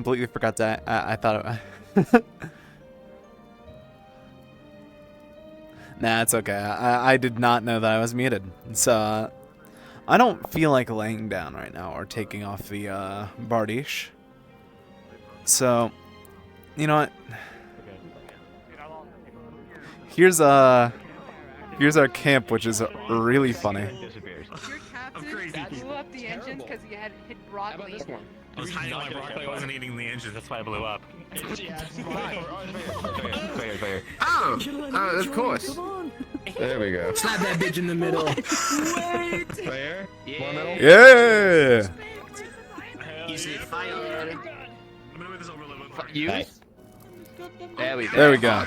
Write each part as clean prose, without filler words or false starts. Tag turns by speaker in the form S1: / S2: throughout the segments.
S1: completely forgot to. I thought it. Nah, it's okay. I did not know that I was muted. So I don't feel like laying down right now or taking off the bardiche. So, you know what? Here's our camp, which is really funny.
S2: Your captain blew up the engines because he had hit broccoli.
S3: I was hiding my broccoli. I wasn't eating the engine. That's why I blew up.
S4: Oh, of course. There we go.
S5: Slap that bitch in the middle.
S4: Wait. There? More middle?
S1: Yeah.
S5: You see fire.
S3: I'm gonna move this over a little bit.
S4: Use? There we go.
S1: There we go.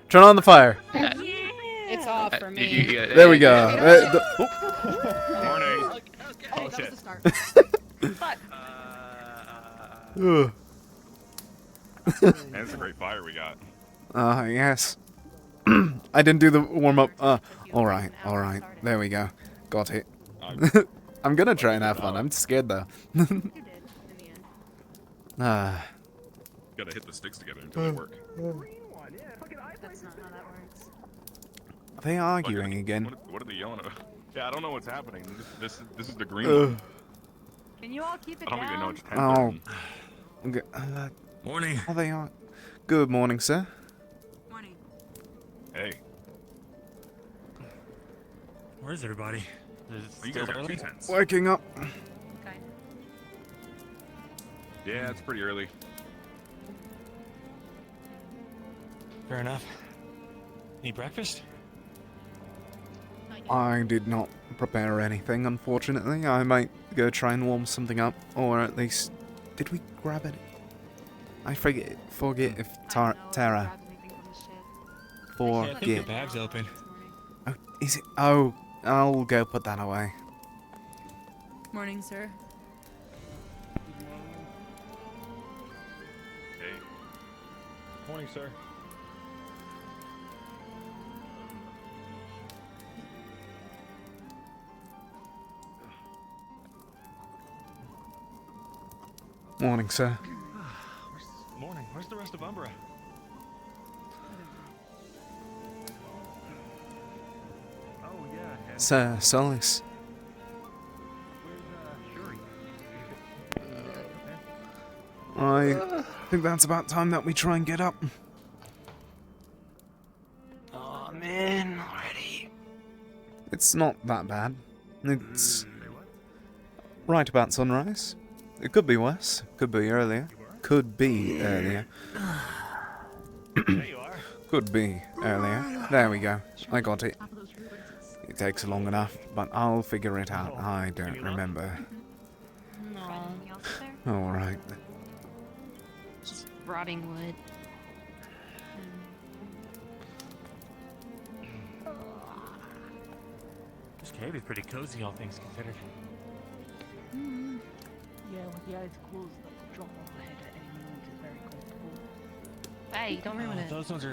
S1: Turn on the fire.
S2: It's off for me.
S1: There we go.
S3: Morning.
S2: Oh, that was the start. But
S3: That's a great fire we got.
S1: Yes. I didn't do the warm up. All right. There we go. Got it. I'm gonna try and have fun. I'm scared though.
S3: Gotta hit the sticks together until they work.
S2: that's not how that works.
S1: Are they arguing again?
S3: What are they yelling about? Yeah, I don't know what's happening. This is the green one.
S2: Can you all keep it
S3: I don't even know
S2: down?
S3: which 10
S1: Oh.
S3: button.
S5: Morning.
S1: Are they on? Good morning, sir.
S2: Morning.
S3: Hey,
S5: Where's everybody?
S3: you guys have 2 tents.
S1: Waking up.
S2: Okay.
S3: Yeah, it's pretty early.
S5: Fair enough. Need breakfast?
S1: I did not prepare anything, unfortunately. I might go try and warm something up, or at least... Did we grab it? I forget if Tara...
S5: I think the
S1: Forget.
S5: bag's open.
S1: Oh, is it? Oh, I'll go put that away.
S2: Morning, sir.
S3: Hey,
S5: Morning, sir.
S1: Morning, sir.
S5: Morning. Where's the rest of Umbra?
S3: oh yeah.
S1: Sir Solis. I think that's about time that we try and get up.
S5: Oh man, already.
S1: It's not that bad. It's right about sunrise. It could be worse. Could be earlier. Could be earlier.
S5: There you are.
S1: Could be earlier. There we go. I got it. It takes long enough, but I'll figure it out. I don't remember.
S2: No.
S1: Alright.
S2: Just rotting wood.
S5: This cave is pretty cozy, all things considered.
S6: Yeah, with the eyes closed, like drop off the head at any moment is very comfortable.
S2: Hey, don't ruin it.
S5: Those ones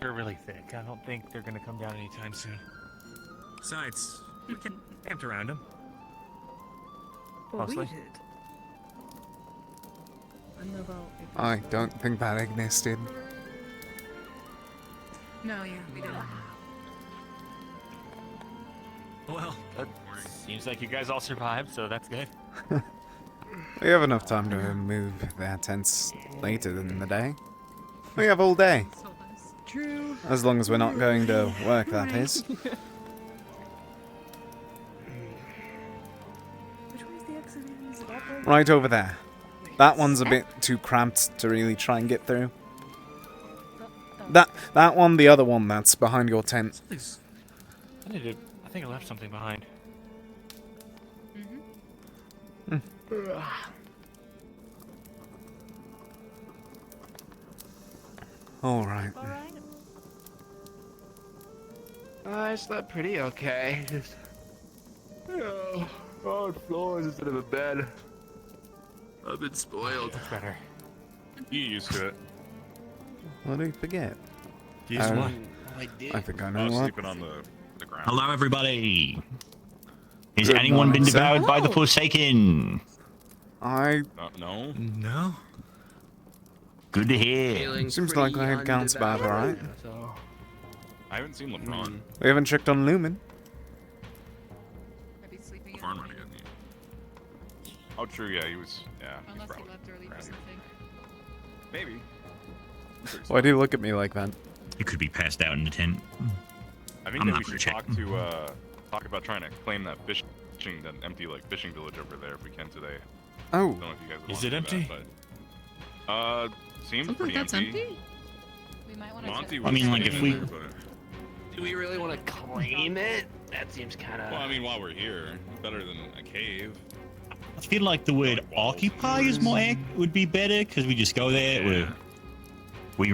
S5: are really thick. I don't think they're gonna come down anytime soon. Besides, we can camp around them.
S6: Well, we
S5: Mostly.
S6: did. I know about it.
S1: I don't think that existed.
S2: No, yeah, we didn't.
S5: Well, that seems like you guys all survived, so that's good.
S1: We have enough time to move their tents later in the day. We have all day.
S2: True.
S1: As long as we're not going to work, that is.
S6: Which way's the exit? Is it that way?
S1: Right over there. That one's a bit too cramped to really try and get through. That one, the other one that's behind your tent.
S5: I think I left something behind.
S1: Alright.
S4: I slept pretty okay. Just, hard floors instead of a bed. I've been spoiled.
S5: That's better.
S3: You used to it.
S1: What do you forget?
S5: Use
S1: Oh.
S5: one.
S4: I did.
S1: I think I
S3: I
S1: know
S3: was
S1: what.
S3: sleeping on the ground.
S7: Hello, everybody. Has
S1: Good
S7: anyone been
S1: morning, sir.
S7: devoured by the Forsaken?
S3: No.
S5: No.
S4: Good to hear.
S7: Feeling
S1: Seems like
S7: pretty
S1: I accounts about it,
S7: undervalued,
S1: right?
S7: So,
S3: I haven't seen LeBron.
S1: We haven't checked on Lumen.
S2: Maybe sleeping in
S3: LeBron
S2: the
S3: might
S2: morning.
S3: have gotten you. Oh, true. Yeah, he was. Yeah. He's
S2: Unless he
S3: probably
S2: left early for
S3: right.
S2: something.
S3: Maybe.
S1: Why do you look at me like that?
S4: You could be passed out in the tent.
S3: I think
S4: I'm
S3: that
S4: not
S3: we
S4: gonna
S3: should
S4: check.
S3: talk about trying to claim that that empty like fishing village over there if we can today.
S1: Oh,
S3: I don't know if you guys would
S5: Is
S3: want
S5: it
S3: to do
S5: empty?
S3: that, but seems
S2: Something
S3: pretty
S2: that's
S3: empty.
S2: We might want to.
S3: Monty
S4: I
S3: was
S4: mean, like,
S3: staying
S4: if we-
S3: in there,
S7: do we really want to claim it? That seems kind of.
S3: well, I mean, while we're here, better than a cave.
S4: I feel like the word occupy is more would be better because we just go there. We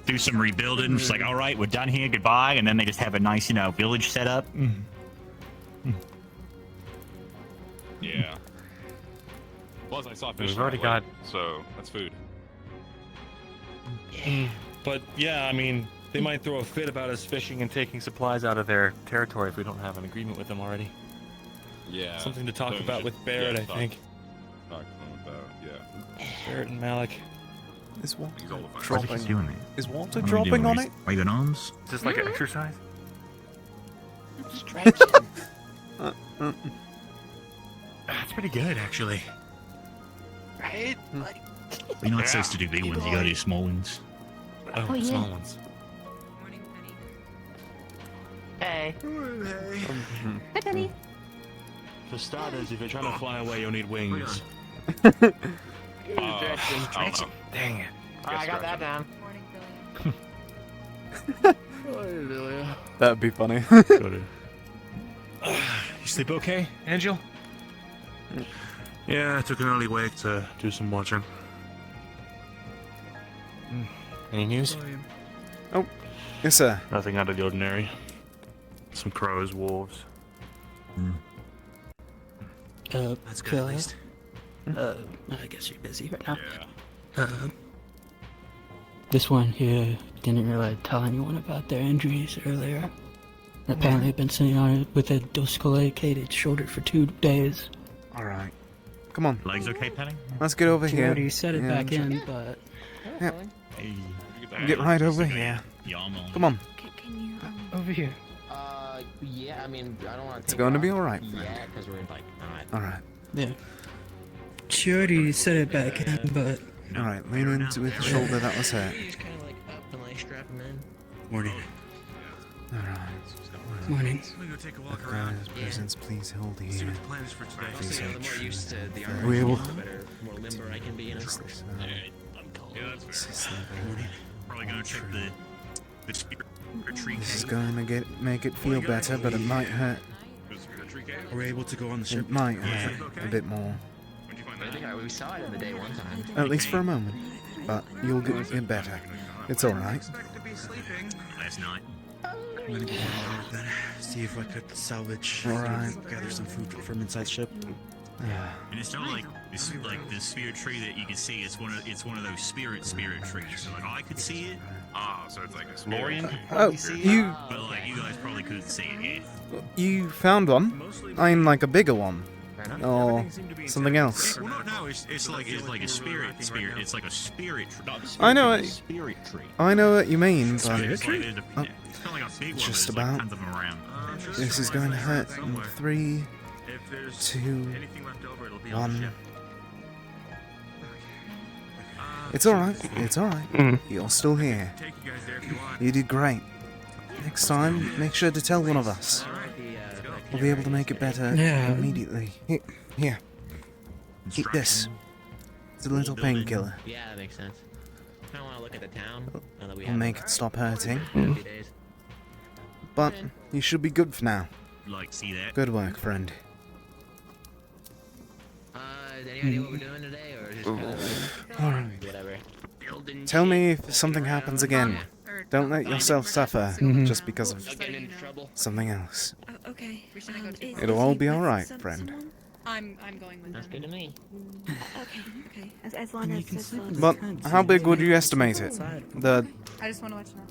S4: do some rebuilding. It's like, all right, we're done here. Goodbye, and then they just have a nice, village set up.
S3: Yeah. Plus, I saw fish.
S5: We've
S3: in
S5: already
S3: that lake,
S5: got-
S3: so that's food.
S5: But yeah, I mean, they might throw a fit about us fishing and taking supplies out of their territory if we don't have an agreement with them already.
S3: Yeah.
S5: Something to talk
S3: So we
S5: about
S3: should-
S5: with Barrett,
S3: yeah,
S5: I think.
S3: Talk to them about, yeah.
S5: Barrett and Malik.
S1: is water
S3: He's all the fun.
S1: dropping?
S4: doing it?
S1: Is water dropping on it?
S4: Are you arms?
S5: Is this like an exercise?
S7: Stretching.
S5: That's pretty good, actually.
S7: Right? Like,
S4: You're not supposed to do big ones. You gotta do small ones.
S5: Oh,
S6: yeah.
S5: small ones.
S2: Morning, Penny.
S7: hey.
S6: Hi, Penny.
S5: For starters, if you're trying to fly away, you'll need wings.
S7: Stretching.
S3: I don't know.
S5: Dang it.
S7: I got that down.
S2: Morning, Billy.
S7: Oh, Billy.
S1: That'd be funny.
S5: You sleep okay, Angel? Yeah, I took an early wake to do some watching. Any news?
S1: Yes, sir.
S5: Nothing out of the ordinary. Some crows, wolves.
S8: That's good at least. I guess you're busy right now.
S3: Yeah.
S8: This one here didn't really tell anyone about their injuries earlier. Apparently, they've been sitting on it with a dislocated shoulder for 2 days.
S1: All right. Come on.
S4: Legs okay, Penny?
S1: Let's get over
S8: She
S1: here.
S8: already set it
S1: Yeah,
S8: back in, but
S1: Yep.
S4: Hey.
S1: Get right over here. Come on.
S6: Can you
S8: over here.
S7: Yeah, I mean, I don't want to.
S1: It's going to be all right, friend.
S7: Yeah, because we're like not.
S1: All right.
S8: Yeah. She already set it back in, but
S1: All right. Lean into with the shoulder that was hurt.
S7: Just kind of like up and like strap him in.
S5: Morning.
S1: All right.
S8: morning.
S5: Let me go take a walk
S1: God's presence, please hold
S5: See
S1: here.
S5: what the plan is for today.
S7: Also, you know, the more used to the
S1: We will.
S7: art, the better, more limber I can be. You know. I'm cold.
S4: Yeah, that's fair. Probably gonna check the spirit retreat.
S1: This is going to make it feel better, but it might hurt.
S5: Are we able to go on the ship?
S1: It might hurt a bit more,
S3: Where'd you find
S7: I
S3: that?
S7: think we saw it in the day one time.
S1: at least for a moment. But you'll get better. It's all right.
S4: Last night.
S5: I'm gonna go on then. See if I could salvage.
S1: All right.
S5: Gather some food from inside ship.
S1: Yeah.
S4: And it's not like this, like the spirit tree that you can see. It's one of those spirit trees. So like I could see it,
S3: Ah, so it's like a
S5: Lorian?
S1: Oh, you
S4: but like you guys probably couldn't see it yet.
S1: you found one? I mean, like a bigger one, or something else.
S4: Well, no, it's like a spirit. It's like a spirit tree. Not a spirit
S1: I know
S4: tree,
S1: it.
S4: a spirit tree.
S1: I know what you mean, but
S4: It's like there's
S1: Oh,
S4: it's not like a big one.
S1: just
S4: But there's
S1: about.
S4: like tons of them around.
S1: this is going to hurt in 3,
S5: If there's
S1: 2,
S5: anything left over, it'll be on the
S1: 1.
S5: ship.
S1: It's all right. It's all right. You're still here.
S5: Take you guys there if you want.
S1: You did great. Next time, make sure to tell one of us. We'll be able to make it better
S8: Yeah.
S1: immediately. Here. Eat this. It's a little painkiller.
S7: Yeah, that makes sense. I don't want to look at the town. Now that we
S1: Will
S7: have
S1: make it stop hurting.
S7: a few days.
S1: But you should be good for now.
S4: Like, see that?
S1: Good work, friend.
S7: Any idea what we're doing today, or just kind of
S1: All right.
S7: whatever?
S1: Tell me if something happens again.
S2: Or
S1: Don't let yourself suffer
S8: Mhm.
S1: just because of
S7: Getting into trouble.
S1: something else.
S6: Okay.
S2: We shouldn't go too
S6: is-
S2: far.
S1: It'll
S6: is
S1: all
S6: he
S1: be
S6: with
S1: all right,
S6: some-
S1: friend.
S6: someone?
S2: I'm going with
S7: That's
S2: them.
S7: good to me.
S6: Okay. As long as it's
S1: But how big would you estimate it? The
S2: I just want to let you know.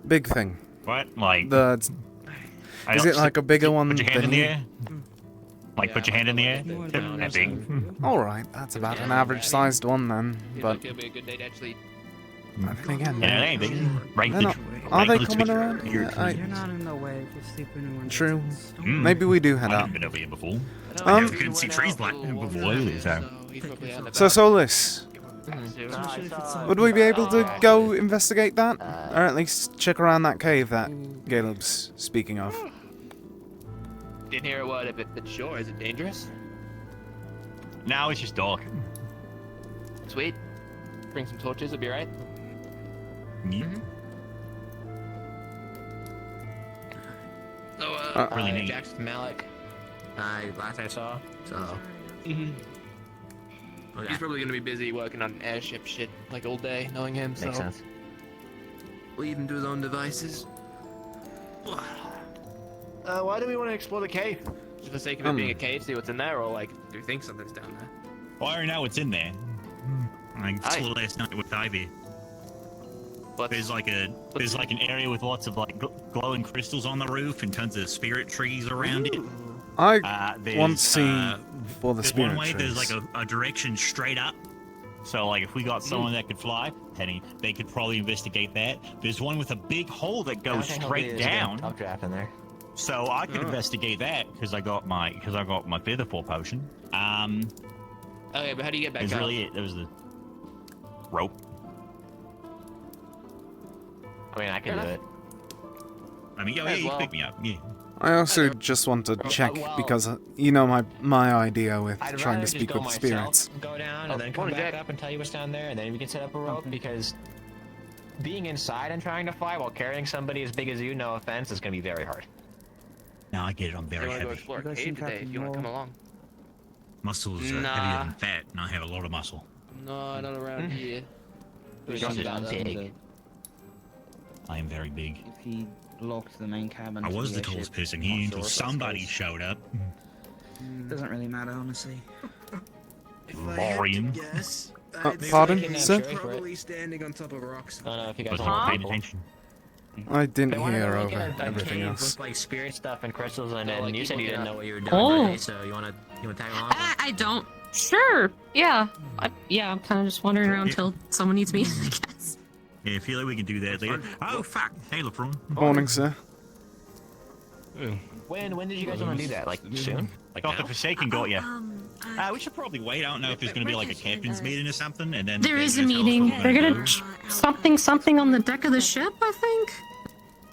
S1: big thing.
S4: What? Like?
S1: The
S4: I
S1: is
S4: don't-
S1: it like a bigger one
S4: Put your hand in
S1: than
S4: the
S1: you?
S4: air. Like, put your hand in the air. That big.
S1: Alright, that's about an average-sized one then. But
S7: it'll be a good day to actually.
S1: then again,
S4: Yeah, they ain't big. Right,
S1: they're not, are they coming around? Yeah,
S6: You're not in the way if you're sleeping in one.
S1: True.
S4: Mm.
S1: Maybe we do head
S4: I
S1: up.
S4: haven't been over here before.
S7: I
S1: Um,
S7: know
S4: couldn't see
S7: we
S4: trees
S7: went
S4: like
S7: out for
S4: before,
S7: walks,
S4: so-
S7: he's probably out and
S1: So
S7: about.
S1: Solus, would we be able to
S7: Alright.
S1: go investigate that? Or at least check around that cave that Caleb's speaking of?
S7: Didn't hear a word of it, but sure, is it dangerous?
S4: Now it's just dark.
S7: Sweet. Bring some torches, it'll be right.
S4: Yeah.
S7: So,
S4: Really neat.
S7: Jackson Malik. Last I saw, so. He's probably gonna be busy working on airship shit like all day, knowing him, so.
S9: Makes sense.
S7: Leaving to his own devices. Why do we want to explore the cave? Just for the sake of it being a cave, see what's in there, or like, do we think something's down there?
S4: Well, I already know what's in there. I
S7: Aye.
S4: explored last night with Ivy. There's like an area with lots of like glowing crystals on the roof and tons of spirit trees around it.
S1: I
S4: There's,
S1: once seen for the
S4: There's
S1: spirit
S4: one way.
S1: trees.
S4: There's like a direction straight up. So like if we got someone that could fly, Penny, they could probably investigate that. There's one with a big hole that goes straight down.
S9: I'll draft in there.
S4: So I could investigate that because I got my Psithurism potion.
S7: Okay, but how do you get back
S4: That's
S7: up?
S4: really it. There was the rope.
S9: I mean, I can do it.
S4: I mean, yeah,
S7: As
S4: you
S7: well.
S4: pick me up. Yeah.
S1: I also just want to check
S7: well,
S1: because you know my idea with
S9: I'd
S1: trying
S9: rather
S1: to
S9: just
S1: speak
S9: go
S1: with
S9: myself,
S1: spirits.
S9: go down,
S7: Oh,
S9: and then come
S7: morning,
S9: back
S7: Jack.
S9: up and tell you what's down there, and then we can set up a rope, because being inside and trying to fly while carrying somebody as big as you, no offense, is going to be very hard.
S4: Now I get it. I'm
S7: I
S4: very
S7: want to go
S4: heavy.
S7: explore
S6: You
S7: a
S6: guys
S7: cave
S6: seem
S7: today if you want to
S6: Captain
S7: come along.
S4: Muscles are
S7: Nah.
S4: heavier than fat, and I have a lot of muscle.
S7: No, not around here.
S9: This
S7: Something
S9: is
S7: about that.
S9: big.
S4: I am very big.
S6: If he locked the main cabin.
S4: I
S6: to
S4: was the
S6: airship,
S4: tallest person
S6: not
S4: here
S6: sure
S4: until
S6: if that's
S4: somebody
S6: close.
S4: showed up.
S6: Doesn't really matter, honestly.
S4: Orion.
S7: Yes.
S1: Pardon, sir?
S7: Probably standing on top of rocks.
S9: I don't know if you guys
S4: Wasn't
S9: want
S4: paying
S9: to
S4: attention.
S1: I didn't
S9: They wanted
S1: hear
S9: to look
S1: over
S9: at a
S1: everything
S9: cave
S1: else.
S9: with like spirit stuff and crystals, and then
S7: like
S9: you said you
S7: people
S9: didn't
S7: get
S9: know what you were doing,
S10: Oh.
S9: Brittany, so you wanna tag along?
S10: I don't. Sure. Yeah. I'm kind of just wandering around till someone needs me, I guess.
S4: Yeah, I feel like we can do that later. Oh, fuck. Hey, LeBron.
S1: Morning, sir.
S9: When did you guys want to do that? Like soon? Like
S4: Got the
S9: now?
S4: Forsaken got you. We should probably wait. I don't know if there's going to be like a captain's meeting or something, and then
S10: There
S4: they're
S10: is a
S4: gonna tell us
S10: meeting.
S4: what we're
S10: They're
S4: gonna
S10: gonna
S4: do.
S10: something on the deck of the ship, I think.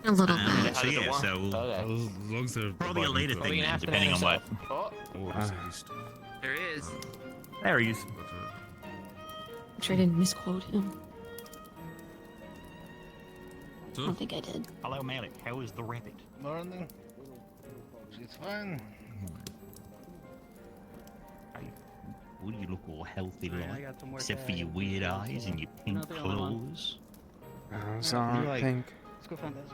S10: A little bit.
S4: So yeah, so
S9: Okay.
S4: probably a later
S9: Are we
S4: thing,
S9: gonna
S4: then,
S9: have to
S4: depending on what.
S7: Oh, there is.
S4: There he is.
S10: I'm sure I didn't misquote him. I don't think I did.
S4: Hello, Malik. How is the rabbit?
S11: Morning. She's fine.
S4: Would you look all healthy
S6: Alright, I
S4: like?
S6: got some work
S4: Except for
S6: ahead.
S4: your weird eyes and your pink
S6: Not the only one.
S4: clothes.
S1: Sorry,
S11: like-
S1: pink.
S6: Let's go find this.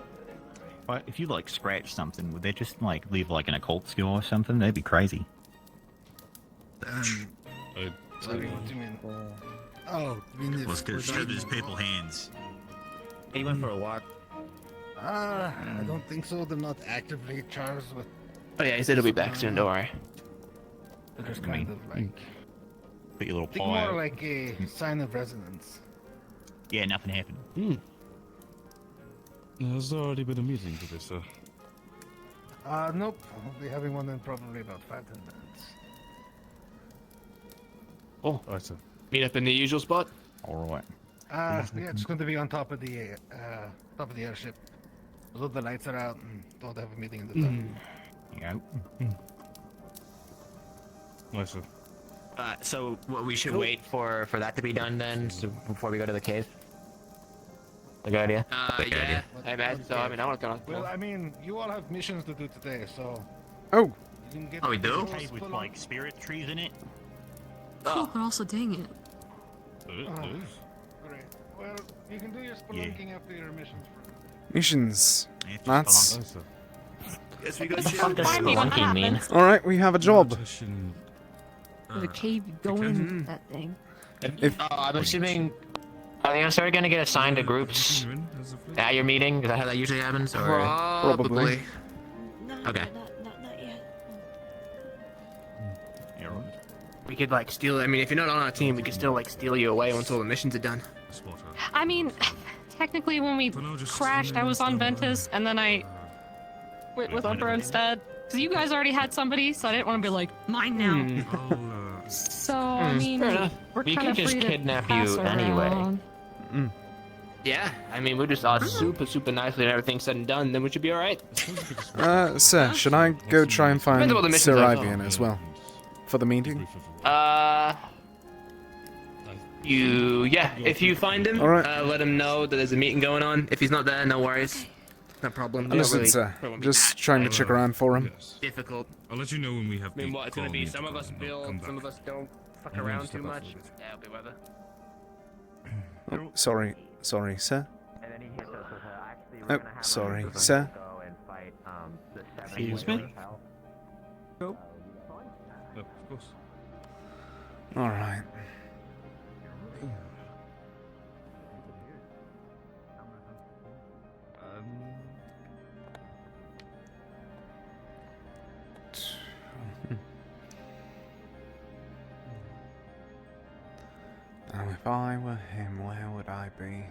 S4: But if you like scratch something, would they just like leave like an occult skill or something? That'd be crazy.
S11: Sorry, what do you mean? Oh, you mean if
S4: Let's go
S11: we're
S4: show
S11: done-
S4: these people hands.
S9: He went for a walk.
S11: I don't think so. They're not actively charged with.
S7: Oh yeah, he said he'll be back soon, don't worry.
S11: They're just
S4: I mean,
S11: kind of like.
S4: Put your little
S11: Think
S4: paw
S11: more
S4: out.
S11: like a sign of resonance.
S4: Yeah, nothing happened.
S3: There's already been a meeting for this,
S11: Nope. We'll be having one in probably about 5-10 minutes.
S3: Right, sir.
S7: Meet up in the usual spot.
S4: Alright.
S11: Yeah, it's going to be on top of the airship. Although the lights are out, and don't have a meeting in the dark.
S4: Yeah.
S3: Right, sir.
S9: So what we should wait for that to be done then, so before we go to the cave. A good idea.
S7: Yeah, I imagine so. I mean, I want to go on.
S11: Well, I mean, you all have missions to do today, so
S1: Oh,
S11: you can get.
S9: Oh, we do?
S4: Cave with like spirit trees in it.
S10: Oh, but also dang it.
S3: It
S11: Oh.
S3: is.
S11: Great. Well, you can do your spelunking after your missions.
S1: missions.
S4: Yeah, just
S1: That's
S3: Right, sir.
S7: Guess we go
S9: What the fuck does
S10: Find me when that
S9: spelunking mean?
S10: happens.
S1: all right. We have a job.
S3: Partition,
S10: The cave, you go into that thing.
S1: If
S9: I'm assuming. Are they gonna get assigned to groups
S3: continuing as of late.
S9: at your meeting? Is that how that usually happens? Or
S7: Probably.
S9: Okay.
S7: We could like steal. I mean, if you're not on our team, we could still like steal you away once all the missions are done.
S10: I mean, technically, when we crashed, I was on Ventus, and then I went with Umbra instead. Because you guys already had somebody, so I didn't want to be like, mine now. So, I mean, we're
S9: We
S10: kind
S9: could
S10: of
S9: just
S10: free to
S9: kidnap
S10: pass
S9: you anyway.
S10: around.
S7: Yeah, I mean, we're just super nicely and everything's said and done, then we should be alright.
S1: Sir, should I go try and find
S7: Depends on what the missions
S1: Sir
S7: are.
S1: Ivian as well? For the meeting?
S7: If you find him, let him know that there's a meeting going on. If he's not there, no worries. No problem.
S1: Understood, sir. Just trying to check around for him.
S7: Difficult.
S5: I'll let you know when we have.
S7: I mean, what it's gonna be? Some of us build, some of us don't fuck around too much. Yeah, it'll be weather.
S1: Oh, sorry, sir. Oh, sorry, sir.
S8: Excuse me?
S5: Of course.
S1: All right. Now, if I were him, where would I be?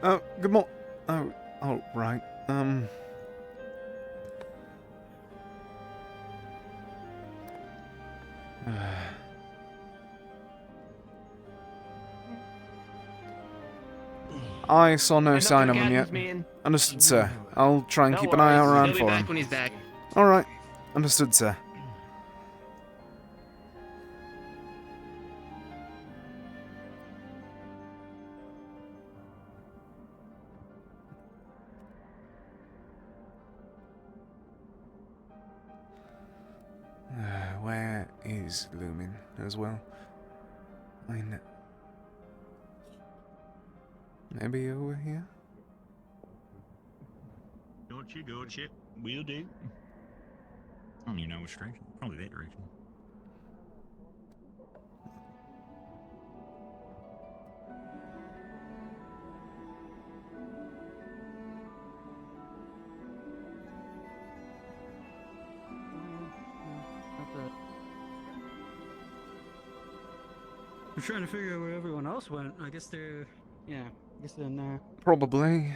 S1: Oh, good morning. Oh, right. I saw no sign of him yet. Understood, sir. I'll try and keep an eye out around for him.
S7: When he's back.
S1: Alright. Understood, sir. Where is Lumin as well? I know. Maybe over here?
S4: Gotcha. Will do. I don't even know which direction. Probably that direction.
S8: I'm trying to figure out where everyone else went. I guess they're... Yeah, I guess they're in there.
S1: Probably.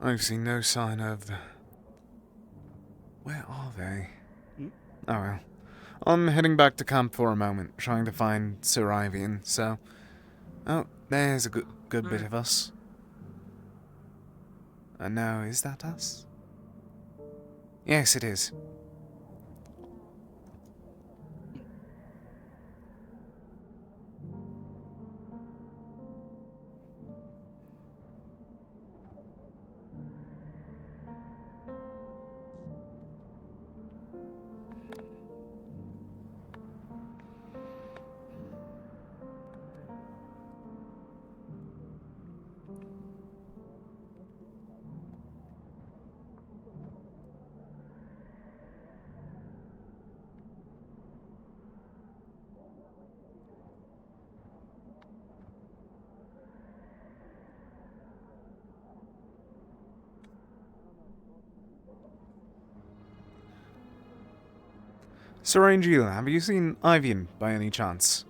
S1: I've seen no sign of the... Where are they? Oh well. I'm heading back to camp for a moment, trying to find Sir Ivian, so... Oh, there's a good bit of us. No, is that us? Yes, it is. Sir Angel, have you seen Ivian by any chance?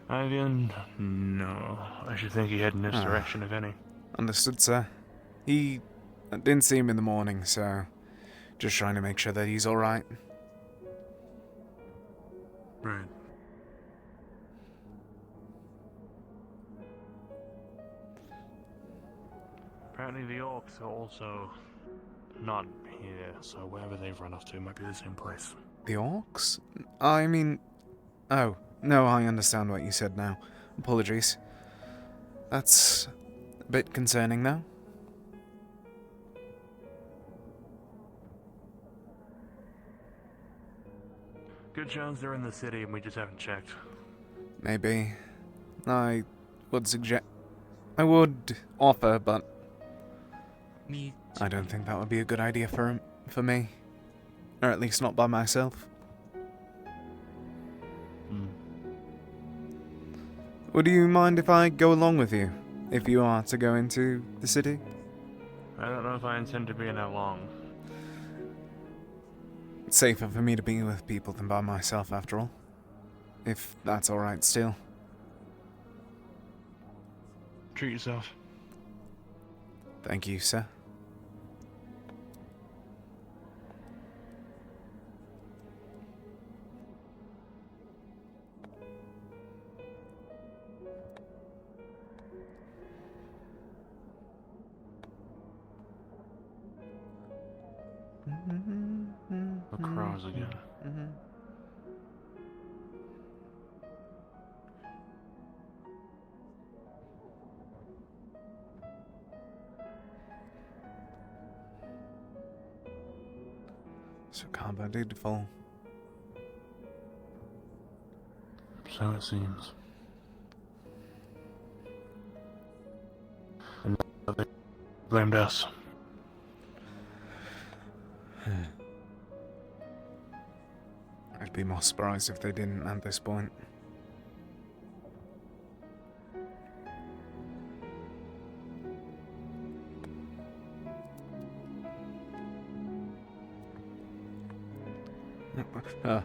S5: Ivian? No. I should think he head in this direction, if any.
S1: Understood, sir. He didn't see him in the morning, so just trying to make sure that he's alright.
S5: Right. Apparently the orcs are also not here, so wherever they've run off to might be the same place.
S1: The orcs? I mean... Oh, no, I understand what you said now. Apologies. That's a bit concerning, though.
S5: Good chance they're in the city and we just haven't checked.
S1: Maybe. I would suggest... I would offer, but
S5: Me.
S1: I don't think that would be a good idea for me. Or at least not by myself. Would you mind if I go along with you? If you are to go into the city?
S5: I don't know if I intend to be in that long.
S1: It's safer for me to be with people than by myself, after all. If that's alright still.
S5: Treat yourself.
S1: Thank you, sir.
S5: The crows again.
S1: So Kaba did fall.
S5: So it seems. And they blamed us.
S1: I'd be more surprised if they didn't at this point.
S3: Kaba.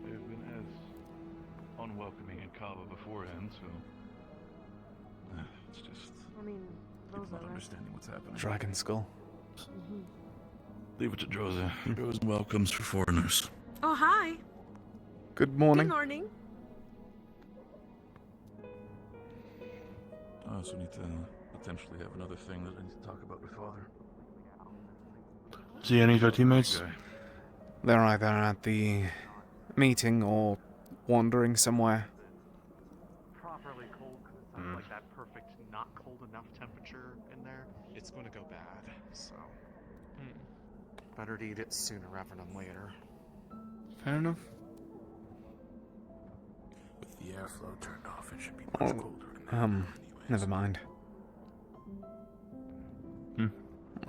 S3: They've been as unwelcoming in Kaba beforehand, so it's just
S6: I mean,
S3: people not understanding what's happening.
S1: Dragon Skull.
S3: Leave it to Droza. Droza welcomes for foreigners.
S12: Oh, hi.
S1: Good morning.
S12: Good morning.
S3: I also need to potentially have another thing that I need to talk about with Father.
S5: See any of your teammates?
S1: They're either at the meeting or wandering somewhere.
S13: Properly cold because it sounds like that perfect not cold enough temperature in there. It's going to go bad, so better to eat it sooner rather than later.
S1: Fair enough.
S3: With the airflow turned off, it should be much colder.
S1: Never mind.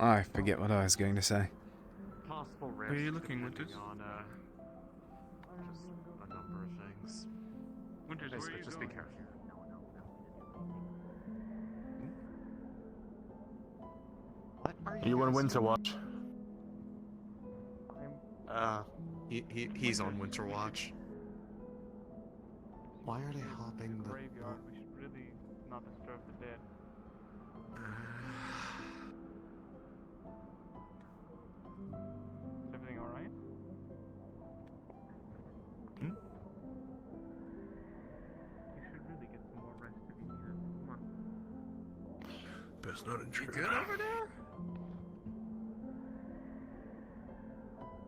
S1: I forget what I was going to say.
S13: Possible risk.
S5: Where are you looking, Winters?
S13: On just a number of things.
S5: Winters, where are you
S13: just
S5: going?
S13: be careful. What are
S5: You want
S13: guys
S5: Winter
S13: doing?
S5: Watch?
S13: He's on Winter Watch. Why are they hopping the
S5: graveyard? We should really not disturb the dead. Is everything alright? You should really get some more rest if you need it. Come on.
S3: Best not intrude.
S13: Good over there?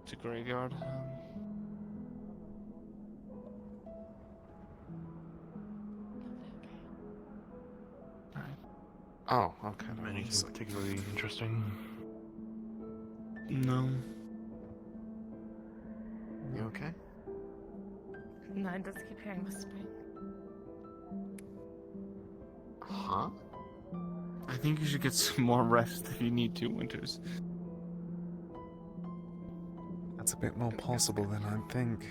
S13: It's a graveyard. Oh, okay.
S5: Anything particularly interesting?
S13: No. You okay?
S12: No, I just keep hearing whispering.
S13: Huh?
S5: I think you should get some more rest if you need to, Winters.
S1: That's a bit more possible than I think.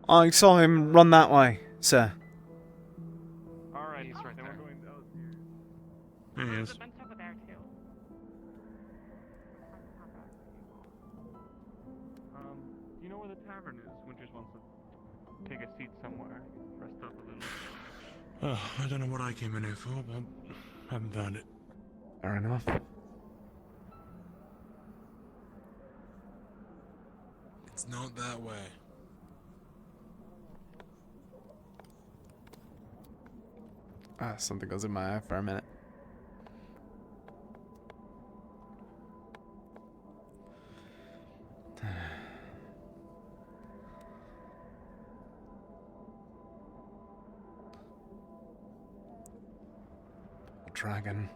S1: I saw him run that way, sir.
S5: Alright, he's right there.
S10: There
S5: He
S10: There's
S5: is.
S10: a bench over there too.
S5: Do you know where the tavern is? Winters wants to take a seat somewhere, rest up a little. I don't know what I came in here for, but haven't found it.
S1: Fair enough.
S3: It's not that way.
S1: Something goes in my eye for a minute. dragon.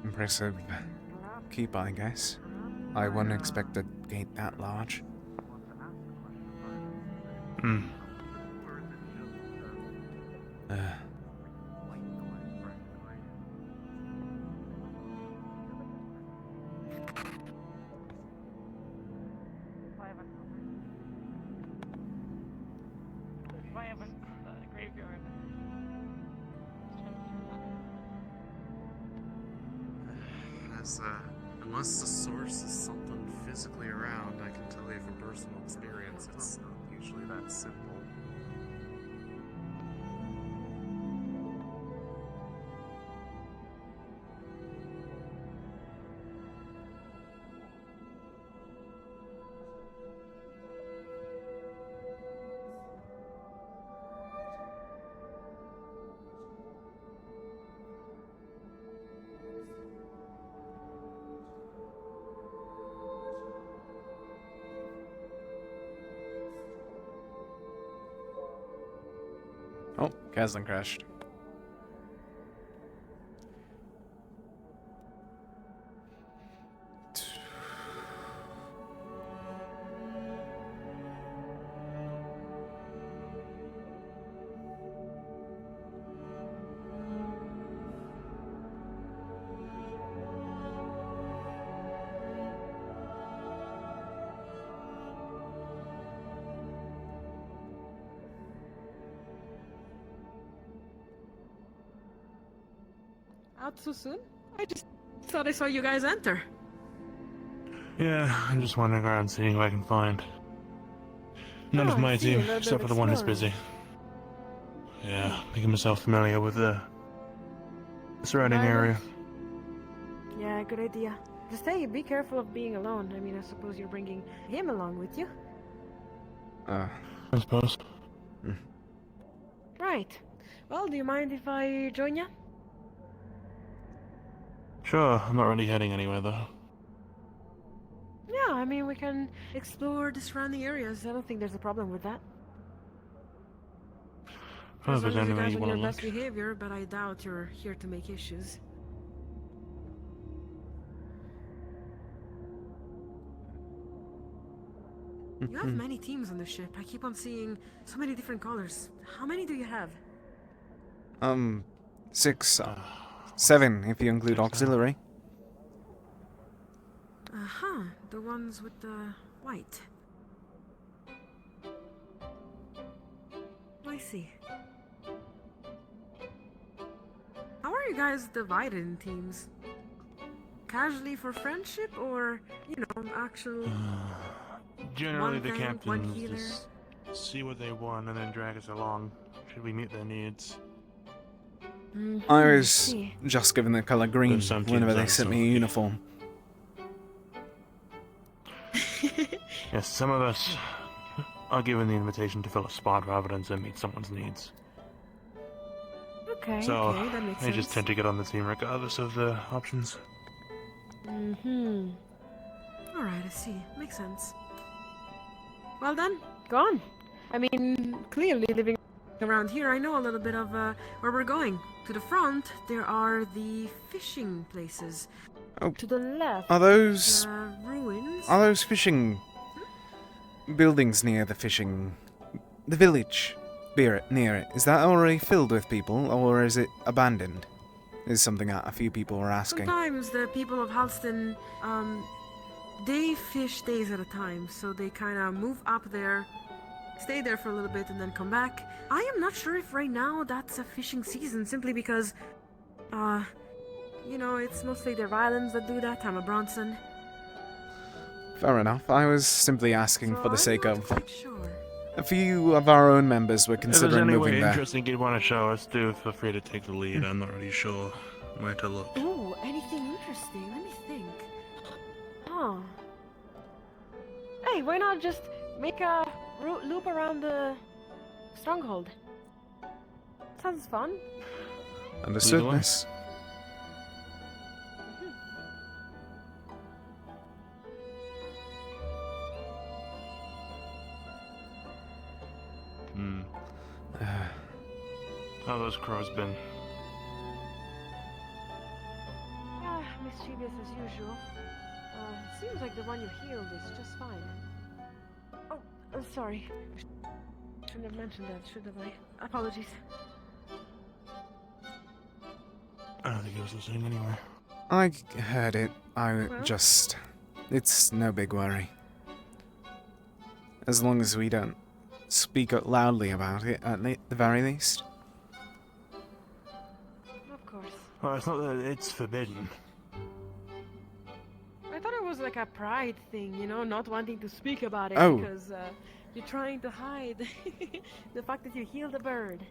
S1: Impressive keep, I guess. I wouldn't expect a gate that large.
S12: Graveyard.
S13: Unless the source is something physically around, I can tell you from personal experience, it's not usually that simple.
S1: Oh, Caslin crashed.
S12: Out so soon? I just thought I saw you guys enter.
S5: Yeah, I'm just wandering around seeing who I can find. None of
S12: I
S5: my
S12: see, a
S5: team,
S12: little bit
S5: except
S12: of
S5: for the one who's
S12: exploring.
S5: busy. Yeah, making myself familiar with the surrounding area.
S12: Yeah, good idea. Just hey, be careful of being alone. I mean, I suppose you're bringing him along with you.
S5: I suppose.
S12: Right. Well, do you mind if I join you?
S5: Sure, I'm not really heading anywhere though.
S12: Yeah, I mean, we can explore the surrounding areas. I don't think there's a problem with that.
S5: Well,
S12: As
S5: if there's
S12: long as you
S5: anywhere
S12: guys
S5: you
S12: on
S5: want
S12: your
S5: to
S12: best
S5: look.
S12: behavior, but I doubt you're here to make issues. You have many teams on the ship. I keep on seeing so many different colors. How many do you have?
S1: 6, 7 if you include auxiliary.
S12: Uh-huh, the ones with the white. I see. How are you guys divided in teams? Casually for friendship or, you know, actual...
S5: Generally,
S12: one
S5: the
S12: tank, one
S5: captains
S12: healer?
S5: just see what they want and then drag us along. Should we meet their needs?
S1: I was just given the color green
S5: There's some
S1: whenever
S5: teams
S1: they
S5: aren't
S1: sent
S5: so
S1: me a
S5: lucky.
S1: uniform.
S5: Yes, some of us are given the invitation to fill a spot rather than to meet someone's needs.
S12: Okay,
S5: So,
S12: okay, that makes
S5: they
S12: sense.
S5: just tend to get on the team regardless of the options.
S12: Mm-hmm. Alright, I see. Makes sense. Well then, go on. I mean, clearly living around here, I know a little bit of where we're going. To the front, there are the fishing places.
S1: Oh,
S12: to the left,
S1: Are those
S12: ruins.
S1: fishing buildings near the village near it? Is that already filled with people, or is it abandoned? Is something that a few people were asking.
S12: Sometimes the people of Halston, they fish days at a time, so they kind of move up there, stay there for a little bit, and then come back. I am not sure if right now that's a fishing season, simply because, you know, it's mostly their violins that do that. I'm a Bronson.
S1: Fair enough. I was simply asking for the sake of.
S12: Sure.
S1: A few of our own members were
S5: If there's
S1: considering
S5: any
S1: moving
S5: way
S1: there.
S5: interesting you'd want to show us, do feel free to take the lead. I'm not really sure where to look.
S12: Ooh, anything interesting? Let me think. Huh. Hey, why not just make a loop around the stronghold? Sounds fun.
S1: Understood,
S5: Either way.
S1: miss.
S5: Hmm. How those crows been?
S12: Ah, mischievous as usual. Seems like the one you healed is just fine. Oh, sorry. Shouldn't have mentioned that, should have I? Apologies.
S5: I don't think he was listening anyway.
S1: I heard it.
S12: Well?
S1: It's no big worry. As long as we don't speak loudly about it, at the very least.
S12: Of course.
S5: Well, it's not that it's forbidden.
S12: I thought it was like a pride thing, you know, not wanting to speak about it
S1: Oh.
S12: because you're trying to hide the fact that you healed a bird.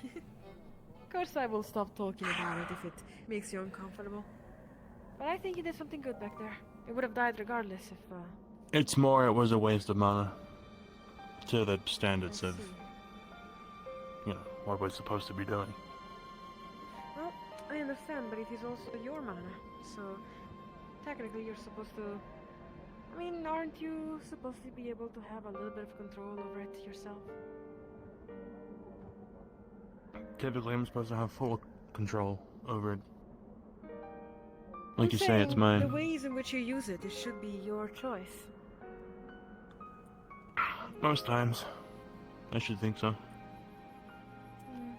S12: Of course I will stop talking about it if it makes you uncomfortable. But I think you did something good back there. It would have died regardless if,
S5: It's more it was a waste of mana. To the standards of, you know, what we're supposed to be doing.
S12: Well, I understand, but it is also your mana, so technically you're supposed to... I mean, aren't you supposed to be able to have a little bit of control over it yourself?
S5: Typically, I'm supposed to have full control over it. Like
S12: I'm
S5: you say, it's
S12: saying
S5: mine.
S12: the ways in which you use it, it should be your choice.
S5: Most times. I should think so.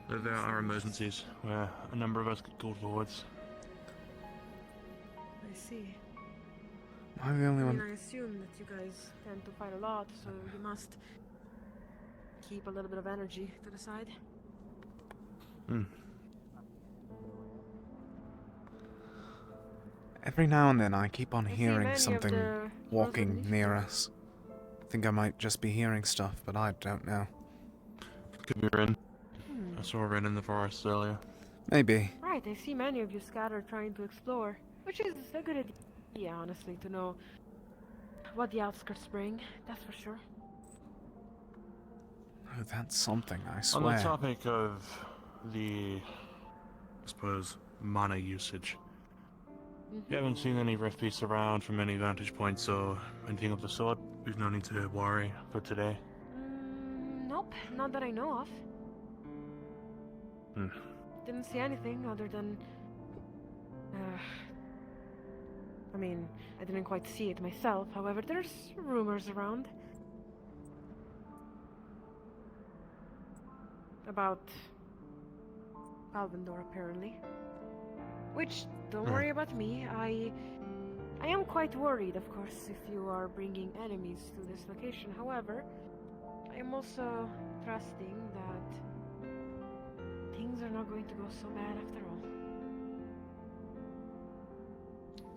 S5: Though there are emergencies where a number of us get called forwards.
S12: I see.
S1: Am I the only
S12: I mean,
S1: one?
S12: I assume that you guys tend to fight a lot, so you must keep a little bit of energy to the side.
S5: Hmm.
S1: Every now and then I keep on
S12: I see
S1: hearing
S12: many of
S1: something
S12: the
S1: walking
S12: Rosewood
S1: near
S12: leaf
S1: us. I think I might just be hearing stuff, but I don't know.
S5: Could be Ren. I saw Ren in the forest earlier.
S1: Maybe.
S12: Right, I see many of you scattered trying to explore, which is a good idea, honestly, to know what the outskirts bring, that's for sure.
S1: Oh, that's something, I
S5: On
S1: swear.
S5: the topic of the, I suppose, mana usage. You haven't seen any rift beasts around from any vantage points or anything of the sort? We've no need to worry for today.
S12: Nope, not that I know of.
S5: Hmm.
S12: Didn't see anything other than... I mean, I didn't quite see it myself, however, there's rumors around. About... Alvendor, apparently. Which, don't worry about me, I am quite worried, of course, if you are bringing enemies to this location. However, I am also trusting that things are not going to go so bad after all.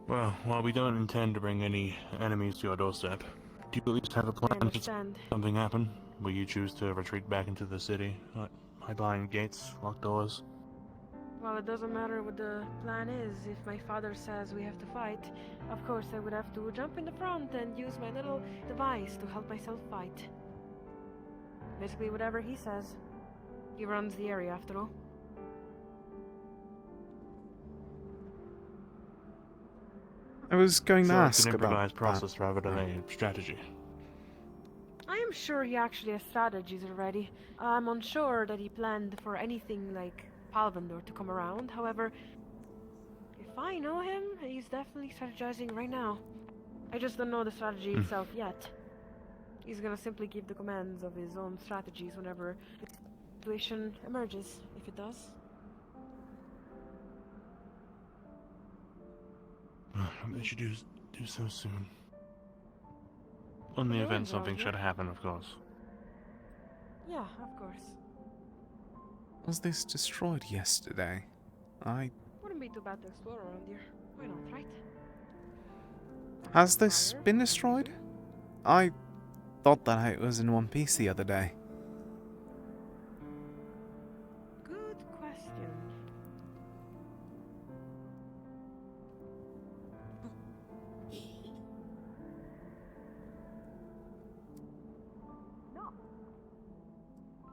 S5: Well, while we don't intend to bring any enemies to your doorstep, do you at least have a plan should
S12: understand.
S5: something happen? Will you choose to retreat back into the city? Hide behind gates, locked doors?
S12: Well, it doesn't matter what the plan is. If my father says we have to fight, of course I would have to jump in the front and use my little device to help myself fight. Basically whatever he says. He runs the area after all.
S1: I was going to
S5: So it's
S1: ask
S5: an
S1: about
S5: improvised
S1: that.
S5: process rather than a strategy.
S12: I am sure he actually has strategies already. I'm unsure that he planned for anything like Palvendor to come around. However, if I know him, he's definitely strategizing right now. I just don't know the strategy itself yet. He's gonna simply give the commands of his own strategies whenever the situation emerges, if it does.
S5: They should do so soon. On the
S12: You're
S5: event
S12: right,
S5: something
S12: Roger.
S5: should happen, of course.
S12: Yeah, of course.
S1: Was this destroyed yesterday?
S12: Wouldn't be too bad to explore around here. Why not, right?
S1: Has this been destroyed? I thought that it was in one piece the other day.
S12: Good question. No.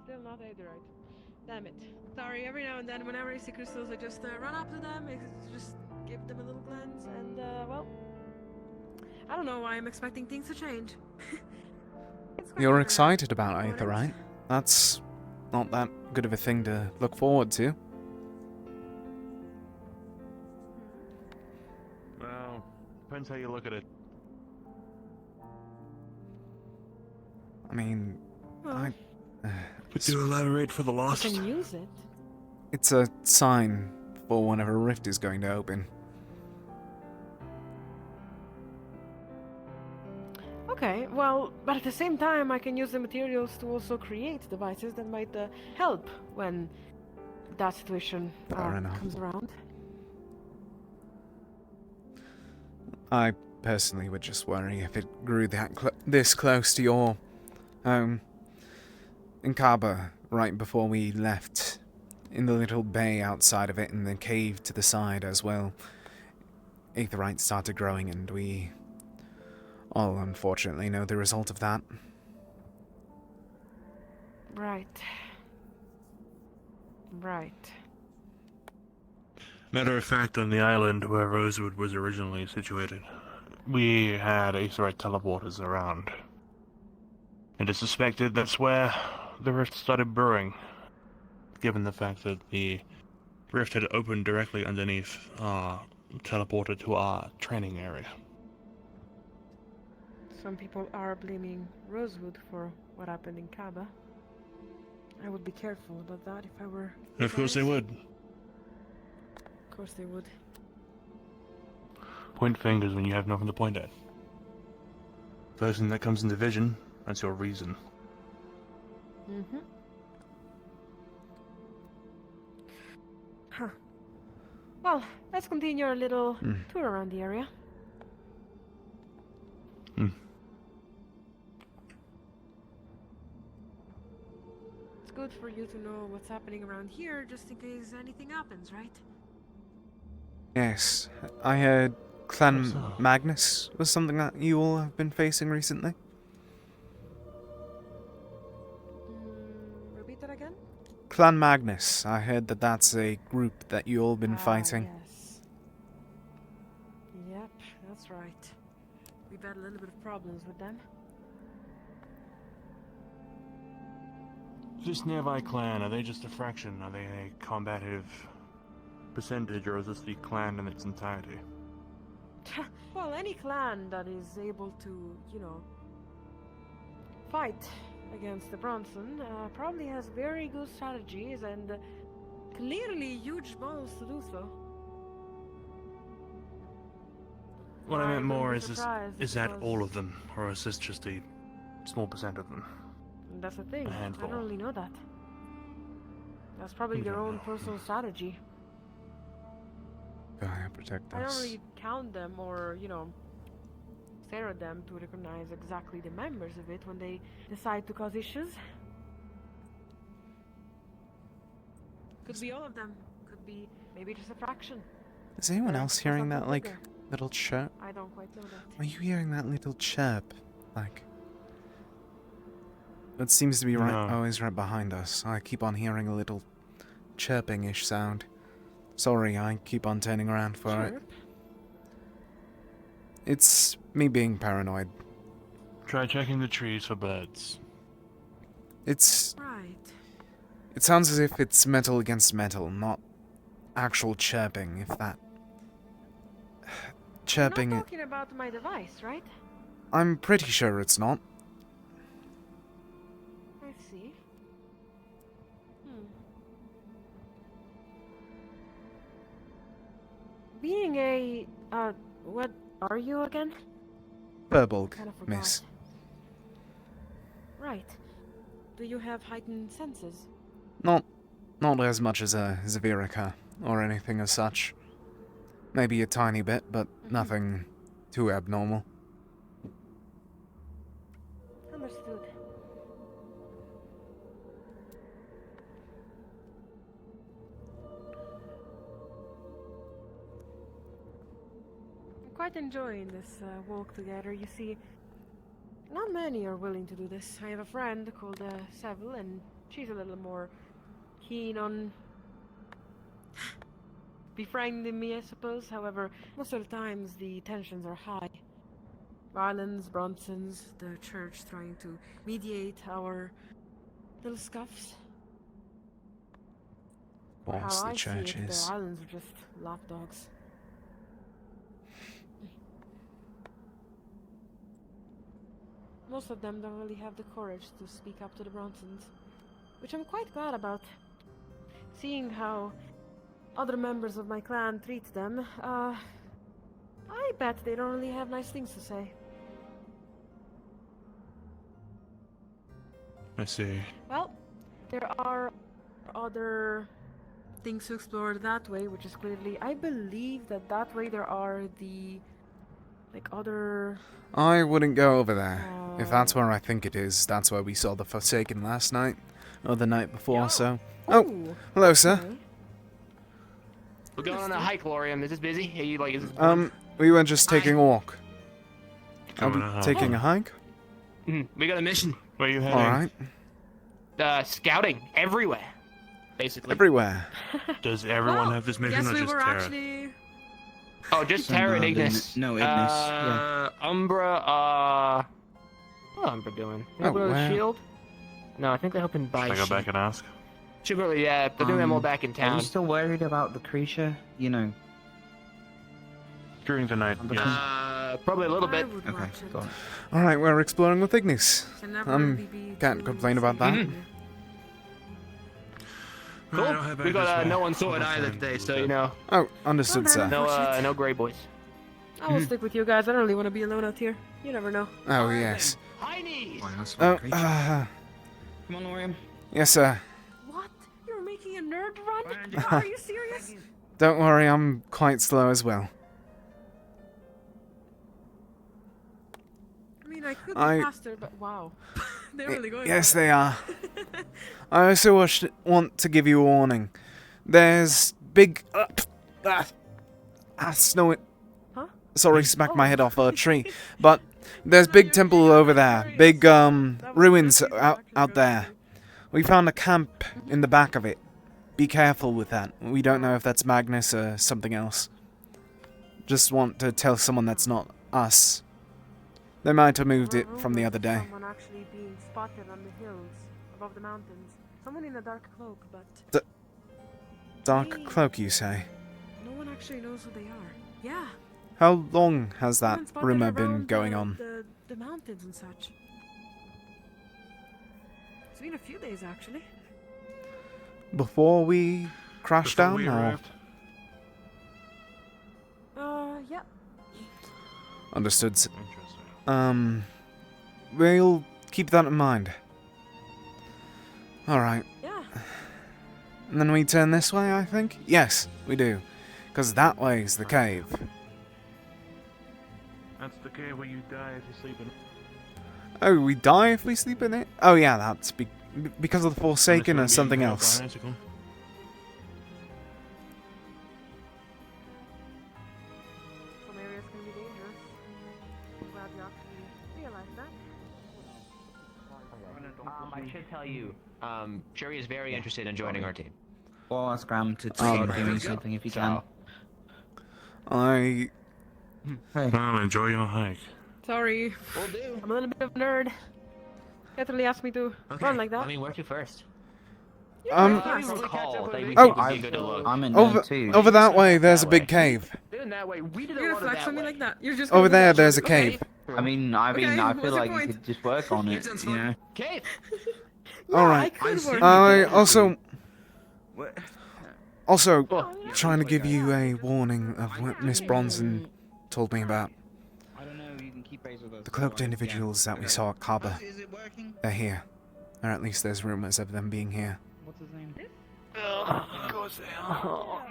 S12: Still not Aderite. Damn it. Sorry, every now and then, whenever I see crystals, I just run up to them, I just give them a little glance, and, well, I don't know why I'm expecting things to change.
S1: You're excited about Aether, right? That's not that good of a thing to look forward to.
S5: Well, depends how you look at it.
S1: I mean,
S12: Well,
S5: Could you elaborate for the
S12: I
S5: lost?
S12: can use it.
S1: it's a sign for whenever a rift is going to open.
S12: Okay, well, but at the same time, I can use the materials to also create devices that might help when that situation
S1: Fair enough.
S12: comes around.
S1: I personally would just worry if it grew this close to your home. In Kaba, right before we left, in the little bay outside of it and the cave to the side as well, aetherites started growing, and we all unfortunately know the result of that.
S12: Right. Right.
S5: Matter of fact, on the island where Rosewood was originally situated, we had aetherite teleporters around. And it's suspected that's where the rift started brewing, given the fact that the rift had opened directly underneath our teleporter to our training area.
S12: Some people are blaming Rosewood for what happened in Kaba. I would be careful about that if I were...
S5: And of course they would.
S12: Of course they would.
S5: Point fingers when you have nothing to point at. First thing that comes into vision, that's your reason.
S12: Mm-hmm. Huh. Well, let's continue our little tour around the area. It's good for you to know what's happening around here, just in case anything happens, right?
S1: Yes, I heard Clan Magnus was something that you all have been facing recently.
S12: Repeat that again?
S1: Clan Magnus, I heard that that's a group that you all been fighting.
S12: Yes. Yep, that's right. We've had a little bit of problems with them.
S5: This nearby clan, are they just a fraction? Are they a combative percentage, or is this the clan in its entirety?
S12: Well, any clan that is able to, you know, fight against the Bronson probably has very good strategies and clearly huge balls to do so.
S5: What I meant more is
S12: surprised
S5: is that
S12: because-
S5: all of them, or is this just a small percent of them?
S12: That's the thing.
S5: A
S12: I
S5: handful.
S12: don't really know that. That's probably
S5: We
S12: their
S5: don't
S12: own
S5: know.
S12: personal strategy.
S1: Gaia, protect
S12: I don't
S1: us.
S12: really count them or, you know, stare at them to recognize exactly the members of it when they decide to cause issues. Could be all of them. Could be maybe just a fraction.
S1: Is anyone
S12: Or
S1: else hearing that,
S12: something
S1: like,
S12: bigger.
S1: little chirp?
S12: I don't quite know that.
S1: Are you hearing that little chirp? Like... It seems to be right...
S5: No.
S1: Oh, he's right behind us. I keep on hearing a little chirping-ish sound. Sorry, I keep on turning around for it.
S12: Chirp?
S1: It's me being paranoid.
S5: Try checking the trees for birds.
S1: It's...
S12: Right.
S1: It sounds as if it's metal against metal, not actual chirping, if that... Chirping...
S12: You're not talking about my device, right?
S1: I'm pretty sure it's not.
S12: I see. Being a, what are you again?
S1: Burbolg,
S12: Kinda forgot.
S1: miss.
S12: Right. Do you have heightened senses?
S1: Not as much as a Zavirica, or anything as such. Maybe a tiny bit, but nothing too abnormal.
S12: Understood. I'm quite enjoying this walk together. You see, not many are willing to do this. I have a friend called Seville, and she's a little more keen on befriending me, I suppose. However, most of the times the tensions are high. Violence, Bronsons, the church trying to mediate our little scuffs.
S1: Of course,
S12: How
S1: the
S12: I see
S1: church
S12: it, the
S1: is.
S12: islands are just lapdogs. Most of them don't really have the courage to speak up to the Bronsons, which I'm quite glad about. Seeing how other members of my clan treat them, I bet they don't really have nice things to say.
S5: I see.
S12: Well, there are other things to explore that way, which is clearly, I believe that way there are the, like, other...
S1: I wouldn't go over there. If that's where I think it is, that's where we saw the Forsaken last night. Or the night before, so... Oh, hello, sir.
S12: Okay.
S7: We're going on a hike, Lorium. Is this busy? Are you like? Is this
S1: We were just taking a walk. Are we
S5: Going on a
S1: taking a hike?
S7: We got a mission.
S5: Where are you heading?
S1: Alright.
S7: Scouting everywhere, basically.
S1: Everywhere.
S5: Does everyone have this mission
S12: Yes,
S5: or
S12: we
S5: just
S12: were
S5: Tara?
S12: actually...
S7: Oh, just Terra and Ignis.
S8: No, Ignis. Yeah.
S7: Umbra. What's Umbra doing? They
S1: Oh,
S7: go to the
S1: wow.
S7: shield? No, I think they're hoping by
S5: Should I go
S7: ship.
S5: back and ask?
S7: Chivalry, yeah, they're doing them all back in
S8: Are
S7: town.
S8: you still worried about the creature? You know.
S5: During the night, yes.
S7: Probably a little bit.
S8: Okay, got it.
S1: Alright, we're exploring with Ignis.
S12: Can never really be
S1: Can't
S12: too
S1: complain about that.
S12: safe.
S7: Cool.
S5: I don't have
S7: We got
S5: access
S7: no
S5: to
S7: one sorted
S5: all
S7: either
S5: time
S7: today,
S5: to
S7: so
S5: look
S7: you
S5: at.
S7: know.
S1: Oh, understood,
S12: Okay.
S1: sir.
S7: No gray boys.
S12: I will stick with you guys. I don't really want to be alone out here. You never know.
S1: Oh, yes.
S7: Heinies!
S1: Oh,
S8: Come on, Lorium.
S1: yes, sir.
S12: What? You're making a nerd run? Are you serious?
S1: Don't worry, I'm quite slow as well.
S12: I mean, I could be
S1: I-
S12: faster, but wow. They're really going
S1: Yes,
S12: for it.
S1: they are. I also want to give you a warning. There's big... snow it.
S12: Huh?
S1: Sorry, smacked my head off a tree. But there's big temple over there. Big, ruins out there. We found a camp in the back of it. Be careful with that. We don't know if that's Magnus or something else. Just want to tell someone that's not us. They might have moved it from the other day.
S12: Someone actually being spotted on the hills above the mountains. Someone in a dark cloak, but
S1: Dark cloak, you say?
S12: no one actually knows who they are. Yeah.
S1: How long has that
S12: someone spotted
S1: rumor been
S12: around
S1: going
S12: the,
S1: on?
S12: The mountains and such. It's been a few days actually.
S1: Before we crashed
S5: Before
S1: down,
S5: we
S1: or
S5: arrived?
S12: Yeah.
S1: understood?
S5: Interesting.
S1: We'll keep that in mind. All right.
S12: Yeah.
S1: And then we turn this way, I think. Yes, we do, because that way's the cave.
S5: That's the cave where you die if you sleep in.
S1: Oh, we die if we sleep in it? Oh yeah, that's because of the Forsaken or something else.
S12: Some areas can be dangerous. I'm glad you actually realized that.
S9: I should tell you, Sherry is very interested in joining our team.
S8: Or ask Graham to start doing something if he can.
S1: I...
S5: Well, enjoy your hike.
S12: Sorry.
S9: Will do.
S12: I'm a little bit of a nerd. Can't really ask me to run like that.
S9: I mean, where to first?
S1: Um,
S9: I recall that we
S1: Oh,
S9: think would be good to look.
S8: I'm in
S1: over,
S8: too.
S1: over that way, there's a big cave.
S7: Doing that way, we did a
S12: You're
S7: lot
S12: gonna
S7: of
S12: flex
S7: that
S12: on me
S7: way.
S12: like that. You're just
S1: Over
S12: gonna
S1: there,
S12: do that
S1: there's a
S12: shit.
S1: cave.
S8: I mean, I
S12: Okay,
S8: feel
S12: what's
S8: like
S12: your
S8: you
S12: point?
S8: could just work on it, you know.
S7: Cave.
S1: All right.
S12: I could work.
S1: I also
S7: Oh,
S1: trying to give you a warning of what Miss Bronson told me about.
S8: I don't know, you can keep pace with us.
S1: The cloaked individuals that we saw at Kaba.
S8: Is it working?
S1: They're here. Or at least there's rumors of them being here.
S8: What's his name?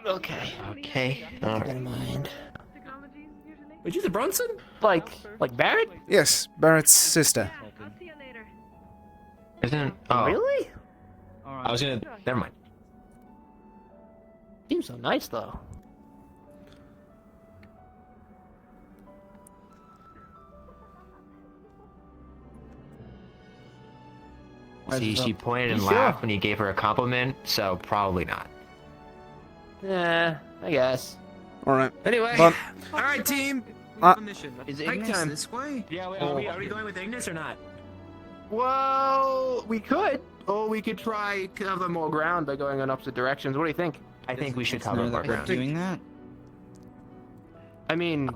S7: Okay.
S9: Okay, never mind.
S12: Technologies usually.
S7: Would you the Bronson? Like Barrett?
S1: Yes, Barrett's sister.
S12: I'll see you later.
S9: Isn't? Oh,
S7: Really?
S9: I was gonna. Never mind.
S7: Seems so nice though.
S9: See, she pointed and laughed when you gave her a compliment, so probably not.
S7: Yeah, I guess.
S1: Alright.
S7: Anyway,
S1: But,
S7: alright, team.
S9: Is
S7: Hike
S9: Ignis
S7: time.
S9: this way? Yeah, are we going with Ignis or not?
S7: Well, we could, or we could try cover more ground by going in opposite directions. What do you think?
S9: I think we should cover more ground.
S14: Doing that?
S7: I mean,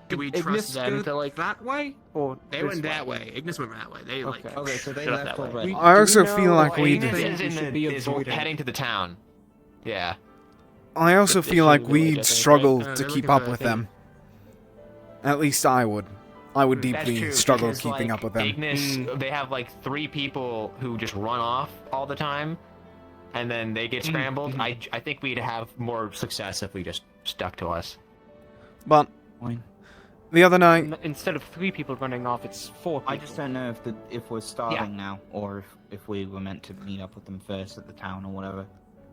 S14: Do we
S7: Ignis
S14: trust them
S7: go
S14: to like that way, or
S7: they went that way. Ignis went that way. They like.
S14: Okay, so they
S7: shut up
S14: left
S7: that way.
S14: already.
S1: I also feel like we'd...
S9: Ignis is heading to the town. Yeah.
S1: I also feel like
S7: village, I
S1: we'd
S7: think,
S1: struggle
S7: right?
S1: to
S7: They're
S1: keep
S7: looking
S1: up
S7: for,
S1: with
S7: I think-
S1: them. At least I would. I would
S9: That's
S1: deeply
S9: true,
S1: struggle
S9: because,
S1: keeping
S9: like,
S1: up with them.
S9: Ignis, they have like 3 people who just run off all the time, and then they get scrambled. I think we'd have more success if we just stuck to us.
S1: But the other night,
S14: Instead of 3 people running off, it's 4 people.
S15: I just don't know if we're starving now, or if we were meant to meet up with them first at the town or whatever.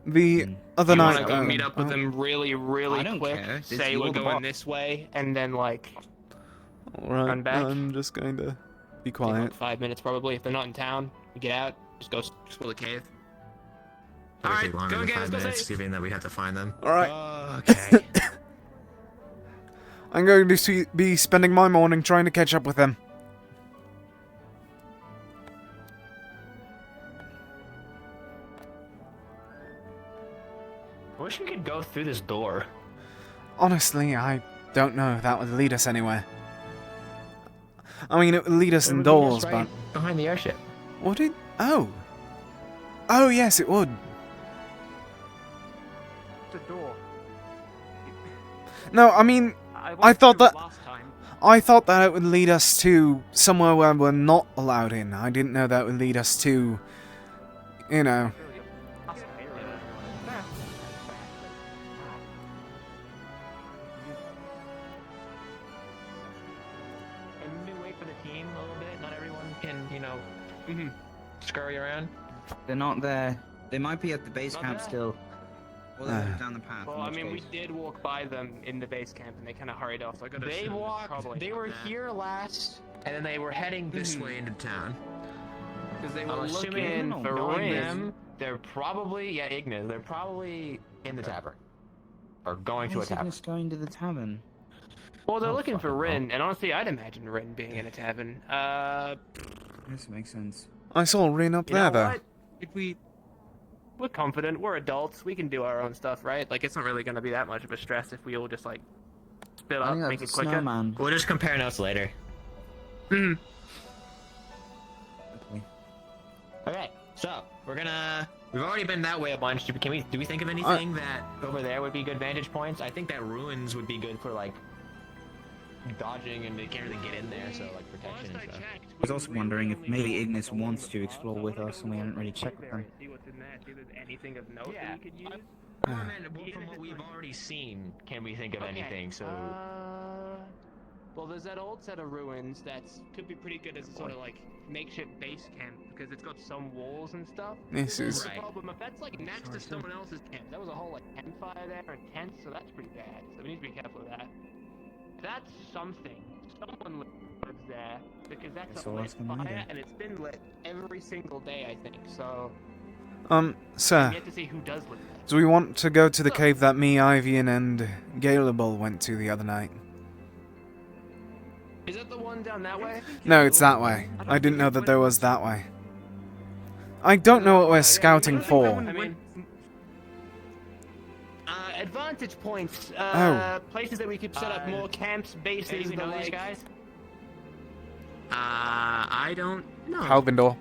S1: the other
S13: You
S1: night,
S13: wanna go meet up with them really,
S15: I
S13: really
S15: don't
S13: quick.
S15: care. This
S13: Say
S15: is
S13: we're
S15: your
S13: going
S15: box.
S13: this way, and then like
S1: Alright,
S13: run back.
S1: I'm just going to be
S13: take, like,
S1: quiet.
S13: 5 minutes probably. If they're not in town, we get out. Just go explore the cave.
S7: All right,
S9: take longer
S7: go
S9: than
S7: again.
S9: 5
S7: Let's go
S9: minutes,
S7: save.
S9: given that we have to find them.
S1: Alright.
S7: Okay.
S1: I'm going to be spending my morning trying to catch up with them.
S9: I wish we could go through this door.
S1: Honestly, I don't know if that would lead us anywhere. I mean, it would lead us
S9: It would lead
S1: indoors,
S9: us right
S1: but...
S9: behind the airship.
S1: Would it? Oh. Oh, yes, it would.
S14: The door.
S1: No, I mean, I thought that... I thought that it would lead us to somewhere where we're not allowed in. I didn't know that would lead us to... You know...
S9: And maybe wait for the team a little bit. Not everyone can, you know, scurry around.
S15: They're not there. They might be at the base
S9: Not
S15: camp
S9: there?
S15: still. Or they went down the path.
S13: Well,
S15: in
S13: I
S15: which
S13: mean, we
S15: case.
S13: did walk by them in the base camp, and they kind of hurried off. So I gotta
S9: They
S13: assume
S9: walked.
S13: probably
S9: They
S13: not
S9: were
S13: there.
S9: here last, and then they were heading this way into town.
S13: Because they were
S9: I'm
S13: looking
S9: assuming
S13: for
S9: knowing
S13: Rin.
S9: them, they're probably Ignis. They're probably in the tavern, or going to a
S15: Why is
S9: tavern.
S15: Ignis going to the tavern?
S13: Well, they're
S15: Oh,
S13: looking for
S15: fucking
S13: Rin, and honestly, I'd imagine Rin being in a tavern.
S15: This makes sense.
S1: I saw Rin up
S13: You
S1: there,
S13: know
S1: though.
S13: what? We're confident. We're adults. We can do our own stuff, right? Like, it's not really going to be that much of a stress if we all just, like, split
S15: I
S13: up,
S15: think
S13: make it
S15: that's a
S13: quicker.
S15: snowman.
S9: We'll just compare notes later.
S13: Hmm.
S9: Okay, so we've already been that way a bunch. Do we think of anything that over there would be good vantage points? I think that ruins would be good for like dodging, and they can't really get in there, so like protection and stuff.
S15: I was also wondering if maybe Ignis wants to explore with us and we haven't really checked with them.
S13: See what's in there. See if there's anything of note that we could use.
S9: From what we've already seen, can we think of anything? So
S13: Well, there's that old set of ruins that could be pretty good as a sort of like makeshift base camp because it's got some walls and stuff.
S1: This is-
S13: the problem. If that's like next to someone else's camp, that was a whole like campfire there and tents, so that's pretty bad. So we need to be careful of that. That's something. Someone lives there because that's a
S15: all
S13: lit
S15: that's gonna
S13: fire
S15: matter.
S13: and it's been lit every single day, I think. So
S1: Sir,
S13: we have to see who does live there.
S1: do we want to go to the cave that me, Ivian, and Galebel went to the other night?
S13: Is that the one down that way?
S1: No, it's that way. I didn't know that there was that way. I don't know what we're scouting for.
S13: I mean, advantage points. Places that we could set up more camps, bases,
S9: we
S13: the
S9: know these
S13: like.
S9: guys?
S7: I don't know.
S1: Palvindor.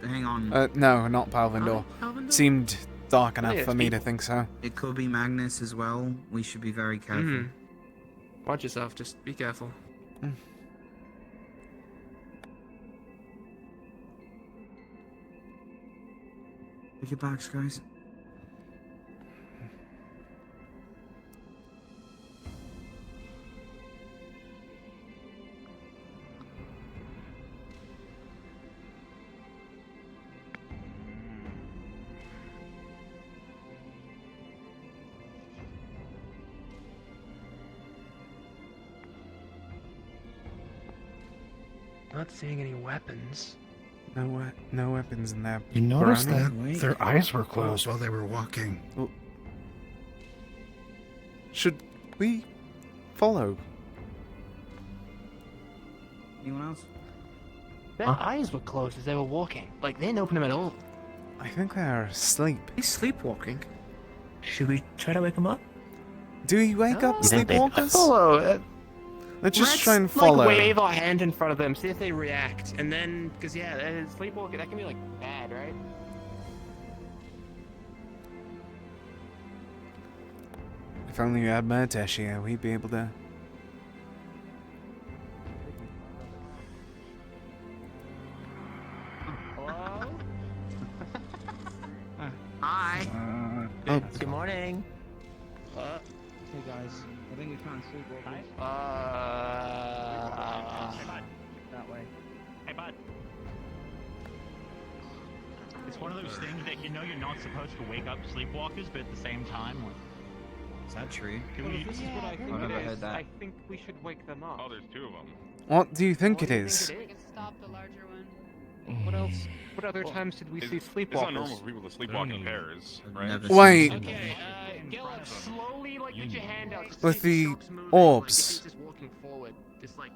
S15: Hang on.
S1: No, not Palvindor.
S7: Palvindor?
S1: Seemed dark enough
S13: yeah,
S1: for me to think so.
S15: It could be Magnus as well. We should be very careful.
S7: Watch yourself. Just be careful.
S15: Pick your backs, guys.
S13: Not seeing any weapons.
S1: No weapons in there.
S11: You noticed that
S1: Brownie?
S11: their eyes were closed while they were walking.
S1: Well, should we follow?
S15: Anyone else?
S7: Their eyes were closed as they were walking. Like, they didn't open them at all.
S1: I think they're asleep.
S7: He's sleepwalking. Should we try to wake them up?
S1: Do we wake up
S7: You think they
S1: sleepwalkers?
S7: follow?
S1: Let's just try and follow.
S7: Like, wave our hand in front of them, see if they react, and then, because yeah, sleepwalking, that can be like bad, right?
S1: If only we had Murtash here, we'd be able to.
S7: Hello? Hi.
S1: Oh.
S7: Good morning.
S15: Hey guys, I think we found sleepwalkers.
S4: That way. Hey, bud. It's one of those things that you know you're not supposed to wake up sleepwalkers, but at the same time, like,
S15: Is that true?
S14: This is what I think
S15: I've
S14: it
S15: never
S14: is.
S15: heard that.
S14: I think we should wake them up.
S3: Oh, there's two of them.
S1: What do you think it is?
S2: We can stop the larger one.
S14: What else? What other times did we see
S3: It's
S14: sleepwalkers?
S3: not normal for people to sleepwalk in pairs, right?
S15: Never
S1: Wait.
S15: seen
S7: Okay, Gillett, slowly, like, put your hand out. to
S1: With
S7: see if he
S1: the
S7: stops moving,
S1: orbs.
S7: Like, if he's just walking forward, just like...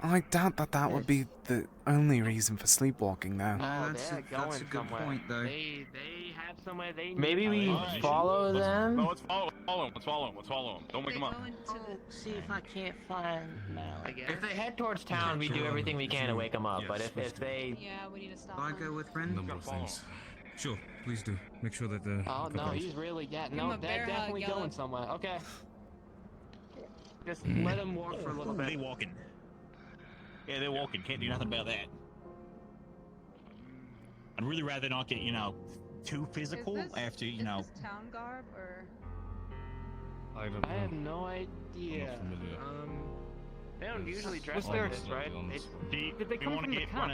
S1: I doubt that would be the only reason for sleepwalking, though.
S15: that's
S7: they're
S15: a
S7: going
S15: good
S7: somewhere.
S15: point, though.
S7: They have somewhere they need
S9: Maybe
S7: to
S9: we
S7: go.
S9: follow them?
S3: No, let's follow him. Let's follow him. Don't wake him up.
S7: See if I can't find Mal, I guess.
S9: If they head towards town, we do everything we can to wake them up. But if they...
S2: Yeah, we need to stop
S15: I
S2: them.
S15: go with Ren?
S3: Number of things.
S16: Sure, please do. Make sure that the.
S7: Oh, no, he's really... Yeah,
S2: him
S7: no,
S2: a bear
S7: they're definitely
S2: hug,
S7: going
S2: Gillett.
S7: somewhere. Okay. Just let them walk for a little bit.
S4: They're walking. Yeah, they're walking. Can't do nothing about that. I'd really rather not get, too physical after,
S2: Is this town garb or?
S16: I don't
S7: I have
S16: know.
S7: no idea.
S16: Not familiar.
S7: They don't usually dress
S14: Was
S7: like
S14: there-
S7: this, right?
S14: Did they come from the camp?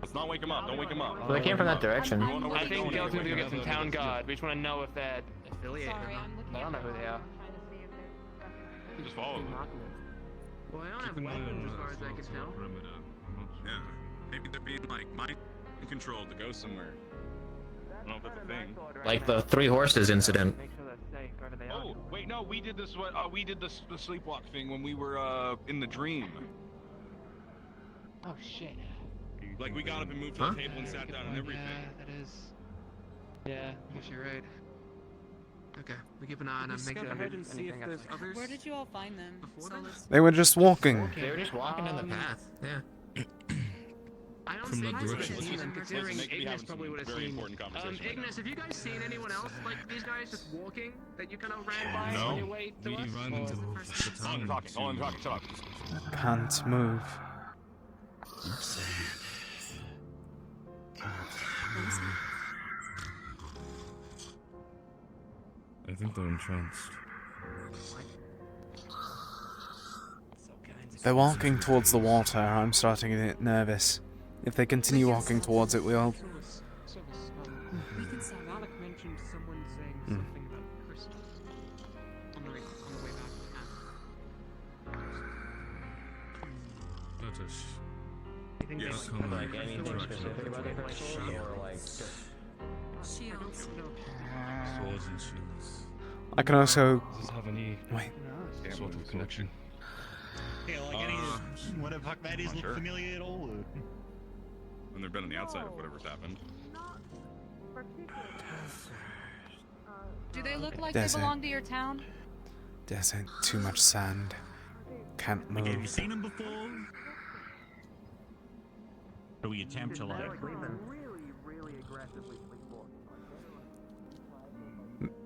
S3: Let's not wake him up. Don't wake him up.
S9: Well, they came from that direction.
S3: We won't know where
S7: I
S3: they're
S7: think
S3: going
S7: Gil's gonna go
S3: anyway.
S7: get some town guard. We just want to know if they're affiliated
S2: Sorry,
S7: or not.
S2: I'm looking
S7: I don't know
S2: at
S7: who
S2: the
S7: they are.
S2: map, I'm trying to see if they're.
S3: Just follow them.
S7: Well, they don't have
S16: Keep an eye
S7: weapons
S16: on
S7: as far as I can tell.
S16: perimeter. I'm not sure.
S3: Yeah. Maybe they're being like mind controlled to go somewhere. I don't know if that's a thing.
S9: Like the 3 horses incident.
S7: Make sure they're safe. Wherever they are.
S3: Oh, wait, no, we did this. We did this the sleepwalk thing when we were in the dream.
S7: Oh shit.
S3: Like we got up and moved to the table and sat down and everything.
S7: Yeah, that is. Yeah, I guess you're right. Okay, we keep an eye on them. Make
S14: Let's
S7: sure
S14: go ahead and see if
S7: anything
S14: there's
S7: happens.
S14: others.
S2: Where did you all find them? Solas?
S1: They were just walking.
S7: They were just walking down the path. Yeah. I don't
S16: From
S7: think
S16: that
S7: I've
S16: direction.
S7: seen them, considering
S3: Listen, they could be
S7: Ignis
S3: having
S7: probably
S3: some
S7: would have
S3: very
S7: seen.
S3: important conversation right
S7: Ignis, have you guys seen anyone else like these guys just walking that you kind of ran by
S16: No.
S7: on your way to
S16: We
S7: us?
S16: ran
S7: Or
S16: into
S7: is it
S16: the
S7: first time?
S16: town.
S3: Hold on, talking. Shut up.
S1: Can't move.
S16: I think they're entranced.
S1: They're walking towards the water. I'm starting to get nervous. If they continue walking towards it, we'll.
S14: We can stop. Alec mentioned someone saying something about crystal on the way back to town.
S16: Let us.
S7: You think
S16: Yes,
S7: they
S16: come on.
S9: Like anything specific about the crystal, or like just...
S2: Shields.
S16: Swords and shields.
S1: I can also.
S16: Does it have any
S1: Wait.
S16: sort of connection?
S4: Yeah, like any what the fuck that is
S3: not
S4: look
S3: sure.
S4: familiar at all?
S3: And they've been on the outside of whatever's happened.
S2: Do they look like
S1: Desert.
S2: they belong to your town?
S1: Desert, too much sand. Can't
S4: Like, have you
S1: move.
S4: seen them before? Do we attempt to like?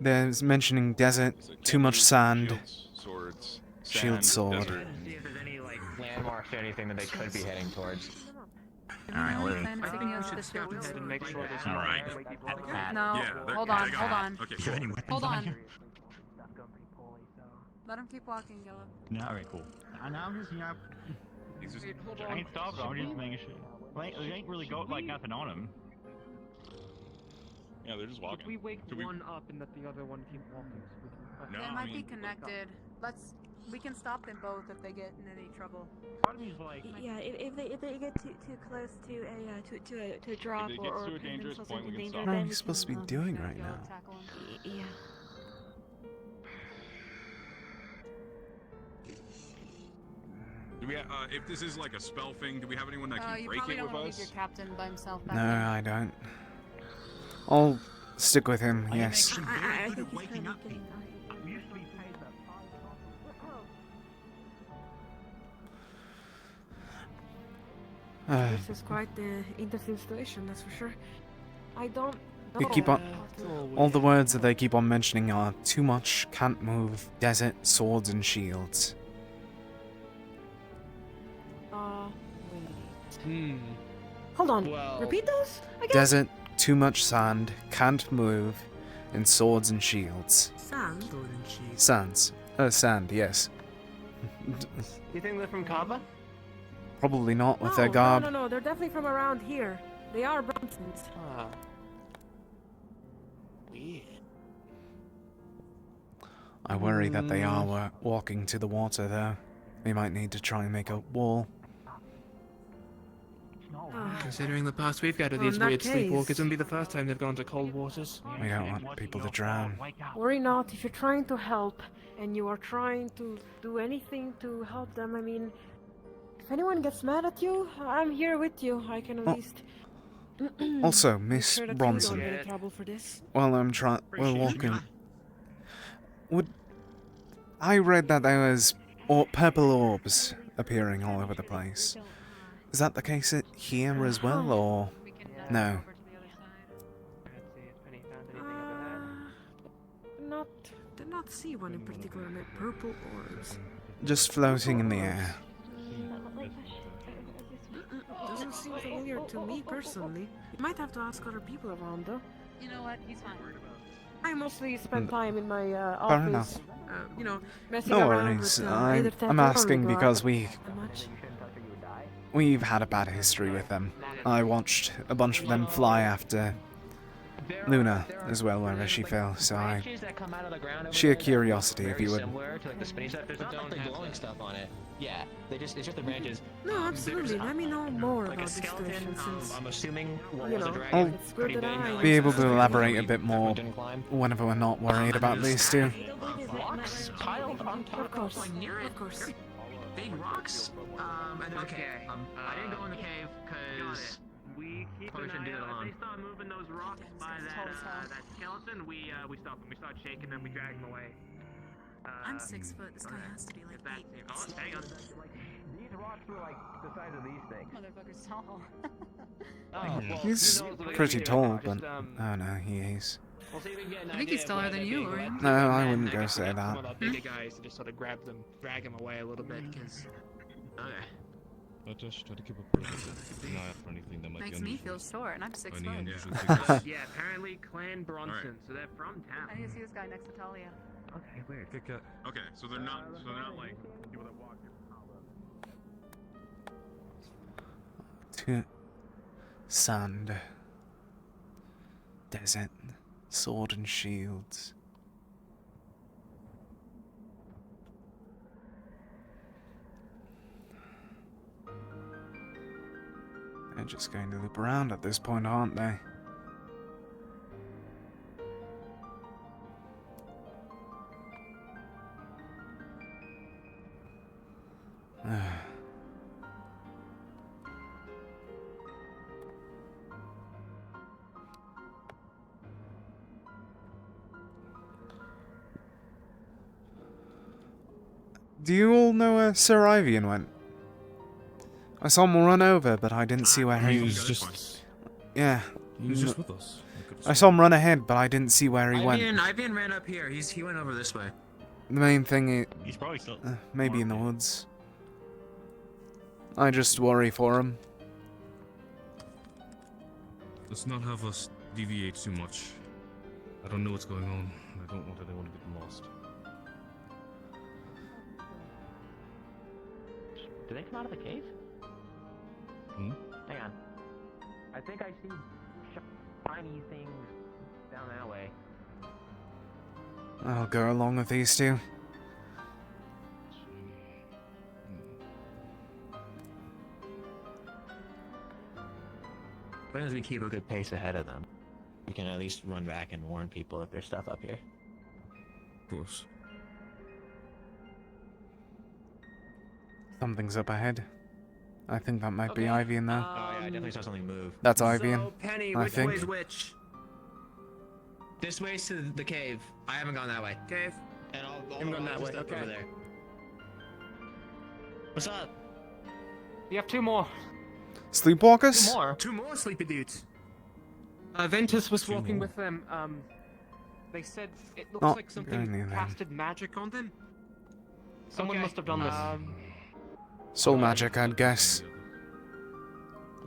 S1: There's mentioning desert, too much sand.
S3: Shields, swords,
S1: Shield,
S3: sand,
S1: sword.
S3: desert.
S9: See if there's any like landmarks or anything that they could be heading towards.
S2: Alright,
S7: I think we should scout ahead and make sure there's no
S4: Alright.
S2: No,
S3: Yeah, they're-
S2: hold
S3: they
S2: on,
S3: got
S2: hold
S3: it.
S2: on.
S3: Okay,
S4: Is there any weapons
S2: Hold on.
S4: here?
S2: Let him keep walking, Gilla.
S4: No, alright, cool. I know, I'm just
S3: He's just
S4: I ain't stopping. I'm just making sure. Like, they ain't really got like nothing on them.
S3: yeah, they're just
S14: If we
S3: walking.
S14: wake
S3: Should we-
S14: one up and let the other one keep walking, so we can...
S3: No,
S2: They
S3: I
S2: might be
S3: mean,
S2: connected. Let's
S12: We can stop them both if they get in any trouble.
S17: Yeah, if they get too close to a drop
S3: If it
S17: or
S3: gets to a
S17: put
S3: dangerous
S17: themselves
S3: point,
S17: in
S3: we can
S17: danger,
S3: stop
S1: What are
S17: then
S1: we
S17: we
S1: supposed to
S17: can,
S1: be doing right now?
S17: Yeah.
S18: Do we? If this is like a spell thing, do we have anyone that can
S2: You
S18: break
S2: probably
S18: it
S2: don't
S18: with
S2: want to leave
S18: us?
S2: your captain by himself back
S1: No,
S2: there.
S1: I don't. I'll stick with him, yes.
S17: I think he's kind of getting.
S12: This is quite the interesting situation, that's for sure. I don't know.
S1: They keep on. All the words that they keep on mentioning are too much, can't move, desert, swords, and shields.
S12: Wait. Hold on. Repeat those again?
S1: Desert, too much sand, can't move, and swords and shields.
S12: Sand?
S1: Sands. Sand, yes.
S7: Do you think they're from Kava?
S1: Probably not with their
S12: No,
S1: garb.
S12: no, they're definitely from around here. They are Bronsons.
S7: Weird.
S1: I worry that they are walking to the water, though. We might need to try and make a wall.
S7: Considering the past we've got with
S12: Well,
S7: these
S12: in that
S7: weird sleepwalkers,
S12: case-
S7: it wouldn't be the first time they've gone to cold waters.
S1: We don't want people to drown.
S12: Worry not, if you're trying to help and you are trying to do anything to help them, I mean, if anyone gets mad at you, I'm here with you. I can at least.
S1: Also,
S12: make
S1: Miss
S12: sure that
S1: Bronson.
S12: You don't get in trouble for this.
S1: While we're walking. I read that there was purple orbs appearing all over the place. Is that the case here as well, or no?
S12: Did not see one in particular. Purple orbs.
S1: Just floating in the air.
S12: Doesn't seem familiar to me personally. You might have to ask other people around, though.
S2: You know what? He's fine.
S12: I mostly spend time in my
S1: Fair
S12: office,
S1: enough.
S12: Messing
S1: No
S12: around
S1: worries.
S12: with either
S1: I'm asking because we've
S12: much.
S1: had a bad history with them. I watched a bunch of them fly after Luna as well, wherever she fell. So sheer curiosity, if you would.
S9: Similar to like the spinny stuff. There's not like the glowing stuff on it. Yeah, it's just the branches.
S12: No, absolutely. Let me know more
S9: Like a
S12: about this
S9: skeleton.
S12: situation, since
S9: I'm assuming what
S12: you
S9: was a
S12: know,
S9: dragon.
S1: I'll
S12: it's good that I
S1: be able to elaborate a bit more whenever we're not worried about these two.
S9: Rocks piled on top
S12: Of course,
S9: like near it.
S12: of course.
S9: Big rocks. And okay. I didn't go in the cave because
S13: We keep
S9: probably
S13: an
S9: shouldn't do
S13: eye
S9: that
S13: out.
S9: alone.
S13: If they start moving those rocks by that skeleton, we stop them. We start shaking them. We drag them away.
S2: I'm 6 foot. This guy has to be like 8.
S13: Oh, hang on.
S9: These rocks were like the size of these things.
S2: Motherfucker's tall.
S1: He's pretty tall, but oh no, he is.
S9: We'll see if we can get an
S2: I think
S9: idea
S2: he's
S9: of
S2: taller
S9: where
S2: than
S9: they're
S2: you,
S9: being
S2: Orion.
S9: led.
S1: No, I
S13: And
S1: wouldn't
S13: I
S1: go
S13: guess
S1: say
S13: we got some
S1: that.
S13: of the bigger guys to just sort of grab them away a little bit, because.
S9: Okay.
S16: But just try to keep a pretty good eye out for anything that might
S2: Makes
S16: be
S2: me
S16: unusual.
S2: feel short, and I'm 6
S16: Any
S2: foot.
S16: unusual figures.
S13: Yeah, apparently Clan Bronson, so they're from town.
S2: I need to see this guy next to Talia.
S13: Okay, weird.
S18: Okay, so they're not like people that walk in.
S1: Sand, desert, sword and shields. They're just going to loop around at this point, aren't they? Do you all know where Sir Ivian went? I saw him run over, but I didn't see where he
S16: was just.
S1: Yeah.
S16: He was just with us.
S1: I saw him run ahead, but I didn't see where he went.
S9: Ivan ran up here. He went over this way.
S1: The main thing is,
S4: He's probably still.
S1: maybe in the woods. I just worry for him.
S16: Let's not have us deviate too much. I don't know what's going on. I don't want anyone to get lost.
S9: Did they come out of the cave?
S16: Hmm?
S9: Hang on. I think I see shiny things down that way.
S1: I'll go along with these two.
S9: long as we keep a good pace ahead of them, we can at least run back and warn people if there's stuff up here.
S16: Of course.
S1: Something's up ahead. I think that might be Ivy in there.
S9: Oh yeah, I definitely saw something move.
S1: That's Ivy in,
S7: So, Penny,
S1: I
S7: which
S1: think.
S7: way's which?
S9: This way's to the cave. I haven't gone that way.
S7: Cave?
S9: And I'll
S7: I'm going that way.
S9: Over there. What's up?
S14: You have 2 more.
S1: Sleepwalkers?
S7: Two more sleepy dudes.
S14: Ventus was walking with them. They said it looks
S1: Oh,
S14: like something
S1: only then.
S14: casted magic on them. Someone must have done this.
S1: Soul magic, I'd guess.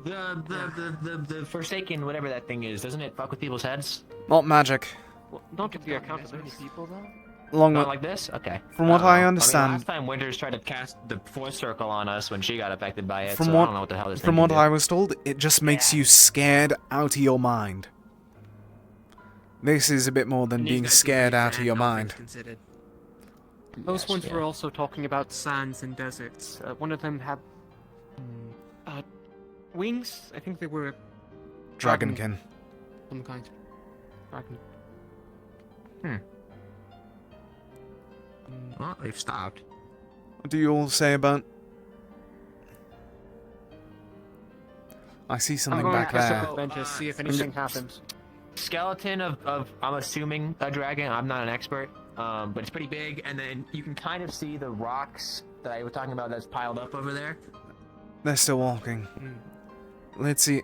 S9: The Forsaken, whatever that thing is, doesn't it fuck with people's heads?
S1: Not magic.
S14: Well, don't give the account of many people though.
S1: Long
S9: Not like this? Okay.
S1: From what I
S9: mean,
S1: understand,
S9: last time Winters tried to cast the force circle on us when she got affected by it,
S1: from
S9: so
S1: what
S9: I don't know what the hell this
S1: from
S9: thing
S1: what
S9: can do.
S1: I was told, it just makes you scared out of your mind. This is a bit more than being scared out of your mind.
S14: Those ones were also talking about sands and deserts. One of them had wings. I think they were
S1: Dragonkin.
S14: some kind. Dragon.
S7: Well, they've stopped.
S1: What do you all say about... I see something back there.
S14: Ventus, see if anything happens.
S9: Skeleton of I'm assuming a dragon. I'm not an expert, but it's pretty big. And then you can kind of see the rocks that I was talking about that's piled up over there.
S1: They're still walking. Let's see.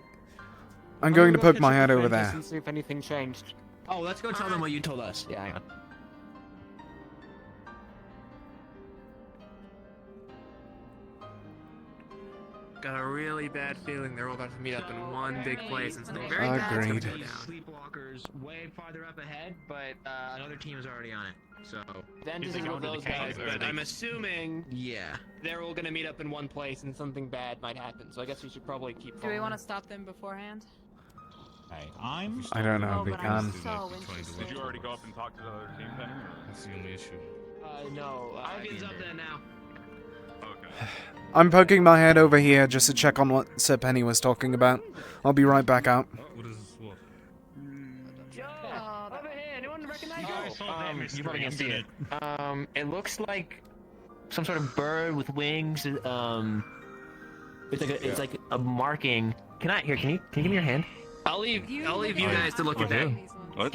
S1: I'm going to poke my head over there.
S14: And see if anything changed.
S9: Oh, let's go tell them what you told us. Yeah, hang on.
S7: Got a really bad feeling they're all about to meet up in one big place and something very bad's gonna
S1: Agreed.
S7: go down.
S9: Sleepwalkers way farther up ahead, but another team is already on it. So
S14: Ventus is with those guys, but I'm assuming
S9: yeah,
S14: they're all gonna meet up in one place and something bad might happen. So I guess we should probably keep.
S2: Do we
S14: following.
S2: want to stop them beforehand?
S1: I don't know if we
S2: but
S1: can.
S2: I'm so interested.
S3: Did you already go up and talk to the other team, Penny?
S16: That's the only issue.
S14: No.
S9: Ivan's up there now.
S3: Okay.
S1: I'm poking my head over here just to check on what Sir Penny was talking about. I'll be right back out.
S16: What is what?
S9: Over here, anyone recognize
S4: You probably can't see it.
S9: It looks like some sort of bird with wings. It's like a marking. Can you give me your hand?
S7: I'll leave you guys to look at that.
S3: What?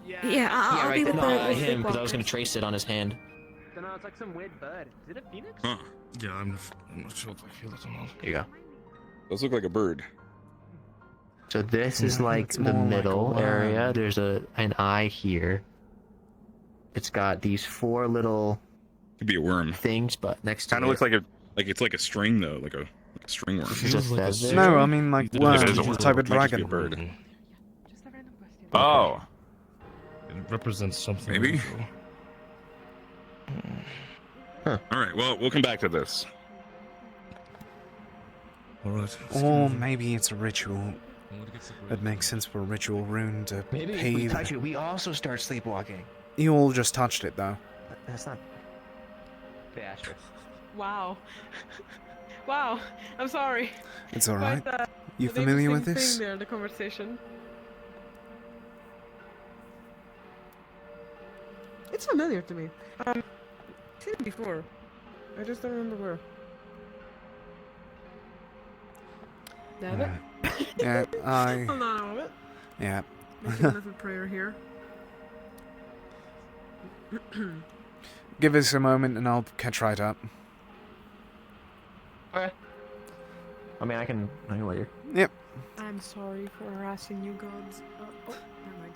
S17: Yeah, I'll
S9: right,
S17: be with the
S9: him because I was
S17: sleepwalkers.
S9: gonna trace it on his hand.
S14: don't know. It's like some weird bird. Is it a phoenix?
S16: Huh. Yeah, I'm not sure if I feel it or not.
S9: Here you go.
S18: Does look like a bird.
S9: So this is like
S1: it's
S9: the
S1: more like a
S9: middle
S1: worm.
S9: area. There's an eye here. It's got these 4 little
S18: Could be a worm.
S9: things, but next to
S18: Kind of looks like it's like a string though, like a string worm.
S9: It's a feather.
S1: No, I mean like
S18: It
S1: worm,
S18: is a worm.
S1: type of
S18: Might just be a
S1: dragon.
S18: bird.
S3: Oh.
S16: It represents something.
S18: Maybe.
S16: unusual.
S18: All right. Well, we'll come back to this.
S16: All right.
S1: Or maybe it's a ritual. It makes sense for a ritual rune to
S9: Maybe if we
S1: pave.
S9: touch it, we also start sleepwalking.
S1: You all just touched it though.
S9: That's not. The asterisk.
S12: Wow. Wow. I'm sorry.
S1: It's alright.
S12: Quite,
S1: You
S12: an
S1: familiar with
S12: interesting
S1: this?
S12: thing there, the conversation. It's familiar to me. I've seen it before. I just don't remember where. Damn it.
S1: Yeah,
S12: Hold on a moment.
S1: Yeah.
S12: Making a little prayer here.
S1: Give us a moment and I'll catch right up.
S9: Okay. I mean, I can wait here.
S1: Yep.
S12: I'm sorry for harassing you gods. Oh, never mind.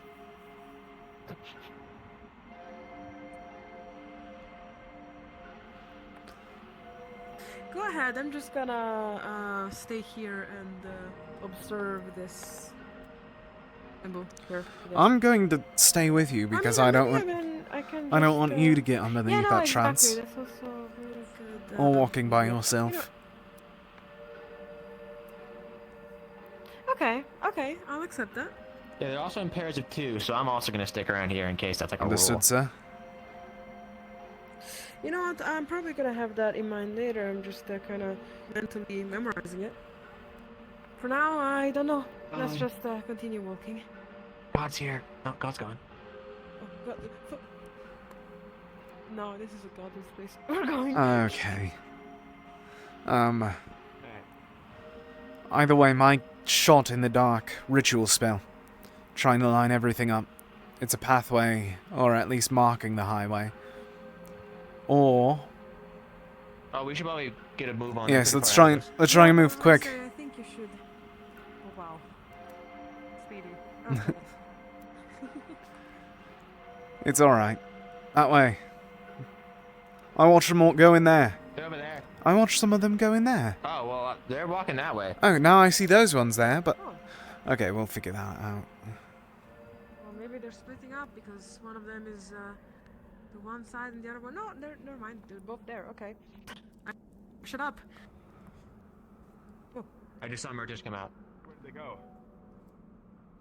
S12: Go ahead, I'm just gonna stay here and observe this symbol here.
S1: I'm going to stay with you because I don't want I don't want you to get underneath
S12: yeah, no,
S1: that
S12: exactly.
S1: trance.
S12: That's also really good.
S1: Or walking by yourself.
S12: Okay, okay, I'll accept that.
S9: Yeah, they're also in pairs of 2, so I'm also gonna stick around here in case that's like a rule.
S1: Understood, sir.
S12: You know what? I'm probably gonna have that in mind later. I'm just kind of mentally memorizing it. For now, I don't know. Let's just continue walking.
S7: God's here. No, God's gone.
S12: Oh, God. No, this is a godless place. We're going.
S1: Okay. Either way, my shot in the dark ritual spell, trying to line everything up. It's a pathway, or at least marking the highway. Or
S9: Oh, we should probably get a move on.
S1: yes, let's try and move quick.
S12: I think you should. Oh wow. Speedy. Okay.
S1: It's all right. That way. I watched them all go in there.
S9: They're over there.
S1: I watched some of them go in there.
S9: Oh well, they're walking that way.
S1: Oh, now I see those ones there, but okay, we'll figure that out.
S12: Well, maybe they're splitting up because one of them is the one side and the other one. No, never mind. They're both there. Okay. Shut up. Oh.
S9: I just saw Murtish come out.
S3: Where'd they go?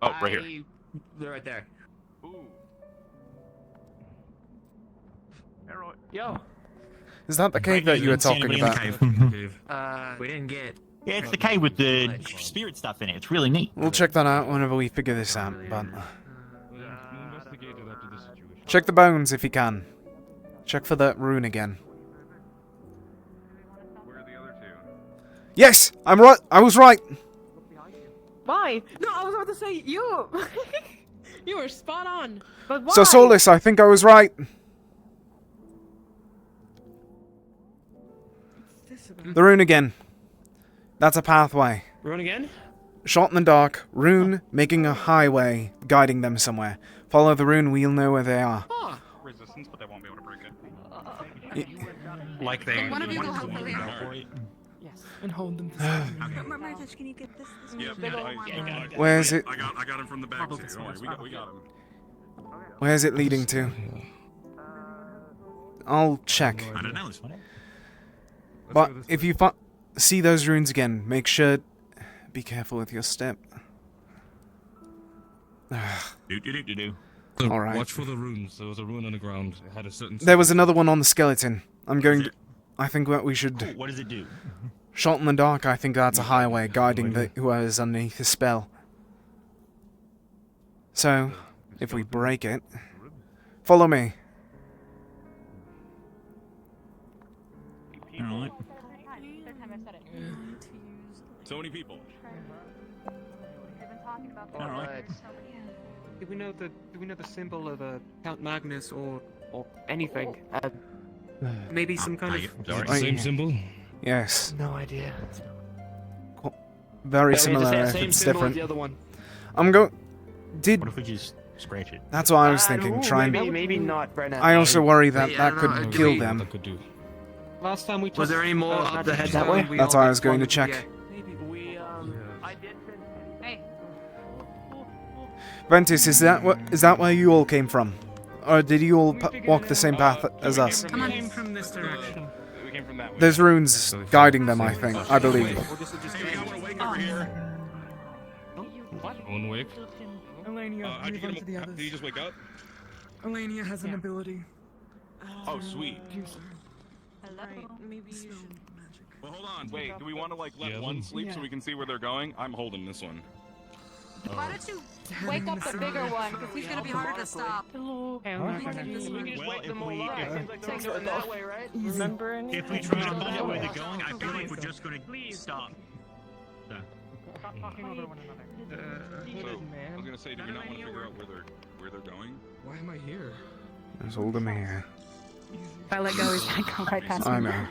S3: Oh, right here.
S9: They're right there.
S3: Ooh.
S9: Arrow. Yo.
S1: Is that the cave that you were talking about?
S9: We didn't get.
S4: Yeah, it's the cave with the spirit stuff in it. It's really neat.
S1: We'll check that out whenever we figure this out, but check the bones if you can. Check for that rune again.
S3: Where are the other two?
S1: Yes! I'm right! I was right!
S12: Why? No, I was about to say you. You were spot on. But why?
S1: So Solus, I think I was right. The rune again. That's a pathway.
S7: Rune again?
S1: Shot in the dark, rune making a highway, guiding them somewhere. Follow the rune, we'll know where they are.
S18: Resistance, but they won't be able to break it.
S5: Like they.
S2: One of you go help Lily.
S12: Yes. And hold them.
S17: Martish, can you get this?
S18: Yep,
S1: Where's it?
S18: I got him from the back too. Don't worry, we got him.
S1: Where's it leading to? I'll check.
S4: I don't know this one.
S1: But if you see those runes again, make sure... Be careful with your step.
S16: So
S1: Alright.
S16: watch for the runes. There was a rune on the ground. It had a certain...
S1: There was another one on the skeleton. I'm going to... I think what we should...
S4: Cool. What does it do?
S1: Shot in the dark, I think that's a highway guiding whoever's underneath the spell. So, if we break it... Follow me.
S4: Alright.
S18: So many people.
S4: Alright.
S14: Do we know the symbol of Count Magnus or anything? Maybe some kind of
S16: Same symbol?
S1: Yes.
S7: No idea.
S1: Very
S7: Yeah, we
S1: similar
S7: have the
S1: if
S7: same
S1: it's
S7: symbol as
S1: different.
S7: the other one.
S1: I'm going...
S4: What if we just scratch it?
S1: That's what I was thinking. Try and...
S7: Maybe not right now.
S1: I also worry that
S7: Wait, I
S1: that
S7: don't know,
S1: could
S7: do
S1: kill
S7: we-
S1: them.
S16: That could do.
S14: last time we
S7: Was there any more up the head
S14: Magnus
S7: that way?
S14: we
S1: That's
S14: all
S1: why I
S14: got
S1: was going to
S14: one-
S1: check.
S14: yeah.
S7: We I did.
S2: Hey.
S1: Ventus, is that where you all came from? Or did you all walk the same path as us?
S14: Come on. We came from this direction.
S18: We came from that way.
S1: There's runes guiding them, I think. I believe.
S16: One wake.
S14: Elenia,
S18: How'd you
S14: move
S18: get
S14: on to the
S18: him?
S14: others.
S18: Did he just wake up?
S14: Elenia has an ability.
S18: Oh, sweet.
S12: Right, maybe you should.
S18: Well, hold on. Wait, do we want to like let
S16: Yeah,
S18: one
S16: then-
S18: sleep so we can see where they're going? I'm holding this one.
S2: Why don't you wake up the bigger one? Because he's gonna be harder to stop.
S12: Hello.
S14: Hey,
S4: Well,
S9: Things like going that way, right?
S12: Remember anything?
S4: If we try to find out where they're going, I feel like we're just going to stop. So.
S14: Stop talking over one another.
S18: So, I was gonna say, do we not want to figure out where they're going?
S14: Why am I here?
S1: There's all them here.
S2: If I let go, he's gonna go right past
S1: I
S2: me.
S1: know.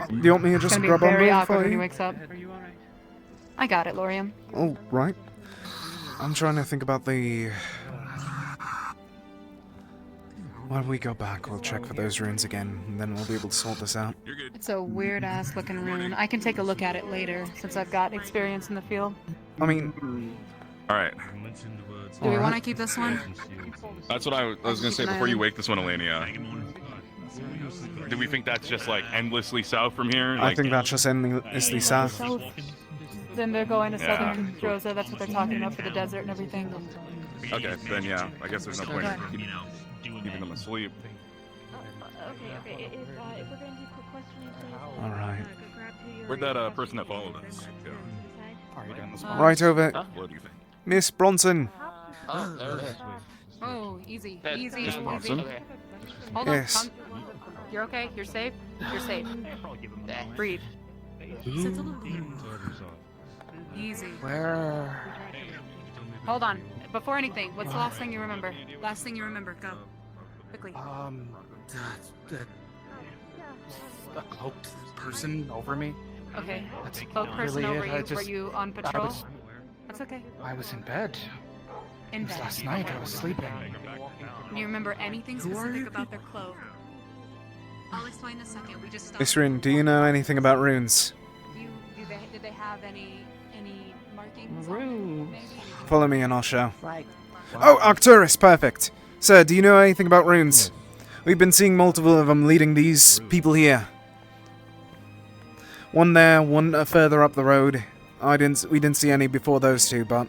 S1: Do you want me to
S2: It's
S1: just
S2: gonna be
S1: grab on
S2: very
S1: them
S2: awkward
S1: for
S2: when he
S1: you?
S2: wakes up.
S14: Are you alright?
S2: I got it, Lorium.
S1: Oh, right. I'm trying to think about the... When we go back, we'll check for those runes again, and then we'll be able to sort this out.
S18: You're good.
S2: It's a weird ass looking rune. I can take a look at it later, since I've got experience in the field.
S1: I mean...
S18: Alright.
S2: Do we want to keep this one?
S18: That's what I was gonna say before you wake this one, Elenia. Do we think that's just like endlessly south from here?
S1: I think that's just endlessly south.
S2: South. Then they're going to
S18: Yeah.
S2: southern Droza. That's what they're talking about for the desert and everything.
S18: Okay, then yeah. I guess there's no point
S2: Okay.
S18: in keeping them asleep.
S17: Okay. If we're gonna do quick questioning, please.
S1: Alright.
S18: Where'd that person that followed us go?
S1: Right over.
S3: What do you think?
S1: Miss Bronson.
S9: Oh, there it is.
S2: Oh, easy,
S9: That-
S2: easy,
S3: Miss
S2: easy.
S3: Bronson?
S2: Okay. Hold
S1: Yes.
S2: on. You're okay. You're safe. You're safe. Breathe. Easy.
S11: Where?
S2: Hold on. Before anything, what's the last thing you remember? Last thing you remember. Go. Quickly.
S11: A cloaked person over me.
S2: Okay.
S11: That's
S2: Cloak person
S11: really
S2: over
S11: it.
S2: you. Were you on patrol? That's okay.
S11: I was in bed.
S2: In
S11: It was
S2: bed.
S11: last night. I was sleeping.
S2: Do you remember anything
S11: Who are
S2: specific
S11: you
S2: about their cloak? I'll explain in a second. We just stopped.
S1: Miss Rin, do you know anything about runes?
S2: Did they have any markings?
S6: Runes.
S1: Follow me and I'll show.
S6: Like.
S1: Oh, Arcturus, perfect. Sir, do you know anything about runes? We've been seeing multiple of them leading these people here. One there, one further up the road. We didn't see any before those two, but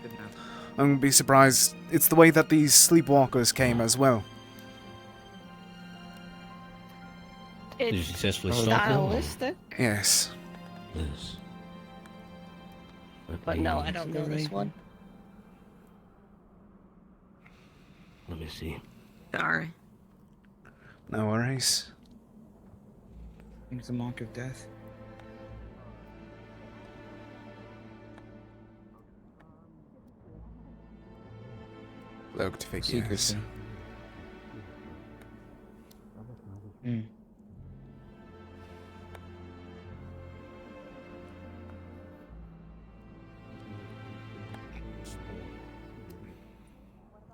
S1: I wouldn't be surprised. It's the way that these sleepwalkers came as well.
S4: Did you
S6: It's
S4: successfully stop them?
S6: stylistic,
S1: Yes.
S4: Yes.
S6: but no, I don't know this one.
S4: Let me see.
S6: Sorry.
S1: No worries.
S15: It's a mark of death.
S1: Cloaked figures.
S15: Secrecy. Mm.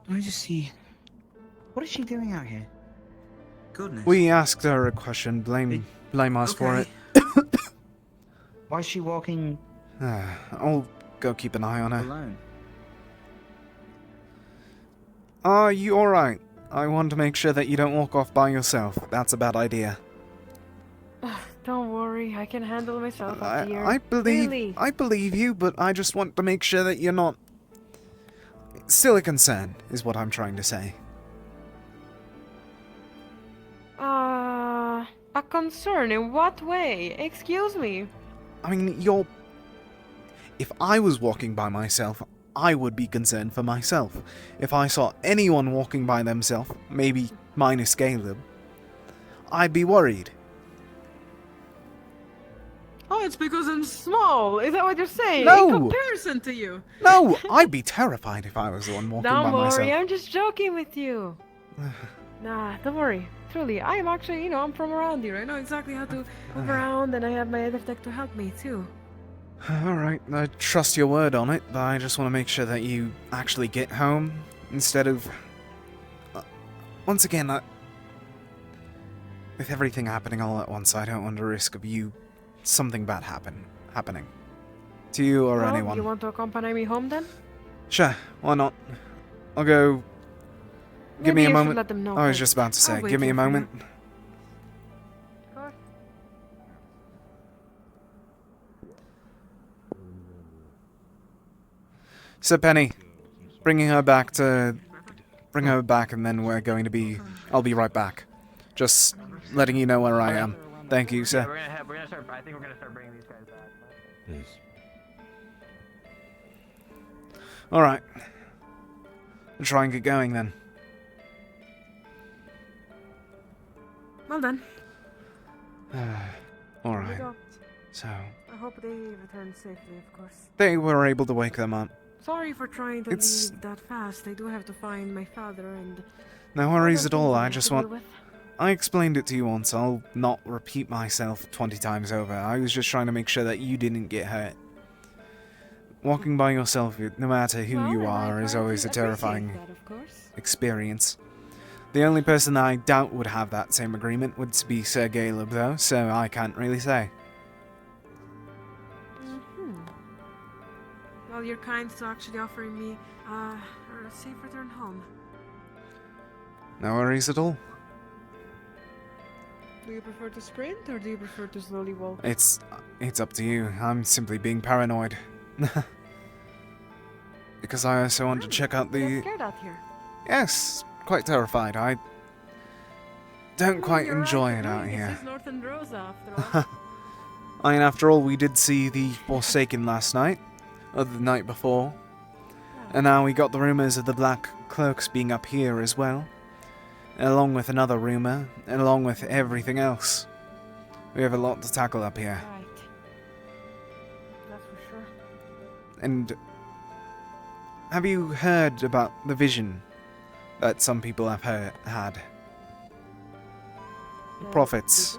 S15: Let me just see. What is she doing out here? Goodness.
S1: We asked her a question. Blame us for it.
S15: Why is she walking
S1: I'll go keep an eye on her.
S15: alone?
S1: Are you alright? I want to make sure that you don't walk off by yourself. That's a bad idea.
S12: Don't worry, I can handle myself up here.
S1: I believe you, but I just want to make sure that you're not... Still a concern, is what I'm trying to say.
S12: A concern in what way? Excuse me.
S1: I mean, if I was walking by myself, I would be concerned for myself. If I saw anyone walking by themselves, maybe minus Caleb, I'd be worried.
S12: Oh, it's because I'm small. Is that what you're saying?
S1: No!
S12: In comparison to you.
S1: No, I'd be terrified if I was the one walking
S12: Don't
S1: by
S12: worry,
S1: myself.
S12: I'm just joking with you. Nah, don't worry. Truly, I am actually, I'm from around here. I know exactly how to move around, and I have my other tech to help me, too.
S1: Alright, I trust your word on it, but I just want to make sure that you actually get home, instead of... once again, with everything happening all at once, I don't want the risk of something bad happening. To you or
S12: Well,
S1: anyone.
S12: you want to accompany me home, then?
S1: Sure, why not? I'll go... Give
S12: Maybe
S1: me a
S12: I should
S1: moment.
S12: let them know
S1: I was
S12: first.
S1: just about to say,
S12: I'll wait
S1: give me a
S12: here for you.
S1: moment. So Penny, bring her back, and then we're going to be... I'll be right back. Just letting you know where I am. Thank you, sir.
S9: Yeah, we're gonna start. I think we're gonna start bringing these guys back.
S4: Yes.
S1: Alright. We'll try and get going then.
S12: Well done.
S1: Alright.
S12: Here we go.
S1: So,
S12: I hope they return safely, of course.
S1: they were able to wake them up.
S12: Sorry for trying to
S1: It's-
S12: leave that fast. I do have to find my father and...
S1: No worries at
S12: other
S1: all,
S12: things
S1: I
S12: have
S1: just
S12: to deal
S1: want...
S12: with.
S1: I explained it to you once, I'll not repeat myself 20 times over. I was just trying to make sure that you didn't get hurt. Walking by yourself, no matter who
S12: Well,
S1: you
S12: and I
S1: are, is
S12: appreciate
S1: always a terrifying
S12: that, of course.
S1: experience. The only person that I doubt would have that same agreement would be Sir Caleb, though, so I can't really say.
S12: Well, you're kind to actually offering me a safe return home.
S1: No worries at all.
S12: Do you prefer to sprint or do you prefer to slowly walk?
S1: It's up to you. I'm simply being paranoid. Because I also want to check out
S12: You're
S1: the...
S12: scared out here.
S1: Yes, quite terrified. I don't quite
S12: You're
S1: enjoy
S12: right,
S1: it out
S12: really,
S1: here.
S12: This is Northern Rosa, after all.
S1: I mean, after all, we did see the Forsaken last night. of the night before. And now we got the rumors of the Black Cloaks being up here as well. Along with another rumor, and along with everything else. We have a lot to tackle up here.
S12: Right. That's for sure.
S1: And have you heard about the vision that some people have had? Prophets.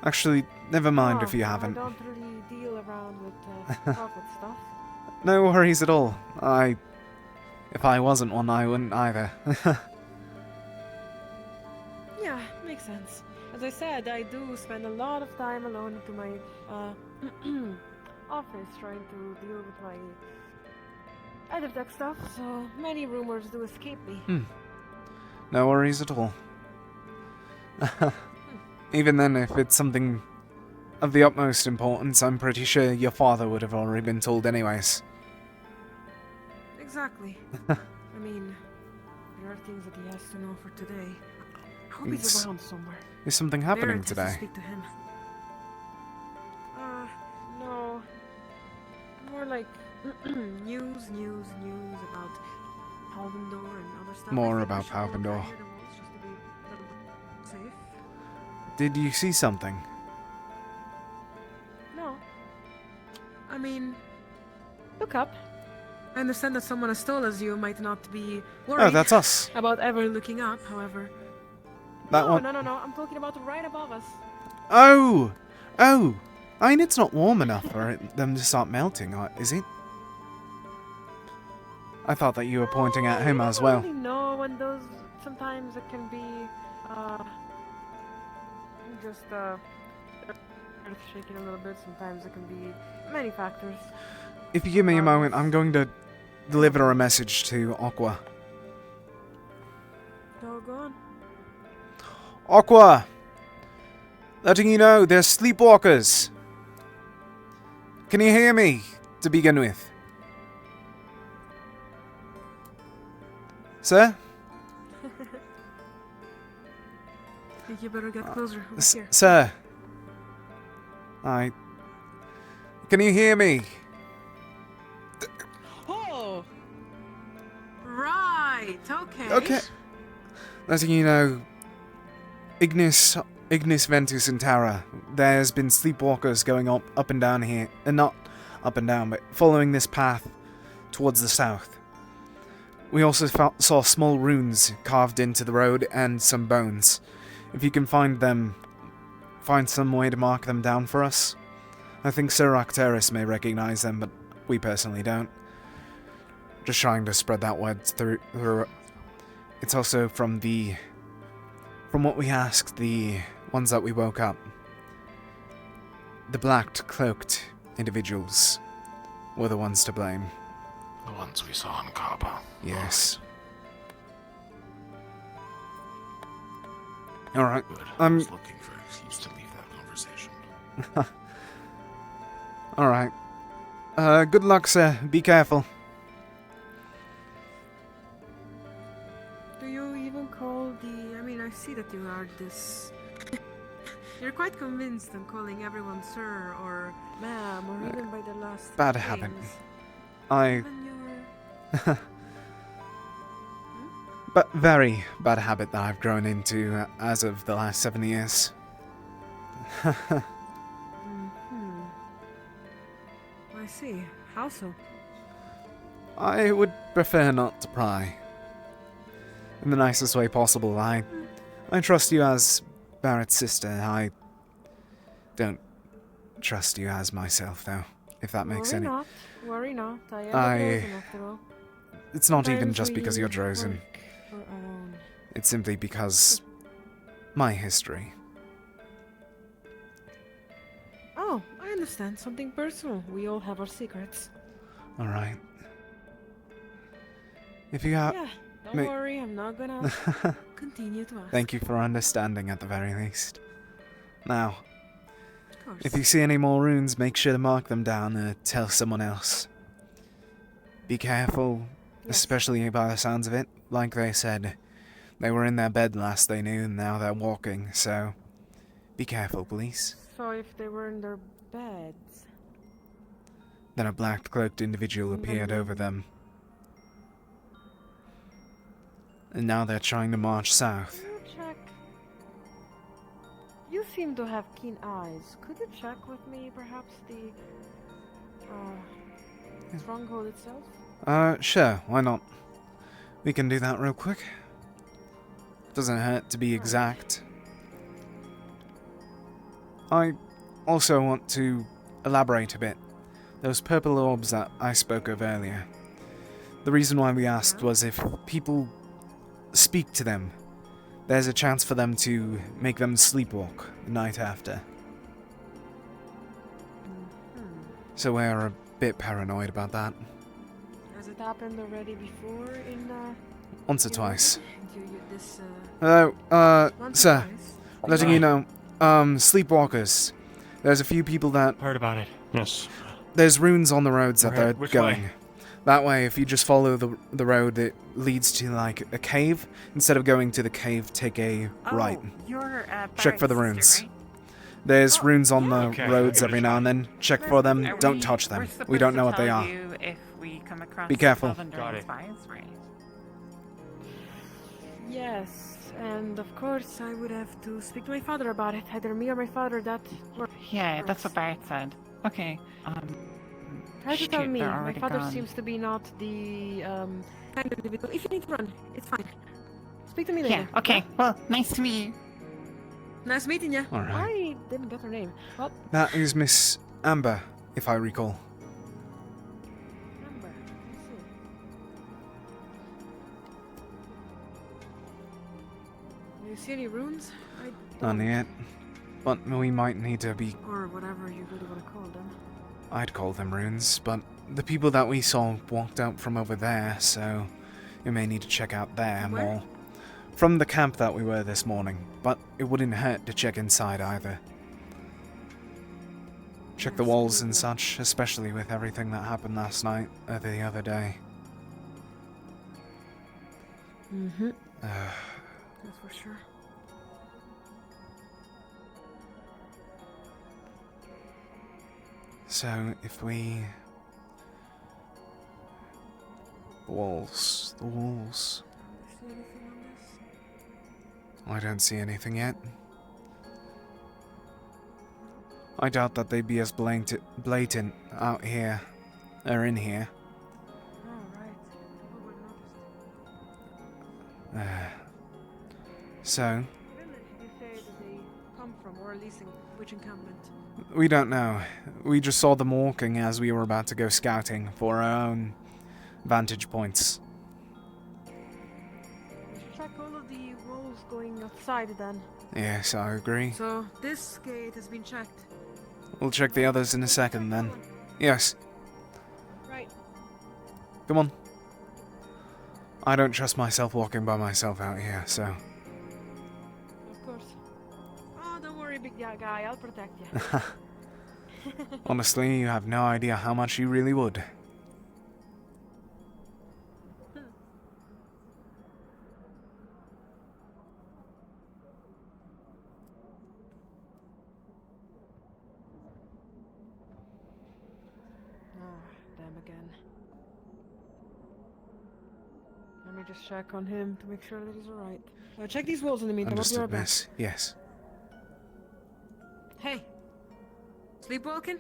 S1: Actually, never mind if you haven't.
S12: I don't really deal around with prophet stuff.
S1: No worries at all. If I wasn't one, I wouldn't either.
S12: Yeah, makes sense. As I said, I do spend a lot of time alone to my office trying to deal with my edit deck stuff, so many rumors do escape me.
S1: No worries at all. Even then, if it's something of the utmost importance, I'm pretty sure your father would have already been told anyways.
S12: Exactly. I mean, there are things that he has to know for today. I hope he's around somewhere.
S1: Is something happening
S12: Barrett has
S1: today?
S12: to speak to him. No. More like news about Palvendor and other stuff.
S1: More about Palvendor.
S12: Safe.
S1: Did you see something?
S12: No. I mean, look up. I understand that someone as tall as you might not be worried.
S1: Oh, that's us.
S12: About ever looking up, however.
S1: That one?
S12: No. I'm talking about right above us.
S1: Oh! I mean, it's not warm enough for them to start melting, is it? I thought that you were pointing at him as well.
S12: I don't really know when those. Sometimes it can be just earth shaking a little bit. Sometimes it can be many factors.
S1: If you give me a moment, I'm going to deliver a message to Aqua.
S12: Doggone.
S1: Aqua! Letting you know, they're sleepwalkers. Can you hear me, to begin with? Sir?
S12: Think you better get closer. Over here.
S1: Sir? Can you hear me?
S12: Oh! Right, okay.
S1: Okay. Letting you know, Ignis Ventus and Terra, there's been sleepwalkers going up and down here, and not up and down, but following this path towards the south. We also saw small runes carved into the road and some bones. If you can find some way to mark them down for us. I think Sir Arcturus may recognize them, but we personally don't. Just trying to spread that word through. It's also from what we asked, the ones that we woke up. The black-cloaked individuals were the ones to blame.
S19: The ones we saw in Cabo.
S1: Yes. Alright.
S19: I was looking for an excuse to leave that conversation.
S1: Alright. Good luck, sir. Be careful.
S12: Do you even call I mean, I see that you are this... You're quite convinced on calling everyone sir or ma'am or even by the last
S1: Bad
S12: names.
S1: habit. But very bad habit that I've grown into as of the last 7 years.
S12: I see. How so?
S1: I would prefer not to pry. In the nicest way possible. I trust you as Barrett's sister. I don't trust you as myself, though, if that makes any...
S12: Worry not. I am Drozen after all.
S1: It's not even
S12: Sometimes
S1: just because
S12: we
S1: you're Drozen.
S12: work for our own.
S1: It's simply because... my history.
S12: Oh, I understand. Something personal. We all have our secrets.
S1: Alright. If you have...
S12: Yeah, don't worry. I'm not gonna continue to ask.
S1: Thank you for understanding at the very least. Now,
S12: Of course.
S1: if you see any more runes, make sure to mark them down and tell someone else. Be careful, especially by the sounds of it. Like they said, they were in their bed last they knew, and now they're walking, so be careful, please.
S12: So if they were in their beds...
S1: Then a black-cloaked individual appeared over them. And now they're trying to march south.
S12: Could you check? You seem to have keen eyes. Could you check with me, perhaps, the stronghold itself?
S1: Sure, why not? We can do that real quick. Doesn't hurt to be exact. I also want to elaborate a bit. Those purple orbs that I spoke of earlier. The reason why we asked was if people speak to them, there's a chance for them to make them sleepwalk the night after. So we're a bit paranoid about that.
S12: Has it happened already before in
S1: Once or twice.
S12: This,
S1: Hello,
S12: once or
S1: sir.
S12: twice?
S1: Letting you know, sleepwalkers. There's a few people that...
S5: Heard about it. Yes.
S1: There's runes on the roads that they're
S5: Which
S1: going.
S5: way?
S1: That way, if you just follow the road that leads to, like, a cave, instead of going to the cave, take a right.
S20: You're
S1: Check for the
S20: Barrett's
S1: runes.
S20: sister, right?
S1: There's runes on the
S5: Okay,
S1: roads
S5: I
S1: every now and then. Check for them. Don't touch them. We don't know what they are.
S20: You if we come across
S1: Be careful.
S20: Got it. Spies, right?
S12: Yes, and of course I would have to speak to my father about it. Either me or my father. That.
S20: Yeah, that's what Barrett said. Okay.
S12: Try to tell
S20: shoot,
S12: me.
S20: they're
S12: My
S20: already
S12: father
S20: gone.
S12: seems to be not the kind of individual. If you need to run, it's fine. Speak to me
S20: Yeah.
S12: later.
S20: Okay. Well, nice to meet you.
S12: Nice meeting you.
S1: All right.
S12: I didn't get her name. What?
S1: That is Miss Amber, if I recall.
S12: Amber. Let's see. Do you see any runes? I
S1: None yet. But we might need to be...
S12: Or whatever you really want to call them.
S1: I'd call them runes, but the people that we saw walked out from over there, so we may need to check out there
S12: Where?
S1: more. From the camp that we were this morning, but it wouldn't hurt to check inside either. Check the walls and such, especially with everything that happened last night or the other day.
S12: Mm-hmm. That's for sure.
S1: So, if we... The walls.
S12: See anything on this?
S1: I don't see anything yet. I doubt that they'd be as blatant out here, or in here.
S12: Oh, right. Who would notice?
S1: So,
S12: Village, you say that they come from, or at least in which encampment?
S1: we don't know. We just saw them walking as we were about to go scouting for our own vantage points.
S12: We should check all of the walls going outside then.
S1: Yes, I agree.
S12: So, this gate has been checked.
S1: We'll check the others in a second then. Yes,
S12: Right.
S1: come on. I don't trust myself walking by myself out here, so...
S12: Of course. Oh, don't worry, big guy. I'll protect you.
S1: Honestly, you have no idea how much you really would.
S12: Them again. Let me just check on him to make sure that he's alright. Check these walls in the meantime. I'll be right
S1: Understood,
S12: back.
S1: miss. Yes.
S12: Hey. Sleepwalking?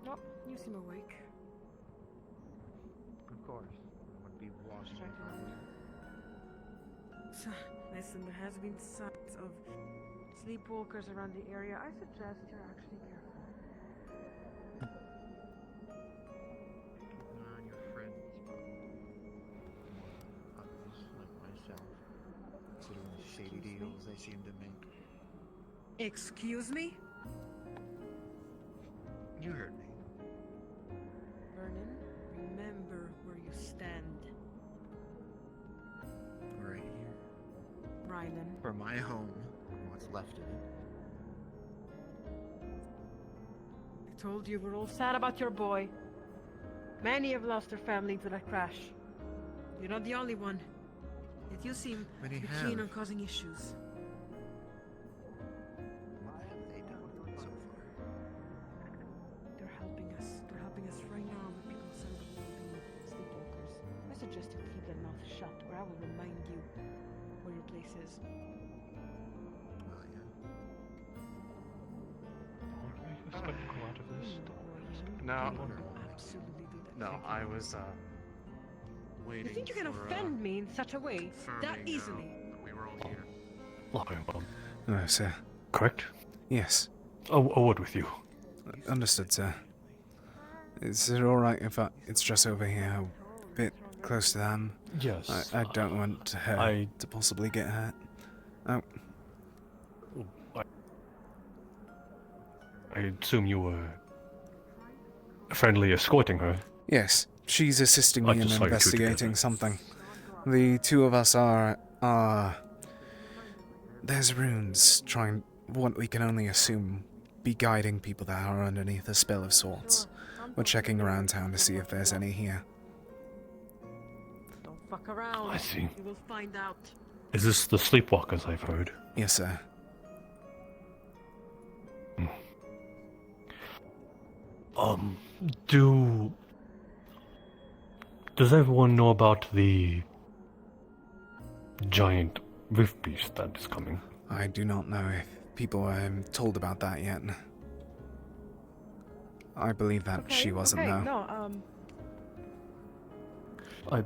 S12: No, you seem awake.
S15: Of course. I would be washing
S12: Check
S15: it.
S12: So, listen, there has been signs of sleepwalkers around the area. I suggest you're actually careful.
S15: On your friends, others like myself, considering the shady deals they seem to make.
S12: Excuse me?
S15: You heard me.
S12: Vernon, remember where you stand.
S15: Right here.
S12: Rylan.
S15: For my home, and what's left of it.
S12: I told you we're all sad about your boy. Many have lost their family to that crash. You're not the only one. Yet you seem
S15: Many
S12: to be
S15: have.
S12: keen on causing issues. that, or I will remind you where your place is.
S5: No.
S12: Absolutely do that.
S5: No, I was waiting.
S12: You think you can offend me in such a way that easily?
S5: We were all here.
S1: No, sir.
S21: Correct?
S1: Yes.
S21: A word with you.
S1: Understood, sir. Is it alright if it's just over here, a bit close to them?
S21: Yes.
S1: I don't want her to possibly get hurt. Oh.
S21: I assume you were friendly escorting her.
S1: Yes, she's assisting me in
S21: just saw you two
S1: investigating
S21: together.
S1: something. The two of us are... There's runes trying what we can only assume be guiding people that are underneath a spell of sorts. We're checking around town to see if there's any here.
S12: Don't fuck around.
S21: I see.
S12: You will find out.
S21: Is this the sleepwalkers I've heard?
S1: Yes, sir.
S21: Does everyone know about the giant rift beast that is coming?
S1: I do not know if people are told about that yet. I believe that she wasn't, though.
S12: No,
S21: I'm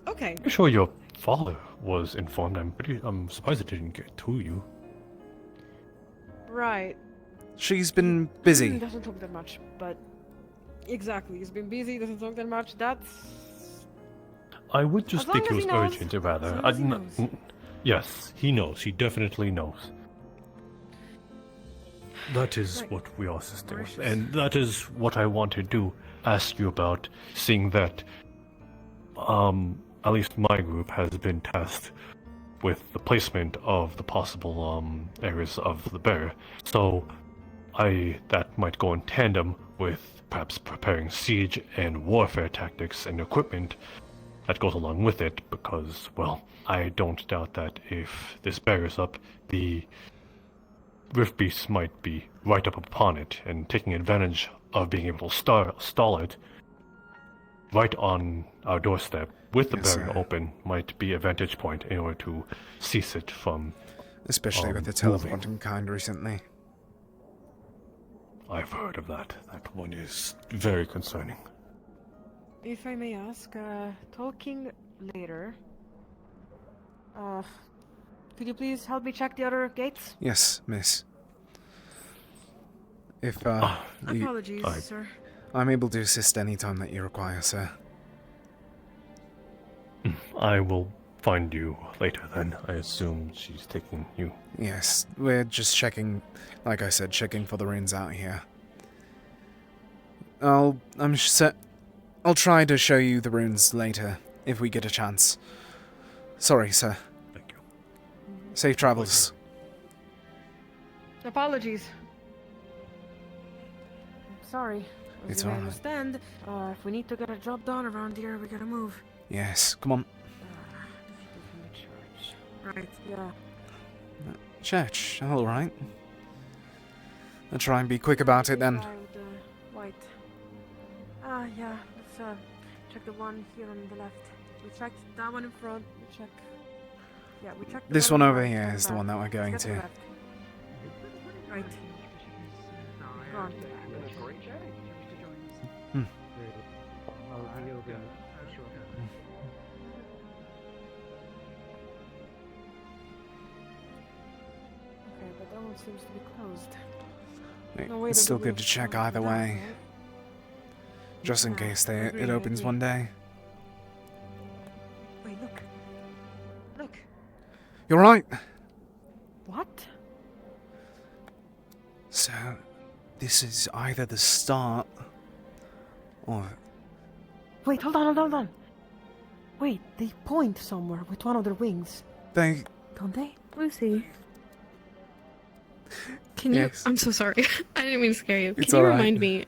S12: okay.
S21: pretty sure your father was informed. I'm surprised it didn't get to you.
S12: Right.
S1: She's been busy.
S12: Doesn't talk that much, but exactly. He's been busy. Doesn't talk that much. That's.
S21: I would just
S12: As
S21: think
S12: long
S21: it
S12: as
S21: was
S12: he knows.
S21: urgent, rather.
S12: As long as he knows.
S21: Yes, he knows. He definitely knows. That is what we are assisting with, and that is what I wanted to ask you about, seeing that, at least my group has been tasked with the placement of the possible, areas of the bear, so that might go in tandem with perhaps preparing siege and warfare tactics and equipment that goes along with it, because, well, I don't doubt that if this bears up, the rift beasts might be right up upon it, and taking advantage of being able to stall it right on our doorstep with the barrier open might be a vantage point in order to cease it from
S1: Especially with the teleporting kind recently.
S21: I've heard of that. That one is very concerning.
S12: If I may ask, talking later. Could you please help me check the other gates?
S1: Yes, miss. If,
S12: Apologies, sir.
S1: I'm able to assist any time that you require, sir.
S21: I will find you later then. I assume she's taking you.
S1: Yes, we're just checking, like I said, checking for the runes out here. I'll try to show you the runes later, if we get a chance. Sorry, sir.
S21: Thank you.
S1: Safe travels.
S12: Apologies. I'm sorry. As
S1: It's
S12: you may
S1: alright.
S12: understand, if we need to get a job done around here, we gotta move.
S1: Yes, come on.
S12: Right, yeah.
S1: Church, alright. I'll try and be quick about it then.
S12: White. Yeah, let's check the one here on the left. We checked that one in front. We check. Yeah, we checked.
S1: This one over here is the one that we're going
S12: Let's get
S1: to.
S12: the left. Right. Go on.
S1: Hmm.
S12: Okay, but that one seems to be closed.
S1: Wait,
S12: No way
S1: it's
S12: that
S1: still
S12: we
S1: good
S12: will
S1: to check
S12: find
S1: either
S12: that,
S1: way.
S12: right?
S1: Just in
S12: Yeah,
S1: case
S12: agree,
S1: it opens
S12: agree.
S1: one day.
S12: Wait, look. Look.
S1: You're right.
S12: What?
S1: So, this is either the start or...
S12: Wait, hold on. Wait, they point somewhere with one of their wings.
S1: They...
S12: Don't they?
S10: Lucy. Can you?
S1: Yes.
S10: I'm so sorry. I didn't mean to scare you.
S1: It's
S10: Can you
S1: alright.
S10: remind me?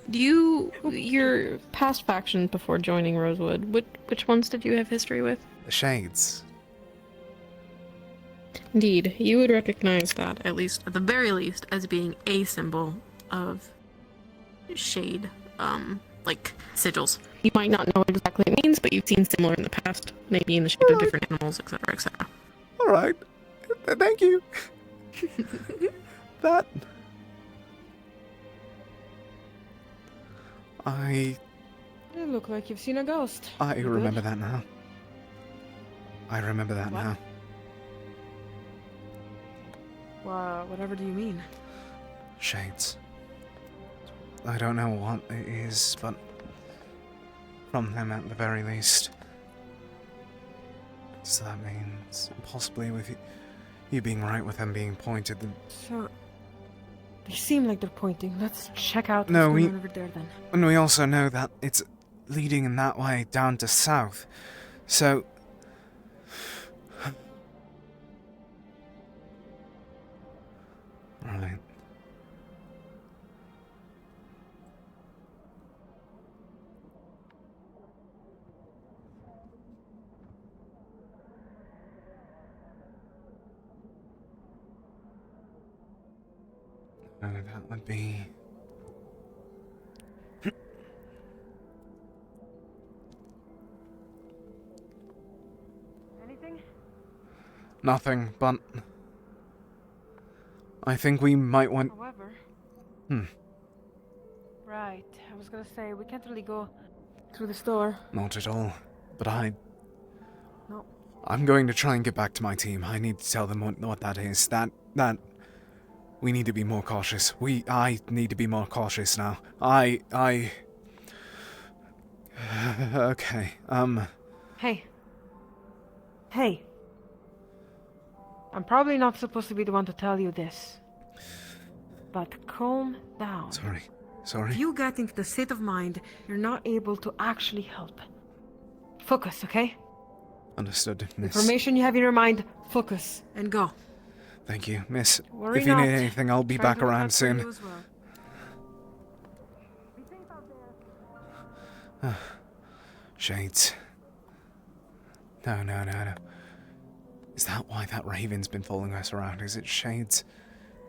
S10: Your past factions before joining Rosewood, which ones did you have history with?
S1: The Shades.
S10: Indeed, you would recognize that, at least, at the very least, as being a symbol of shade,
S12: like sigils. You might not know what exactly it means, but you've seen similar in the past, maybe in the shape of different animals, etc., etc.
S1: All right. Thank you. That.
S12: You look like you've seen a ghost.
S1: I
S12: You
S1: remember
S12: good?
S1: that now. I remember that now.
S12: Whatever do you mean?
S1: Shades. I don't know what it is, but from them at the very least. So that means possibly with you being right with them being pointed.
S12: So, they seem like they're pointing. Let's check out what's
S1: No,
S12: going
S1: we
S12: on over there then.
S1: and we also know that it's leading in that way down to south. So. Right. That would be.
S12: Anything?
S1: Nothing, but I think we might want.
S12: However.
S1: Hmm.
S12: Right. I was gonna say we can't really go through the store.
S1: Not at all. But
S12: No.
S1: I'm going to try and get back to my team. I need to tell them what that is. That we need to be more cautious. I need to be more cautious now. Okay.
S12: Hey. I'm probably not supposed to be the one to tell you this. But calm down.
S1: Sorry.
S12: If you get into the state of mind, you're not able to actually help. Focus, okay?
S1: Understood, miss.
S12: Information you have in your mind, focus, and go.
S1: Thank you, miss.
S12: Worry
S1: if you
S12: not.
S1: need anything, I'll be
S12: Try
S1: back
S12: to look
S1: around
S12: out for
S1: soon.
S12: you as well.
S1: Shades. No. Is that why that raven's been following us around? Is it Shades?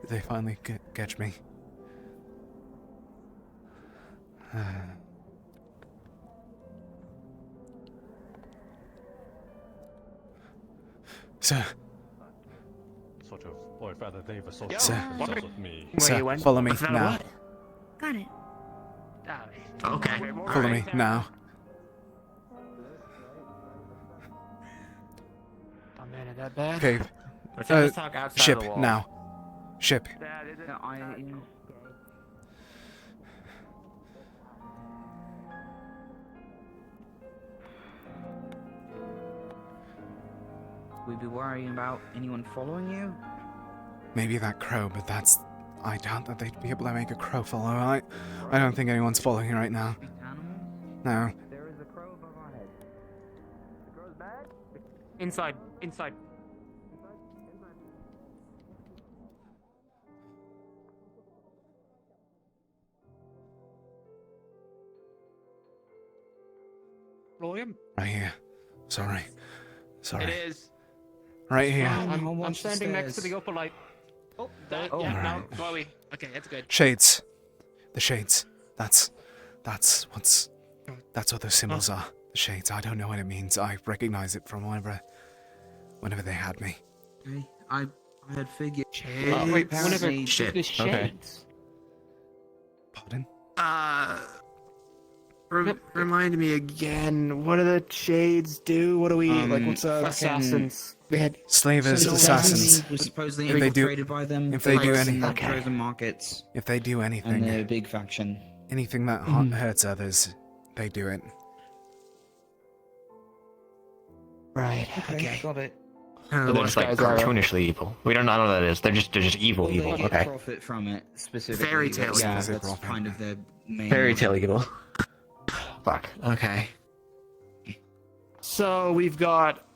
S1: Did they finally catch me? Sir.
S21: Sort of, or rather, they've associated
S1: Sir.
S21: themselves with me.
S1: Sir, follow me now.
S17: Got it.
S9: Okay.
S1: Follow me now.
S13: Oh man, is that bad?
S1: Okay.
S9: Let's talk outside
S1: Ship
S9: the wall.
S1: now. Ship.
S15: We be worrying about anyone following you?
S1: Maybe that crow, but that's. I doubt that they'd be able to make a crow follow. I don't think anyone's following right now. No.
S15: There is a crow above our head.
S13: The crow's bad? Inside.
S14: William?
S1: Right here. Sorry.
S7: It is.
S1: Right here.
S13: I'm standing next to the upper light. Oh, that,
S1: Oh,
S13: yeah,
S1: right.
S13: no, Chloe. Okay, that's good.
S1: Shades. The shades. That's what those symbols are. The shades. I don't know what it means. I recognize it from whenever they had me.
S15: Okay, I had figured.
S13: Wait, whenever
S1: Shit.
S13: the
S1: Okay.
S13: shades.
S1: Pardon?
S7: Remind me again. What do the shades do? What do we like? What's
S13: assassins? We had
S1: Slavers, assassins.
S15: We're supposedly
S1: If they do-
S15: infiltrated by them.
S1: if they do
S15: Fights in
S1: anything-
S15: the frozen markets.
S1: If they do
S15: And
S1: anything,
S15: they're a big faction.
S1: anything that hurts others, they do it.
S13: Right.
S15: Okay, got it.
S9: So they're just like cartoonishly evil. We don't know what that is. They're just evil
S15: Well,
S9: evil.
S15: they get
S9: Okay.
S15: profit from it specifically.
S7: Fairy tale
S15: Yeah,
S1: evil.
S15: that's kind of their main.
S9: Fairy tale evil. Fuck.
S7: Okay.
S13: So we've got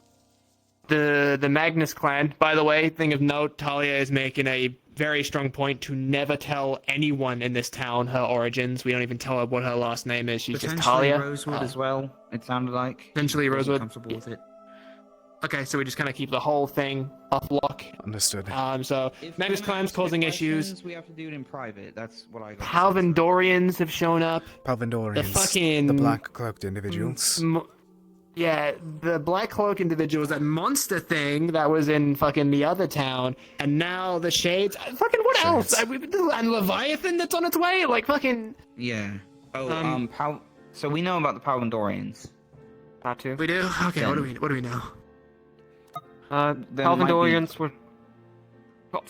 S13: the Magnus clan. By the way, thing of note, Talia is making a very strong point to never tell anyone in this town her origins. We don't even tell her what her last name is. She's just
S15: Potentially
S13: Talia.
S15: Rosewood as well. It sounded like.
S13: Potentially
S15: She wasn't
S13: Rosewood.
S15: Comfortable with it.
S13: Okay, so we just kind of keep the whole thing off lock.
S1: Understood.
S13: So Magnus Clan's causing issues.
S15: We have to do it in private. That's what I got.
S13: Palvindorians have shown up.
S1: Palvindorians.
S13: The fucking
S1: the black cloaked individuals.
S13: Yeah, the black cloak individuals, that monster thing that was in fucking the other town, and now the shades. Fucking what else? And Leviathan that's on its way. Like fucking.
S15: Yeah. Oh, so we know about the Palvindorians.
S14: That too.
S13: We do. Okay.
S15: Then-
S13: What do we know?
S14: Palvindorians were.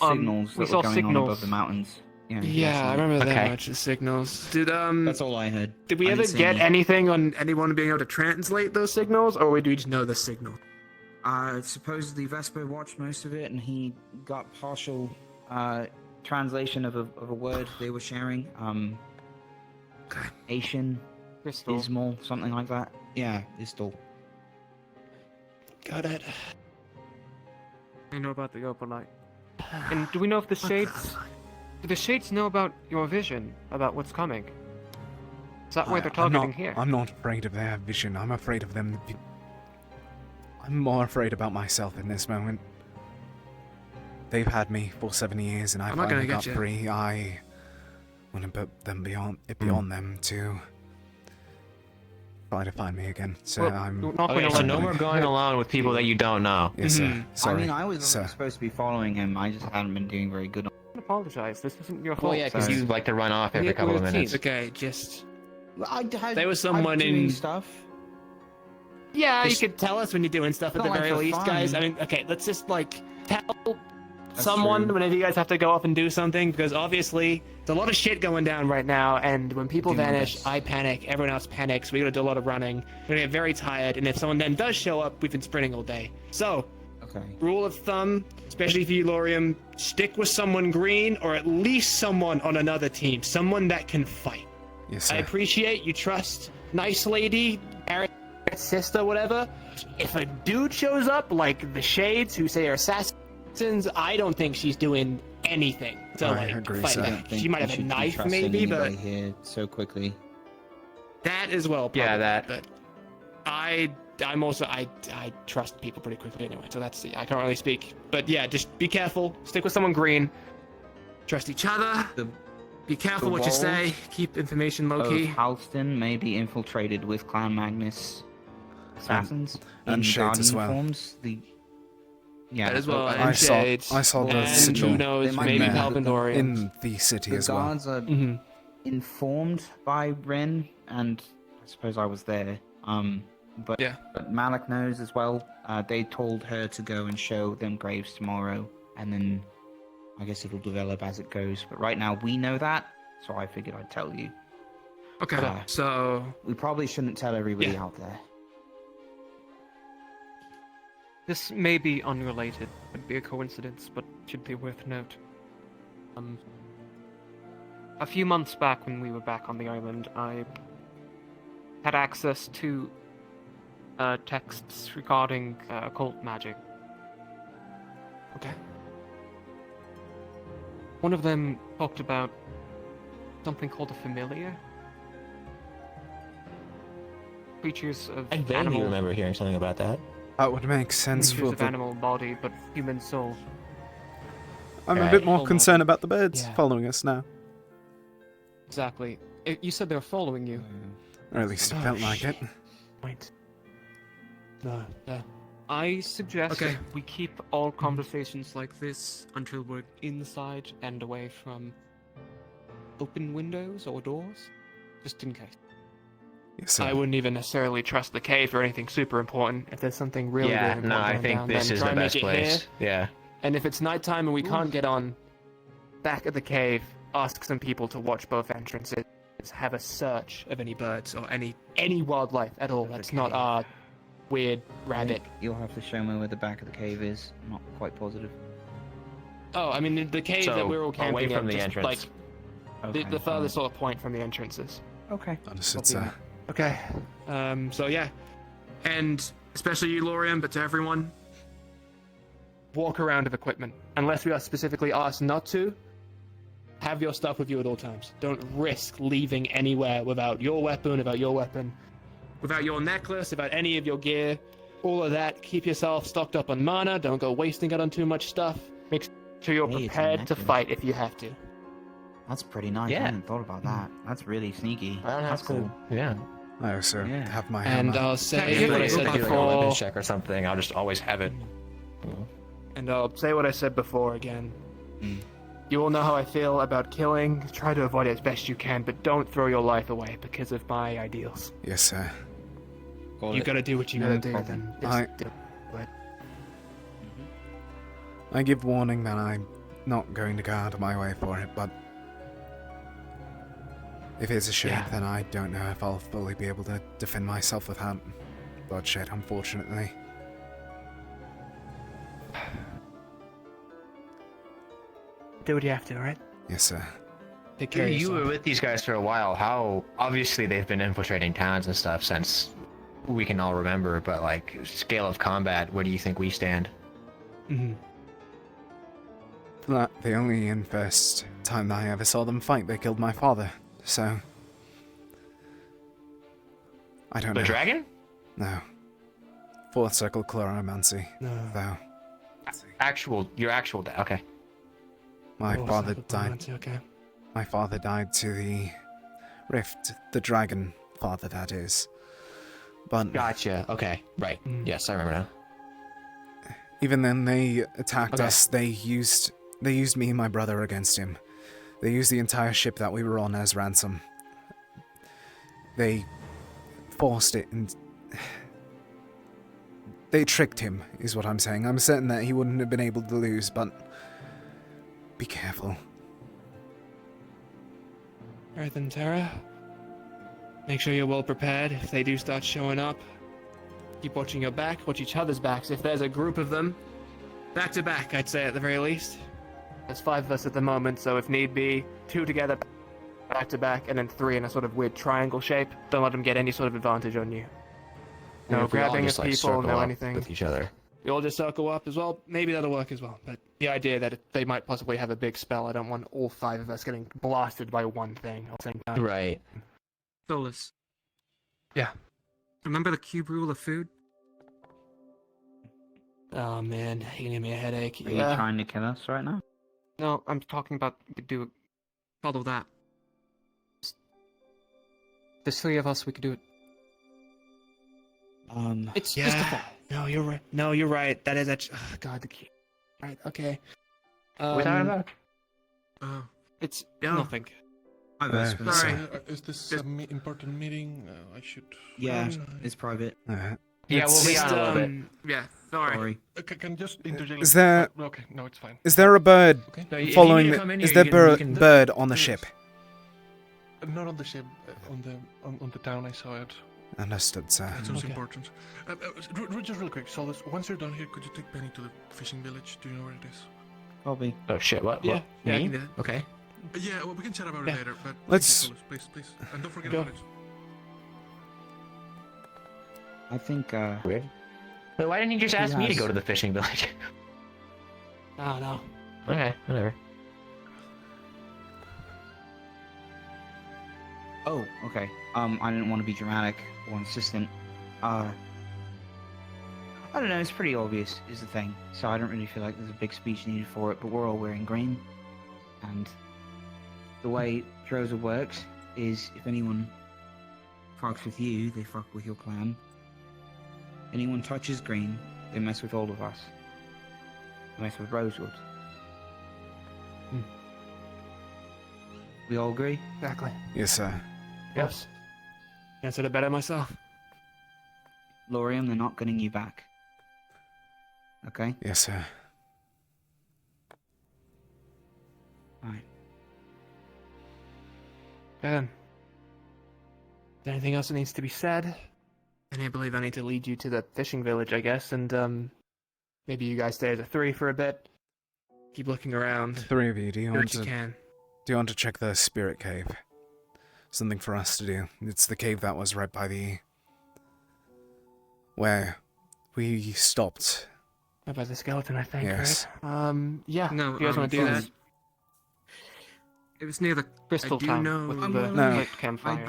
S15: Signals
S14: we
S15: that
S14: saw
S15: were going
S14: signals
S15: on above the mountains.
S13: Yeah, I remember that much. The signals. Did
S15: That's all I heard.
S13: Did we
S15: I
S13: ever
S15: didn't see
S13: get
S15: any.
S13: anything on anyone being able to translate those signals, or do we just know the signal?
S15: Supposedly Vesper watched most of it, and he got partial translation of a word they were sharing. Asian,
S14: Crystal,
S15: Ismal, something like that. Yeah, Istal.
S13: Got it.
S14: I know about the Opalite. And do we know if the Shades... Do the Shades know about your vision? About what's coming? Is that why they're targeting here?
S1: I'm not afraid of their vision. I'm afraid of them. I'm more afraid about myself in this moment. They've had me for 7 years, and I finally got free. I want to put them beyond them to try to find me again. So
S9: So no more going along with people that you don't know.
S1: Yes, sir. Sorry.
S15: I mean, I was supposed to be following him. I just hadn't been doing very good.
S14: I apologize. This isn't your fault.
S9: Well, yeah, because you like to run off every couple of minutes.
S13: Okay, just.
S15: There
S13: was someone in
S15: stuff.
S13: Yeah,
S15: Just-
S13: you could tell us when you're doing stuff at
S15: Not
S13: the
S15: like
S13: very
S15: for
S13: least,
S15: fun.
S13: guys. I mean, okay, let's just like tell
S15: That's
S13: someone
S15: true.
S13: whenever you guys have to go off and do something, because obviously there's a lot of shit going down right now, and when people
S15: Do my
S13: vanish,
S15: best.
S13: I panic, everyone else panics, we gotta do a lot of running, we're gonna get very tired, and if someone then does show up, we've been sprinting all day. So,
S15: Okay.
S13: rule of thumb, especially for you, Laurium, stick with someone green, or at least someone on another team, someone that can fight.
S1: Yes, sir.
S13: I appreciate you trust nice lady, Aaron's sister, whatever. If a dude shows up like the Shades, who say are assassins, I don't think she's doing anything to
S1: I
S13: like
S1: agree,
S13: fight
S1: sir.
S13: them. She might have a knife, maybe, but
S15: here so quickly.
S13: that as well. Probably.
S9: Yeah, that.
S13: But I'm also I trust people pretty quickly anyway. So that's I can't really speak. But yeah, just be careful. Stick with someone green. Trust each other. Be careful
S15: the
S13: what you say.
S15: walls
S13: Keep information low
S15: Of
S13: key.
S15: Halston may be infiltrated with Clan Magnus assassins
S1: and
S15: in
S1: Shades
S15: guardian
S1: as well.
S15: forms.
S13: That as well.
S1: I
S13: And Shades.
S1: saw the
S13: And
S1: sigil
S13: who knows, maybe Palvindorians.
S1: in the city
S15: The
S1: as well.
S15: guards are informed by Ren, and I suppose I was there. But Malik knows as well. They told her to go and show them graves tomorrow, and then I guess it'll develop as it goes. But right now we know that, so I figured I'd tell you.
S13: Okay, so
S15: we probably shouldn't tell everybody out there.
S14: This may be unrelated, would be a coincidence, but should be worth note. A few months back when we were back on the island, I had access to texts regarding occult magic.
S13: Okay.
S14: One of them talked about something called a familiar. Creatures of
S9: I vaguely
S14: animal
S9: remember hearing something about that.
S1: That would make sense
S14: creatures
S1: for
S14: of
S1: the...
S14: animal body, but human soul.
S1: I'm a
S14: Right.
S1: bit more
S14: Soul
S1: concerned
S14: body.
S1: about the birds
S14: Yeah.
S1: following us now.
S14: Exactly. You said they were following you.
S1: Or at least it felt like it.
S14: Wait. No. I suggest that we keep all conversations like this until we're inside and away from open windows or doors, just in case.
S1: Yes,
S13: I wouldn't even necessarily trust the cave for anything super important. If there's something really,
S9: Yeah,
S13: really important
S9: no, I
S13: going
S9: think
S13: down,
S9: this
S13: then
S9: is
S13: try
S9: the
S13: and make
S9: best
S13: it
S9: place.
S13: here.
S9: Yeah.
S13: And if it's nighttime and we can't get on back at the cave, ask some people to watch both entrances. Have a search of any birds or any wildlife at all. That's not our weird rabbit.
S15: You'll have to show me where the back of the cave is. I'm not quite positive.
S13: Oh, I mean the cave
S9: So,
S13: that we're all camping
S9: away from
S13: in,
S9: the
S13: just,
S9: entrance.
S13: like
S15: Okay,
S13: the furthest sort of point from the entrances.
S15: Okay.
S1: Understood,
S13: Copy
S1: sir.
S13: Okay. So yeah, and especially you, Laurium, but to everyone, walk around with equipment unless we are specifically asked not to. Have your stuff with you at all times. Don't risk leaving anywhere without your weapon, without your necklace, without any of your gear. all of that. Keep yourself stocked up on mana. Don't go wasting it on too much stuff. Make sure you're
S15: Hey, it's a
S13: prepared to
S15: necklace.
S13: fight if you have to.
S15: That's pretty nice.
S13: Yeah.
S15: I hadn't thought about that. That's really sneaky.
S9: I don't have
S15: That's cool.
S9: to. Yeah.
S1: I also
S15: Yeah.
S1: have my
S13: And
S1: hammer.
S13: I'll say
S9: If
S13: what I
S9: I
S13: said
S9: do like a
S13: before.
S9: weapons check or something, I'll just always have it.
S13: And I'll say what I said before again. You all know how I feel about killing. Try to avoid it as best you can, but don't throw your life away because of my ideals.
S1: Yes, sir.
S13: You gotta do what you gotta do, then.
S1: I-
S13: Just do it.
S1: I give warning that I'm not going to go out of my way for it, but if it's a shape,
S13: Yeah.
S1: then I don't know if I'll fully be able to defend myself without bloodshed, unfortunately.
S13: Do what you have to, alright?
S1: Yes, sir.
S13: Take care of
S9: You
S13: yourself.
S9: were with these guys for a while. How obviously they've been infiltrating towns and stuff since we can all remember. But like scale of combat, where do you think we stand?
S1: The only and first time that I ever saw them fight, they killed my father, so... I don't know.
S9: The dragon?
S1: No. Fourth circle chloromancy,
S13: No.
S1: though.
S9: Your actual dad. Okay.
S1: My
S13: Oh,
S1: father
S13: cycle
S1: died.
S13: clemency, okay.
S1: My father died to the rift, the dragon father, that is. But
S9: Gotcha. Okay. Right. Yes, I remember now.
S1: even then, they attacked
S9: Okay.
S1: us. They used me and my brother against him. They used the entire ship that we were on as ransom. They forced it, and they tricked him, is what I'm saying. I'm certain that he wouldn't have been able to lose, but be careful.
S13: Alright then, Tara. Make sure you're well prepared if they do start showing up. Keep watching your back, watch each other's backs. If there's a group of them, back to back, I'd say at the very least. There's 5 of us at the moment, so if need be, 2 together, back to back, and then 3 in a sort of weird triangle shape. Don't let them get any sort of advantage on you. No
S9: If we all
S13: grabbing of
S9: just, like,
S13: people,
S9: circle
S13: no
S9: up
S13: anything.
S9: with each other.
S13: You all just circle up as well. Maybe that'll work as well. But the idea that they might possibly have a big spell, I don't want all 5 of us getting blasted by one thing at the same time.
S9: Right.
S14: Solus.
S13: Yeah.
S14: Remember the cube rule of food?
S13: Oh man, you give me a headache.
S15: Are you trying to kill us right now?
S14: No, I'm talking about we could do follow that. There's 3 of us, we could do it.
S13: It's
S14: Yeah.
S13: just a thought. No, you're right. No, you're right. That is actually. Oh, God, the key. Right. Okay.
S9: We're talking about?
S13: It's
S14: Yeah.
S13: nothing.
S14: Sorry.
S5: Is this an important meeting? I should.
S15: Yeah, it's private.
S9: Yeah, we'll be on a little bit.
S14: Yeah, sorry.
S5: Can just interject.
S1: Is there...
S5: Okay, no, it's fine.
S1: Is there a bird
S5: No, if you
S1: following...
S5: need to come in
S1: Is
S5: here,
S1: there
S5: you can-
S1: bird on the ship?
S5: Not on the ship, on the town. I saw it.
S1: Understood, sir.
S5: It sounds important. Just real quick, Solus. Once you're done here, could you take Penny to the fishing village? Do you know where it is?
S15: Probably.
S9: Oh shit! What?
S13: Yeah.
S9: What?
S13: Yeah, I
S9: Me?
S13: can do that.
S9: Okay.
S5: Yeah, well, we can chat about
S13: Yeah.
S5: it later. But
S1: Let's-
S5: thank you, Solus, please, and don't forget
S13: Go.
S5: about it.
S15: I think,
S9: Weird. Wait, why didn't you just ask me to go to the fishing village?
S13: Oh no.
S9: Okay, whatever.
S15: Oh, okay. I didn't want to be dramatic or insistent. I don't know, it's pretty obvious, is the thing. So I don't really feel like there's a big speech needed for it, but we're all wearing green. And the way Droza works is if anyone fucks with you, they fuck with your clan. Anyone touches green, they mess with all of us. They mess with Rosewood. We all agree?
S13: Exactly.
S1: Yes, sir.
S13: Yes. Answered it better myself.
S15: Lorium, they're not getting you back. Okay?
S1: Yes, sir.
S15: Fine.
S13: Then. Is there anything else that needs to be said? And I believe I need to lead you to the fishing village, I guess, and maybe you guys stay as a 3 for a bit. Keep looking around.
S1: The 3 of you, do you
S13: Do
S1: want
S13: what you
S1: to...
S13: can.
S1: Do you want to check the spirit cave? Something for us to do. It's the cave that was right by the... where we stopped.
S13: Right by the skeleton, I think,
S1: Yes.
S13: right? Yeah.
S14: No,
S13: you guys want to do that?
S14: It was near the
S13: Crystal
S14: I do
S13: Town
S14: know.
S13: with
S14: I'm
S13: the
S1: No.
S13: lit campfire.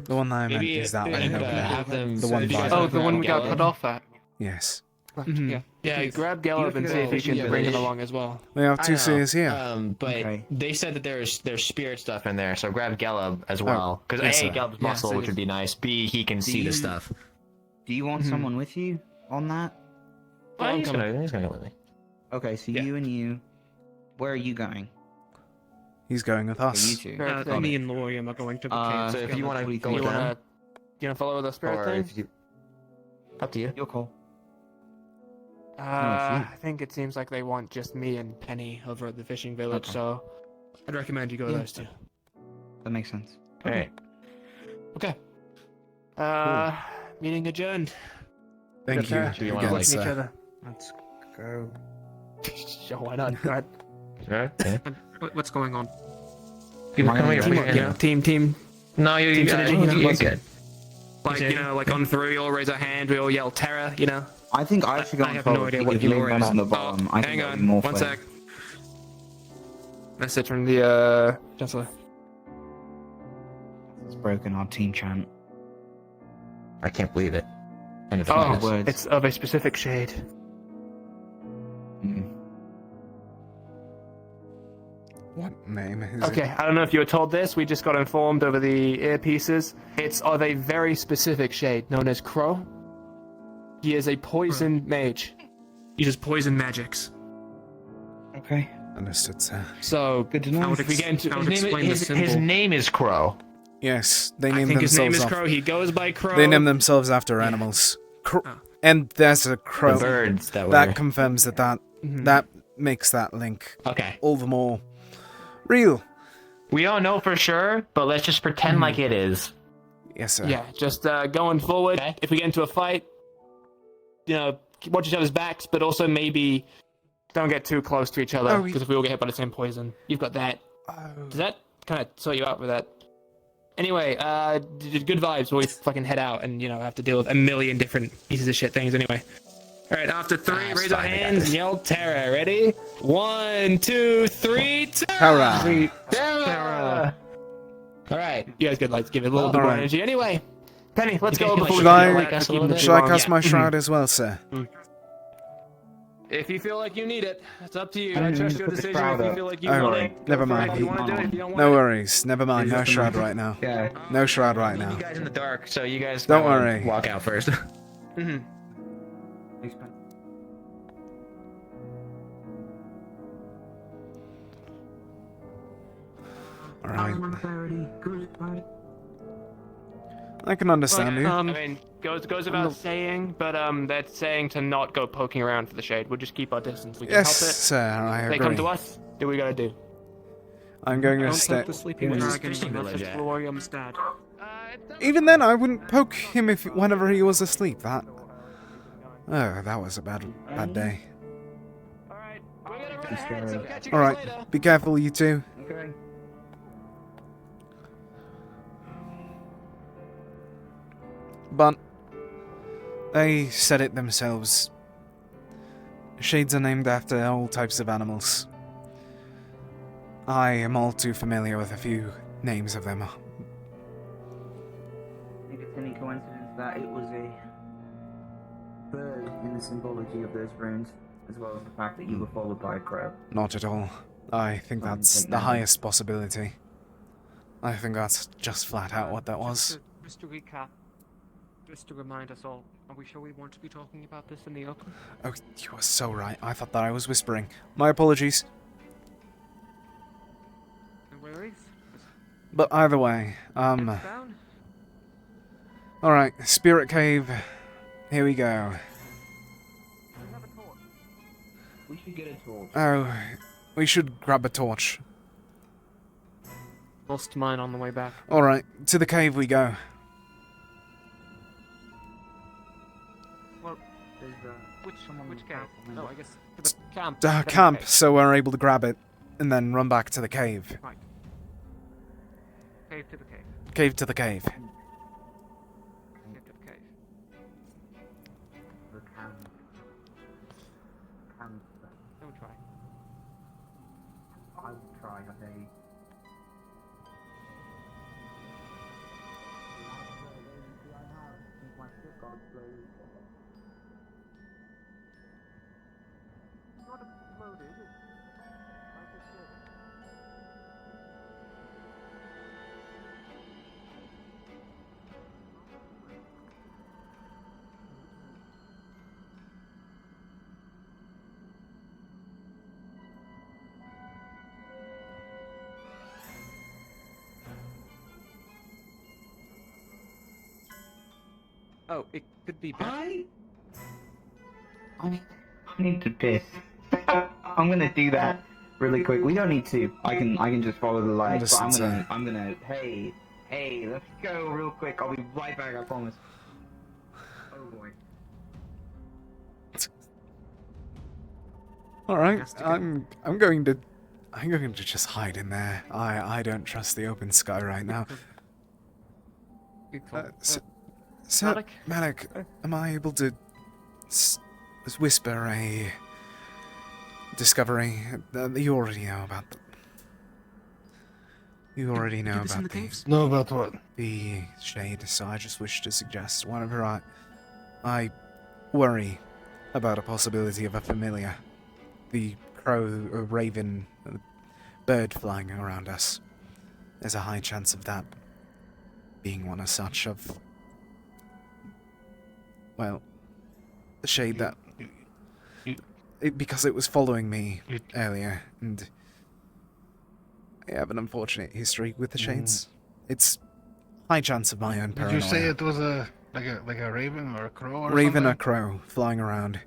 S1: The one that I meant is that one over there.
S9: have them
S1: The one by
S13: Oh, the one we got cut off at.
S1: Yes.
S14: Yeah.
S13: Yeah, grab Gelb and see if you can bring him along as well.
S1: We have two seers here.
S9: But they said that there's spirit stuff in there, so grab Gelb as well. Because
S1: yes,
S9: A,
S1: sir.
S9: Gelb's muscle, which would be nice. B, he can see the stuff.
S15: Do you want someone with you on that?
S9: Well, he's gonna go with me.
S15: Okay, so you and you. Where are you going?
S1: He's going with us.
S15: You two.
S14: Me and Lorium are going to the cave.
S9: So if you want to go
S13: You
S9: with
S13: wanna,
S9: them,
S13: you wanna follow the spirit
S9: or
S13: thing?
S9: if you, up to you.
S15: Your call.
S13: I think it seems like they want just me and Penny over at the fishing village, so I'd recommend you go with those two.
S15: That makes sense.
S9: Okay.
S13: Okay. Meeting adjourned.
S1: Thank you.
S9: Do you want to
S1: again,
S9: like
S13: each
S1: sir.
S13: other.
S15: Let's go.
S13: Sure, why not? Go ahead.
S9: Okay.
S14: What's going on?
S13: Team.
S9: No, you're good.
S13: Like, like on three, we all raise our hand, we all yell terror,
S15: I think I should go
S13: I
S15: on
S13: have
S15: forward.
S13: no idea
S15: If
S13: what you mean by
S15: Lorium's
S13: that.
S15: on the bottom, I think
S13: Hang
S15: that'd be
S13: on,
S15: more
S13: one
S15: fair.
S13: sec. Message from the, Chancellor.
S15: It's broken our team chant.
S9: I can't believe it. And it's
S13: Oh,
S15: words.
S13: it's of a specific shade.
S1: What name is
S13: Okay,
S1: it?
S13: I don't know if you were told this, we just got informed over the earpieces. It's of a very specific shade known as Crow. He is a poison mage. He uses poison magics.
S15: Okay.
S1: Understood, sir.
S13: So,
S15: good to know.
S13: If we get into
S9: his name is Crow.
S1: Yes, they
S13: I
S1: named
S13: think his
S1: themselves
S13: name is
S1: off-
S13: Crow. He goes by Crow.
S1: They name themselves after animals. And there's a crow.
S9: The birds that were-
S1: confirms that
S13: Mhm.
S1: that makes that link
S9: Okay.
S1: all the more real.
S9: We don't know for sure, but let's just pretend like it is.
S1: Yes, sir.
S13: Yeah, just going forward.
S9: Okay.
S13: If we get into a fight, watch each other's backs, but also maybe don't get too close to each other,
S1: Oh,
S13: because if we all get hit by the same poison, you've got that. Does that kind of sort you out with that? Anyway, good vibes. We fucking head out and have to deal with a million different pieces of shit things. Anyway, all right. After three, raise our hands and yell terror. Ready? 1, 2, 3.
S1: Terror.
S13: Terror. All right, you guys good. Let's give it a little bit
S1: All
S13: more
S1: right.
S13: energy. Anyway, Penny, let's go before we
S1: Should I,
S13: like us a little bit.
S1: should I cast my
S13: Yeah.
S1: shroud as well, sir?
S13: If you feel like you need it, it's up to you. I trust your decision. If you feel like you
S1: Oh,
S13: want it,
S1: never
S13: go for it.
S1: mind.
S13: If you want to do it, if you don't want
S1: No
S13: it,
S1: worries. Never mind. No shroud right now.
S15: Yeah.
S1: No shroud right now.
S9: You guys in the dark, so you guys
S1: Don't
S9: probably
S1: worry.
S9: walk out first.
S13: Mhm.
S1: All right. I can understand you.
S13: I mean, goes without saying, but that's saying to not go poking around for the shade. We'll just keep our distance. We can
S1: Yes,
S13: help it.
S1: sir. I
S13: They come
S1: agree.
S13: to us. Do what we gotta do.
S1: I'm going to
S14: Don't
S1: stay.
S14: poke the sleeping dragon unless it's Glorium's dad.
S1: Even then, I wouldn't poke him whenever he was asleep. That was a bad day. All right. Be careful, you two.
S15: Okay.
S1: But they said it themselves. Shades are named after all types of animals. I am all too familiar with a few names of them.
S15: I think it's any coincidence that it was a bird in the symbology of those runes, as well as the fact that you were followed by a crow.
S1: Not at all. I think that's the highest possibility. I think that's just flat out what that was.
S14: Just to recap, just to remind us all, are we sure we want to be talking about this in the open?
S1: Oh, you are so right. I thought that I was whispering. My apologies.
S14: No worries.
S1: But either way,
S14: Down.
S1: Alright, Spirit Cave. Here we go.
S15: We should get a torch.
S1: Oh, we should grab a torch.
S14: Lost mine on the way back.
S1: Alright, to the cave we go.
S14: Well, which camp? No, I guess to the camp.
S1: To
S14: then the
S1: camp,
S14: cave.
S1: so we're able to grab it, and then run back to the cave.
S14: Right. Cave to the cave.
S1: Cave to the cave.
S14: Cave to the cave. Don't try.
S15: I will try, I think.
S14: Oh, it could be better.
S15: I need to piss. I'm gonna do that really quick. We don't need to. I can just follow the light. But I'm gonna. Hey, let's go real quick. I'll be right back. I promise. Oh boy.
S1: All right, I'm going to just hide in there. I don't trust the open sky right now. So, Malik, am I able to whisper a discovery that you already know about? You already know about
S11: Know about what?
S1: the shade. So I just wish to suggest whenever I worry about a possibility of a familiar, the crow, or raven, bird flying around us. There's a high chance of that being one as such of, well, the shade that, because it was following me earlier, and I have an unfortunate history with the shades. It's high chance of my own paranoia.
S11: Did you say it was like a raven or a crow or
S1: Raven
S11: something?
S1: or crow flying around.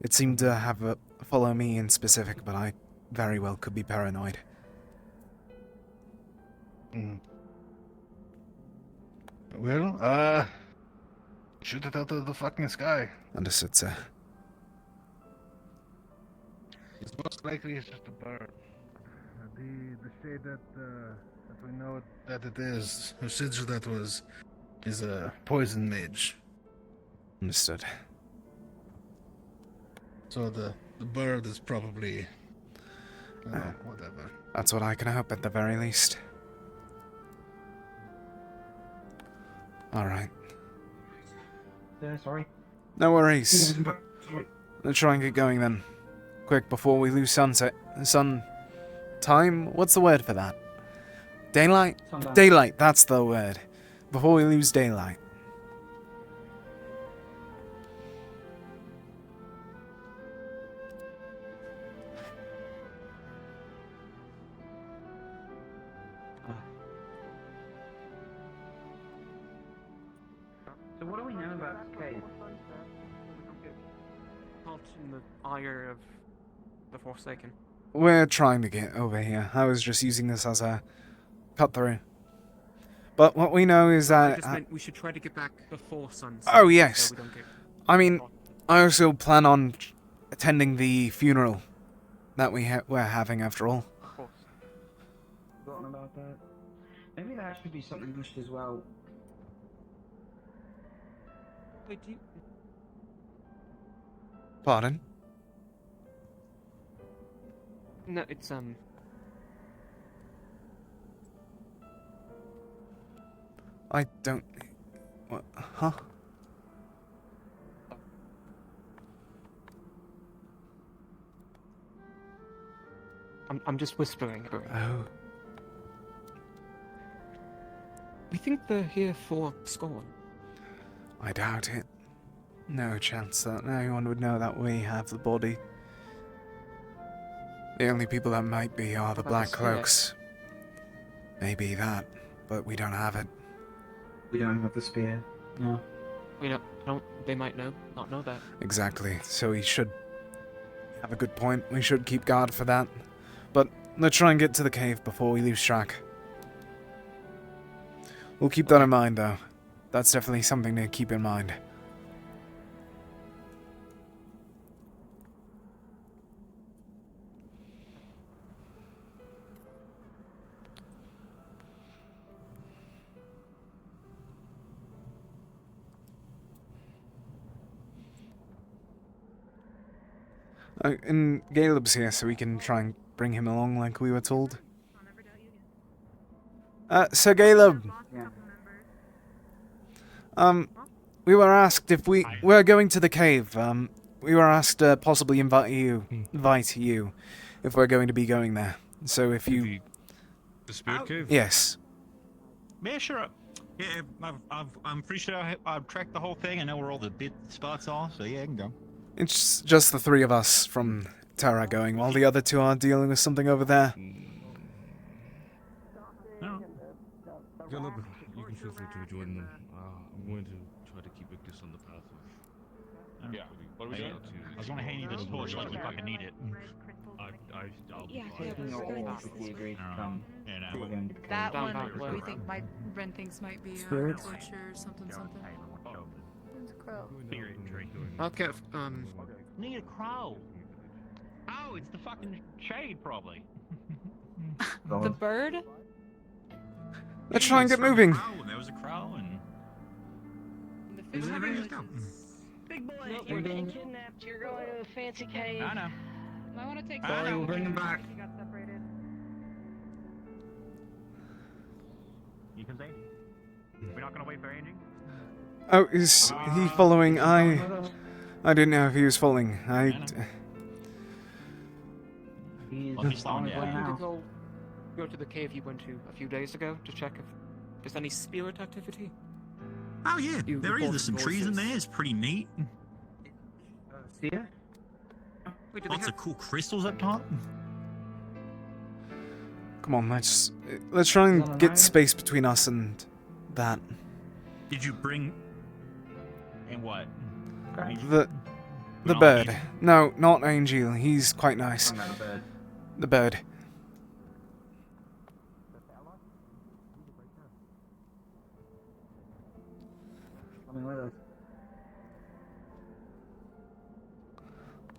S1: It seemed to have follow me in specific, but I very well could be paranoid.
S11: Well, shoot it out of the fucking sky.
S1: Understood, sir.
S11: It's most likely it's just a bird. The shade that we know that it is, who said that is a poison mage.
S1: Understood.
S11: So the bird is probably whatever.
S1: That's what I can hope at the very least. Alright.
S15: Sorry.
S1: No worries. Let's try and get going then. Quick, before we lose sunset. Time? What's the word for that? Daylight?
S15: Sundown.
S1: Daylight, that's the word. Before we lose daylight.
S15: So what do we know about this cave?
S14: Caught in the ire of the Forsaken.
S1: We're trying to get over here. I was just using this as a cut through. But what we know is
S14: I
S1: that...
S14: just meant we should try to get back before sunset.
S1: Oh, yes.
S14: So we don't get
S1: I mean, I also plan on attending the funeral that we're having after all.
S14: Of course.
S15: Forgotten about that. Maybe that should be something we should as well.
S14: Wait, do you...
S1: Pardon?
S14: No, it's
S1: I don't... What? Huh?
S14: I'm just whispering.
S1: Oh.
S14: We think they're here for Scorn.
S1: I doubt it. No chance that anyone would know that we have the body. The only people that might be are the Black Cloaks. Maybe that, but we don't have it.
S15: We don't have the spear. No.
S14: We don't. They might not know that.
S1: Exactly. So we should have a good point. We should keep guard for that. But let's try and get to the cave before we lose track. We'll keep that in mind, though. That's definitely something to keep in mind. And Caleb's here, so we can try and bring him along like we were told. So Caleb.
S15: Yeah.
S1: We were asked if we were going to the cave. we were asked to possibly invite you if we're going to be going there. So if you...
S16: The spirit cave?
S1: Yes.
S4: Yeah, sure. Yeah, I'm pretty sure I've tracked the whole thing. I know where all the bit spots are, so yeah, I can go.
S1: It's just the 3 of us from Terra going, while the other 2 are dealing with something over there.
S16: No. You can feel free to join them. I'm going to try to keep Victus on the path of...
S18: Yeah. What are we doing?
S4: I was gonna hand you this torch like you fucking need it.
S16: I'll be
S17: Yeah,
S16: fine.
S17: yeah, we're going this way.
S2: That
S14: Down
S2: one,
S14: that way.
S2: we think Ren thinks might be a
S15: Spirits?
S2: butcher or something.
S4: Spirit tree.
S13: I'll get
S4: Need a crow. Oh, it's the fucking shade, probably.
S10: The bird?
S1: Let's try and get moving.
S4: There was a crow, and
S2: The fish
S6: Big boy, you're getting kidnapped. You're going to a fancy cave.
S4: I know.
S2: I want to take.
S15: Sorry, we'll bring him back.
S2: You got separated.
S4: You can say. We're not gonna wait for Angie.
S1: Oh, is he following? I didn't know if he was following.
S15: He's
S4: Well, he's
S15: on
S4: on
S15: his
S4: the
S15: way
S14: I'm
S15: now.
S14: going to go to the cave you went to a few days ago to check if there's any spirit activity.
S4: Oh yeah,
S14: You
S4: there is.
S14: reported
S4: There's some trees in
S14: voices.
S4: there. It's pretty neat.
S15: See ya?
S14: Wait, do they
S4: Lots
S14: have...
S4: of cool crystals up top.
S1: Come on, let's try and get space between us and that.
S4: Did you bring? And what?
S1: The bird. No, not Angel. He's quite nice. The bird.
S15: Coming with us.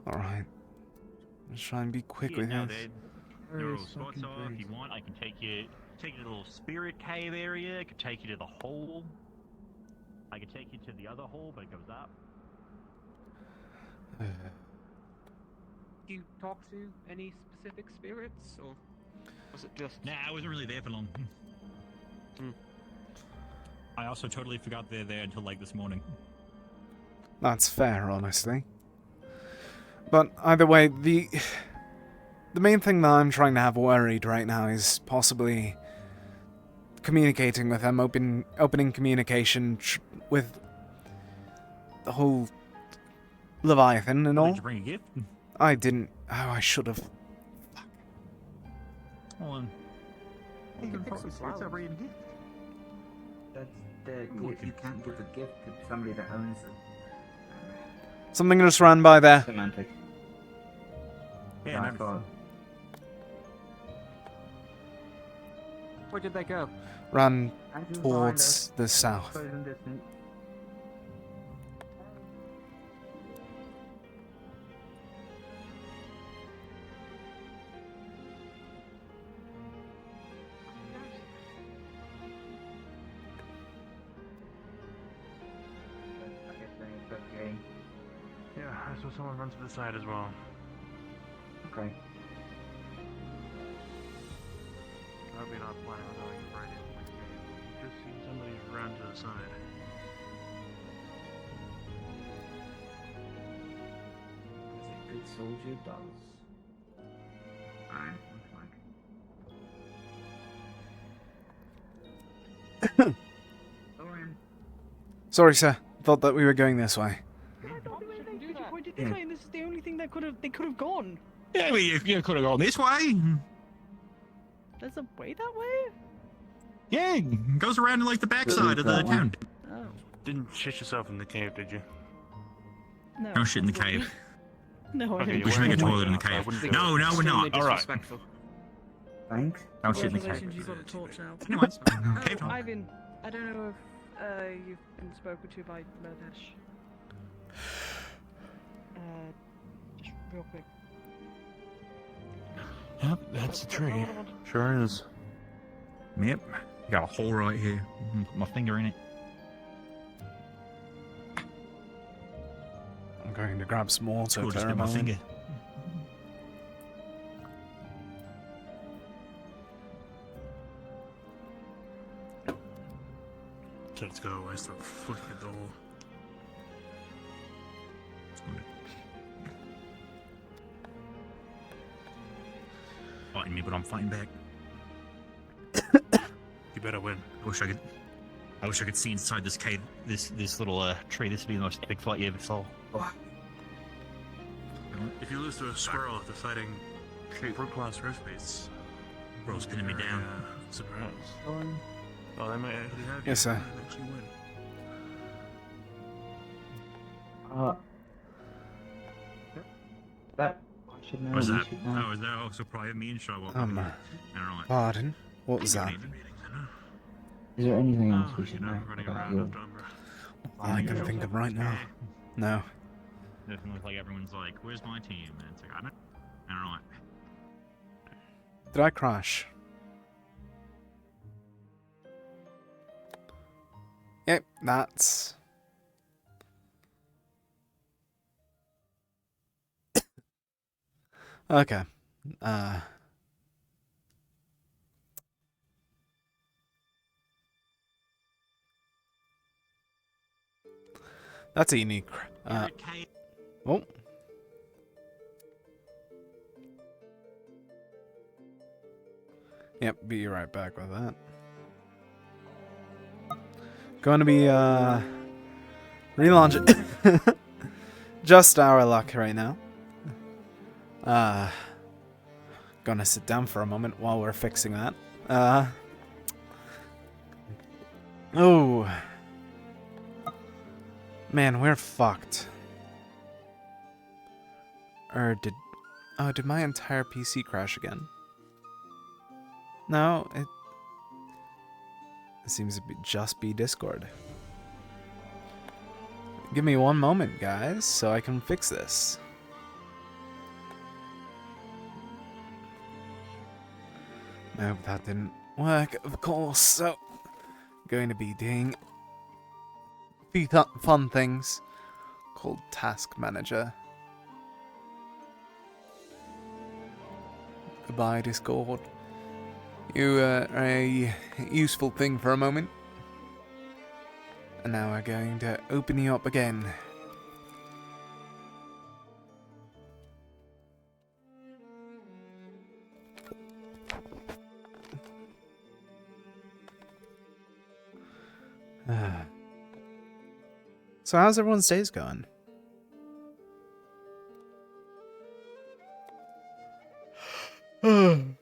S1: Alright. Let's try and be quick with
S4: no,
S1: this.
S4: there are spots are. If you want, I can take you to the little spirit cave area. I could take you to the hole. I could take you to the other hole, but it goes up.
S14: Do you talk to any specific spirits, or was it just...
S4: Nah, I wasn't really there for long. I also totally forgot they're there until like this morning.
S1: That's fair, honestly. But either way, the main thing that I'm trying to have worried right now is possibly communicating with them, opening communication with the whole Leviathan and all.
S4: Did you bring a gift?
S1: I didn't. Oh, I should have.
S4: Hold on.
S15: You can pick some flowers. That's you can't give a gift to somebody that owns them.
S1: Something just ran by there.
S15: Semantic.
S4: Yeah,
S15: I thought.
S14: Where did they go?
S1: Ran towards the south.
S15: Frozen distance. Okay.
S5: Yeah, I saw someone run to the side as well.
S15: Okay.
S5: I hope you're not planning on going right into the cave. Just see somebody run to the side.
S15: As a good soldier does. Alright,
S1: Sorry, sir. Thought that we were going this way.
S6: Dude, you pointed this way, and this is the only thing that they could have gone.
S4: Yeah, I mean, you could have gone this way.
S6: There's a way that way?
S4: Yeah, it goes around to like the backside of the town.
S6: Oh.
S5: Didn't shit yourself in the cave, did you?
S6: No.
S4: Don't shit in the cave.
S6: No, I
S5: Okay,
S6: didn't.
S4: We should make a toilet in the cave. No, no, we're not. All right.
S15: Thanks.
S4: Don't shit in the
S6: Congratulations,
S4: cave.
S6: you've got a torch now.
S4: Anyways, cave
S6: Oh,
S4: talk.
S6: Ivan, I don't know if you've been spoken to by Murdesh. Just real quick.
S4: Yep, that's the tree.
S5: Sure is.
S4: Yep. Got a hole right here. Put my finger in it.
S1: I'm going to grab some water.
S4: Cool, just
S1: for
S4: bit
S1: a
S4: my
S1: moment.
S4: finger.
S5: Let's go. I start flicking at the hole.
S4: fighting me, but I'm fighting back.
S5: You better win.
S4: I wish I could see inside this cave, this little tree. This would be the most epic fight you ever saw.
S5: If you lose to a squirrel after fighting fruit class rift beasts,
S4: bro's pinning me down.
S5: Surprise. Oh, they might actually have
S1: Yes,
S5: you.
S1: sir.
S5: They might actually win.
S15: That I should know.
S4: Was
S15: we
S4: that?
S15: should know.
S4: Oh, is that also private me and show up? Alright.
S1: Pardon? What was that?
S15: Is there anything else we should know
S5: Running
S15: about
S5: around
S15: your...
S5: after Umbra.
S1: All I can think of right now. No.
S4: Definitely like everyone's like, where's my team? And it's like, I don't know.
S1: Did I crash? Yep, that's... Okay. That's a unique... oh. Yep, be right back with that. Going to be, relaunching. Just our luck right now. Gonna sit down for a moment while we're fixing that. Oh. Man, we're fucked. Did my entire PC crash again? No, it seems to just be Discord. Give me one moment, guys, so I can fix this. Nope, that didn't work, of course, so going to be doing the fun things called Task Manager. Goodbye, Discord. You are a useful thing for a moment. And now we're going to open you up again. So how's everyone's days going? Am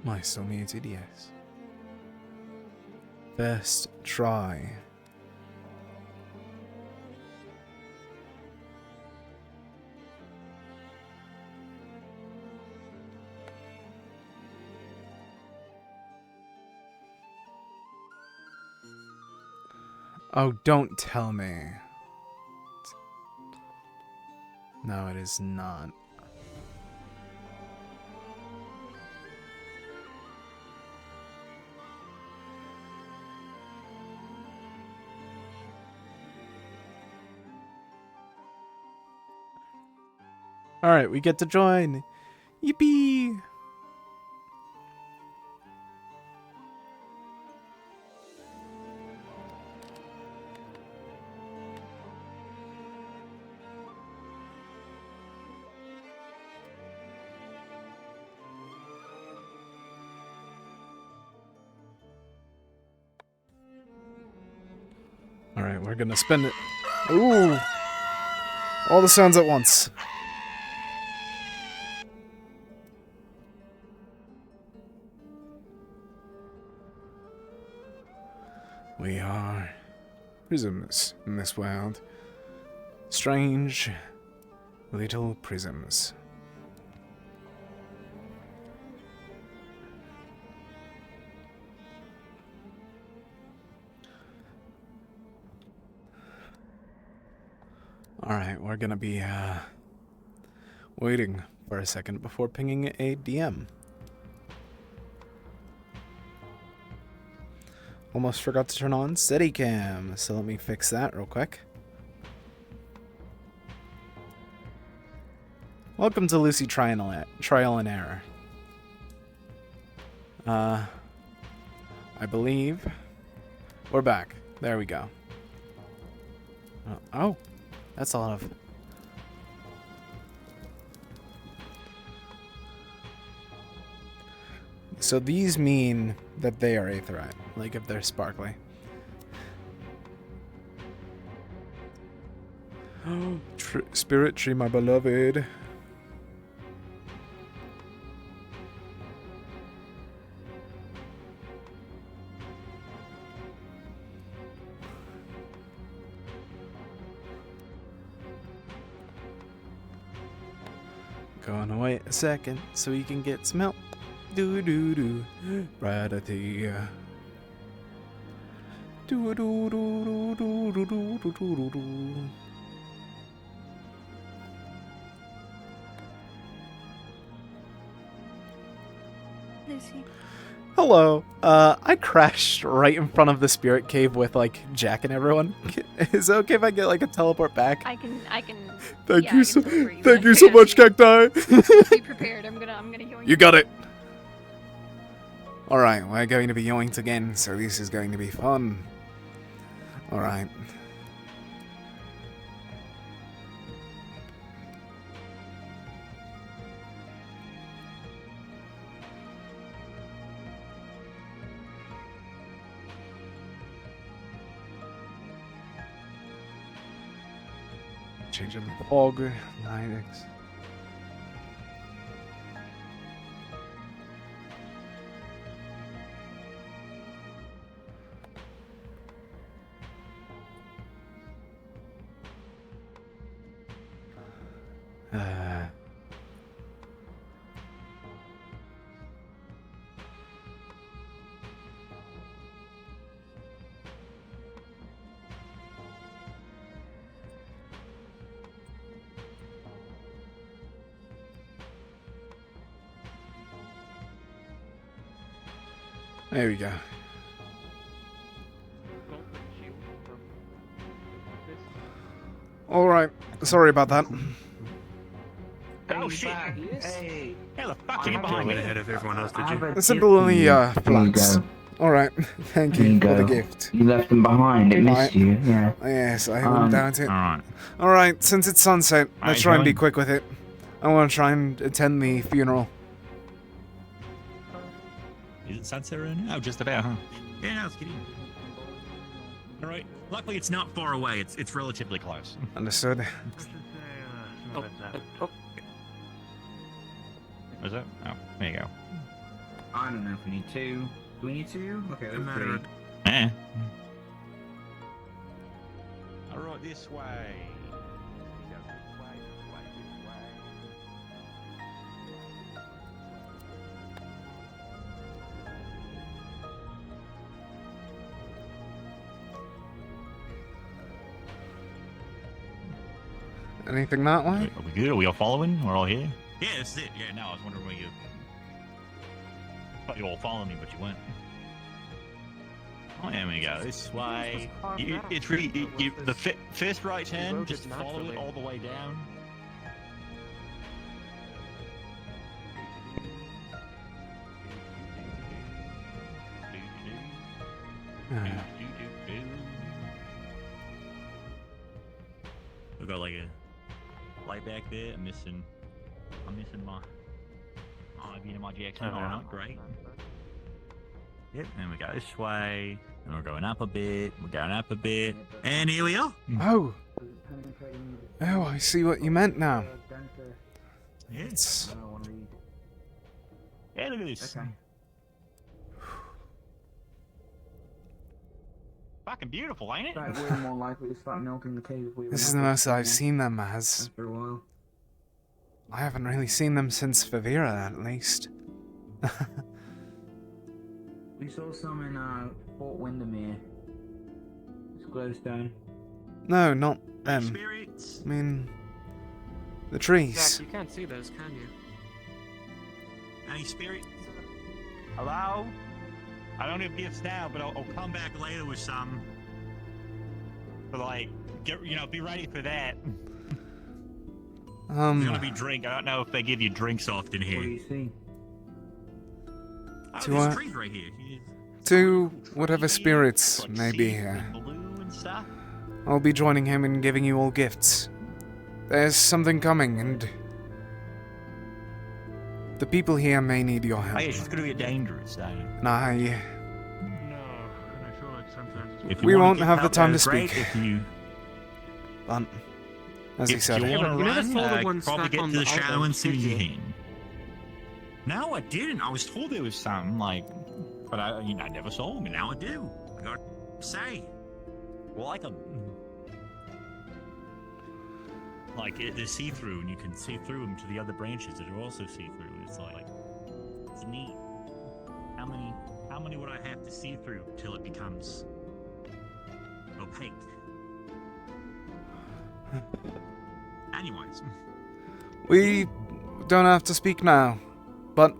S1: I still muted? Yes. First try. Oh, don't tell me. No, it is not. Alright, we get to join. Yippee! Alright, we're gonna spend it. Ooh! All the sounds at once. We are prisms in this world. Strange little prisms. Alright, we're gonna be waiting for a second before pinging a DM. Almost forgot to turn on Steadicam, so let me fix that real quick. Welcome to Lucy Trial and Error. I believe we're back. There we go. Oh, that's a lot of... So these mean that they are aetheryte, like if they're sparkly. Spirit tree, my beloved. Gonna wait a second so you can get some help. Do do do, Bradity. Do do do do do do do do do do.
S17: Lucy.
S1: Hello. I crashed right in front of the spirit cave with like Jack and everyone. Is it okay if I get like a teleport back?
S10: I can.
S1: Thank
S10: yeah,
S1: you
S10: I
S1: so.
S10: can teleport you
S1: Thank
S10: back.
S1: you so much, Cacti.
S10: Be prepared. I'm gonna yoink.
S1: You got it. All right, we're going to be yoinked again, so this is going to be fun. All right. Change the fog, 9x. There we go. All right. Sorry about that.
S4: Oh shit! Hey, how the fuck are you behind me?
S5: Ahead of everyone else, did you?
S1: Simply flux. All right. Thank you for the gift.
S15: You left them behind. It missed you. Yeah.
S1: Yes, I wouldn't doubt it.
S4: All right.
S1: All right. Since it's sunset, let's
S4: Alright,
S1: try and be
S4: join.
S1: quick with it. I want to try and attend the funeral.
S4: Is it sunset right now? Oh, just about, huh? Yeah, no, let's get in. All right. Luckily, it's not far away. It's relatively close.
S1: Understood.
S4: Is it? Oh, there you go.
S15: I don't know if we need two. Do we need two? Okay,
S5: Doesn't
S15: let's
S5: matter.
S15: three.
S4: Eh. All right, this way.
S1: Anything that way?
S4: Are we good? Are we all following? We're all here? Yeah, this is it. Yeah, no, I was wondering where you... thought you were all following me, but you weren't. Oh, there we go. This way. It's really... the first right turn, just follow it all the way down. We've got like a light back there. I'm missing my my Jackson.
S5: Oh,
S4: Alright, great. Yep, and we go this way. And we're going up a bit. We're going up a bit. And here we are.
S1: Oh. Oh, I see what you meant now.
S4: Yes. Yeah, look at this.
S15: Okay.
S4: Fucking beautiful, ain't it?
S15: Right, we're more likely to start milking the cave if we
S1: This is the most I've seen them as.
S15: for a while.
S1: I haven't really seen them since Favira, at least.
S15: We saw some in Fort Windermere. It's glowstone.
S1: No, not them.
S4: Spirits.
S1: I mean, the trees.
S14: Jack, you can't see those, can you?
S4: Any spirits? Hello? I don't have gifts now, but I'll come back later with some. But like, be ready for that. There's gonna be drink. I don't know if they give you drinks often here.
S15: What do you see?
S4: Oh,
S1: Do
S4: there's
S1: I-
S4: trees right here.
S1: to whatever spirits may be here. I'll be joining him in giving you all gifts. There's something coming, and the people here may need your help.
S4: Hey, it's just going to be dangerous, though.
S1: And I...
S5: No, and I feel like sometimes it's
S1: We won't have the
S4: help,
S1: time to
S4: that's great.
S1: speak.
S4: If you,
S1: But, as he
S4: if
S1: said...
S4: you want to
S14: You never
S4: run,
S14: saw the one
S4: probably
S14: stuck
S4: get
S14: on
S4: to the
S14: the
S4: shadow
S14: island,
S4: and see
S14: did you?
S4: him. No, I didn't. I was told there was something, like... But I never saw him, and now I do. I gotta say. Well, they're see-through, and you can see through them to the other branches that are also see-through. It's like, it's neat. How many would I have to see through till it becomes opaque? Anyways.
S1: We don't have to speak now, but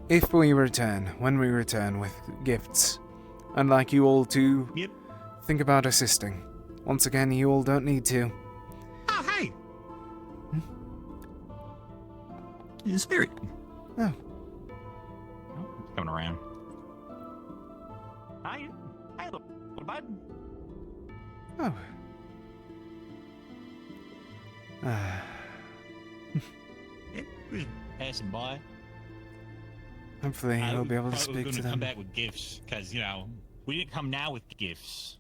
S1: if we return, when we return with gifts, I'd like you all to think about assisting. Once again, you all don't need to.
S4: Oh, hey! The spirit.
S1: Oh.
S4: Coming around. Hi, little bud.
S1: Oh.
S4: Passing by.
S1: Hopefully, we'll be able to
S4: We're
S1: speak
S4: going
S1: to
S4: come
S1: them.
S4: back with gifts, because, we didn't come now with gifts.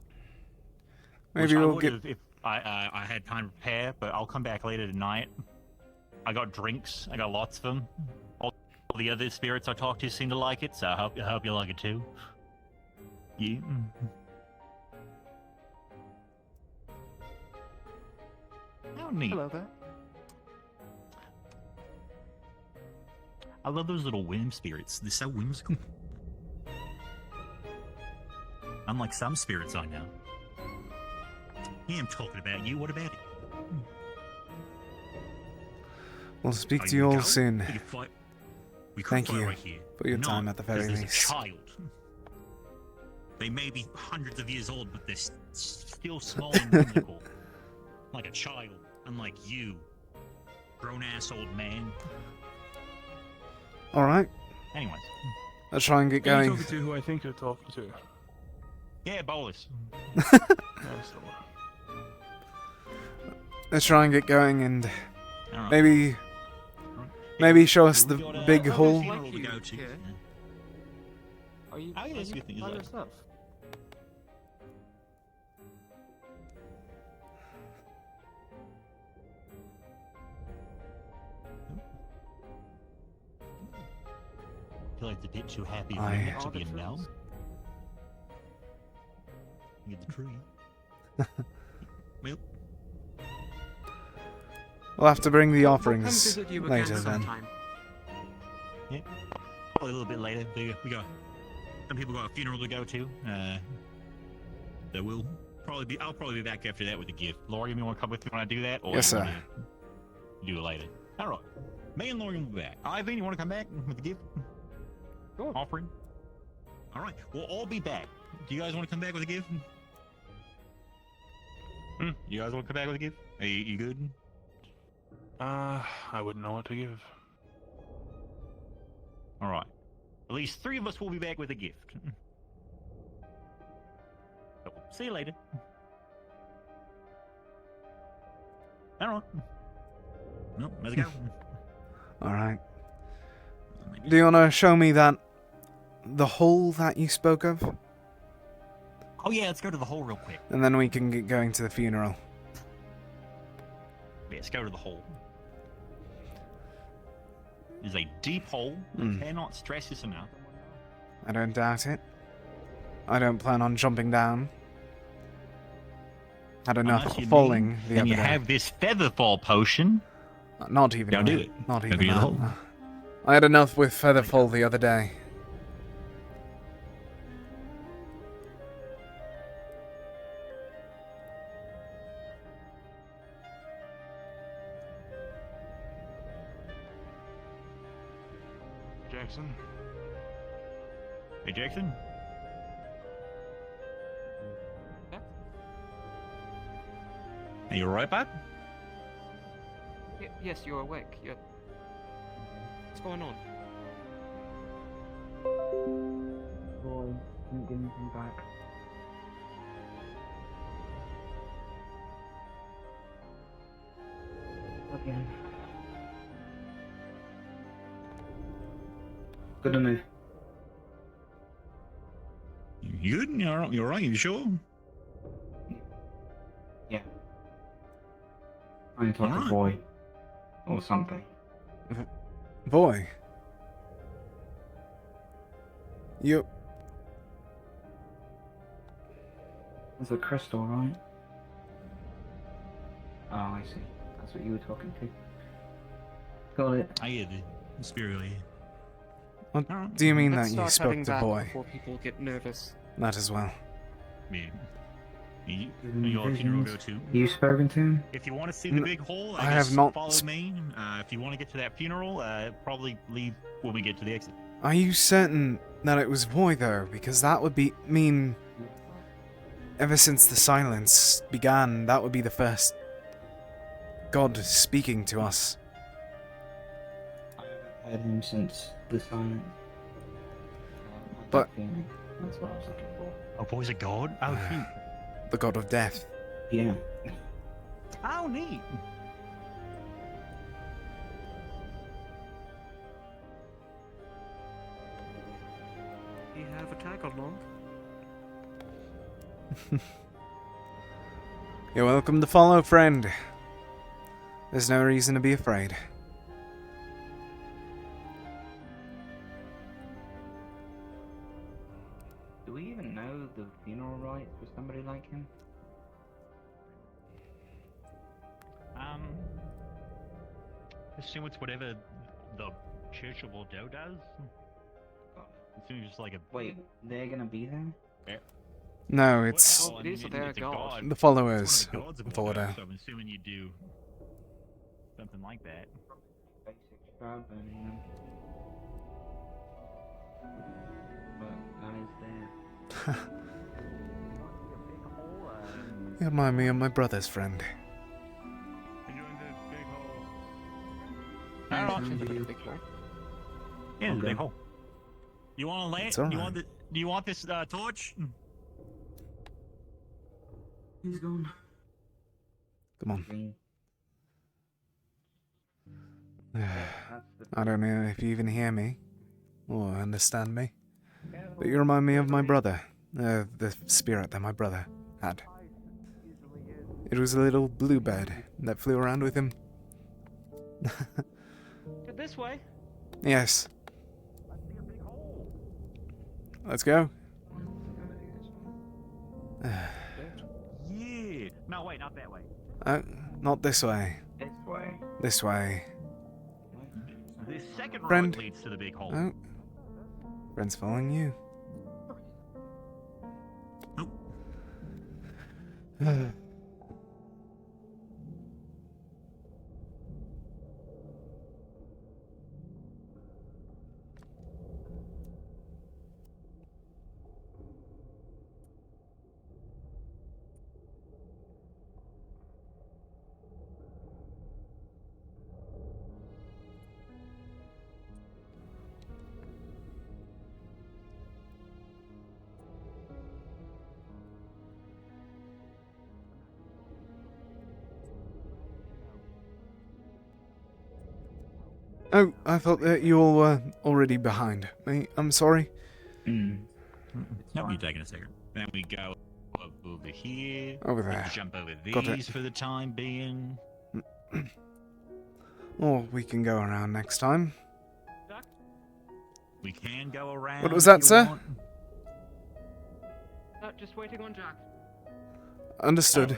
S1: Maybe
S4: Which I
S1: we'll
S4: would
S1: get...
S4: have if I had time to prepare, but I'll come back later tonight. I got drinks. I got lots of them. All the other spirits I talked to seem to like it, so I hope you like it too. Yeah. How neat.
S14: Hello there.
S4: I love those little whim spirits. They're so whimsical. Unlike some spirits I know. Yeah, I'm talking about you. What about it?
S1: We'll speak
S4: Are
S1: to you all
S4: go?
S1: soon.
S4: We could fight- we could
S1: Thank
S4: fight
S1: you
S4: right here.
S1: for your
S4: No,
S1: time at the very
S4: 'cause there's
S1: least.
S4: A child. They may be hundreds of years old, but they're still small and whimsical. Like a child, unlike you, grown-ass old man.
S1: Alright,
S4: Anyways.
S1: let's try and get
S5: Who are you
S1: going.
S5: talking to who I think you're talking to?
S4: Yeah, Bolus.
S5: That's the one.
S1: Let's try and get going and
S4: Alright.
S1: maybe show us the big
S4: How
S1: hall.
S4: much funeral to go to?
S14: here? Are you,
S4: Oh, yeah, that's a good thing,
S14: by
S4: isn't it?
S14: yourself?
S4: feel like it's a bit too happy for
S1: I-
S4: me to be a no. Get the tree. Well,
S1: We'll have to bring the
S14: We'll come
S1: offerings
S14: visit you again
S1: later then.
S14: sometime.
S4: yeah, probably a little bit later. We got some people got a funeral to go to. So we'll probably be. I'll probably be back after that with a gift. Lorian, you want to come with me when I do that? Or
S1: Yes,
S4: you
S1: sir.
S4: wanna Do it later. All right. Me and Lorian will be back. Ivan, you want to come back with a gift?
S14: Sure.
S4: Offering. All right. We'll all be back. Do you guys want to come back with a gift? You guys want to come back with a gift? Are you good?
S5: I wouldn't know what to give.
S4: All right. At least 3 of us will be back with a gift. So, see you later. All right. Well, let's go.
S1: Alright. Do you want to show me the hole that you spoke of?
S4: Oh yeah, let's go to the hole real quick.
S1: And then we can get going to the funeral.
S4: Yeah, let's go to the hole. There's a deep hole.
S1: Hmm.
S4: I cannot stress this enough.
S1: I don't doubt it. I don't plan on jumping down. Had enough
S4: Unless you
S1: falling
S4: need,
S1: the
S4: then
S1: other
S4: you
S1: day.
S4: have this feather fall potion.
S1: Not even
S4: Don't
S1: that.
S4: do it.
S1: Not
S4: Don't
S1: even
S4: do the
S1: that.
S4: hole.
S1: I had enough with Featherfall the other day.
S5: Jackson?
S4: Hey, Jackson? Are you alright, bud?
S14: Yes, you're awake. What's going on?
S15: anything back. Again. Good to move.
S4: You good? You're right. You sure?
S15: Yeah. I talk to boy. Or something.
S1: Boy. You.
S15: It's a crystal, right? Oh, I see. That's what you were talking to. Got it.
S4: I get the spirit.
S1: What do you mean
S14: Let's
S1: that you
S14: start
S1: spoke
S14: heading
S1: to
S14: back
S1: boy?
S14: before people get nervous.
S1: That as well.
S4: You all can go too.
S15: You spoken to him?
S4: If you want to see the big hole,
S1: I
S4: I
S1: have
S4: guess
S1: not
S4: follow me. If you want to get to that funeral, probably leave when we get to the exit.
S1: Are you certain that it was boy though? Because that would mean ever since the silence began, that would be the first God speaking to us.
S15: I haven't heard him since the silence.
S1: But
S15: that's what I was looking for.
S4: Oh, boy's a god? Oh, shoot.
S1: The god of death.
S15: Yeah.
S4: Oh, neat.
S14: You have a tag along?
S1: You're welcome to follow, friend. There's no reason to be afraid.
S15: Do we even know the funeral rites for somebody like him?
S4: Assume it's whatever the Church of Bordeaux does. Assume it's just like a.
S15: Wait, they're gonna be there?
S4: Yeah.
S1: No, it's
S14: Well, these are their gods.
S1: the followers
S4: It's one of the gods
S1: of Order.
S4: So I'm assuming you do something like that.
S15: Basic crowd burning them. But that is there.
S1: You remind me of my brother's friend.
S4: I don't know. Yeah, the
S1: Okay.
S4: big hole. You want to land?
S1: It's all
S4: You
S1: right.
S4: want the? Do you want this torch?
S15: He's gone.
S1: Come on. I don't know if you even hear me or understand me, but you remind me of my brother, the spirit that my brother had. It was a little bluebird that flew around with him.
S14: This way.
S1: Yes. Let's go.
S4: Yeah. No, wait, not that way.
S1: Not this way.
S15: This way.
S1: This way.
S4: The second
S1: Friend.
S4: road leads to the big hole.
S1: Oh. Friend's following you. Oh, I thought that you all were already behind me. I'm sorry.
S4: No, you're taking a second. Then we go over here.
S1: Over
S4: We
S1: there.
S4: jump over
S1: Got it.
S4: these for the time being.
S1: Or we can go around next time.
S4: We can go around.
S1: What was
S4: if
S1: that,
S4: you
S1: sir?
S4: want.
S14: Just waiting on Jack.
S1: Understood.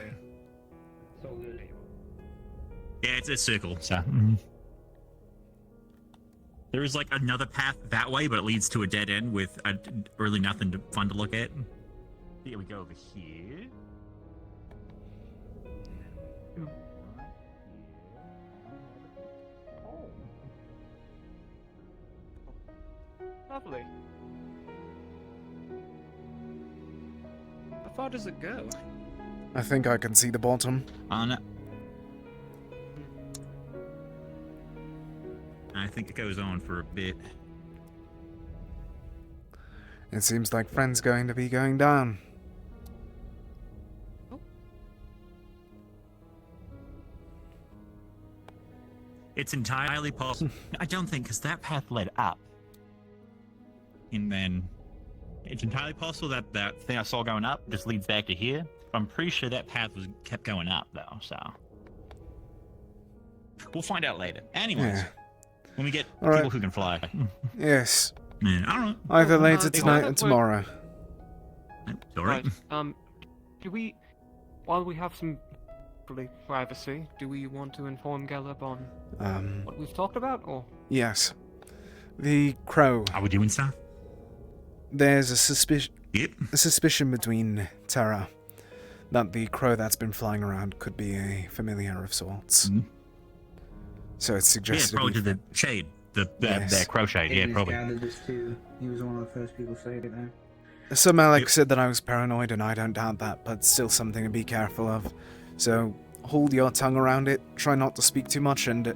S4: Yeah, it's a circle. So. There is like another path that way, but it leads to a dead end with really nothing fun to look at. Here we go over here.
S14: Lovely. How far does it go?
S1: I think I can see the bottom.
S4: On it. I think it goes on for a bit.
S1: It seems like Friend's going to be going down.
S4: It's entirely possible. I don't think, because that path led up. And then it's entirely possible that that thing I saw going up just leads back to here. I'm pretty sure that path kept going up, though, so. We'll find out later. Anyways,
S1: Yeah.
S4: when we get
S1: All
S4: people
S1: right.
S4: who can fly.
S1: Yes.
S4: Man, I don't know.
S1: Either later
S14: they
S1: tonight
S14: got
S1: or
S14: it.
S1: tomorrow.
S4: Sorry.
S14: Right. Do we, while we have some privacy, do we want to inform Gallup on what we've talked about, or?
S1: Yes. The crow.
S4: Are we doing stuff?
S1: There's a suspicion.
S4: Yep.
S1: A suspicion between Terra that the crow that's been flying around could be a familiar of sorts. So it's
S4: Yeah,
S1: suggested.
S4: probably to the shade. The crow shade, yeah, probably.
S15: He was one of the first people to say it there.
S1: Some Alex said that I was paranoid, and I don't doubt that, but still something to be careful of. So hold your tongue around it. Try not to speak too much, and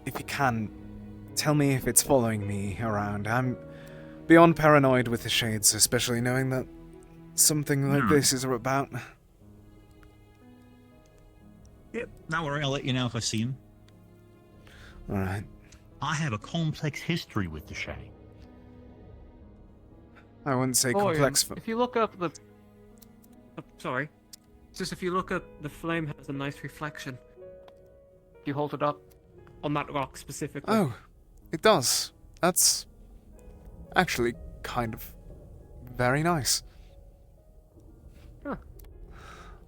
S1: if you can, tell me if it's following me around. I'm beyond paranoid with the shades, especially knowing that something like this is about.
S4: Yep, don't worry, I'll let you know if I see him.
S1: Alright.
S4: I have a complex history with the shade.
S1: I wouldn't say
S14: Oh,
S1: complex.
S14: If you look up the, sorry, it's just if you look at the flame has a nice reflection. If you hold it up on that rock specifically.
S1: Oh, it does. That's actually kind of very nice.
S14: Huh.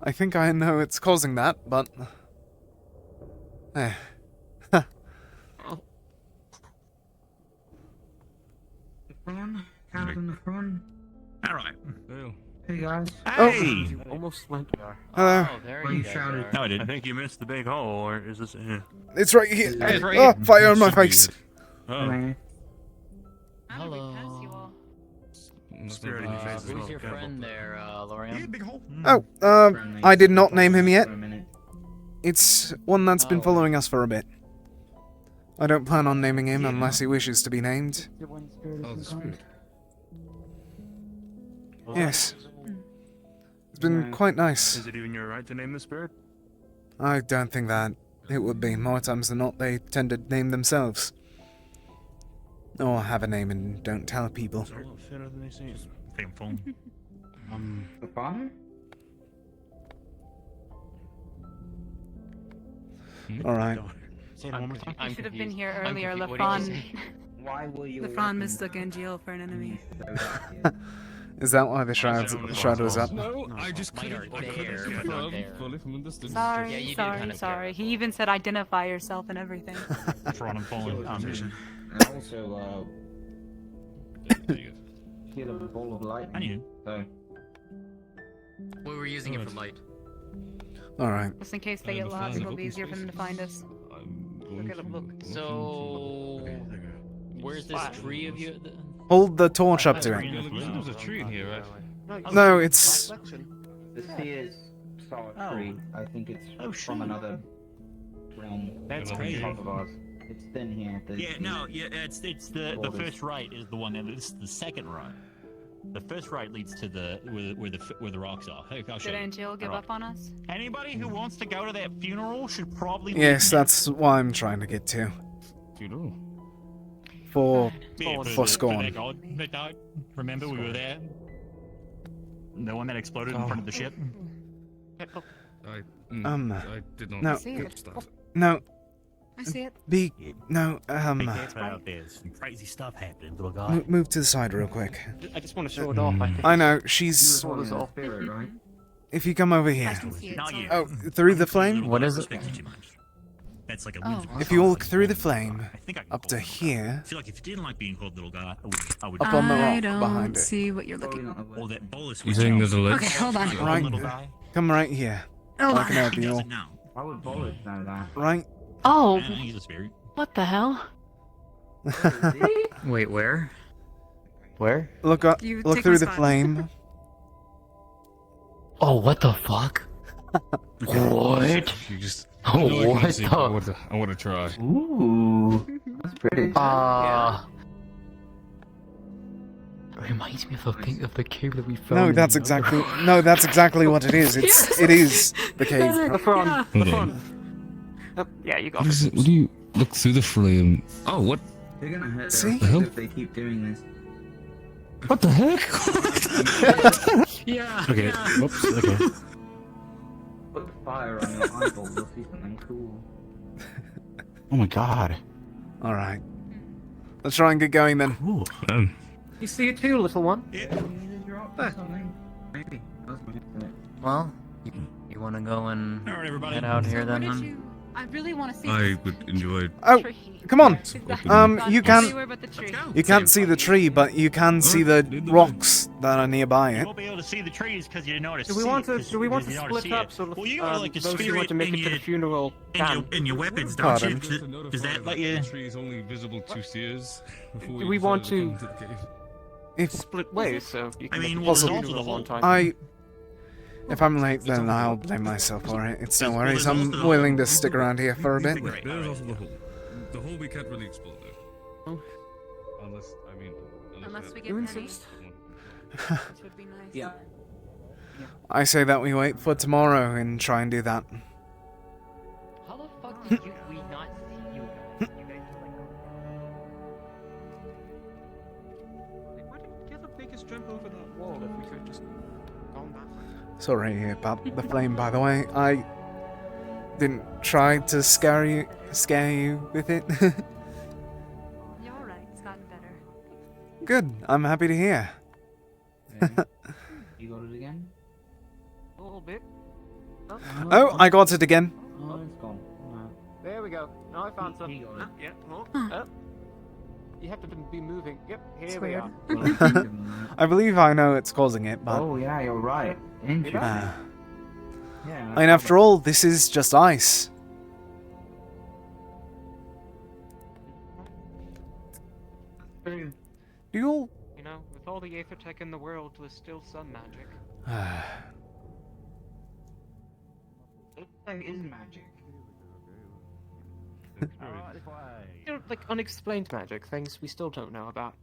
S1: I think I know it's causing that, but
S4: Alright.
S15: Hey guys.
S4: Hey!
S14: You almost went there.
S1: Hello.
S7: Oh, there
S15: Well,
S7: you
S15: you
S7: guys
S15: shouted.
S7: are.
S4: No, I didn't.
S5: I think you missed the big hole, or is this?
S1: It's right here.
S7: It's right
S1: Oh,
S7: here.
S1: fire on my face.
S5: Oh.
S2: Hello.
S5: Spirit in your face as
S7: Who's
S5: well.
S7: your
S5: Careful.
S7: friend there, Lorian?
S4: Big hole.
S1: Oh, I did not name him yet.
S15: For a minute.
S1: It's one that's been
S7: Oh.
S1: following us for a bit. I don't plan on naming him unless he wishes to be named.
S16: Oh, the spirit.
S1: Yes. It's been quite nice.
S5: Is it even your right to name the spirit?
S1: I don't think that it would be. More times than not, they tend to name themselves. Or have a name and don't tell people.
S5: It's a lot thinner than they seem.
S4: Same phone.
S15: The fun?
S1: Alright.
S5: Say it one more time.
S2: You should have been here
S7: I'm
S2: earlier,
S7: confused. What did you
S2: Lafon.
S7: say?
S15: Why were you?
S2: Lafon mistook NGL for an enemy.
S1: Is that why the shroud was up?
S16: No, I just
S7: Mine
S16: couldn't.
S7: are
S16: I
S7: there,
S16: couldn't
S7: but not
S16: confirm
S7: there.
S16: fully from a distance.
S2: Sorry,
S7: Yeah, you did
S2: sorry,
S7: kind of
S2: sorry. He even said identify yourself and everything.
S4: Front and falling.
S15: And also, hit a ball of lightning.
S4: I knew.
S15: So,
S7: We were using it for light.
S1: Alright.
S2: Just in case they get lost, it'll be easier for them to find us.
S16: Look
S2: at him, look.
S7: So, where's this tree of you?
S1: Hold the torch up to
S16: Yeah,
S1: it.
S16: look, there's a tree in here, right?
S1: No, it's...
S15: the Sears saw a tree. I think it's from another realm.
S4: That's
S15: on
S4: crazy.
S15: top of ours. It's thin here.
S4: Yeah, no, yeah, it's the first right is the one, and it's the second right. The first right leads to the where the rocks are. Hey, I'll show
S2: Did
S4: you.
S2: NGL give
S4: Alright.
S2: up on us?
S4: Anybody who wants to go to that funeral should probably.
S1: Yes, that's what I'm trying to get to.
S16: Funeral.
S1: For
S4: Yeah,
S1: for Scorn.
S4: that god that died. Remember, we were there. The one that exploded in front of the ship.
S16: I did not
S1: No.
S16: catch that.
S1: No.
S2: I see it.
S1: No,
S4: That's out there. Some crazy stuff happening, little guy.
S1: move to the side real quick.
S14: I just want to show it off. I think.
S1: I know,
S14: You
S1: she's...
S14: told us off there, right?
S1: If you come over here.
S4: Not you.
S1: Oh, through the flame?
S4: What is it? That's like a
S2: Oh.
S1: If you look through the flame,
S4: I think I can
S1: up to here,
S4: I feel like if you didn't like being called little guy, I would.
S1: Up on the
S2: I
S1: rock
S2: don't
S1: behind it.
S2: see what you're looking at.
S4: Or that bolus.
S16: You saying there's a ledge?
S2: Okay, hold on.
S1: Right.
S4: Little guy.
S1: Come right here.
S2: Hold
S1: I can
S2: on.
S1: help
S4: He
S1: you all.
S4: doesn't know.
S15: I would bullet know that.
S1: Right?
S10: Oh,
S4: Yeah, he's a spirit.
S10: what the hell?
S7: Wait, where? Where?
S1: Look up,
S2: You
S1: look
S2: take
S1: through
S2: my
S1: the
S2: spot.
S1: flame.
S7: Oh, what the fuck? What?
S16: You just.
S7: Oh,
S16: I know I
S7: what
S16: can see, but
S7: the?
S16: I want to try.
S15: Ooh, that's pretty.
S8: reminds me of the cave that we found.
S1: No,
S8: in
S1: that's
S8: the
S1: exactly no, that's exactly what it is. It is the cave.
S14: The front.
S16: Hold
S14: The
S16: on.
S14: front. Yeah, you got
S16: What is
S14: it.
S16: it? What do you look through the frame? Oh, what?
S15: They're gonna hurt
S1: See?
S15: themselves if they keep doing this.
S16: What the heck?
S14: Yeah.
S16: Okay.
S14: Yeah.
S16: Whoops. Okay.
S15: Put the fire on your eyeball, you'll see something cool.
S16: Oh my god.
S1: All right, let's try and get going then.
S16: Cool.
S14: You see it too, little one?
S15: Maybe.
S8: Well, you want to go and
S4: All right, everybody.
S8: head out here
S2: Where
S8: then?
S2: did you? I really want to see.
S16: I
S2: this
S16: would enjoy.
S1: Oh, come on. You
S2: Everywhere
S1: can't.
S2: but the tree.
S1: You can't see the tree, but you can see the rocks that are nearby
S4: You
S1: it.
S4: won't be able to see the trees because you didn't know to
S14: Do
S4: see
S14: we want to?
S4: it, 'cause
S14: Do we want to
S4: you know
S14: split
S4: see
S14: up
S4: it.
S14: so that
S4: Well, you got like a
S14: those who
S4: spirit
S14: want to make
S4: in
S14: it to
S4: your,
S14: the funeral can?
S4: in your weapons, don't
S1: Pardon?
S4: you?
S16: Just to notify
S4: Does that let you?
S16: The tree is only visible to seers. Before
S14: Do we want
S16: decide
S14: to
S16: come the cave.
S1: If
S14: split ways so you
S4: I
S14: can
S4: mean,
S14: make
S4: well,
S14: it to
S4: there's
S14: the
S4: also the
S14: funeral
S4: whole.
S14: one time?
S1: if I'm late, then I'll blame myself for it. It's no worries. I'm willing to stick around here for a bit.
S16: Right, there's also the hole. The hole we can't really explore though. Unless, I mean,
S2: Unless we
S14: You
S2: get Penny.
S14: insist.
S2: Which would be nice.
S15: Yeah.
S1: I say that we wait for tomorrow and try and do that.
S8: How the fuck did we not see you guys? You guys
S14: Why didn't the other biggest jump over that wall if we could just gone that way?
S1: Sorry about the flame, by the way. I didn't try to scare you with it.
S2: You're alright. It's gotten better.
S1: Good. I'm happy to hear.
S15: You got it again?
S14: A little bit.
S1: Oh, I got it again.
S15: Oh, it's gone. No.
S14: There we go. Now I found some.
S15: He got it.
S14: Yeah. Oh, oh. You have to be moving. Yep. Here
S2: It's
S14: we
S2: weird.
S14: are.
S1: I believe I know it's causing it, but
S15: Oh yeah, you're right. Interesting.
S1: yeah.
S15: Yeah.
S1: I mean, after all, this is just ice.
S14: True.
S1: Do you all?
S14: You know, with all the aether tech in the world, there's still some magic.
S15: It is magic.
S14: You know, like unexplained magic, things we still don't know about.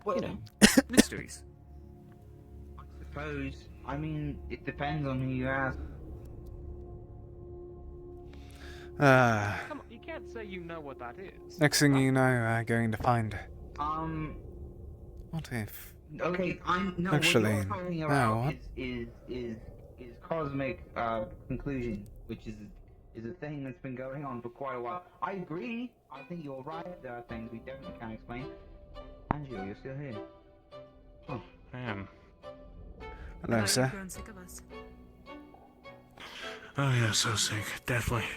S15: Well,
S14: You know, mysteries.
S15: I suppose. I mean, it depends on who you ask.
S14: Come on, you can't say you know what that is.
S1: Next thing you know, I'm going to find. What if?
S15: Okay, I'm no.
S1: Actually,
S15: what you're talking
S1: no,
S15: about
S1: what?
S15: is cosmic conclusion, which is a thing that's been going on for quite a while. I agree. I think you're right. There are things we definitely can't explain. Angelo, you're still here.
S5: Oh, I am.
S1: Hello, sir.
S12: Grown sick of us.
S5: Oh yeah, so sick. Definitely.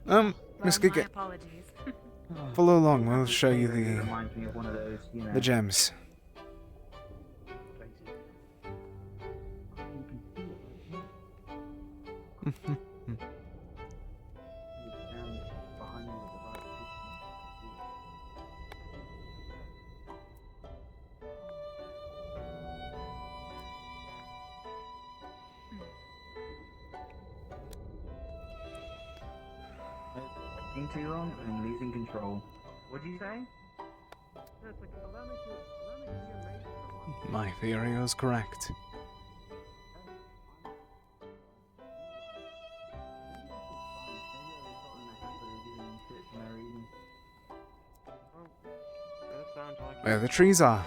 S1: Miss
S12: Well, my
S1: Giga,
S12: apologies.
S1: follow along. We'll show you
S15: It
S1: the
S15: reminds me of one of those, you know.
S1: the gems.
S15: Taking too long and losing control. What did you say?
S1: My theory was correct. Where the trees are.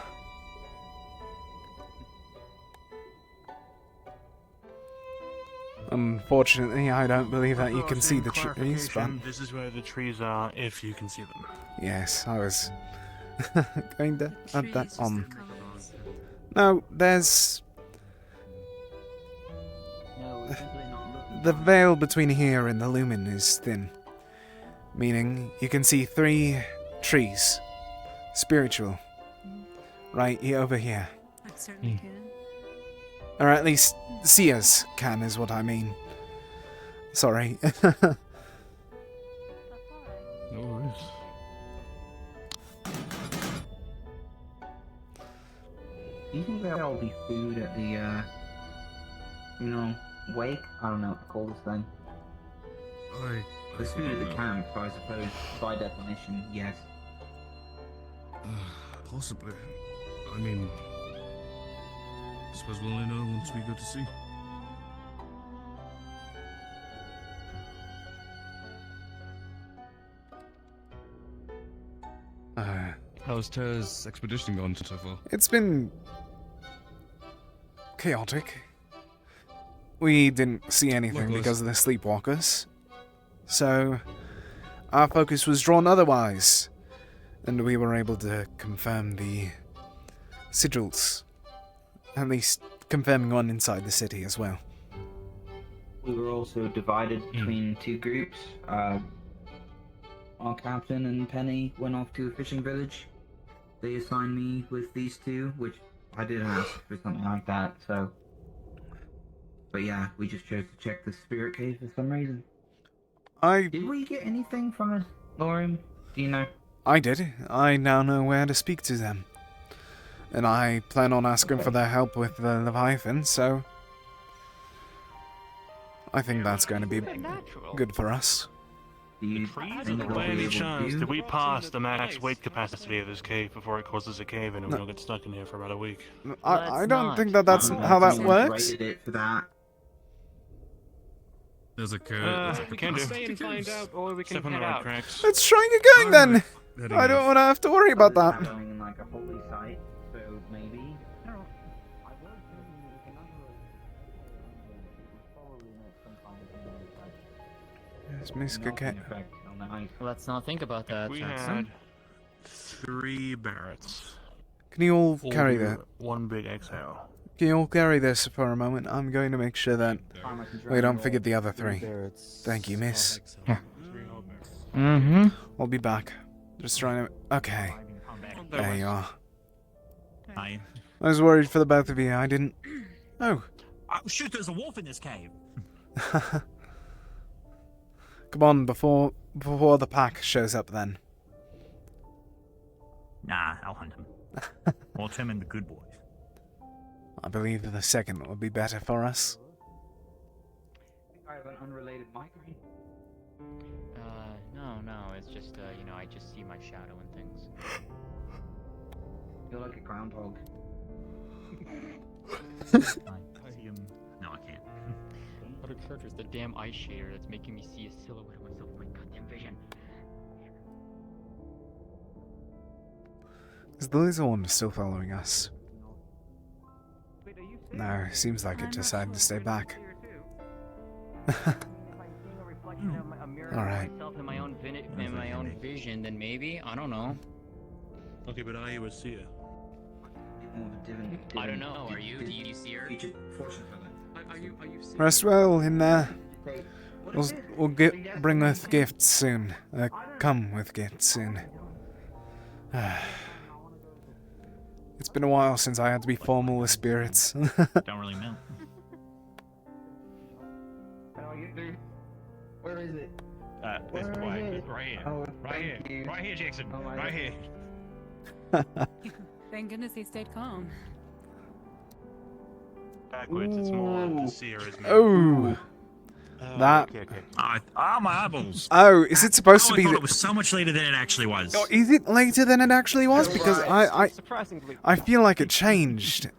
S1: Unfortunately, I don't believe that you can see the trees, but
S5: This is where the trees are, if you can see them.
S1: yes, I was going to add that on. No, there's the veil between here and the lumen is thin, meaning you can see 3 trees, spiritual, right here over here.
S2: I certainly can.
S1: Or at least seers can, is what I mean. Sorry.
S16: No worries.
S15: Do you think there'll be food at the, wake? I don't know what to call this thing. There's food at the camp, so I suppose, by definition, yes.
S16: Possibly. I mean, I suppose we'll only know once we go to see. How's Ter's expedition gone so far?
S1: It's been chaotic. We didn't see anything
S16: Likewise.
S1: because of the sleepwalkers. So, our focus was drawn otherwise. And we were able to confirm the sigils. At least confirming one inside the city as well.
S15: We were also divided between two groups. Our captain and Penny went off to a fishing village. They assigned me with these two, which I didn't ask for something like that, so... But yeah, we just chose to check the spirit cave for some reason. Did we get anything from it, Lauren? Do you know?
S1: I did. I now know where to speak to them. And I plan on asking for their help with the Leviathan, so... I think that's going to be good for us.
S5: By any chance, did we pass the max weight capacity of this cave before it causes a cave and we don't get stuck in here for about a week?
S1: I don't think that's how that works.
S16: There's a code.
S14: We can stay and find out, or we can
S5: Step on the
S14: head
S5: right
S14: out.
S5: cracks.
S1: Let's try and get going then. I don't want to have to worry about that.
S15: Traveling in like a holy site, so maybe... I don't know.
S1: Yes, Miss Coquette.
S8: Let's not think about that,
S5: We
S8: Jackson.
S5: had 3 Barretts.
S1: Can you all carry that?
S5: One big exhale.
S1: Can you all carry this for a moment? I'm going to make sure that we don't forget the other 3. Thank you, miss.
S8: Mm-hmm.
S1: I'll be back. Just trying to... Okay. There you are.
S4: Hi.
S1: I was worried for the both of you. I didn't... Oh.
S4: Oh, shoot, there's a wolf in this cave.
S1: Come on, before the pack shows up then.
S4: Nah, I'll hunt him. Or Tim and the good boys.
S1: I believe that the second will be better for us.
S15: I have an unrelated migraine.
S8: No, it's just, you know, I just see my shadow and things.
S15: You're like a groundhog.
S4: No, I can't.
S8: What occurred was the damn ice shader that's making me see a silhouette of myself in my goddamn vision.
S1: Is the lizard one still following us? No, seems like it decided to stay back. Alright.
S8: Myself in my own vision, then maybe, I don't know.
S5: Okay, but are you a seer?
S8: I don't know. Are you? Do you see her? Are you
S1: Rest well in there. We'll bring with gifts soon. Come with gifts soon. It's been a while since I had to be formal with spirits.
S4: Don't really melt.
S15: Where is it?
S4: This
S15: Where
S4: way.
S15: is it?
S4: Right here.
S15: Oh,
S4: Right here.
S15: thank you.
S4: Right here, Jackson.
S15: Oh my
S4: Right
S15: God.
S4: here.
S2: Thank goodness he stayed calm.
S5: Backwards, it's more the seer is me.
S1: Oh. That.
S4: Okay. My eyeballs.
S1: Oh, is it supposed to be?
S4: It was so much later than it actually was.
S1: Oh, is it later than it actually was? Because I feel like it changed.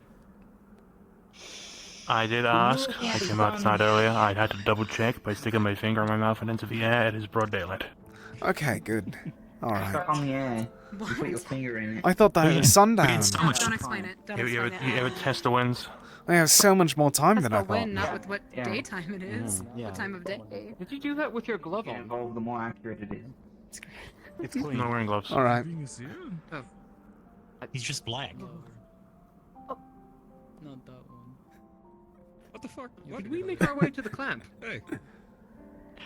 S5: I did ask. I came outside earlier. I had to double check by sticking my finger in my mouth and into the air. It is broad daylight.
S1: Okay, good. All right.
S15: Stuck on the air. You put your finger in it.
S1: I thought that was sundown.
S2: Don't explain it. Don't
S5: You
S2: explain it.
S5: ever test the winds?
S1: I have so much more time than I
S2: That's the
S1: thought.
S2: win, not with what daytime it is.
S14: Yeah.
S2: What time of day.
S14: Did you do that with your glove on?
S15: The more accurate it is.
S5: It's clean. No wearing gloves.
S1: All right.
S2: Oh.
S4: He's just black.
S14: Not that one.
S16: What the fuck?
S14: Did we make our way to the clamp?
S16: Hey.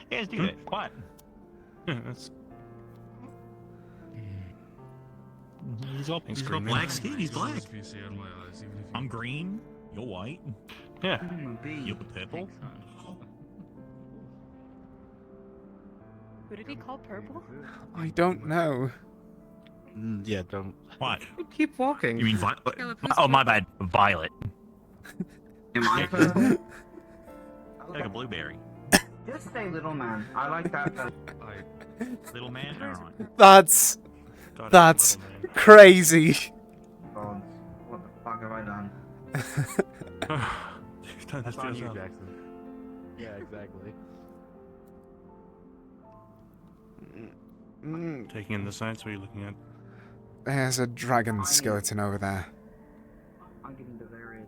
S4: Yeah, let's do that. Quiet.
S5: Yeah, that's...
S4: He's got black skin. He's black. I'm green. You're white.
S5: Yeah.
S4: You're purple.
S2: Who did he call purple?
S1: I don't know.
S5: Yeah, don't.
S4: What?
S14: Keep walking.
S4: You mean violet? Oh, my bad. Violet.
S15: Am I purple?
S4: Like a blueberry.
S15: Just say little man. I like that.
S4: Little man? Alright.
S1: That's crazy.
S5: That's
S7: on
S5: just
S7: you,
S5: up.
S7: Jackson. Yeah, exactly.
S5: Taking in the sights, what are you looking at?
S1: There's a dragon skeleton over there.
S15: I'm getting the varied.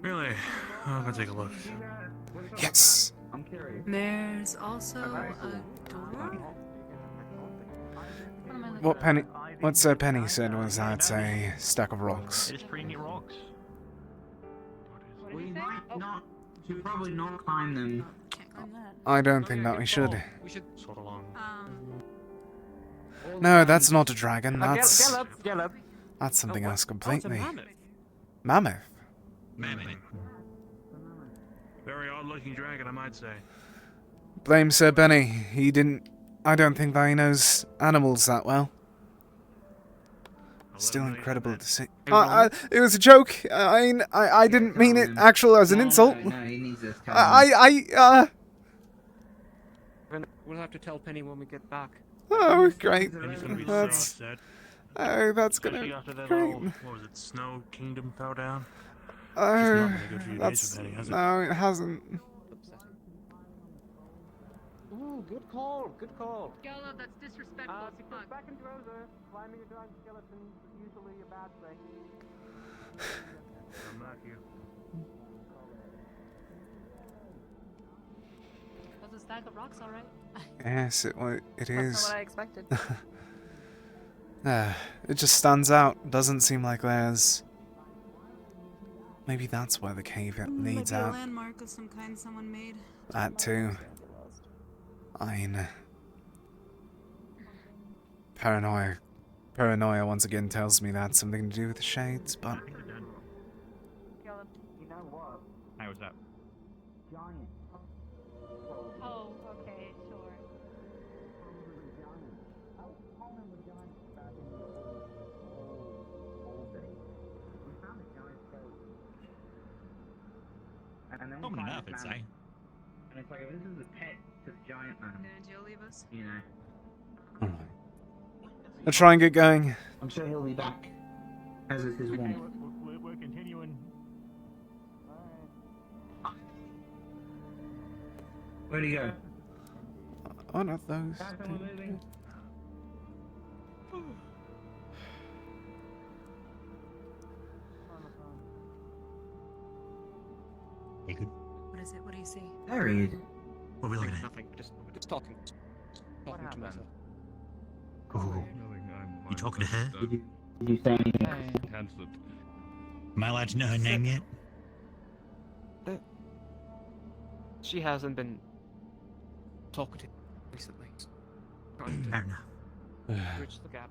S5: Really? I'm gonna take a look.
S1: Yes!
S15: I'm curious.
S12: There's also a door.
S1: What Penny? What Sir Penny said was that's a stack of rocks.
S4: It is pretty neat rocks.
S15: We might not. Should probably not climb them.
S1: I don't think that we should.
S14: We should
S5: sort along.
S1: No, that's not a dragon. That's
S7: Gallop.
S1: that's something else
S14: it's a
S1: completely.
S14: mammoth.
S1: Mammoth.
S4: Mammoth.
S5: Very odd-looking dragon, I might say.
S1: Blame Sir Benny. He didn't. I don't think that he knows animals that well. Still incredible to see. It was a joke. I didn't mean it actual as an insult.
S15: No, he needs this.
S14: We'll have to tell Penny when we get back.
S1: Oh, great.
S5: Penny's gonna be
S1: That's.
S5: so upset.
S1: Oh, that's
S5: Especially
S1: gonna.
S5: after that
S1: Great.
S5: little, what was it, Snow Kingdom fell down?
S1: Oh,
S5: It's not been a good few days
S1: that's.
S5: for Penny, has it?
S1: No, it hasn't.
S7: Ooh, good call. Good call.
S2: Yolo, that's disrespectful.
S7: To get back into Rosa, climbing a giant skeleton is usually a bad thing.
S5: I'm not here.
S2: That's a stack of rocks, all right.
S1: Yes, it
S12: That's
S1: is.
S12: not what I expected.
S1: It just stands out. Doesn't seem like there's. Maybe that's where the cave leads
S12: Might be a
S1: out.
S12: landmark of some kind someone made.
S1: That too. Paranoia once again tells me that's something to do with the shades, but
S15: You know what?
S4: Hey, what's up?
S15: Giant.
S2: Oh, okay, sure.
S15: And then
S4: Common
S15: we find
S4: enough,
S15: this
S4: I'd
S15: man.
S4: say.
S15: And it's like, this is a pet to the giant man.
S12: Didn't Jill leave us?
S15: You know.
S1: I'll try and get going.
S15: I'm sure he'll be back. As is his wont.
S4: We're continuing.
S15: Where'd he go?
S1: Oh, not those.
S12: What is it? What do you see?
S15: There he is.
S4: What are we looking at?
S14: Nothing. Just talking. Talking to myself.
S4: Ooh. You talking to her?
S15: Did you say anything?
S4: Am I allowed to know her name yet?
S14: She hasn't been talkative recently. Trying
S4: Fair
S14: to
S4: enough.
S14: bridge the gap.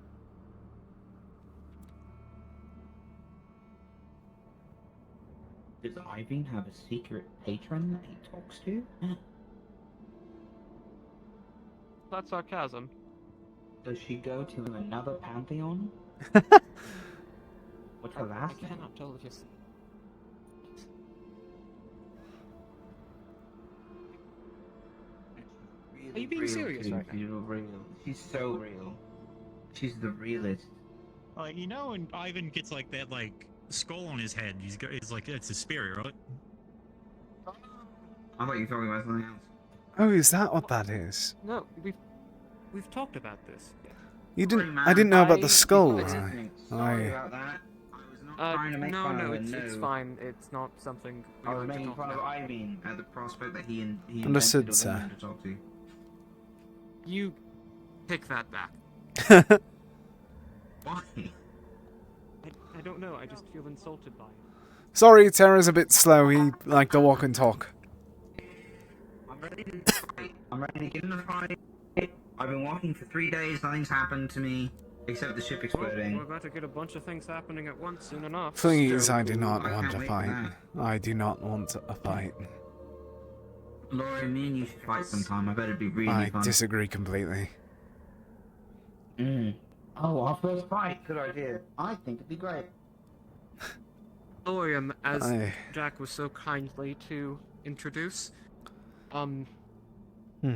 S15: Does Ivan have a secret patron that he talks to?
S14: That's sarcasm.
S15: Does she go to another pantheon? What's her last
S14: I
S15: name?
S14: cannot tell if it's... Are you being serious right now?
S15: She's real. She's so real. She's the realest.
S4: Like, you know, when Ivan gets like that, like skull on his head, it's like it's a spirit, right?
S15: I thought you were talking about something else.
S1: Oh, is that what that is?
S14: No, we've talked about this.
S1: You didn't. I didn't know about the skull.
S15: Sorry about that. Trying to make
S14: no,
S15: fun
S14: no,
S15: of
S14: it's
S15: no.
S14: fine. It's not something we
S15: I was
S14: like to
S15: making
S14: talk
S15: fun of
S14: about.
S15: Ivan at the prospect that he
S1: Understood,
S15: invented a
S1: sir.
S15: woman to talk to.
S14: You take that back.
S15: Why?
S14: I don't know. I just feel insulted by it.
S1: Sorry, Terra's a bit slow. He like to walk and talk.
S15: I'm ready to fight. I'm ready to get in a fight. I've been walking for 3 days. Nothing's happened to me except the ship exploding.
S14: We're about to get a bunch of things happening at once soon enough.
S1: Please, I do not
S15: I
S1: want
S15: can't
S1: a
S15: wait for
S1: fight. I do not want a fight.
S15: Laura, me and you should fight sometime. I bet it'd be really
S1: I
S15: fun.
S1: disagree completely.
S15: Oh, our first fight. Good idea. I think it'd be great.
S14: Thorium, as
S1: Aye.
S14: Jack was so kindly to introduce,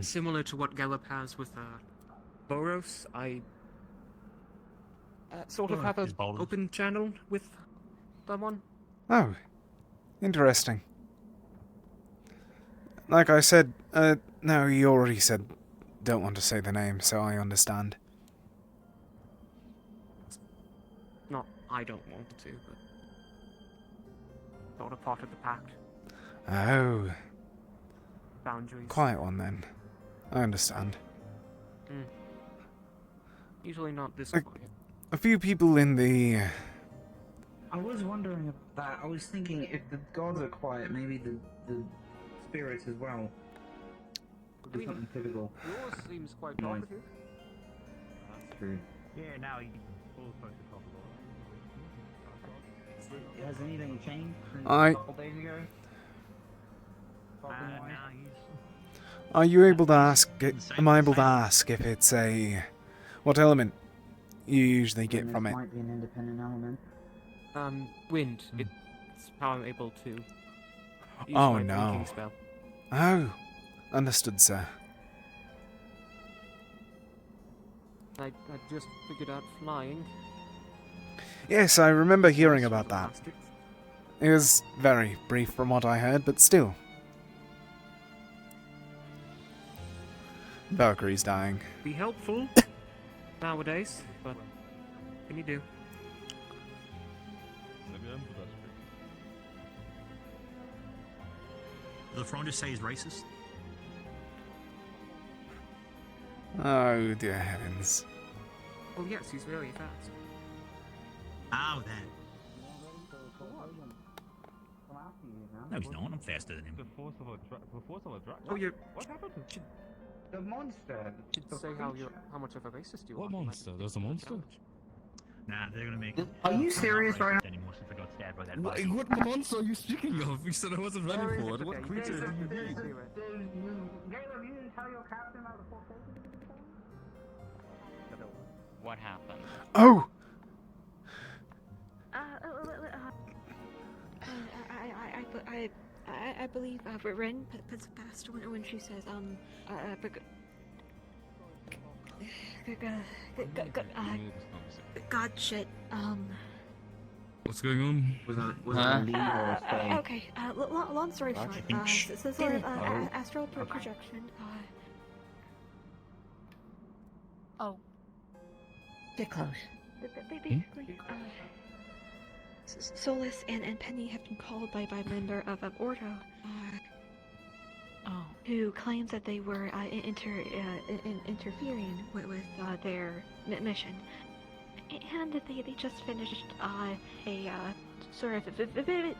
S14: similar to what Gallup has with Boros, I sort of have an open channel with Someone?
S1: Oh, interesting. Like I said, no, you already said don't want to say the name, so I understand.
S14: Not I don't want to, but sort of part of the pact.
S1: Oh,
S14: Boundaries.
S1: quiet one then. I understand.
S14: Usually not this
S1: A,
S14: quiet.
S1: a few people in the...
S15: I was wondering about that. I was thinking if the gods are quiet, maybe the spirits as well. Would be something typical.
S14: Yours seems quite
S15: Nice.
S14: talkative.
S15: That's true.
S4: Yeah, now you full focus on
S15: Has anything changed since
S1: I-
S15: a couple days ago?
S1: Are you able to ask... Am I able to ask if it's a... What element you usually get from it?
S15: Might be an independent element.
S14: Wind. It's how I'm able to use
S1: Oh,
S14: my
S1: no.
S14: blinking spell.
S1: Oh, understood, sir.
S14: I just figured out flying.
S1: Yes, I remember hearing about that. It was very brief from what I heard, but still. Valkyrie's dying.
S14: Be helpful nowadays, but what can you do?
S4: The Front just say he's racist?
S1: Oh, dear heavens.
S14: Well, yes, he's very fast.
S4: Oh, that. No, he's not. I'm faster than him.
S14: Oh, you're...
S16: What happened?
S15: The monster.
S14: Should say how much of a racist you are.
S16: What monster? There's a monster?
S4: Nah, they're gonna make.
S15: Are you serious right now?
S4: Anymore since I got stabbed by that
S16: What,
S4: body.
S16: what monster are you speaking of? You said I wasn't ready for it. What creature do you mean?
S15: Caleb, you didn't tell your captain about the full
S8: What happened?
S1: Oh!
S17: I believe Ren puts past when she says God shit.
S16: What's going on?
S17: Okay. Long story short. This is astral projection.
S10: Oh.
S17: Get close. Basically, Solus and Penny have been called by a member of Ordo, who claims that they were interfering with their mission, and that they just finished a sort of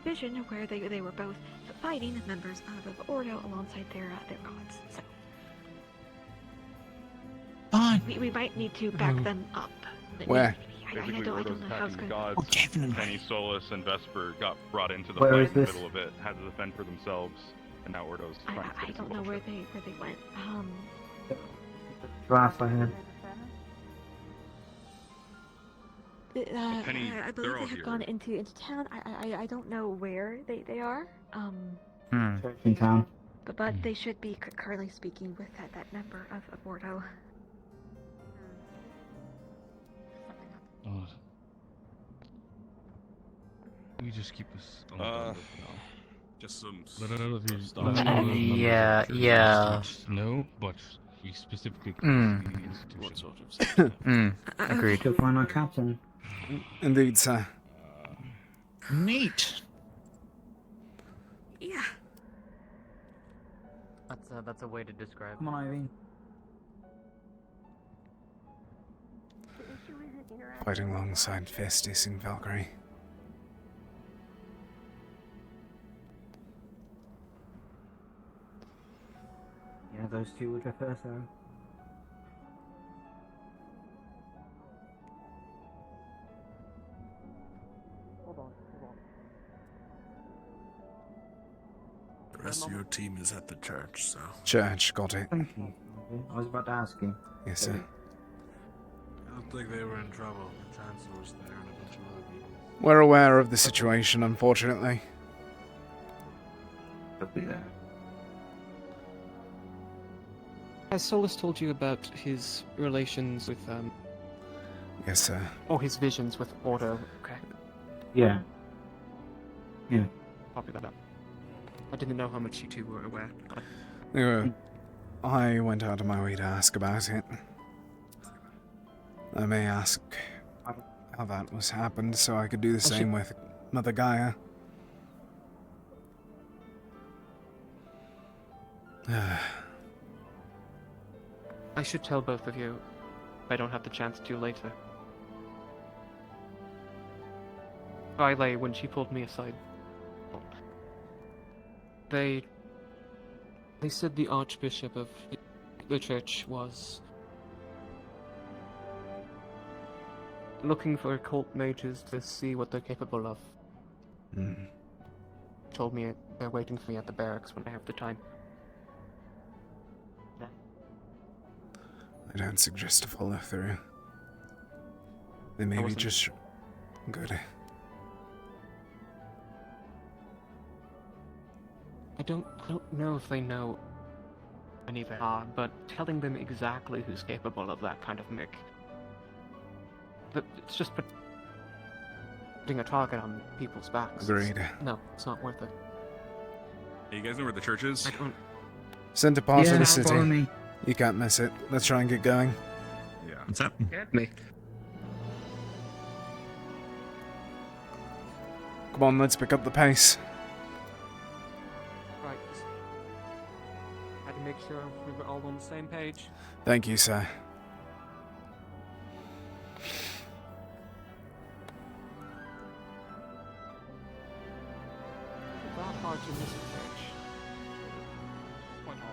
S17: vision where they were both fighting members of Ordo alongside their gods. So we might need to back them up.
S1: Where?
S17: I don't know how it's going to
S18: gods, Penny, Solus, and Vesper got brought into the
S15: Where
S18: fight
S15: is
S18: in the
S15: this?
S18: middle of it, had to defend for themselves, and now Ordo's trying to
S17: I
S18: take
S17: don't
S18: some
S17: know where
S18: bullshit.
S17: they went.
S15: Glass ahead.
S18: Penny,
S17: I
S18: they're
S17: believe
S18: all
S17: they have
S18: here.
S17: gone into town. I don't know where they are.
S15: Church in town.
S17: But they should be currently speaking with that member of Ordo.
S16: Oh. We just keep us on the down low for now.
S19: Just some
S16: Yeah. No, but we specifically the institution.
S15: Agreed. To find our captain.
S1: Indeed, sir.
S4: Neat.
S17: Yeah.
S8: That's a way to describe.
S15: Come on, Irene.
S1: Fighting alongside Festus and Valkyrie.
S15: Yeah, those two would go first, though.
S12: Hold on.
S19: The rest of your team is at the church, so.
S1: Church, got it.
S15: Thank you. I was about to ask you.
S1: Yes, sir.
S11: I don't think they were in trouble. The Chancellor was there and a bunch of other people.
S1: We're aware of the situation, unfortunately.
S15: Could be there.
S14: Has Solus told you about his relations with
S1: Yes, sir.
S14: or his visions with Ordo? Okay.
S15: Yeah. Yeah.
S14: Copy that up. I didn't know how much you two were aware.
S1: I went out of my way to ask about it. I may ask how that was happened, so I could do the same with Mother Gaia.
S14: I should tell both of you if I don't have the chance to later. Violet, when she pulled me aside, they said the Archbishop of the church was looking for occult mages to see what they're capable of. Told me they're waiting for me at the barracks when I have the time.
S1: I don't suggest to follow through. They may be just good.
S14: I don't know if they know any they are, but telling them exactly who's capable of that kind of mick. It's just putting a target on people's backs.
S1: Agreed.
S14: No, it's not worth it.
S18: Hey, you guys know where the church is?
S14: I don't.
S1: Send a pass to the city.
S15: follow me.
S1: You can't miss it. Let's try and get going.
S18: Yeah.
S4: What's up?
S14: Me.
S1: Come on, let's pick up the pace.
S14: Right. Had to make sure we were all on the same page.
S1: Thank you, sir.
S14: That hard to miss a church. Point off.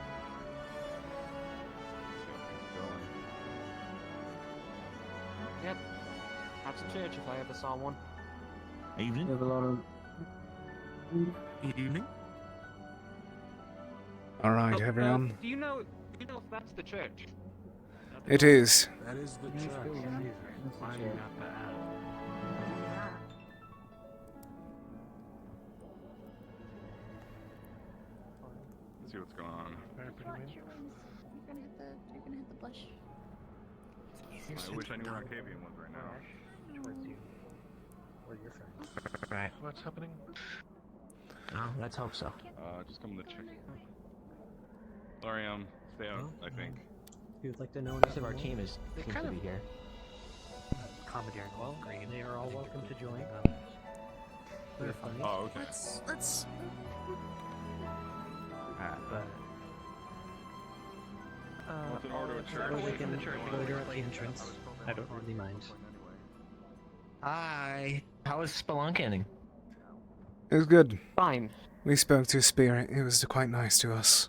S14: Yep. That's a church if I ever saw one.
S4: Evening.
S14: There's a lot of evening.
S1: All right, everyone.
S14: Do you know if that's the church?
S1: It is.
S19: That is the church.
S18: Let's see what's going on.
S3: You're gonna hit the bush.
S18: I wish I knew where Octavian was right now.
S6: Towards you. Or your friends.
S9: Right.
S6: What's happening?
S9: Oh, let's hope so.
S18: Just come to check. Sorry, stay out, I think.
S22: If you would like to know
S9: Most of our team seems to be here.
S22: Commandeering well, they are all welcome to join.
S18: Oh, okay.
S3: Let's.
S22: But
S18: What's an order of church?
S22: we can loiter at the entrance. I don't really mind.
S9: Hi. How was spelunking?
S1: It was good.
S14: Fine.
S1: We spoke to a spirit. It was quite nice to us.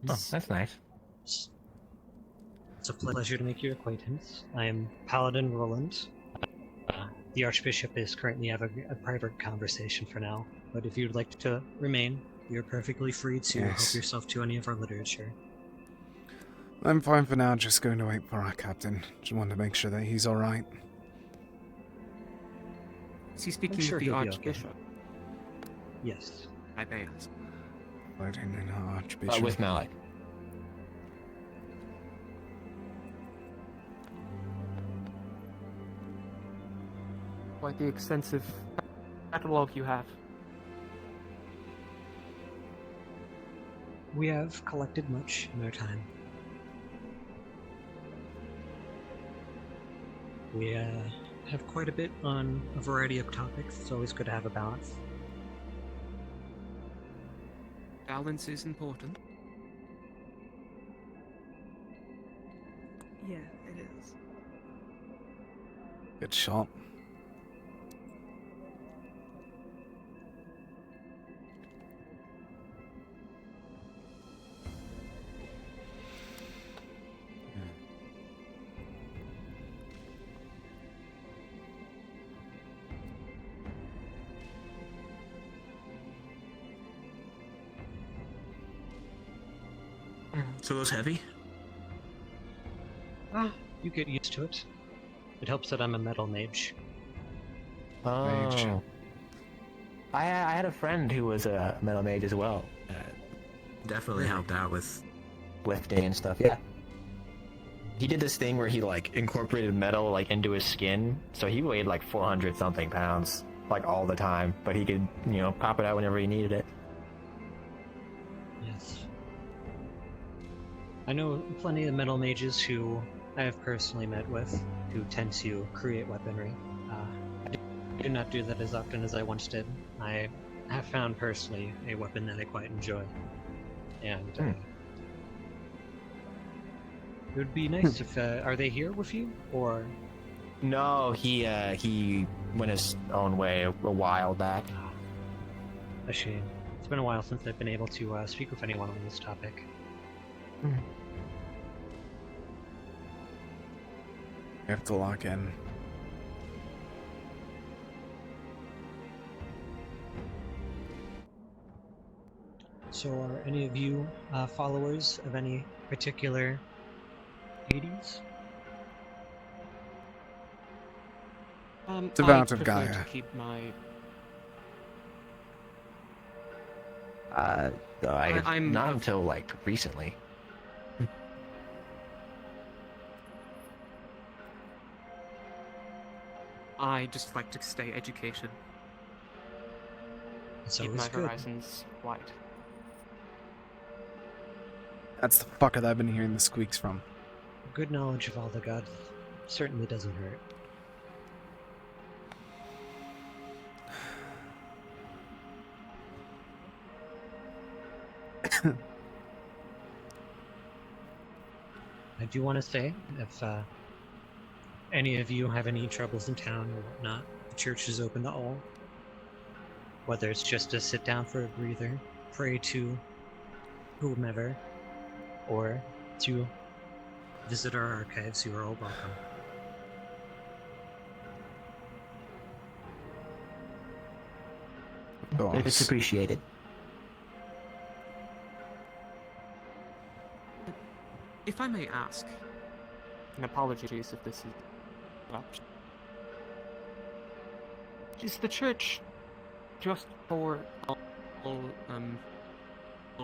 S9: Oh, that's nice.
S22: It's a pleasure to make your acquaintance. I am Paladin Roland. The Archbishop is currently having a private conversation for now, but if you'd like to remain, you're perfectly free to help yourself to any of our literature.
S1: I'm fine for now, just going to wait for our captain. Just wanted to make sure that he's alright.
S14: Is he speaking
S22: I'm sure
S14: of the
S22: he'll be okay.
S14: Archbishop?
S22: Yes.
S14: I may ask.
S1: Fighting in our Archbishop.
S9: With Malik.
S14: Quite the extensive catalogue you have.
S22: We have collected much in our time. We have quite a bit on a variety of topics. It's always good to have a balance.
S14: Balance is important.
S12: Yeah, it is.
S1: Good shot.
S9: So those heavy?
S22: You get used to it. It helps that I'm a metal mage.
S9: Oh. I had a friend who was a metal mage as well. Definitely helped out with lifting and stuff. Yeah. He did this thing where he like incorporated metal like into his skin, so he weighed like 400 something pounds. like all the time, but he could, pop it out whenever he needed it.
S22: Yes. I know plenty of metal mages who I have personally met with who tend to create weaponry. I do not do that as often as I once did. I have found personally a weapon that I quite enjoy. And it would be nice if, are they here with you, or?
S9: No, he went his own way a while back.
S22: A shame. It's been a while since I've been able to speak with anyone on this topic.
S1: You have to lock in.
S22: So are any of you followers of any particular Hades?
S1: Devout
S14: I
S1: of
S14: prefer
S1: Gaia.
S14: to keep my...
S9: I'm not until like recently.
S14: I just like to stay education.
S22: So
S14: keep
S22: it's
S14: my
S22: good.
S14: horizons wide.
S1: That's the fucker that I've been hearing the squeaks from.
S22: Good knowledge of all the gods certainly doesn't hurt. I do want to say, if any of you have any troubles in town or whatnot, the church is open to all. Whether it's just to sit down for a breather, pray to whomever, or to visit our archives, you are all welcome.
S9: It's appreciated.
S14: If I may ask, and apologies if this is interrupt, is the church just for all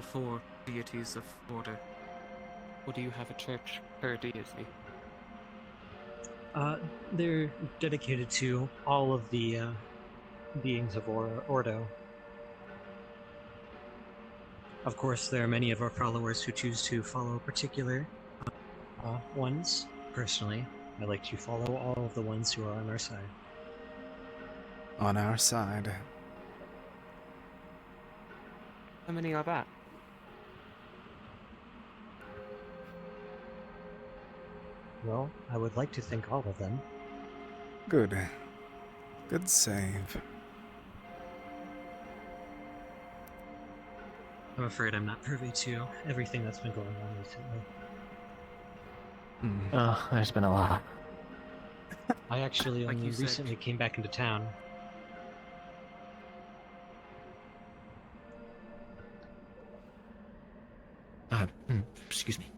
S14: four deities of order, or do you have a church per deity?
S22: They're dedicated to all of the beings of Ordo. Of course, there are many of our followers who choose to follow particular ones. Personally, I like to follow all of the ones who are on our side.
S1: On our side.
S14: How many are that?
S22: Well, I would like to think all of them.
S1: Good. Good save.
S22: I'm afraid I'm not privy to everything that's been going on recently.
S9: Oh, there's been a lot.
S22: I actually
S14: Like
S22: only
S14: you said.
S22: recently came back into town.
S9: Excuse me.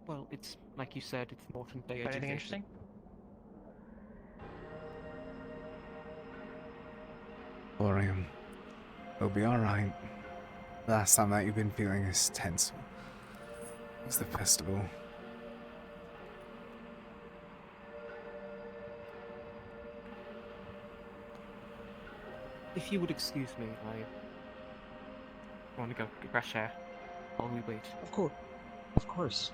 S14: Well, it's like you said, it's important they
S9: Anything
S14: educate.
S9: interesting?
S1: Florian. It'll be alright. Last time that you've been feeling is tense. Was the festival.
S14: If you would excuse me, I want to go get fresh air while we wait.
S22: Of course. Of course.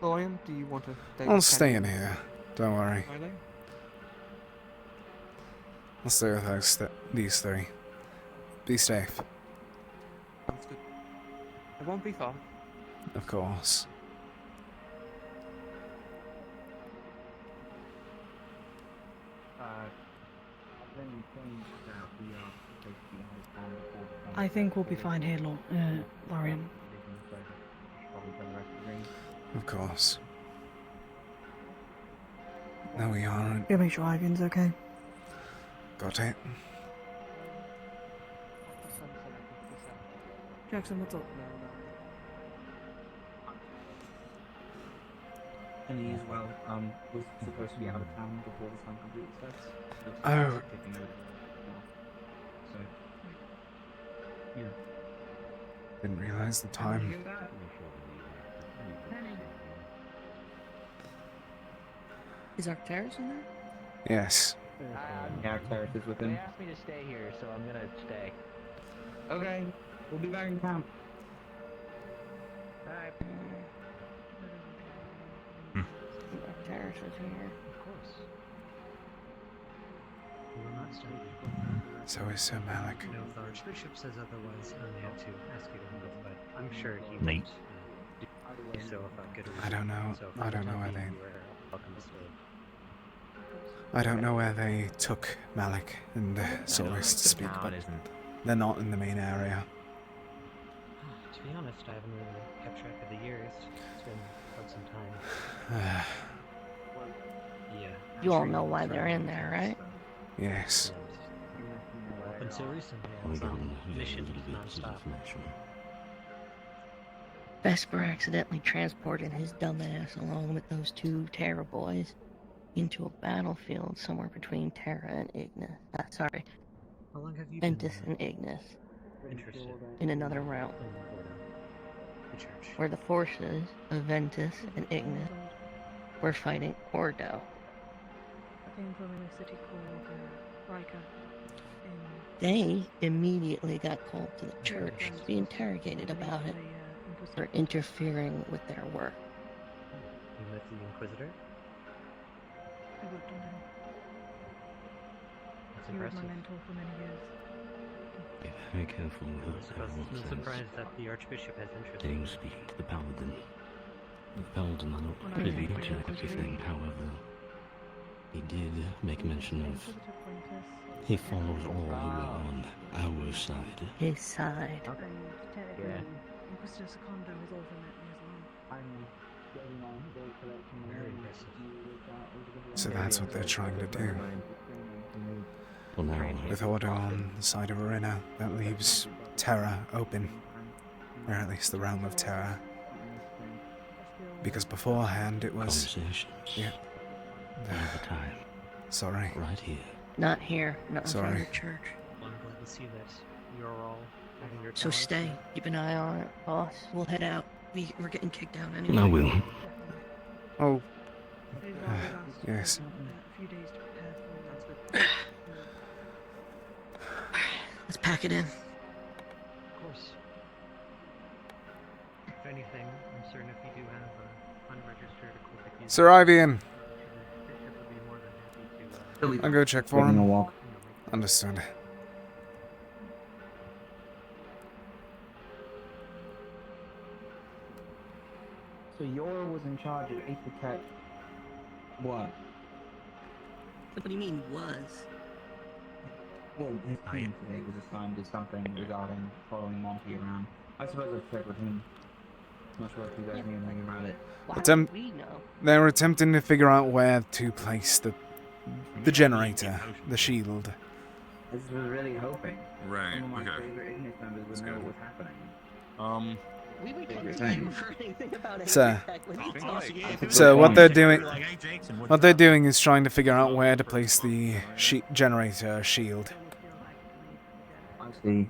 S14: Florian, do you want to stay?
S1: I'll stay in here. Don't worry.
S14: Riley?
S1: I'll stay with these three. Be safe.
S14: Sounds good. It won't be far.
S1: Of course.
S6: I think we'll be fine here, Lorian.
S1: Of course. No, we aren't.
S6: We'll make sure Ivan's okay.
S1: Got it.
S6: Jackson, what's up?
S15: Penny as well, was supposed to be out of town before the sun completely sets.
S1: Oh.
S15: So, yeah.
S1: Didn't realize the time.
S6: Is Arcturus in there?
S1: Yes.
S15: Yeah, Arcturus is with
S9: They
S15: him.
S9: asked me to stay here, so I'm gonna stay.
S15: Okay, we'll be back in camp.
S9: Alright.
S6: Arcturus is here.
S22: Of course. We will not stop you.
S1: So is Sir Malik.
S22: You know, if the Archbishop says otherwise, I may have to ask you to leave, but I'm sure he
S4: Nate.
S22: won't do so without good reason.
S1: I don't know.
S22: So
S1: I don't know where
S22: you
S1: they.
S22: are welcome to stay.
S1: I don't know where they took Malik and Solis to speak, but they're not in the main area.
S22: To be honest, I haven't really kept track of the years. It's been quite some time. Yeah.
S6: You all know why they're in there, right?
S1: Yes.
S22: Up until recently, I was on missions non-stop.
S6: Vesper accidentally transported his dumbass along with those two Terra boys into a battlefield somewhere between Terra and Ignis. Sorry.
S22: How long have you been
S6: Ventus and Ignis.
S22: interested
S6: In another realm.
S22: in Ordo? The church.
S6: Where the forces of Ventus and Ignis were fighting Ordo.
S12: I came from a city called Rika.
S6: They immediately got called to the church to be interrogated about it for interfering with their work.
S22: You met the Inquisitor?
S12: I worked under him.
S22: That's
S12: He was my
S22: impressive.
S12: mentor for many years.
S16: Be very careful with
S22: I suppose it's no surprise that the Archbishop has interest.
S16: getting speaking to the Paladin. The Paladin are not privy to everything, however, he did make mention of he follows all who are on our side.
S6: His side.
S12: Technically, Inquisitor Secondo has also met me as well.
S22: Very impressive.
S1: So that's what they're trying to do.
S16: Well, now,
S1: With Ordo on the side of Arena, that leaves Terra open. Or at least the realm of Terra. Because beforehand it was...
S16: conversations.
S1: Yeah.
S16: Another time.
S1: Sorry.
S16: Right here.
S6: Not here, not in front of
S1: Sorry.
S6: the church.
S22: Well, I'm glad to see that you're all having your
S6: So
S22: talents.
S6: stay, keep an eye on it, boss. We'll head out. We're getting kicked out anyway.
S16: I will.
S1: Oh. Yes.
S12: A few days to prepare for
S6: Let's pack it in.
S22: Of course. If anything, I'm certain if you do have unregistered equipment,
S1: Sir Ivian!
S22: Bishop would be more than happy to.
S1: I'll go check for
S15: Taking a
S1: him.
S15: walk.
S1: Understood.
S15: So Yor was in charge of Aether. What?
S6: What do you mean, was?
S15: Well, his team today was assigned to something regarding following Monty around. I suppose I'll check with him. Not sure if you guys knew anything about it.
S6: Why
S1: Attempt-
S6: would we know?
S1: They were attempting to figure out where to place the generator, the shield.
S15: I was really hoping.
S18: Right,
S15: Some of my
S18: okay.
S15: favorite Ignis members would know what was happening.
S6: We would
S15: Favorite
S6: confuse
S15: thing.
S6: you for anything about it.
S1: Sir.
S6: Exactly.
S1: So what they're doing is trying to figure out where to place the generator shield.
S15: I see.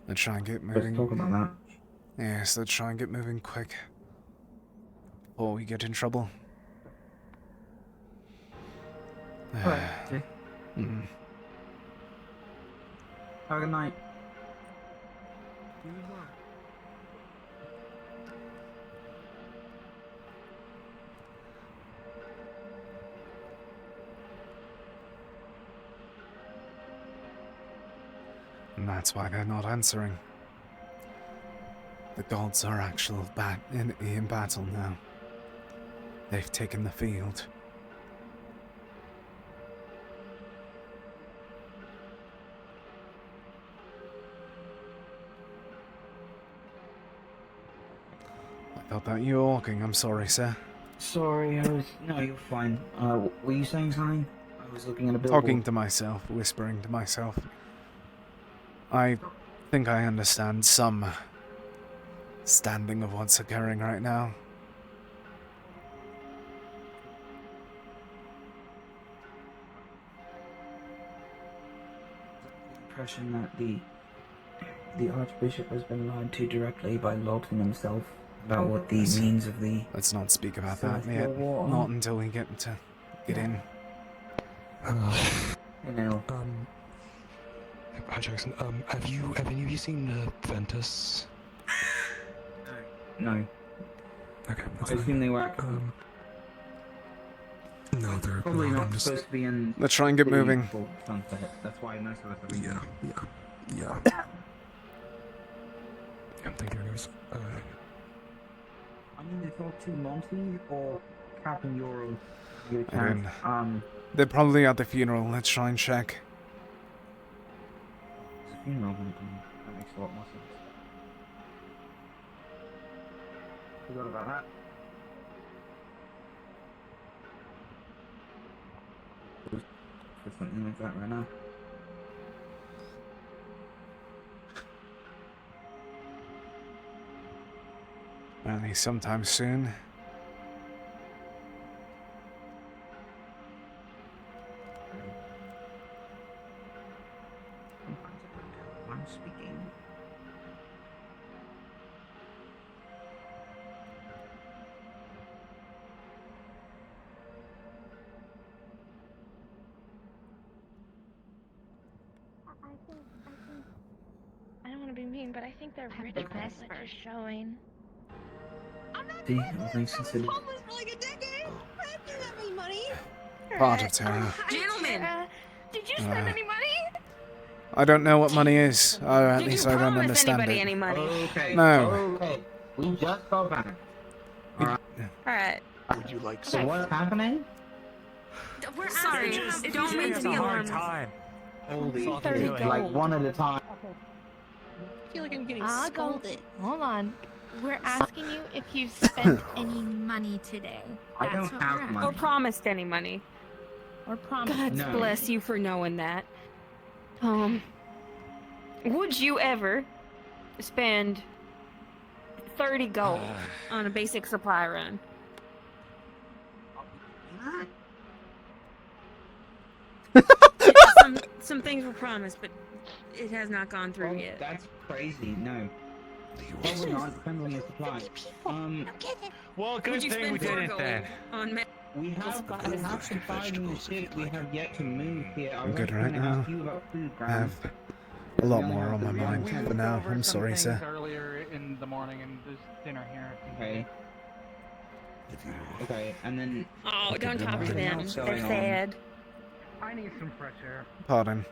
S1: Let's try and get
S15: Let's
S1: moving.
S15: talk about that.
S1: Yes, let's try and get moving quick before we get in trouble.
S15: Alright, see.
S1: Mm.
S15: Have a good night.
S1: And that's why they're not answering. The gods are in battle now. They've taken the field. I thought that you were walking. I'm sorry, sir.
S15: Sorry, I was. No, you're fine. Were you saying something? I was looking at a billboard.
S1: Talking to myself, whispering to myself. I think I understand some standing of what's occurring right now.
S15: Impression that the Archbishop has been lied to directly by Lawton himself about what the means of the...
S1: Let's not speak about that
S15: Celestial
S1: yet.
S15: War.
S1: Not until we get in.
S15: You know.
S3: Hi Jackson. Have any of you seen Ventus?
S15: No.
S3: Okay.
S15: I assume they were...
S3: No, they're
S15: probably not
S3: just...
S15: supposed to be in...
S1: Let's try and get
S15: city
S1: moving.
S15: for sunset. That's why most of us are leaving.
S3: Yeah. Thank you, anyways.
S15: I mean, it's all too Monty or Captain Euro.
S1: They're probably at the funeral. Let's try and check.
S15: Funeral, that makes a lot more sense. Forgot about that. For something like that right now.
S1: Only sometime soon.
S15: I'm speaking.
S17: I don't want to be mean, but I think their rich privilege is showing.
S15: See, all things considered.
S1: Part of Terra.
S17: Gentlemen, did you spend any money?
S1: I don't know what money is, or at least I don't
S17: promise
S1: understand
S17: anybody
S1: it.
S17: any money?
S15: Okay.
S1: No.
S15: Okay. We just got back.
S17: Alright.
S3: Would you like
S15: So what's happening?
S2: We're sorry. Don't mean to be alarmed.
S15: Holy
S17: 30
S15: shit, like
S17: gold.
S15: one at a time.
S10: I feel like I'm getting
S17: I'll
S10: scolded.
S17: Hold on. We're asking you if you've spent any money today.
S15: I
S17: That's
S15: don't
S17: what
S15: have
S17: we're asking.
S15: money.
S12: Or promised any money.
S17: Or promise.
S12: God
S15: No.
S12: bless you for knowing that. Would you ever spend 30 gold on a basic supply run? some things were promised, but it has not gone through yet.
S15: That's crazy. No. Probably not. Depends on the supply.
S7: Well,
S12: Would
S7: good
S12: you
S7: thing
S12: spend
S7: we
S12: 4
S7: didn't
S12: gold
S7: then.
S12: on
S15: We have supplies in the ship. We have yet to move here. I
S1: I'm
S15: was
S1: good
S15: actually
S1: right
S15: gonna
S1: now.
S15: ask you about food,
S1: I
S15: Graham.
S1: have a lot more on my mind for now. I'm sorry, sir.
S20: Earlier in the morning, and there's dinner here.
S15: Okay. Okay, and then...
S12: Oh, don't talk to them.
S15: else
S12: They're
S15: going on?
S12: sad.
S20: I need some fresh air.
S1: Pardon.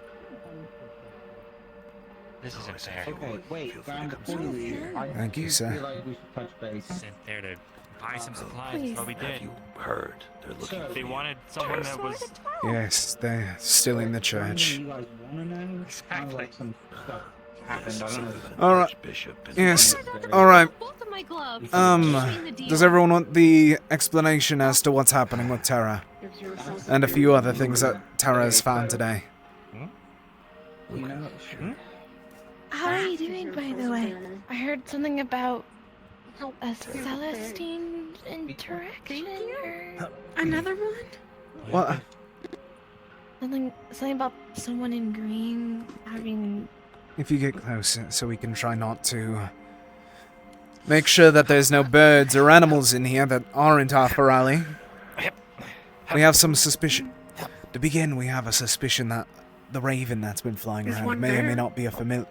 S7: This isn't fair.
S15: Okay, wait, Graham, before you leave, I
S1: Thank you,
S15: do
S1: sir.
S15: feel like we should touch base.
S4: Sent there to buy some supplies. That's what we did.
S19: Heard. They're looking.
S4: They wanted someone that was.
S1: Yes, they're still in the church.
S15: You guys wanna know? Sounds like some stuff happened, I don't know.
S1: Alright. Yes. Alright.
S10: Both of my gloves.
S1: Does everyone want the explanation as to what's happening with Terra? And a few other things that Terra has found today.
S15: You know,
S17: How are you doing, by the way? I heard something about a Celestine interaction or
S12: Another one?
S1: What?
S17: something about someone in green having.
S1: If you get closer, so we can try not to make sure that there's no birds or animals in here that aren't our Ferrari. We have some suspicion. To begin, we have a suspicion that the raven that's been flying
S12: There's
S1: around
S12: one
S1: may or may
S12: there.
S1: not be a familiar.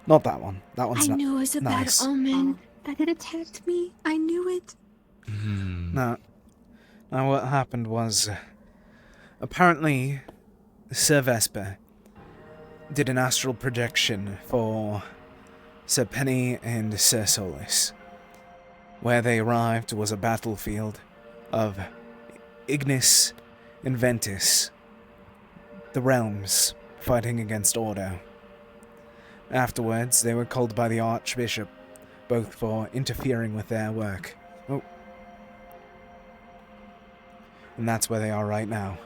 S1: Not that one. That one's
S2: I
S1: not
S2: knew it was a
S1: nice.
S2: bad omen that it attacked me. I knew it.
S1: No. Now what happened was, apparently, Sir Vesper did an astral projection for Sir Penny and Sir Solus. Where they arrived was a battlefield of Ignis and Ventus, the realms fighting against Ordo. Afterwards, they were called by the Archbishop, both for interfering with their work. Oh. And that's where they are right now.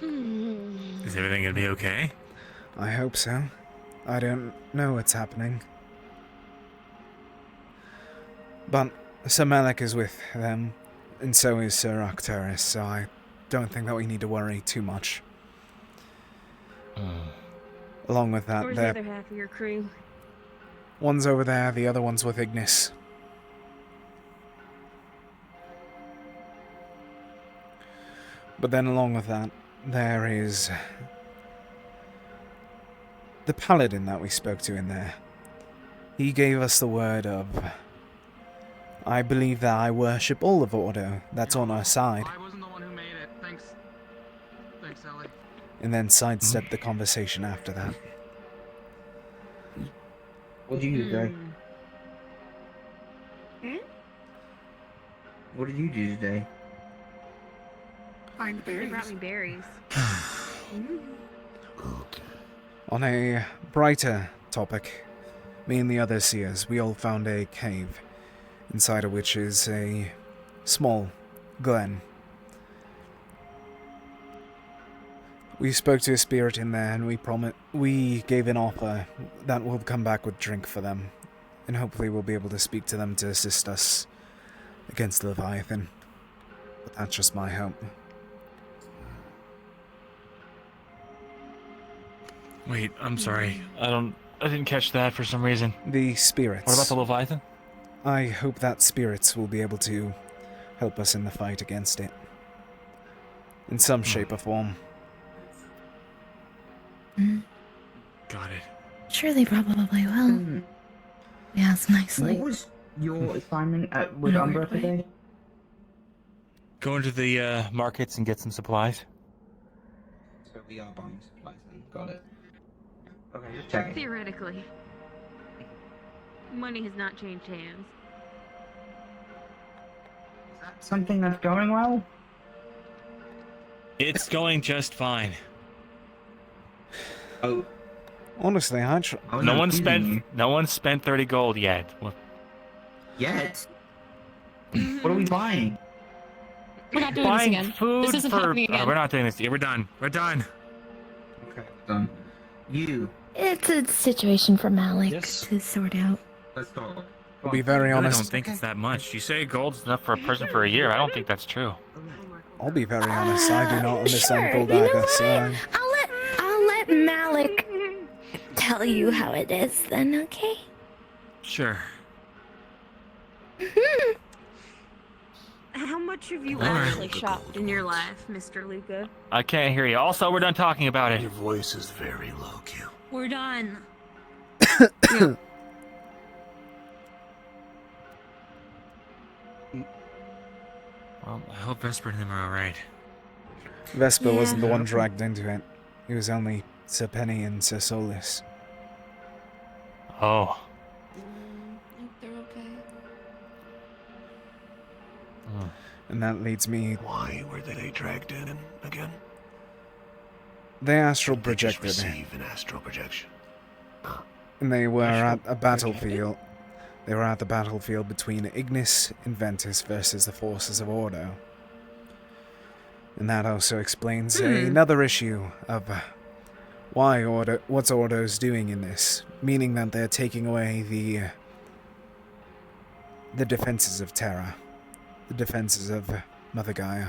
S4: Is everything gonna be okay?
S1: I hope so. I don't know what's happening. But Sir Malik is with them, and so is Sir Arcturus, so I don't think that we need to worry too much. Along with that,
S17: Where's the other half of your crew?
S1: one's over there, the other one's with Ignis. But then along with that, there is the paladin that we spoke to in there. He gave us the word of, I believe that I worship all of Ordo that's on our side.
S20: I wasn't the one who made it. Thanks. Thanks, Ellie.
S1: And then sidestepped the conversation after that.
S15: What did you do today? What did you do today?
S2: Find
S17: They brought me berries.
S1: On a brighter topic, me and the other seers, we all found a cave, inside of which is a small glen. We spoke to a spirit in there, and we gave an offer that we'll come back with drink for them, and hopefully we'll be able to speak to them to assist us against the Leviathan. But that's just my hope.
S5: Wait, I'm sorry. I didn't catch that for some reason.
S1: The spirits.
S5: What about the Leviathan?
S1: I hope that spirits will be able to help us in the fight against it. In some shape or form.
S5: Got it.
S13: Sure, they probably will. Yes, nicely.
S15: What was your assignment with Umbra today?
S5: Go into the markets and get some supplies.
S15: So we are buying supplies then. Got it. Okay, just checking.
S17: Theoretically. Money has not changed hands.
S15: Something that's going well?
S5: It's going just fine.
S15: Oh.
S1: Honestly,
S5: No one spent 30 gold yet. What?
S15: Yet? What are we buying?
S10: We're not doing this again.
S5: Food
S10: This isn't happening again.
S5: We're not doing this. We're done. We're done.
S15: Okay, done. You.
S13: It's a situation for Malik to sort out.
S15: Let's talk.
S1: I'll be very
S5: I
S1: honest.
S5: don't think it's that much. You say gold's enough for a person for a year. I don't think that's true.
S1: I'll be very honest. I do not understand gold
S13: you know
S1: either,
S13: what?
S1: so
S13: I'll let Malik tell you how it is then, okay?
S5: Sure.
S17: How much have you
S5: All right.
S17: actually shopped in your life, Mr. Luca?
S5: I can't hear you. Also, we're done talking about it.
S19: Your voice is very low, Q.
S17: We're done.
S5: Well, I hope Vesper and them are alright.
S1: Vesper wasn't the one dragged into it. It was only Sir Penny and Sir Solus.
S5: Oh.
S10: They're okay.
S1: And that leads me...
S19: Why were they dragged in again?
S1: They astral
S19: They just
S1: projected.
S19: receive an astral projection.
S1: And they were at a battlefield. They were at the battlefield between Ignis and Ventus versus the forces of Ordo. And that also explains another issue of what's Ordo's doing in this, meaning that they're taking away the defenses of Terra, the defenses of Mother Gaia.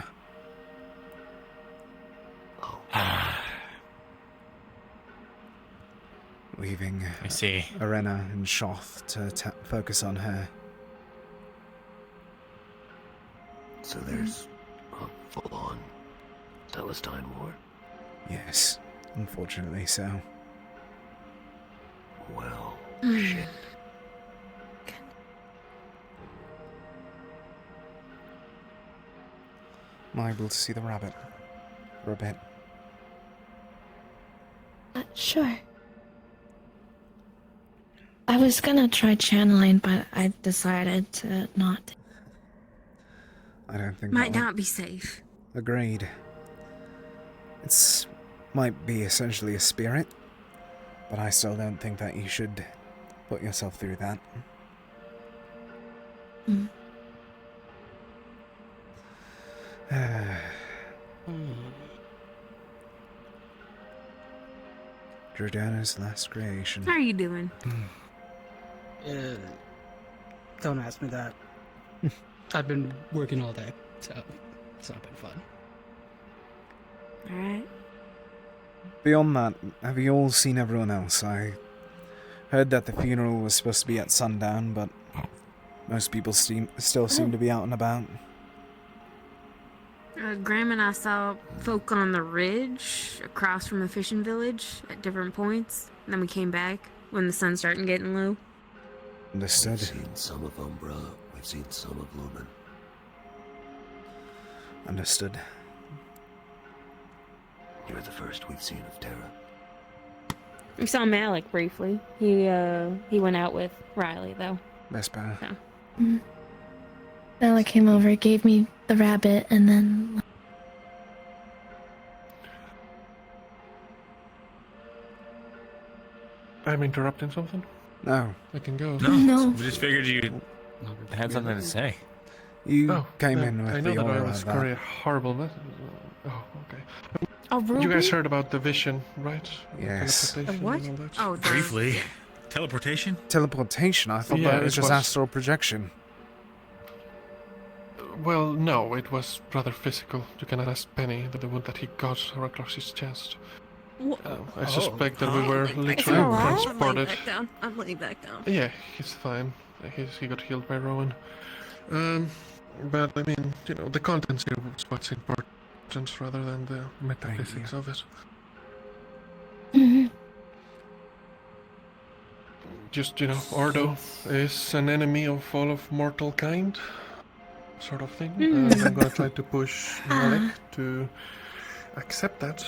S1: Leaving
S5: I see.
S1: Arena and Shoth to focus on her.
S19: So there's a full-on Celestine war?
S1: Yes, unfortunately so.
S19: Well, shit.
S1: Am I able to see the rabbit for a bit?
S13: Sure. I was gonna try channeling, but I decided to not.
S1: I don't think
S2: Might
S1: that will-
S2: not be safe.
S1: Agreed. It's might be essentially a spirit, but I still don't think that you should put yourself through that. Jordana's last creation.
S2: How are you doing?
S21: Don't ask me that. I've been working all day, so it's not been fun.
S12: Alright.
S1: Beyond that, have you all seen everyone else? I heard that the funeral was supposed to be at sundown, but most people still seem to be out and about.
S12: Graham and I saw folk on the ridge across from the fishing village at different points. And then we came back when the sun started getting low.
S1: Understood.
S19: We've seen some of Umbra, we've seen some of Lumen.
S1: Understood.
S19: You're the first we've seen of Terra.
S12: We saw Malik briefly. He went out with Riley though.
S1: Vesper.
S12: So.
S13: Bella came over, gave me the rabbit, and then...
S5: I'm interrupting something?
S1: No.
S5: I can go.
S13: No.
S8: We just figured you had something to say.
S1: You came in with
S5: I know
S1: the
S5: that I
S1: aura
S5: was
S1: of that.
S5: very horrible message. Oh, okay.
S12: Oh, Ruby?
S5: You guys heard about the vision, right?
S1: Yes.
S12: The
S5: Teleportation
S12: what?
S5: and all that?
S12: Oh,
S8: Briefly. Teleportation?
S1: Teleportation? I thought
S5: Yeah,
S1: that was
S5: it
S1: just
S5: was-
S1: astral projection.
S5: Well, no, it was rather physical. You can ask Penny, the wound that he got across his chest. I suspect that we were literally transported.
S12: I'm laying back down.
S5: Yeah, he's fine. He got healed by Rowan. But I mean, you know, the contents here was what's important rather than the metaphysics of it. Just, you know, Ordo is an enemy of all of mortal kind, sort of thing. And I'm gonna try to push Malik to accept that.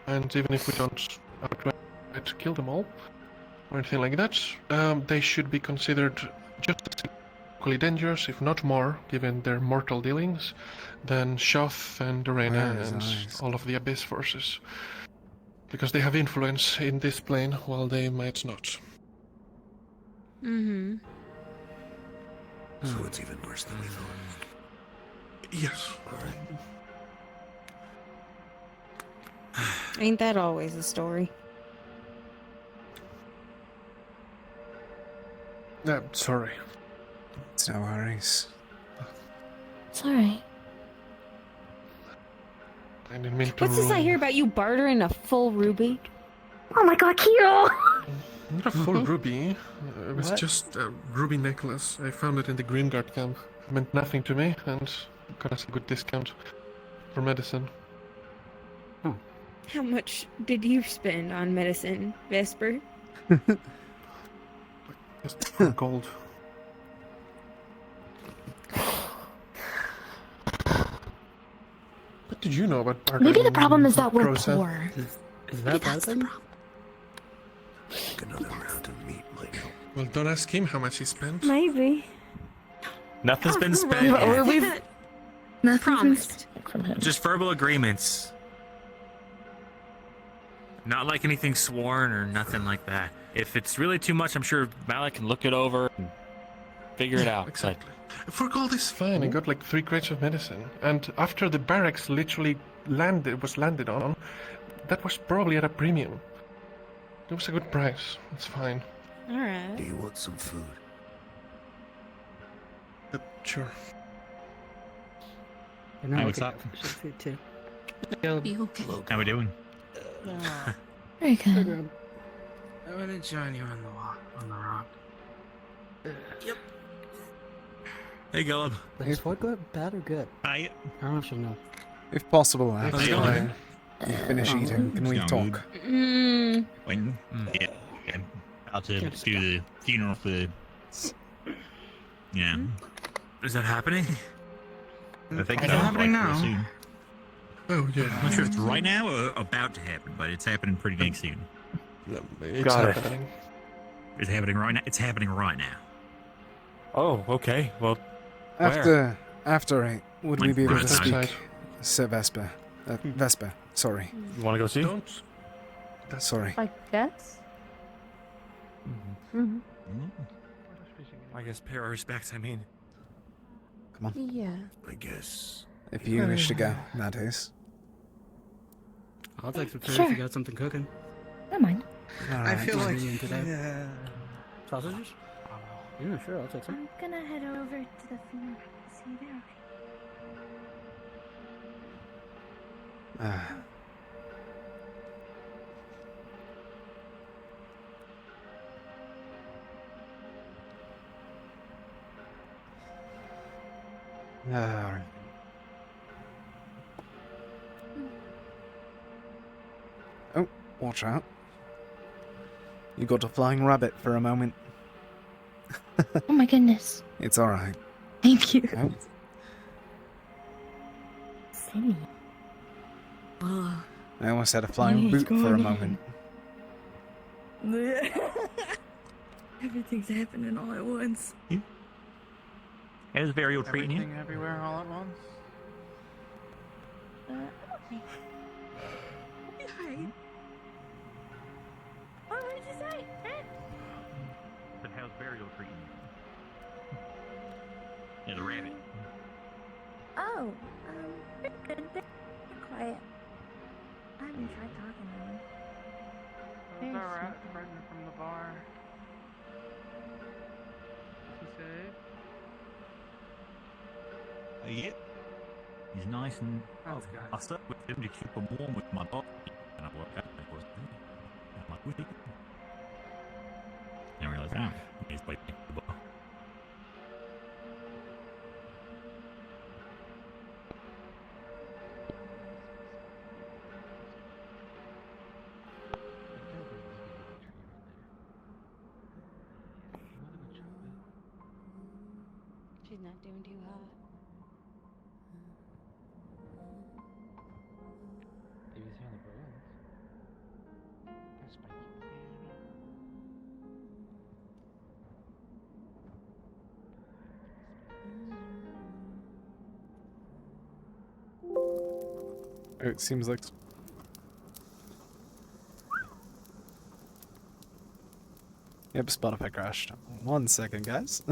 S5: And even if we don't outright kill them all, or anything like that, they should be considered just as equally dangerous, if not more, given their mortal dealings, than Shoth and Dorena and all of the Abyss forces. Because they have influence in this plane, while they might not.
S12: Mm-hmm.
S19: So it's even worse than we thought.
S5: Yes.
S19: Alright.
S12: Ain't that always the story?
S5: Sorry.
S1: It's no worries.
S13: It's alright.
S5: I didn't mean to.
S12: What's this I hear about you bartering a full ruby?
S13: Oh my god, Kiro!
S5: Not a full ruby. It was
S12: What?
S5: just a ruby necklace. I found it in the Grimguard camp. It meant nothing to me, and got us a good discount for medicine.
S12: How much did you spend on medicine, Vesper?
S5: Just gold. What did you know about bartering?
S13: Maybe the problem is that we're
S5: Rosa?
S13: poor.
S21: Is that
S13: That's the problem.
S19: I think another round of meat might help.
S5: Well, don't ask him how much he spent.
S12: Maybe.
S8: Nothing's been spent
S12: Or
S8: yet.
S12: we've promised.
S13: From him.
S8: Just verbal agreements. Not like anything sworn or nothing like that. If it's really too much, I'm sure Malik can look it over and figure it out.
S5: Exactly. For gold is fine. I got like 3 crates of medicine, and after the barracks literally landed on, that was probably at a premium. It was a good price. It's fine.
S12: Alright.
S19: Do you want some food?
S5: Sure.
S21: And now
S4: Hey,
S21: I
S4: what's
S21: could
S4: up?
S21: go for some food too.
S12: Be okay.
S4: How we doing?
S13: Very good.
S20: I wouldn't join you on the rock.
S8: Yep. Hey, Gillum.
S21: Is what good? Bad or good?
S4: I
S21: don't actually know.
S1: If possible,
S5: It's
S1: after
S5: fine.
S1: you finish eating, can we
S4: Sound
S1: talk?
S12: Mm.
S4: When yeah, I'm about to do the funeral for the. Yeah.
S8: Is that happening?
S4: I think
S8: Is
S4: so.
S8: it happening
S4: like,
S8: now?
S4: real soon.
S5: Oh yeah.
S4: I'm not sure if it's right now or about to happen, but it's happening pretty dang soon.
S5: It's
S8: Got it.
S5: happening.
S4: It's happening right now. It's happening right now.
S8: Oh, okay. Well,
S1: After it, would we
S4: Like,
S1: be able to
S4: right
S1: speak?
S5: outside.
S1: Sir Vesper. Vesper, sorry.
S8: you want to go see?
S5: Don't.
S1: Sorry.
S2: I guess.
S8: Mm-hmm. I guess pay our respects. I mean,
S1: Come on.
S2: Yeah.
S19: I guess.
S1: If you wish to go, that is.
S21: I'll take some food
S13: Sure.
S21: if you got something cooking.
S13: Don't mind.
S21: I feel like Ingredient today. yeah. Sausages? Yeah, sure. I'll take some.
S13: I'm gonna head over to the funeral. See you there.
S1: Alright. Oh, watch out. You got a flying rabbit for a moment.
S6: Oh my goodness.
S1: It's alright.
S6: Thank you.
S1: Oh.
S6: City.
S1: I almost had a flying boot for a moment.
S11: Everything's happening all at once.
S4: How's Vario treating you?
S20: Everything everywhere all at once.
S11: Hi. What did you say?
S4: But how's Vario treating you? Yeah, the rabbit.
S11: Oh, pretty good. They're quiet. I haven't tried talking to them.
S20: How's our rat friend from the bar? Is he safe?
S4: Yeah. He's nice and
S20: That's good.
S4: I stuck with him to keep him warm with my dog. And I worked out and it was I'm like, where'd he go? And I realized, he's waiting for the bar.
S10: She's not doing too hot.
S16: Maybe it's on the balloons. That's spiky.
S1: It seems like... Yep, Spotify crashed. 1 second, guys.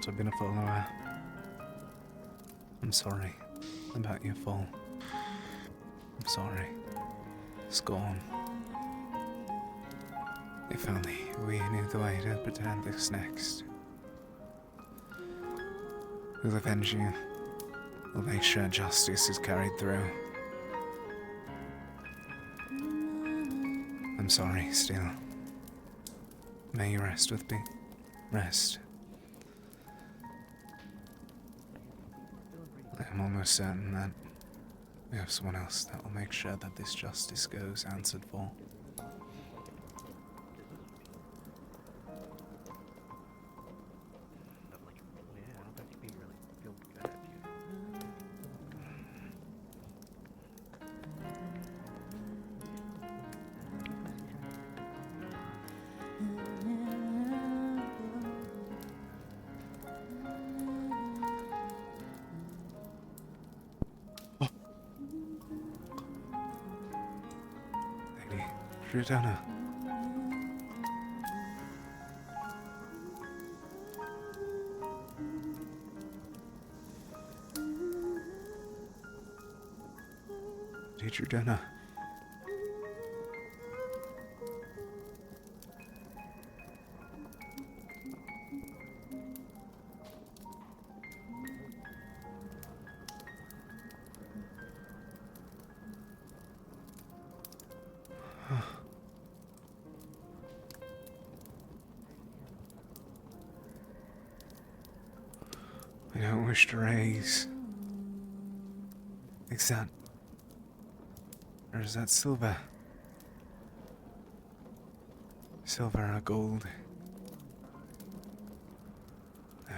S1: I've been a follower. I'm sorry about your fall. I'm sorry. Scorn. If only we knew the way to pretend this next. We'll avenge you. We'll make sure justice is carried through. I'm sorry, still. May you rest with me. Rest. I'm almost certain that we have someone else that will make sure that this justice goes answered for. Dredona. Dredona. I don't wish to raise. Is that... Or is that silver? Silver or gold? No.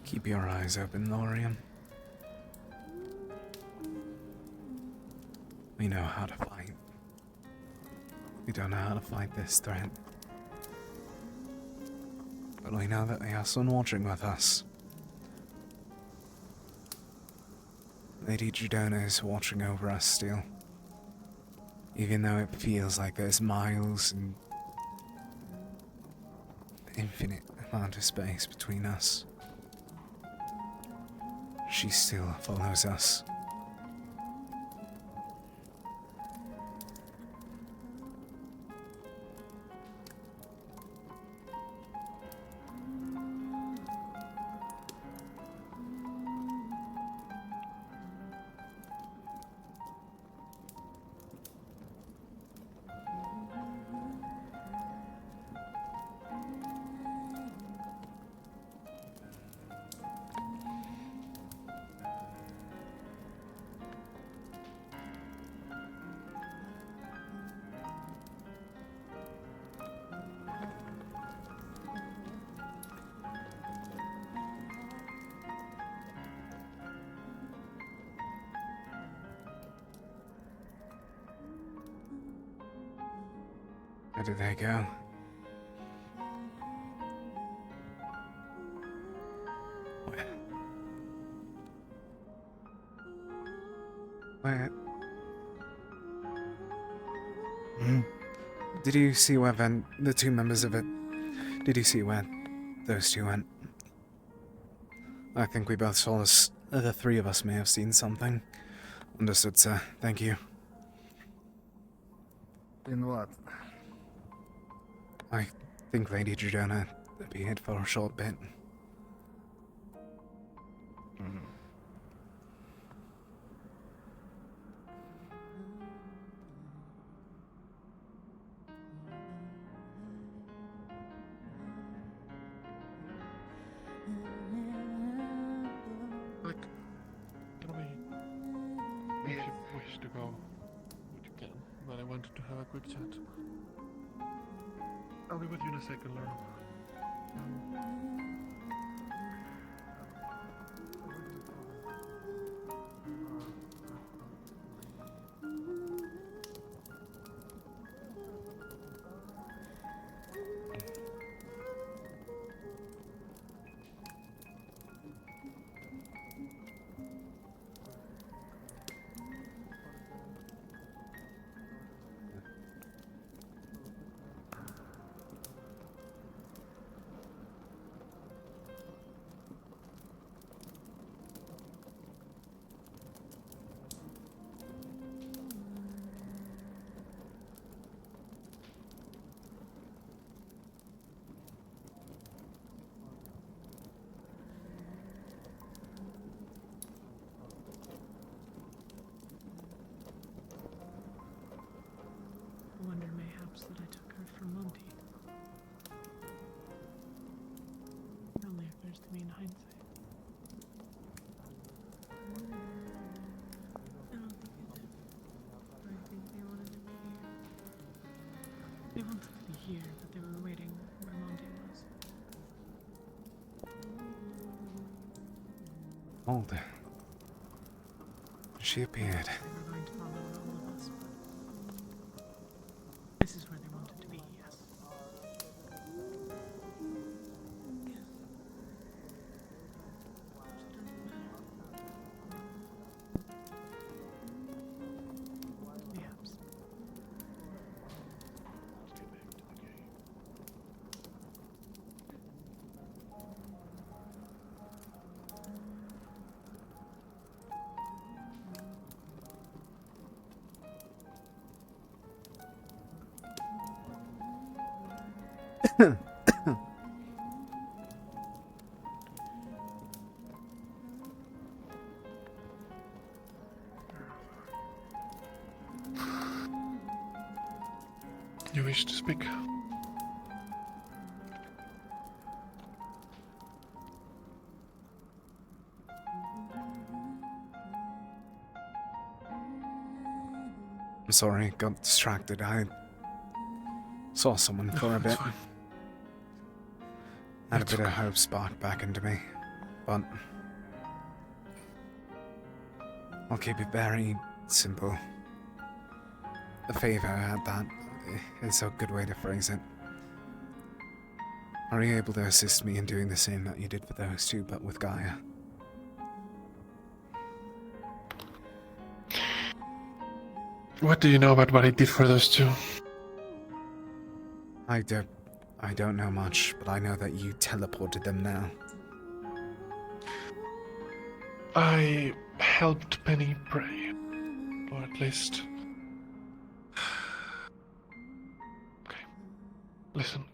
S1: Keep your eyes open, Lorian. We know how to fight. We don't know how to fight this threat. But we know that there are some watching with us. Lady Dredona is watching over us still. Even though it feels like there's miles and infinite amount of space between us. She still follows us. Where did they go? Where? Did you see where the two members of it... Did you see where those two went? I think we both saw this. The three of us may have seen something. Understood, sir. Thank you.
S21: In what?
S1: I think Lady Dredona appeared for a short bit.
S5: Like, can we... If you wish to go, you can. But I wanted to have a quick chat. I'll be with you in a second, Laura.
S12: here, but they were waiting where Monty was.
S1: Mulder. She appeared.
S12: They were going to follow all of us, but this is where they wanted to be, yes. Yes.
S5: You wish to speak?
S1: I'm sorry, got distracted. I saw someone for a bit. Had a bit of hope sparked back into me, but I'll keep it very simple. A favor at that is a good way to phrase it. Are you able to assist me in doing the same that you did for those two, but with Gaia?
S5: What do you know about what I did for those two?
S1: I don't know much, but I know that you teleported them now.
S5: I helped Penny pray. Or at least... Okay. Listen.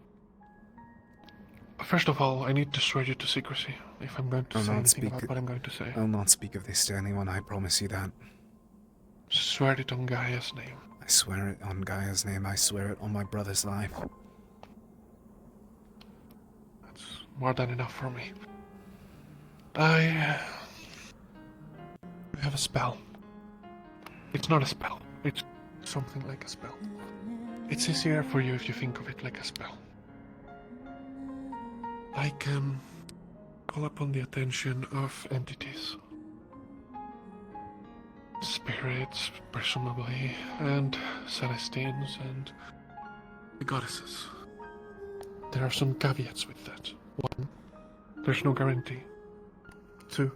S5: First of all, I need to swear you to secrecy if I'm going to say anything about what I'm going to say.
S1: I'll not speak of this to anyone, I promise you that.
S5: Swear it on Gaia's name.
S1: I swear it on Gaia's name, I swear it on my brother's life.
S5: That's more than enough for me. I have a spell. It's not a spell. It's something like a spell. It's easier for you if you think of it like a spell. I can call upon the attention of entities. Spirits, presumably, and Celestines, and the goddesses. There are some caveats with that. 1, there's no guarantee. 2,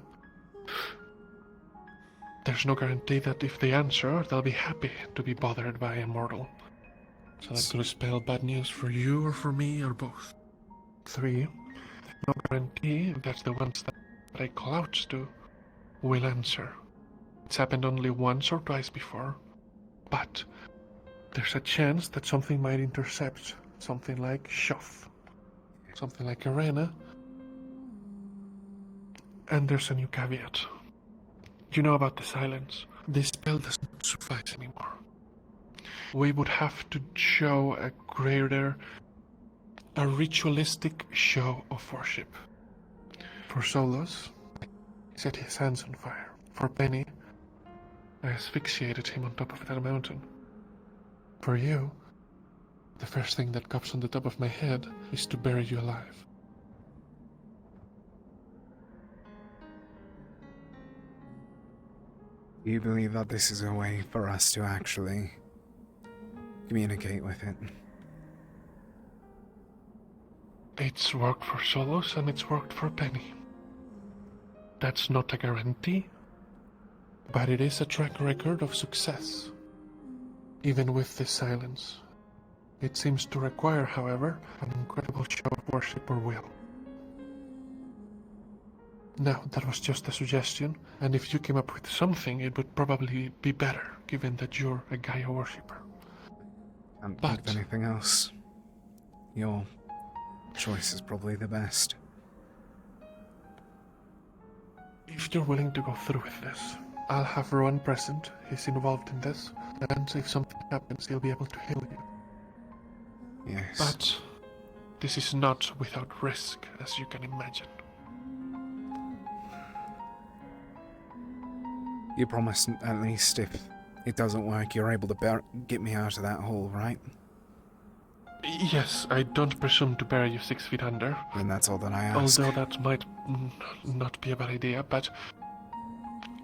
S5: there's no guarantee that if they answer, they'll be happy to be bothered by a mortal. So that could spell bad news for you or for me or both. 3, no guarantee that the ones that I call out to will answer. It's happened only once or twice before, but there's a chance that something might intercept, something like Shoff, something like Arena. And there's a new caveat. You know about the silence. This spell does not suffice anymore. We would have to show a ritualistic show of worship. For Solos, I set his hands on fire. For Penny, I asphyxiated him on top of that mountain. For you, the first thing that comes on the top of my head is to bury you alive.
S1: Do you believe that this is a way for us to actually communicate with it?
S5: It's worked for Solos and it's worked for Penny. That's not a guarantee, but it is a track record of success, even with this silence. It seems to require, however, an incredible show of worship or will. Now, that was just a suggestion, and if you came up with something, it would probably be better, given that you're a Gaia worshipper.
S1: Can't think of anything else. Your choice is probably the best.
S5: If you're willing to go through with this, I'll have Rowan present. He's involved in this, and if something happens, he'll be able to heal you.
S1: Yes.
S5: But this is not without risk, as you can imagine.
S1: You promise at least if it doesn't work, you're able to get me out of that hole, right?
S5: Yes, I don't presume to bury you 6 feet under.
S1: And that's all that I ask.
S5: Although that might not be a bad idea, but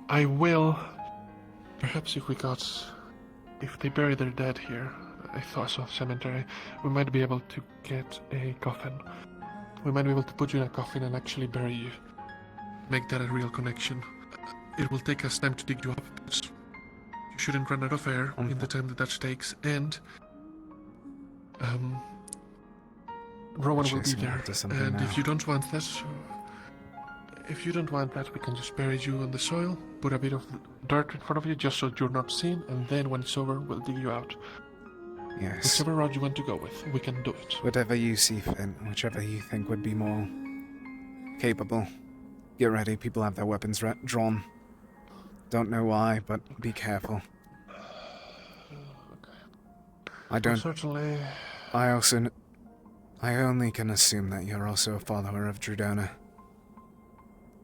S5: I will. Perhaps if they bury their dead here, I thought of cemetery, we might be able to get a coffin. We might be able to put you in a coffin and actually bury you. Make that a real connection. It will take us time to dig you up, but you shouldn't run out of air in the time that takes, and Rowan will be there. And if you don't want that, we can just bury you on the soil, put a bit of dirt in front of you just so you're not seen, and then when it's over, we'll dig you out.
S1: Yes.
S5: Whichever route you want to go with, we can do it.
S1: Whatever you see fit, whichever you think would be more capable. Get ready, people have their weapons drawn. Don't know why, but be careful. I don't...
S5: Certainly...
S1: I only can assume that you're also a follower of Drudona.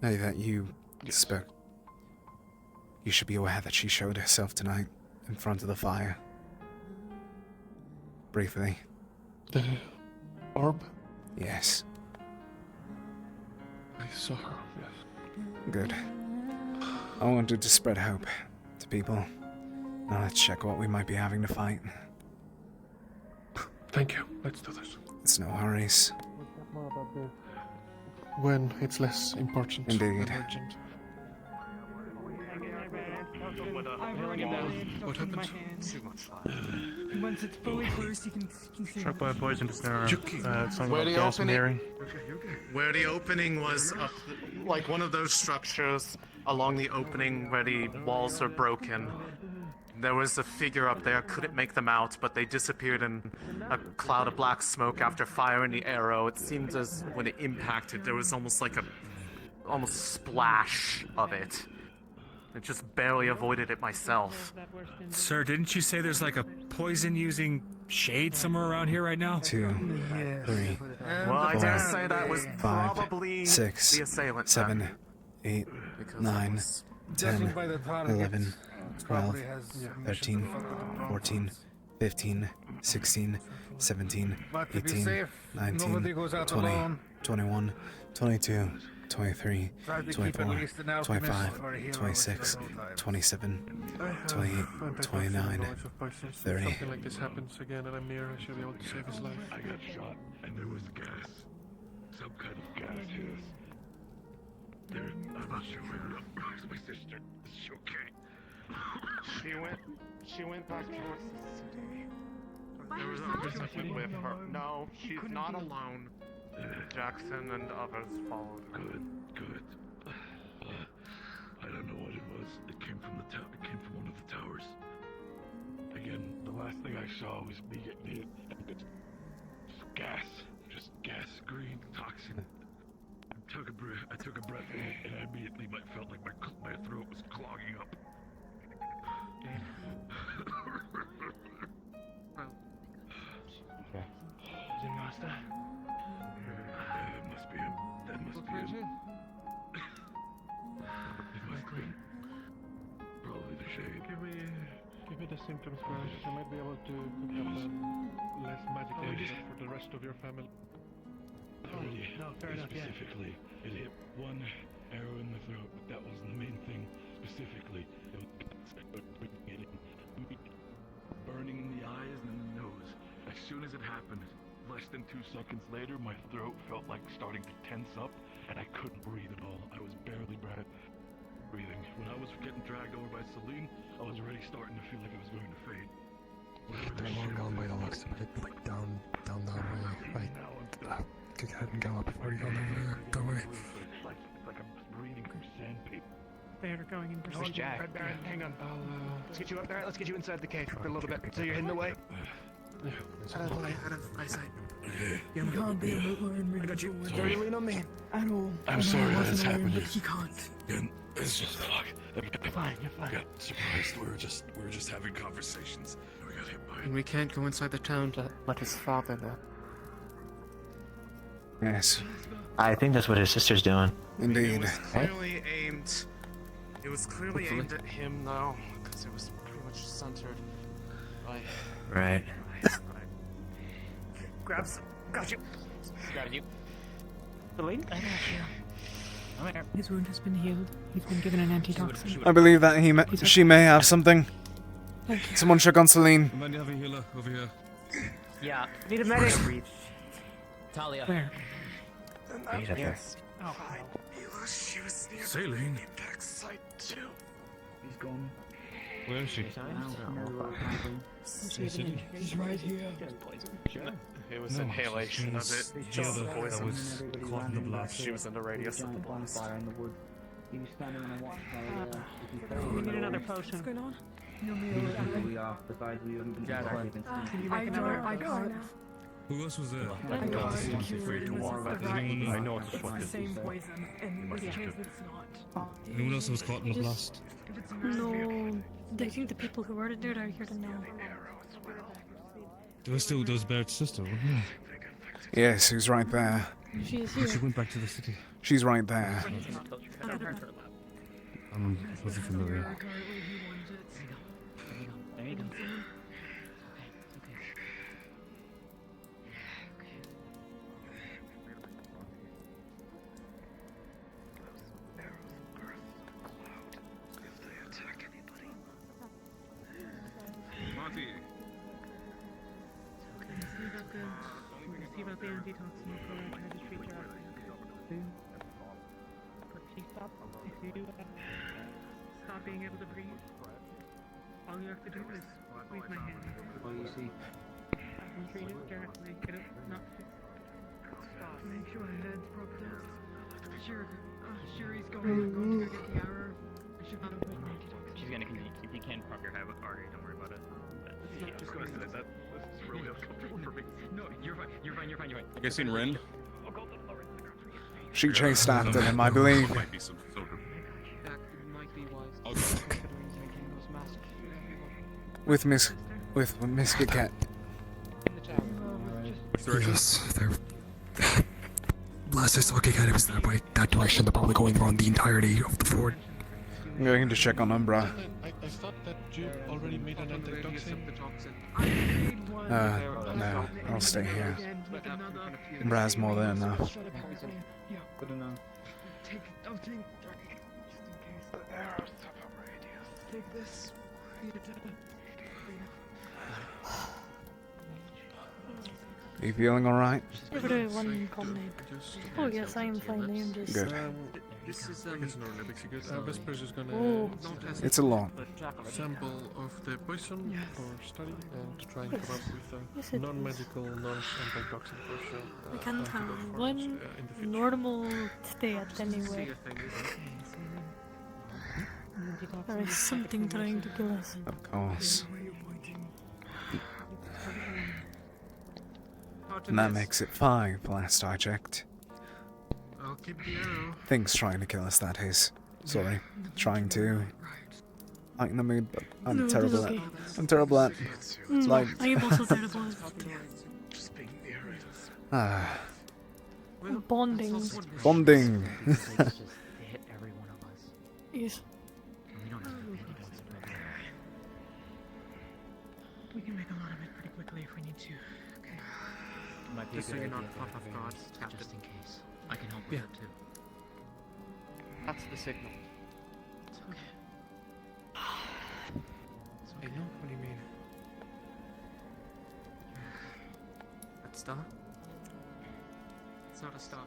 S1: That you spoke. You should be aware that she showed herself tonight in front of the fire. Briefly.
S5: The orb?
S1: Yes.
S5: I saw her, yes.
S1: Good. I wanted to spread hope to people. Now let's check what we might be having to fight.
S5: Thank you. Let's do this.
S1: It's no hurries.
S5: When it's less important.
S1: Indeed.
S5: And urgent. What happened?
S20: Once it's fully closed, you can see.
S5: Struck by a poison snare.
S9: Where the opening? Where the opening was, like one of those structures along the opening where the walls are broken. There was a figure up there. Couldn't make them out, but they disappeared in a cloud of black smoke after firing the arrow. It seemed as when it impacted, there was almost like a splash of it. I just barely avoided it myself.
S8: Sir, didn't you say there's like a poison-using shade somewhere around here right now?
S1: 2, 3,
S9: Well, I
S1: 4,
S9: dare say that was
S1: 5,
S9: probably
S1: 6,
S9: the assailant.
S1: 7, 8, 9, 10, 11, 12, 13, 14, 15, 16, 17, 18, 19, 20, 21, 22, 23, 24, 25, 26, 27, 28, 29, 30.
S5: Something like this happens again and I'm near, I should be able to save his life.
S19: I got shot and there was gas. Some kind of gas hit us. I'm not sure where's my sister. Is she okay?
S9: She went back towards the city. There was something with her. No, she's not alone. Jackson and others followed her.
S19: Good. I don't know what it was. It came from It came from one of the towers. Again, the last thing I saw was me getting hit. Gas. Just gas, green, toxin. I took a breath in and I immediately felt like my throat was clogging up. That must be him. It must have been. Probably the shade.
S5: Give me the symptoms first. I might be able to pick up less magic agent for the rest of your family.
S19: Specifically, it hit one arrow in the throat, but that wasn't the main thing. Specifically, it was burning in the eyes and in the nose. As soon as it happened, less than 2 seconds later, my throat felt like starting to tense up, and I couldn't breathe at all. I was barely breathing. When I was getting dragged over by Celine, I was already starting to feel like I was going to fade.
S3: They're long gone by the looks of it, like down that way. Right. Go ahead and go up before you go there. Go away.
S19: It's like I'm breathing through sandpaper.
S12: They're going in
S7: Oh, Jack. Red Baron, hang on. Let's get you up there. Let's get you inside the cave for a little bit. So you're hidden away. Out of eyesight.
S12: You can't be
S7: I got you. Don't lean on me.
S12: at all.
S19: I'm sorry that it's happening.
S12: But he can't.
S19: And it's just fuck.
S7: You're fine.
S19: I got surprised. We were just having conversations. We got hit by it.
S7: And we can't go inside the town to let his father know.
S1: Yes.
S7: I think that's what his sister's doing.
S1: Indeed.
S9: It was clearly aimed. It was clearly aimed at him, though, because it was pretty much centered.
S7: Right. grabs. Got you.
S14: Grab you.
S12: Celine?
S14: I got you. Come here.
S12: His wound has been healed. He's been given an antitoxin.
S1: I believe that she may have something.
S12: Thank you.
S1: Someone check on Celine.
S19: Might have a healer over here.
S14: Yeah.
S7: Need a medic.
S14: Talia.
S12: Where?
S14: Right up there. Oh.
S7: She was near
S19: Celine.
S7: the impact site too.
S15: He's gone.
S19: Where is she?
S7: He's right here.
S9: It was inhalation of it. Just
S19: The
S9: poison.
S19: was caught in the blast.
S9: She was in the radius of the blast.
S15: He was standing on a watch.
S12: We need another potion. What's going on?
S15: We are. Besides, we haven't been
S12: Can you make another? I got
S19: Who else was there?
S12: I got it.
S19: Free to walk back. I know it's
S12: the same poison, and there's a chance that it's not.
S19: Anyone else was caught in the blast?
S10: No, I think the people who were there are here to know.
S19: There was still Barrett's sister, wasn't there?
S1: Yes, who's right there?
S10: She is
S19: She
S10: here.
S19: went back to the city.
S1: She's right there.
S19: I'm wasn't familiar.
S14: There you go.
S18: Monty.
S12: See about the antitoxin before I try to treat your accident. But she stopped. If you stop being able to breathe, all you have to do is squeeze my hand.
S15: Well, you see.
S12: I can treat it directly. Get it not fixed. Stop. Make sure her head's propped up. Sure. Sure he's going to go get the arrow. I should not have put an antitoxin.
S14: She's gonna continue. You can prop your head with artery. Don't worry about it.
S18: I was gonna say that. This is really uncomfortable for me.
S14: No, you're fine. You're fine. You're fine. You're fine.
S18: You guys seen Ren?
S1: She chased after him, I believe.
S18: Might be some silver.
S7: That might be wise.
S18: Okay.
S7: Considering he's making those masks
S1: With Miss Cat.
S7: in the tower.
S18: Which direction?
S3: Yes, there. Last I saw Kikad, it was that way, that direction. They're probably going around the entirety of the fort.
S1: I'm going to check on Umbra.
S5: I thought that you already made an antitoxin.
S1: No, I'll stay here. Umbra has more than enough.
S15: Good enough.
S7: Take this.
S1: Are you feeling alright?
S10: Give it a one calm name. Oh yes, I am fine. I am just.
S1: Good.
S5: This is Vespers is gonna
S10: Oh.
S1: It's a lot.
S5: sample of the poison for study and try and come up
S10: Yes,
S5: with a
S10: it
S5: non-medical, non-antitoxin version.
S10: I can
S5: to
S10: have
S5: go forward,
S10: one
S5: in the future.
S10: normal state anyway. There is something trying to kill us.
S1: Of course. And that makes it 5, last I checked.
S5: I'll keep the arrow.
S1: Things trying to kill us, that is. Sorry. Trying to lighten the mood, but I'm
S10: No,
S1: terrible
S10: it's
S1: at.
S10: okay.
S1: I'm terrible at. Like.
S10: I am also terrible at
S1: Ah.
S10: bonding.
S1: Bonding.
S14: hit every one of us.
S10: Yes.
S14: We don't have to pay anyone to pay.
S12: We can make a lot of it pretty quickly if we need to. Okay.
S14: Might be
S7: Just
S14: a
S7: so
S14: good
S7: you're not
S14: idea
S7: caught
S14: if
S7: off
S14: I
S7: guard,
S14: figure
S7: Captain.
S14: just in case. I can help with that too.
S7: That's the signal.
S12: It's okay.
S7: I know what you mean. That star? It's not a star.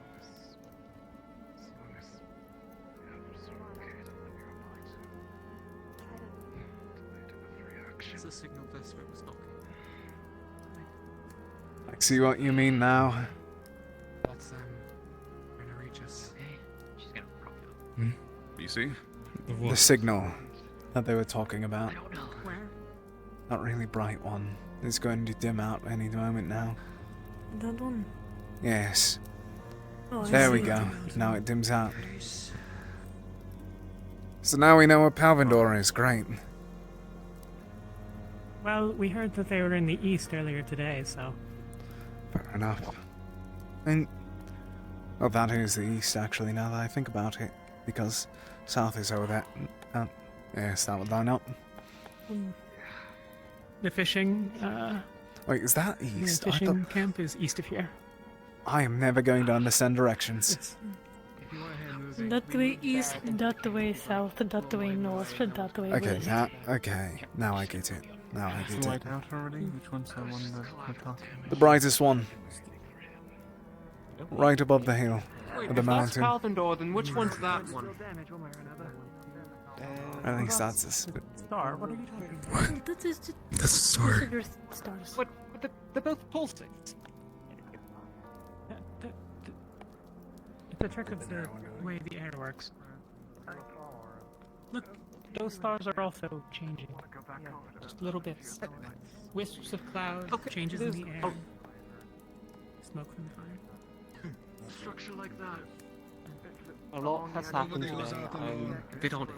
S7: It's a signal Vesper was knocking.
S1: I see what you mean now.
S7: That's gonna reach us.
S14: Hey, she's gonna prop you up.
S18: You see?
S1: The signal that they were talking about.
S12: Where?
S1: That really bright one is going to dim out any moment now.
S10: That one.
S1: Yes.
S10: Oh, I
S1: There we
S10: see.
S1: go. Now it dims out. So now we know what Palvindor is. Great.
S12: Well, we heard that they were in the east earlier today, so.
S1: Fair enough. And well, that is the east actually. Now that I think about it, because south is over there. Yes, that would line up.
S12: The fishing,
S1: Wait, is that
S21: The
S1: east?
S21: fishing camp is east of here.
S1: I am never going to understand directions.
S12: That way east, that way south, that way north, that way
S1: Okay,
S12: west.
S1: now I get it. Now I
S5: Is
S1: get
S5: the
S1: it.
S5: light out already? Which one's the one that we're talking about?
S1: The brightest one. Right above the hill.
S7: Wait,
S1: Of the
S7: if that's
S1: mountain.
S7: Palvendor, then which one's that one?
S1: At least that's a
S7: Star? What are you talking about?
S12: That is just
S3: That's a star.
S12: consider stars.
S7: What? They're both pulsing.
S21: It's a trick of the way the air works. Look, those stars are also changing. Just little bits. Wisps of cloud, changes in the air. Smoke from the fire.
S7: Structure like that. A lot has happened today. I'm a bit on it.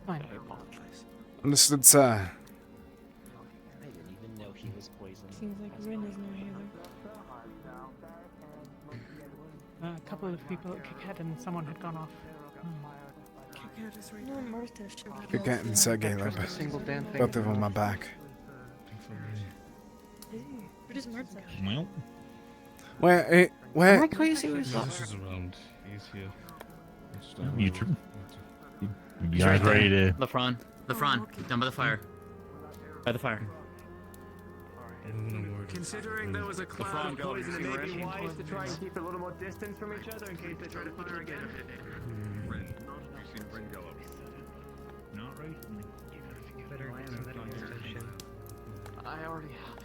S21: Fine.
S7: I apologize.
S1: Understood, sir.
S17: I didn't even know he was poisoned.
S12: Seems like Rin is no healer.
S21: A couple of people at Kickhead and someone had gone off.
S12: Kickhead is right now. Martha should have
S1: You're getting Sir Caleb. Both of them are back.
S12: Where does Martha?
S4: Well.
S1: Where?
S7: Am I crazy or is
S19: Josh is around. He's here.
S4: You
S14: He's
S4: guys
S14: right
S4: ready
S14: there.
S4: to...
S14: LeFron, down by the fire. By the fire.
S7: Considering there was a cloud of poison, it may be wise to try and keep a little more distance from each other in case they try to fire again.
S4: Not right.
S7: I already have.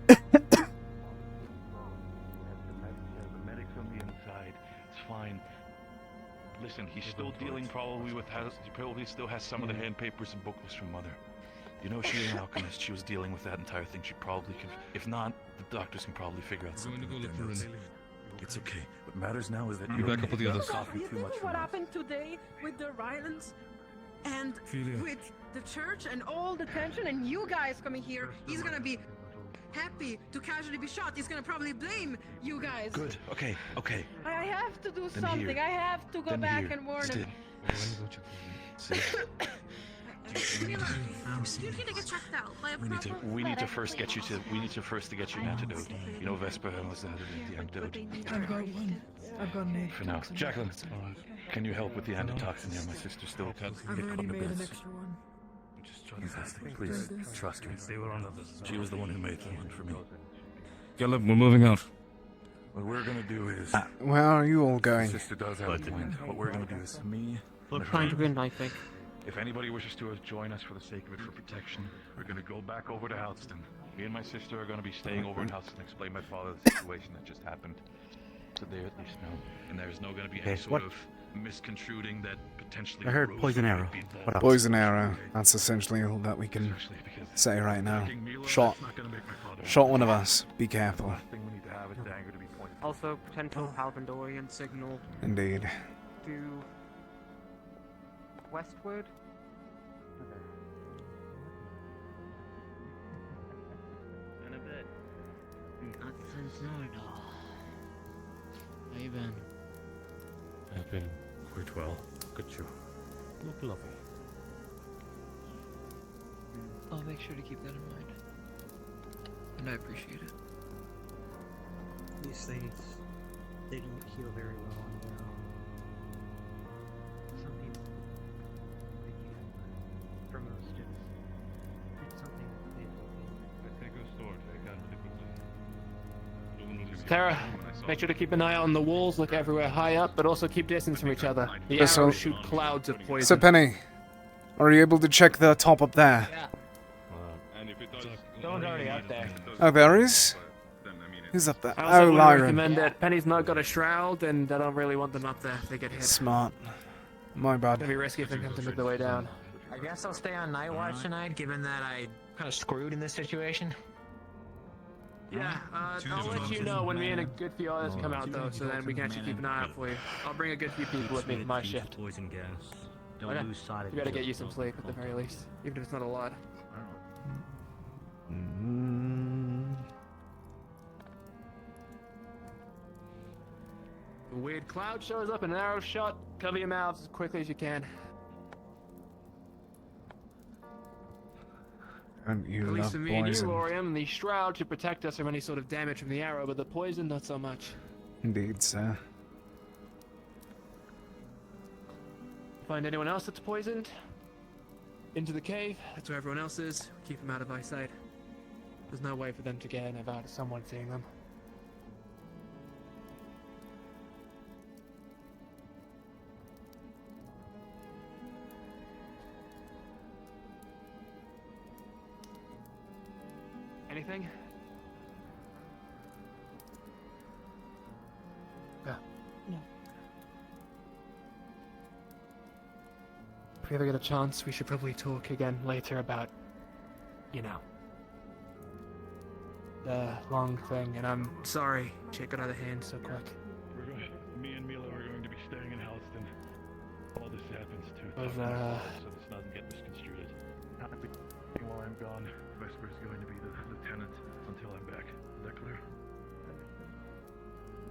S19: The medic's on the inside. It's fine. Listen, he's still dealing probably with he probably still has some of the hand papers and booklets from Mother. You know, she's an alchemist. She was dealing with that entire thing. She probably could. If not, the doctors can probably figure out something. It's okay. What matters now is that you
S21: back up with the others.
S19: Coffee
S12: You
S19: too much
S12: think
S19: for
S12: what
S19: me.
S12: happened today with the violence and
S19: Ophelia.
S12: with the church and all the tension and you guys coming here, he's gonna be happy to casually be shot. He's gonna probably blame you guys.
S19: Good. Okay. Okay.
S12: I have to do
S19: Then
S12: something.
S19: here.
S12: I have to go
S19: Then
S12: back
S19: here.
S12: and warn
S19: Sit.
S12: him.
S19: Sit.
S2: You need to get checked out by a
S19: We need to.
S2: proper
S19: We need to
S2: medic.
S19: first get you to. We need to first to get you an antidote. You know, Vesper was the antidote.
S12: I've got one. I've got an
S19: For now, Jacqueline, can you help with the antitoxin here? My sister still
S12: I've already made an extra one.
S19: Please trust her. She was the one who made the one for me.
S21: Caleb, we're moving out.
S19: What we're gonna do is.
S1: Where are you all going?
S19: Sister does have a point. What we're gonna do is me.
S7: Look kind of in, I think.
S19: If anybody wishes to join us for the sake of it for protection, we're gonna go back over to Houston. Me and my sister are gonna be staying over in Houston and explain my father the situation that just happened. So they at least know. And there's no gonna be any
S21: Okay,
S19: sort
S21: what-
S19: of misconstruing that potentially.
S21: I heard
S19: Rosewood
S21: poison
S19: might
S21: arrow.
S19: be involved.
S21: What else?
S1: Poison arrow. That's essentially all that we can say right now. Shot. Shot one of us. Be careful.
S19: Thing we need to have is dagger to be pointed.
S7: Also, potential Palvendorian signal
S1: Indeed.
S7: to westward.
S14: In a bit. Not since Nardo. How you been?
S21: I've been quite well. Good to look lovely.
S22: I'll make sure to keep that in mind. And I appreciate it.
S21: These things, they don't heal very well on their own. Some people, they can. For most, it's something that they
S7: Tara, make sure to keep an eye on the walls, look everywhere high up, but also keep distance from each other. The
S1: Yes,
S7: arrows
S1: sir.
S7: shoot clouds of poison.
S1: So Penny, are you able to check the top up there?
S7: Someone's already up there.
S1: Oh, there is? Who's up there?
S7: I also
S1: Oh,
S7: want to
S1: Lyron.
S7: recommend that Penny's not got a shroud, and I don't really want them up there if they get hit.
S1: Smart. My bad.
S7: It'd be risky if they come to make their way down.
S17: I guess I'll stay on night watch tonight, given that I kind of screwed in this situation.
S7: Yeah, I'll let you know when me and a good few others come out though, so then we can actually keep an eye out for you. I'll bring a good few people with me for my shift.
S16: Poison gas.
S6: Don't
S7: Okay.
S6: lose sight of
S7: You gotta
S6: each
S7: get you
S6: other.
S7: some sleep at the very least, even if it's not a lot. A weird cloud shows up in an arrow shot. Cover your mouths as quickly as you can.
S1: Don't you
S7: At least
S1: love
S7: for me and you,
S1: poison?
S7: Lorium, the shroud should protect us from any sort of damage from the arrow, but the poison, not so much.
S1: Indeed, sir.
S7: Find anyone else that's poisoned? Into the cave. That's where everyone else is. Keep them out of eyesight. There's no way for them to get in without someone seeing them. Anything? Yeah.
S12: No.
S7: If we ever get a chance, we should probably talk again later about, you know, the long thing. And I'm sorry shit got out of hand so quick.
S19: Me and Mila are going to be staying in Halston. All this happens to
S7: Was,
S19: so this doesn't get misconstrued. While I'm gone, Vesper's going to be the lieutenant until I'm back. Is that clear?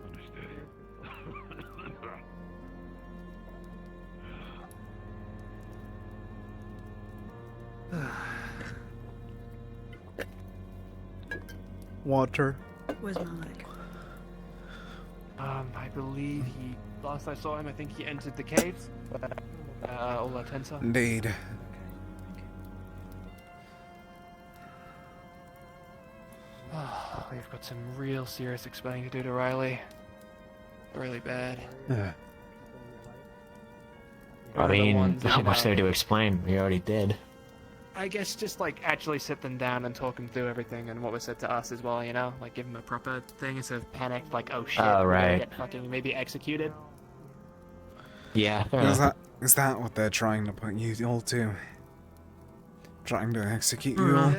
S19: Understood.
S1: Water.
S12: Where's Malik?
S7: I believe he. Last I saw him, I think he entered the caves. Ola Tensa.
S1: Indeed.
S7: We've got some real serious explaining to do to Riley. Really bad.
S17: I mean, not much there to explain. We already did.
S7: I guess just like actually sit them down and talk them through everything and what was said to us as well, you know? Like give them a proper thing instead of panicked, like, oh shit,
S17: Oh,
S7: we're gonna
S17: right.
S7: get fucking maybe executed.
S17: Yeah, fair
S1: Is
S17: enough.
S1: that what they're trying to put you all to? Trying to execute you all?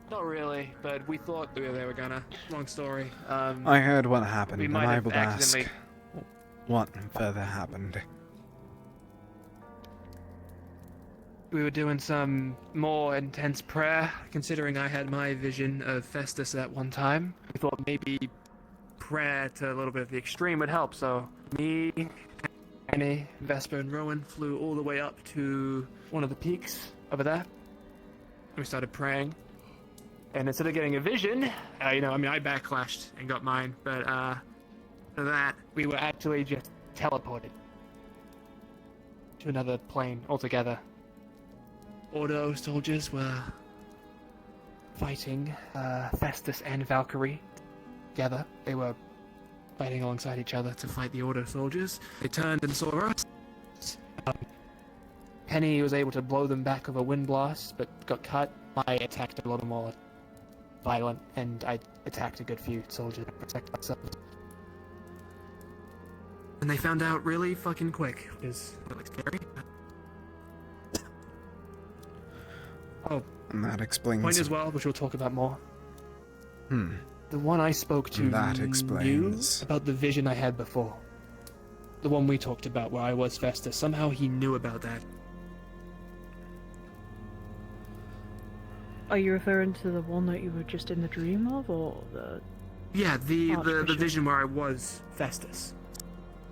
S7: Not really, but we thought they were gonna. Long story.
S1: I heard what happened,
S7: we
S1: and
S7: might
S1: I
S7: have
S1: would ask
S7: accidentally.
S1: what further happened.
S7: We were doing some more intense prayer, considering I had my vision of Festus at one time. We thought maybe prayer to a little bit of the extreme would help, so me, Annie, Vesper, and Rowan flew all the way up to one of the peaks over there. We started praying, and instead of getting a vision, I backclashed and got mine, but for that, we were actually just teleported to another plane altogether. Ordo soldiers were fighting Festus and Valkyrie together. They were fighting alongside each other to fight the Ordo soldiers. They turned and saw us. Penny was able to blow them back with a wind blast, but got cut. I attacked a lot more violent, and I attacked a good few soldiers to protect myself. And they found out really fucking quick. It was really scary. Oh,
S1: And that explains.
S7: point as well, which we'll talk about more.
S1: Hmm.
S7: The one I spoke to
S1: That explains.
S7: knew about the vision I had before. The one we talked about where I was Festus. Somehow he knew about that.
S12: Are you referring to the one that you were just in the dream of, or the...
S7: Yeah, the
S12: Archbishop?
S7: vision where I was Festus.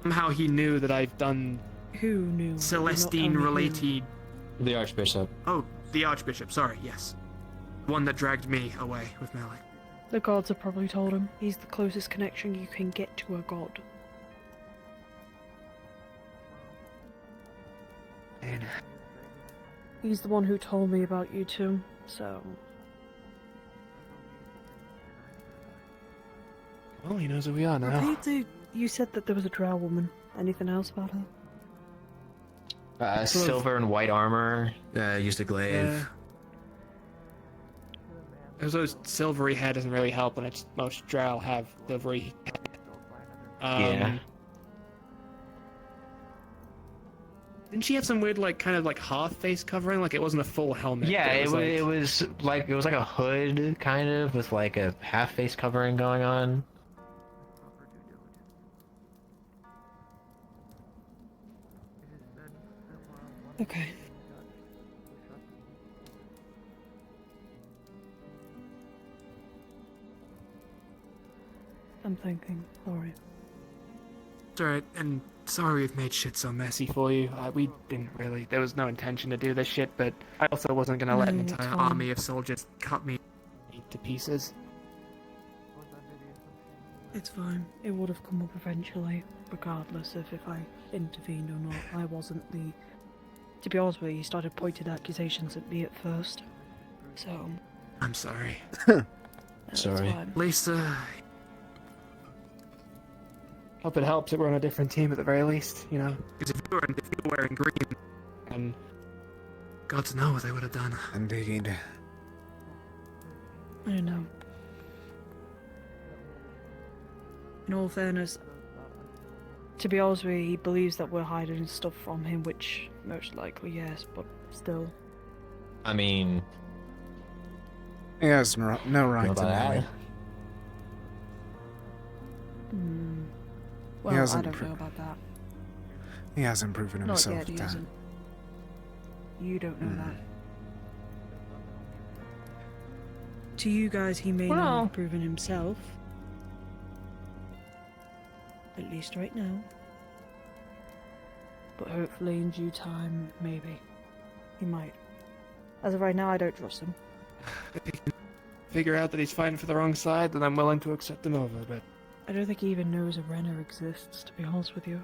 S7: Somehow he knew that I've done
S12: Who knew?
S7: Celestine
S12: You're not telling me
S7: related.
S17: The Archbishop.
S7: Oh, the Archbishop. Sorry, yes, one that dragged me away with Malik.
S12: who. The gods have probably told him. He's the closest connection you can get to a god.
S7: And
S12: He's the one who told me about you two, so...
S7: well, he knows who we are now.
S12: You said that there was a drow woman. Anything else about her?
S17: Silver and white armor. Used a glaive.
S7: Yeah. Those silvery hair doesn't really help when it's most drow have silvery hair.
S17: Yeah.
S7: Didn't she have some weird, like, kind of like half face covering? Like it wasn't a full helmet.
S17: Yeah,
S7: but
S17: it was like a hood kind of with like a half face covering going on.
S12: Okay. I'm thinking. Sorry.
S7: It's alright, and sorry we've made shit so messy for you. We didn't really. There was no intention to do this shit, but I also wasn't gonna let an
S12: No, it's
S7: entire
S12: fine.
S7: army of soldiers cut me to pieces.
S12: It's fine. It would have come up eventually, regardless of if I intervened or not. I wasn't the... To be honest with you, he started pointing accusations at me at first. So...
S7: I'm sorry.
S17: Sorry.
S7: At least, hope it helps that we're on a different team at the very least, you know? Because if you were wearing green, and God knows what they would have done.
S1: Indeed.
S12: I don't know. In all fairness, to be honest with you, he believes that we're hiding stuff from him, which most likely yes, but still.
S17: I mean...
S1: He has no right to
S17: about
S1: know.
S17: that?
S12: Well, I
S1: hasn't
S12: don't know about that.
S1: He hasn't proven
S12: Not
S1: himself
S12: yet, he
S1: that.
S12: hasn't. You don't know that. To you guys, he may not have proven himself. At least right now. But hopefully in due time, maybe. He might. As of right now, I don't trust him.
S7: If he can figure out that he's fighting for the wrong side, then I'm willing to accept him over, but...
S12: I don't think he even knows a Renner exists, to be honest with you.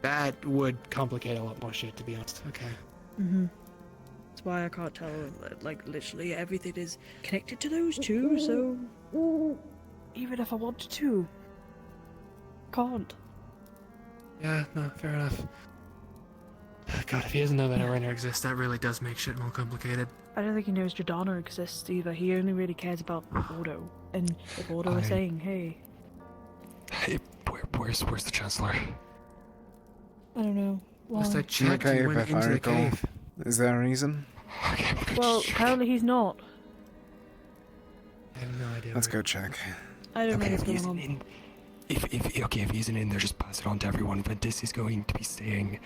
S7: That would complicate a lot more shit, to be honest. Okay.
S12: That's why I can't tell, like, literally everything is connected to those two, so... Even if I wanted to... Can't.
S7: Yeah, no, fair enough. God, if he doesn't know that a Renner exists, that really does make shit more complicated.
S12: I don't think he knows Jordana exists either. He only really cares about Ordo. And if Ordo is saying, hey...
S3: Hey, where's the Chancellor?
S12: I don't know. Why?
S7: Must I
S1: In the
S7: check he
S1: cave,
S7: went
S1: if I
S7: into the
S1: recall.
S7: cave?
S1: Is there a reason?
S12: Well, apparently he's not.
S7: I have no idea.
S1: Let's go check.
S12: I don't know
S3: Okay,
S12: what's
S3: if
S12: going
S3: he's
S12: on.
S3: in, if he isn't in there, just pass it on to everyone. Ventus is going to be staying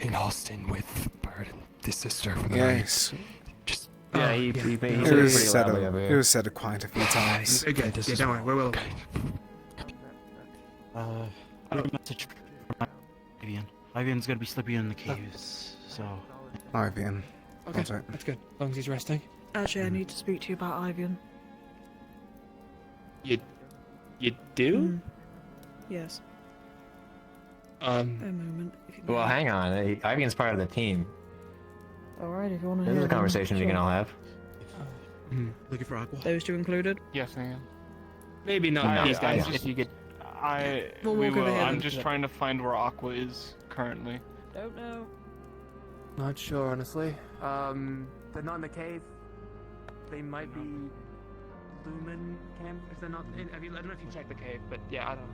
S3: in Austin with Bard and his sister for the
S1: Yes.
S3: night. Just
S17: Yeah, he
S1: It
S17: said it
S1: was
S17: pretty
S1: said
S17: loudly over
S1: it
S17: here.
S1: was said quite a few times.
S7: Okay, yeah, don't worry, we will.
S14: I got a message from Ivian. Ivian's gonna be sleeping in the caves, so...
S1: Ivian.
S7: Okay,
S1: That's right.
S7: that's good. As long as he's resting.
S12: Actually, I need to speak to you about Ivian.
S7: You do?
S12: Mm. Yes. A moment. If you
S17: Well, hang on. Ivian's part of the team.
S12: Alright, if you want to
S17: This
S12: hear
S17: is a
S12: them,
S17: conversation we
S12: sure.
S17: can all have.
S7: Looking for Aqua?
S12: Those two included?
S20: Yes, I am.
S7: Maybe not
S17: No,
S7: these guys,
S17: I-
S7: if you could...
S12: We'll
S20: we
S12: walk over
S20: will.
S12: here
S20: I'm
S12: then.
S20: just trying to find where Aqua is currently.
S12: Don't know.
S7: Not sure, honestly. They're not in the cave. They might be Lumen camp if they're not in. I don't know if you checked the cave, but yeah, I don't know.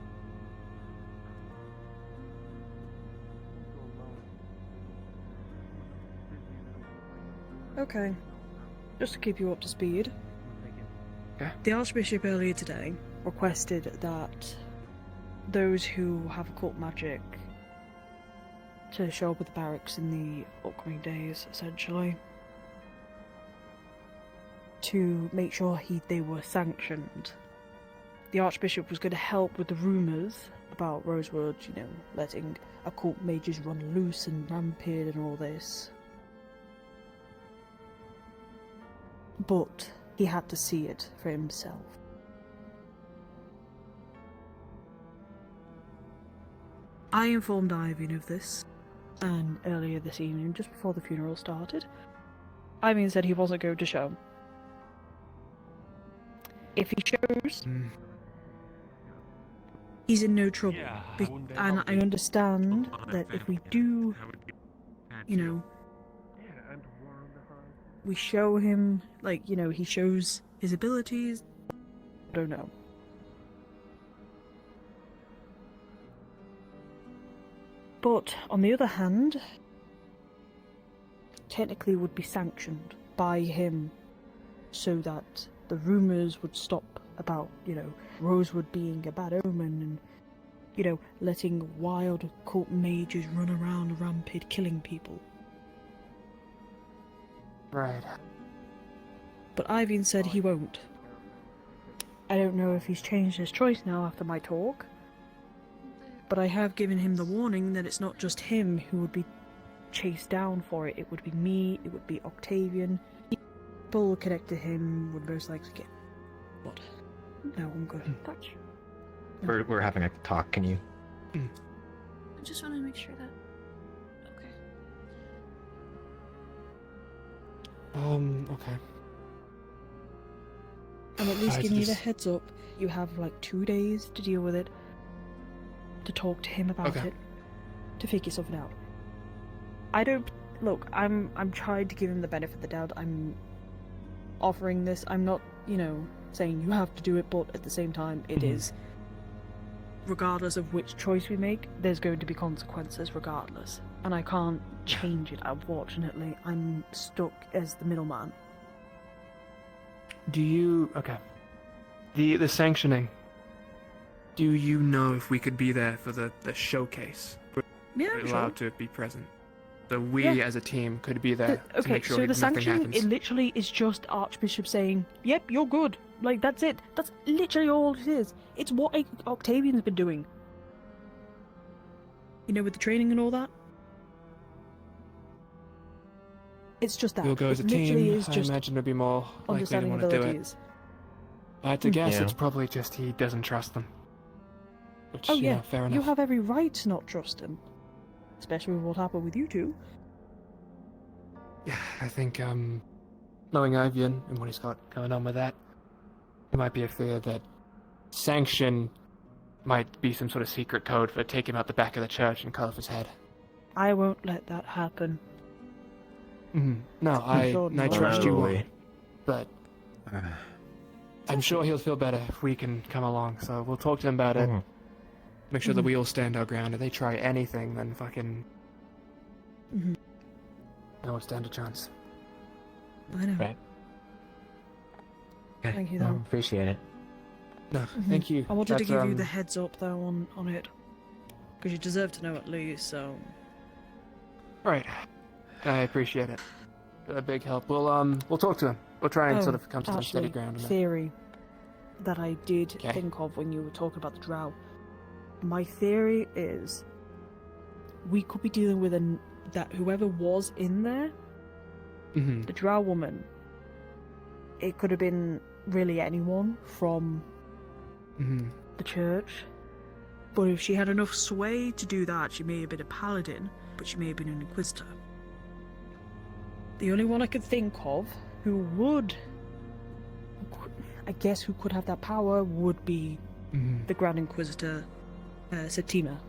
S12: Okay. Just to keep you up to speed.
S7: Okay.
S12: The Archbishop earlier today requested that those who have occult magic to show up at the barracks in the upcoming days, essentially, to make sure they were sanctioned. The Archbishop was going to help with the rumours about Rosewood, you know, letting occult mages run loose and rampant and all this. But he had to see it for himself. I informed Ivan of this, and earlier this evening, just before the funeral started, Ivan said he wasn't going to show. If he shows, he's in no trouble. And I understand that if we do, you know, we show him, like, you know, he shows his abilities, I don't know. But, on the other hand, technically would be sanctioned by him so that the rumours would stop about, you know, Rosewood being a bad omen and
S6: you know, letting wild occult mages run around rampage killing people.
S7: Right.
S6: But Ivan said he won't. I don't know if he's changed his choice now after my talk, but I have given him the warning that it's not just him who would be chased down for it. It would be me, it would be Octavian. People connected to him would most likely get... What? No, I'm good. Touch.
S17: We're having a talk. Can you?
S12: I just want to make sure that. Okay.
S7: Okay.
S6: I'm at least
S7: I
S6: giving you the
S7: just-
S6: heads up. You have like 2 days to deal with it, to talk to him about
S7: Okay.
S6: it, to figure something out. I don't look. I'm trying to give him the benefit of the doubt. I'm offering this. I'm not, you know, saying you have to do it, but at the same time, it is. Regardless of which choice we make, there's going to be consequences regardless, and I can't change it. Unfortunately, I'm stuck as the middleman.
S7: Do you... Okay. The sanctioning. Do you know if we could be there for the showcase?
S6: Yeah,
S7: We're
S6: sure.
S7: allowed to be present. So we,
S6: Yeah.
S7: as a team, could be there to
S6: Okay,
S7: make sure
S6: so the
S7: nothing
S6: sanctioning,
S7: happens.
S6: it literally is just Archbishop saying, yep, you're good. Like, that's it. That's literally all it is. It's what Octavian's been doing. You know, with the training and all that? It's just that.
S7: We'll go as a
S6: It literally
S7: team.
S6: is
S7: I
S6: just
S7: imagine it'd be more likely to
S6: understanding
S7: want to do it.
S6: abilities.
S7: I had to guess
S6: Yeah.
S7: it's probably just he doesn't trust them. Which,
S6: Oh
S7: you
S6: yeah,
S7: know, fair
S6: you
S7: enough.
S6: have every right to not trust him. Especially with what happened with you two.
S7: Yeah, I think, knowing Ivan and what he's got going on with that, there might be a fear that sanction might be some sort of secret code for take him out the back of the church and cut off his head.
S6: I won't let that happen.
S7: No, I
S6: Sure not.
S7: trust you
S17: Probably.
S7: won't. But I'm sure he'll feel better if we can come along, so we'll talk to him about it. Make sure that we all stand our ground. If they try anything, then fucking... No, stand a chance.
S6: I know.
S17: Right. Okay.
S6: Thank you,
S17: Well,
S6: though.
S17: appreciate it.
S7: No, thank you.
S6: I wanted to
S7: That's,
S6: give you the heads up, though, on it. Because you deserve to know at least, so...
S7: Right. I appreciate it. A big help. We'll talk to him. We'll try and
S6: Oh,
S7: sort of come to some steady
S6: actually,
S7: ground on that.
S6: theory that I did think of when you were talking about the drow. My theory is we could be dealing with that whoever was in there, the drow woman, it could have been really anyone from the church. But if she had enough sway to do that, she may have been a paladin, but she may have been an inquisitor. The only one I could think of who would, I guess, who could have that power would be the Grand Inquisitor, Septima.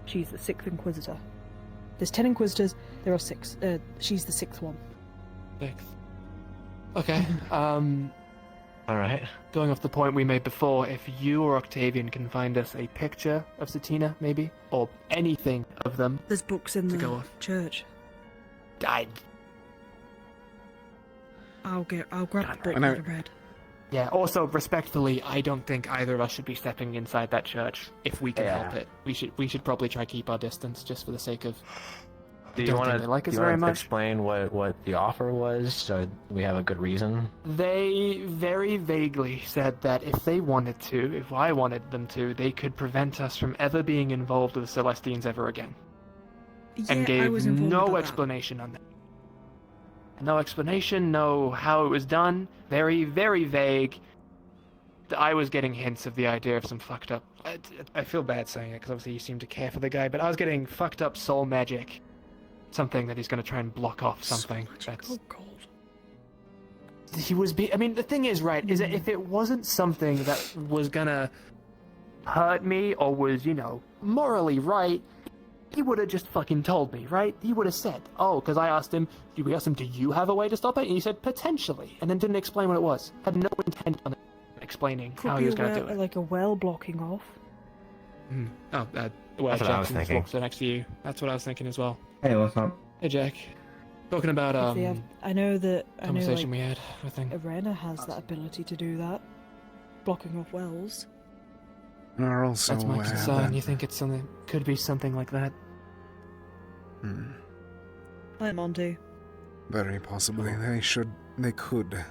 S6: She's the 6th Inquisitor. There's 10 Inquisitors, there are 6. She's the 6th one.
S7: 6th. Okay,
S17: Alright.
S7: Going off the point we made before, if you or Octavian can find us a picture of Satina, maybe, or anything of them...
S6: There's books in
S7: to
S6: the
S7: go off.
S6: church. I'll grab the book that I read.
S7: Yeah, also, respectfully, I don't think either of us should be stepping inside that church if we can
S17: Yeah.
S7: help it. We should probably try keep our distance just for the sake of...
S17: Do you
S7: don't
S17: want
S7: think they like us
S17: to
S7: very much.
S17: explain what the offer was so we have a good reason?
S7: They very vaguely said that if they wanted to, if I wanted them to, they could prevent us from ever being involved with the Celestians ever again.
S6: Yeah,
S7: And
S6: I
S7: gave
S6: was informed
S7: no
S6: about that.
S7: explanation on that. No explanation, no how it was done. Very, very vague. I was getting hints of the idea of some fucked up... I feel bad saying it, because obviously you seem to care for the guy, but I was getting fucked up soul magic. Something that he's going to try and block off something. That's...
S6: Oh, God.
S7: He was I mean, the thing is, right, is that if it wasn't something that was going to hurt me or was, you know, morally right, he would have just fucking told me, right? He would have said, oh, because I asked him, do you have a way to stop it? And he said, potentially, and then didn't explain what it was. Had no intent on explaining
S6: Could
S7: how
S6: be
S7: he was going to
S6: well,
S7: do it.
S6: like a well blocking off.
S7: Oh, well,
S17: That's what I was
S7: Jackson's
S17: thinking.
S7: walks next to you. That's what I was thinking as well.
S15: Hey, what's up?
S7: Hey, Jack. Talking about,
S6: If they have, I know that
S7: conversation we had, I think.
S6: Arena has that ability to do that, blocking off wells.
S1: are also
S7: That's my
S1: aware
S7: concern.
S1: that-
S7: You think it's something? Could be something like that.
S6: Hi, Monty.
S1: Very possibly. They could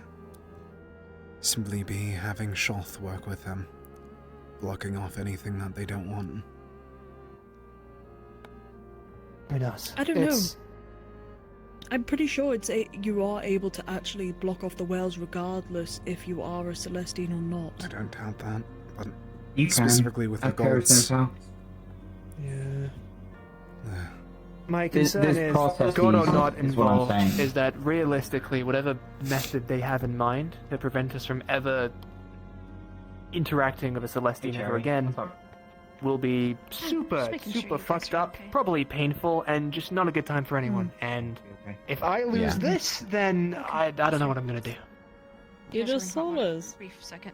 S1: simply be having Shoth work with them, blocking off anything that they don't want.
S7: Who knows?
S6: I don't know. I'm pretty sure you are able to actually block off the wells regardless if you are a Celestine or not.
S1: I don't doubt that, but
S15: You
S1: specifically
S15: can.
S1: with the
S15: Of course,
S1: gods.
S15: as well.
S7: Yeah. My
S15: There's
S7: concern is,
S15: processes,
S7: God or not
S15: is what I'm
S7: involved,
S15: saying.
S7: is that realistically, whatever method they have in mind to prevent us from ever interacting with a Celestine ever again will be super fucked up, probably painful, and just not a good time for anyone. And if I lose this, then I don't know what I'm gonna do.
S6: You're just soulless.
S10: Brief second.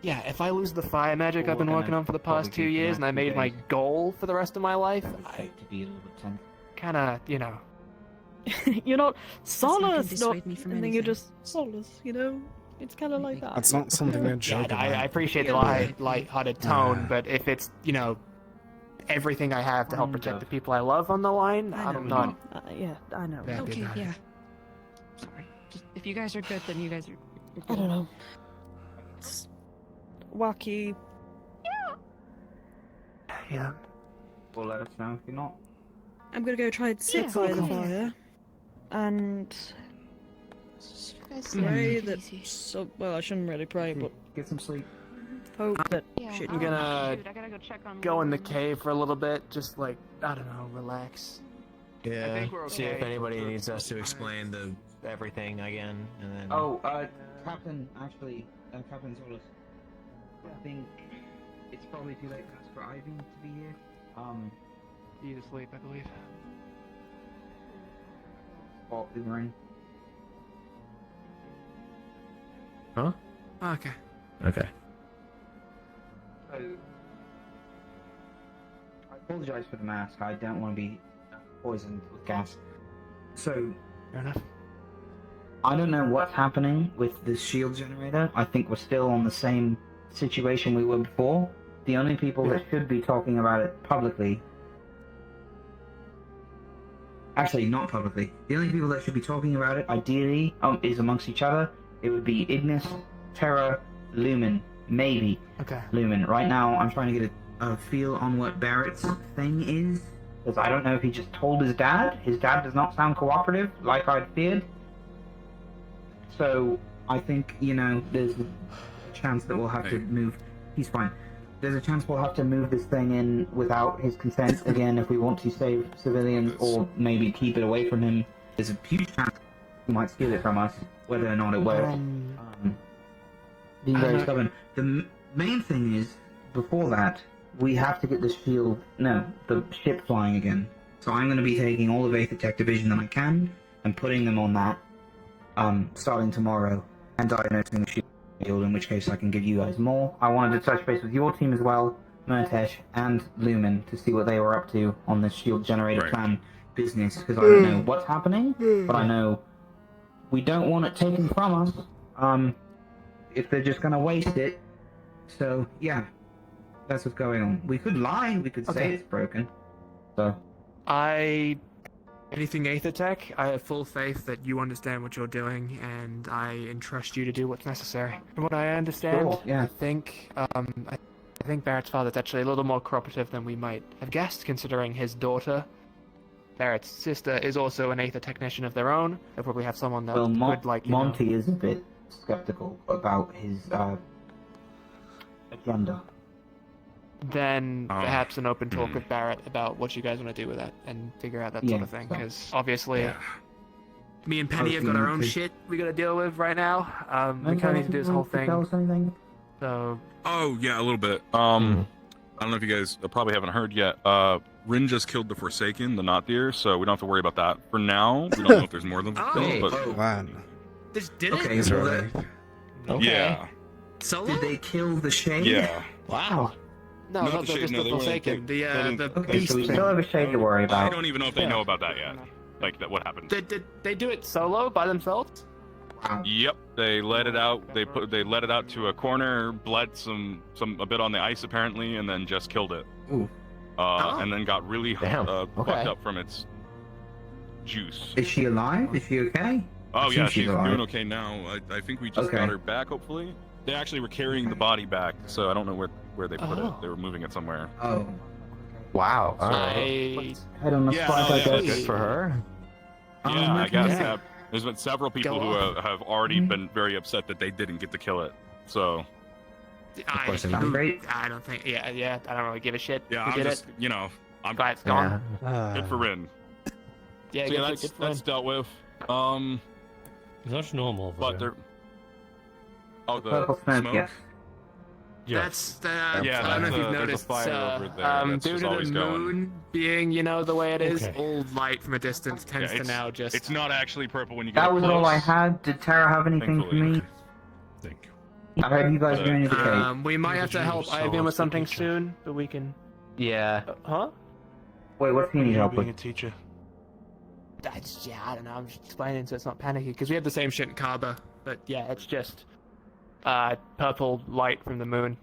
S7: Yeah, if I lose the fire magic I've been working on for the past 2 years, and I made my goal for the rest of my life, I kinda, you know.
S6: You're not
S10: not gonna
S6: soulless,
S10: dissuade me from
S6: and then you're
S10: anything.
S6: just soulless, you know? It's kind of like that.
S1: That's not something to joke about.
S7: I appreciate the light-hearted tone, but if it's, you know, everything I have to help protect the people I love on the line, I'm not.
S6: Yeah, I know.
S10: Okay, yeah. Sorry. Just, if you guys are good, then you guys are.
S6: I don't know. It's wacky.
S7: Yeah.
S15: Well, let us know if you're not.
S6: I'm gonna go try and sit
S10: Yeah,
S6: by the
S10: okay.
S6: fire, and pray that. Well, I shouldn't really pray, but
S15: get some sleep.
S6: Hope that shit.
S7: I'm gonna
S10: Shoot, I gotta go check on.
S7: go in the cave for a little bit, just like, I don't know, relax.
S17: Yeah.
S7: think we're
S17: See if
S7: okay.
S17: anybody needs us to explain everything again, and then.
S15: Oh, Captain, actually, Captain Solus. I think it's probably too late for Ivan to be here.
S7: He's asleep, I believe.
S15: Spot the ring.
S17: Huh?
S7: Okay.
S17: Okay.
S15: So, I apologize for the mask. I don't want to be poisoned with gas. So,
S7: fair enough.
S15: I don't know what's happening with the shield generator. I think we're still on the same situation we were before. The only people that should be talking about it publicly. Actually, not publicly. The only people that should be talking about it, ideally, is amongst each other. It would be Ignis, Terra, Lumen, maybe.
S7: Okay.
S15: Lumen. Right now, I'm trying to get a feel on what Barrett's thing is, because I don't know if he just told his dad. His dad does not sound cooperative, like I'd feared. So, I think, you know, there's a chance that we'll have to move. He's fine. There's a chance we'll have to move this thing in without his consent again if we want to save civilians, or maybe keep it away from him. There's a huge chance he might steal it from us, whether or not it works. Being very stubborn. The main thing is, before that, we have to get the the ship flying again. So I'm going to be taking all of Aether Tech Division that I can, and putting them on that, starting tomorrow, and diagnosing the shield, in which case I can give you guys more. I wanted to touch base with your team as well, Murtesh and Lumen, to see what they were up to on the shield generator plan business, because I don't know what's happening, but I know we don't want it taken from us, if they're just going to waste it. So, yeah, that's what's going on. We could lie, we could say it's broken. So,
S7: Anything Aether Tech, I have full faith that you understand what you're doing, and I entrust you to do what's necessary. From what I understand,
S15: Sure, yeah.
S7: I think Barrett's father's actually a little more cooperative than we might have guessed, considering his daughter, Barrett's sister, is also an Aether technician of their own. They'll probably have someone that would like, you
S15: Monty is a bit skeptical about his agenda.
S7: then perhaps an open talk with Barrett about what you guys want to do with that and figure out that sort of thing. Because obviously, me and Penny have got our own shit we got to deal with right now. We kind of need to do this whole thing. So.
S18: Oh yeah, a little bit. I don't know if you guys probably haven't heard yet. Rin just killed the Forsaken, the Not Deer, so we don't have to worry about that for now. We don't know if there's more than one, but
S7: This did
S15: Okay,
S7: it?
S15: so that...
S18: yeah.
S7: Solo?
S15: Did they kill the Shade?
S18: Yeah.
S7: Wow. No, not the, just the Forsaken. The
S15: Okay,
S7: Beast
S15: so we
S7: thing.
S15: still have a Shade to worry about.
S18: I don't even know if they know about that yet. Like that, what happened?
S7: Did they do it solo by themselves?
S18: Yep, they let it out. They let it out to a corner, bled a bit on the ice apparently, and then just killed it.
S15: Ooh.
S18: And then got really fucked up from its juice.
S15: Is she alive? Is she okay?
S18: Oh
S15: I
S18: yeah,
S15: think
S18: she's
S15: alive.
S18: doing okay now. I think we just
S15: Okay.
S18: got her back. Hopefully, they actually were carrying the body back, so I don't know where they put it. They were moving it somewhere.
S15: Oh.
S17: Wow.
S18: So-
S15: Head on the
S18: Yeah,
S15: spot,
S18: no,
S15: I
S18: yeah,
S15: guess.
S17: Good for her.
S18: Yeah, I guess.
S15: yeah.
S18: There's been several people
S17: Go
S18: who
S17: on.
S18: have already been very upset that they didn't get to kill it. So
S15: course, it sounds great.
S7: I don't think. Yeah. I don't really give a shit.
S18: yeah,
S7: Who
S18: I'm
S7: did
S18: just
S7: it?
S18: I'm
S7: Glad it's gone.
S18: good for Rin.
S7: Yeah,
S18: So
S7: good
S18: yeah,
S7: for
S18: that's
S7: Rin.
S18: dealt with.
S16: That's normal.
S18: But there. Oh, the
S15: Purple smoke,
S18: smoke.
S15: yeah.
S7: That's the.
S18: Yeah,
S7: I don't know if
S18: there's
S7: you've
S18: a
S7: noticed.
S18: fire over there that's
S7: Due
S18: just
S7: to the
S18: always
S7: moon
S18: going.
S7: being, the way it is,
S18: Okay.
S7: all light from a distance tends to
S18: it's,
S7: now just.
S18: It's not actually purple when you get
S15: That
S18: up
S15: was
S18: close.
S15: all I had. Did Tara have anything for me?
S18: Thank you.
S15: I heard you guys doing okay.
S7: We might have to help Ivan with something soon, but we can.
S17: Yeah.
S7: Huh?
S15: Wait, what's he need help
S5: Being a
S15: with?
S5: teacher.
S7: I don't know. I'm just explaining so it's not panicky because we have the same shit in Kaba, but yeah, it's just purple light from the moon.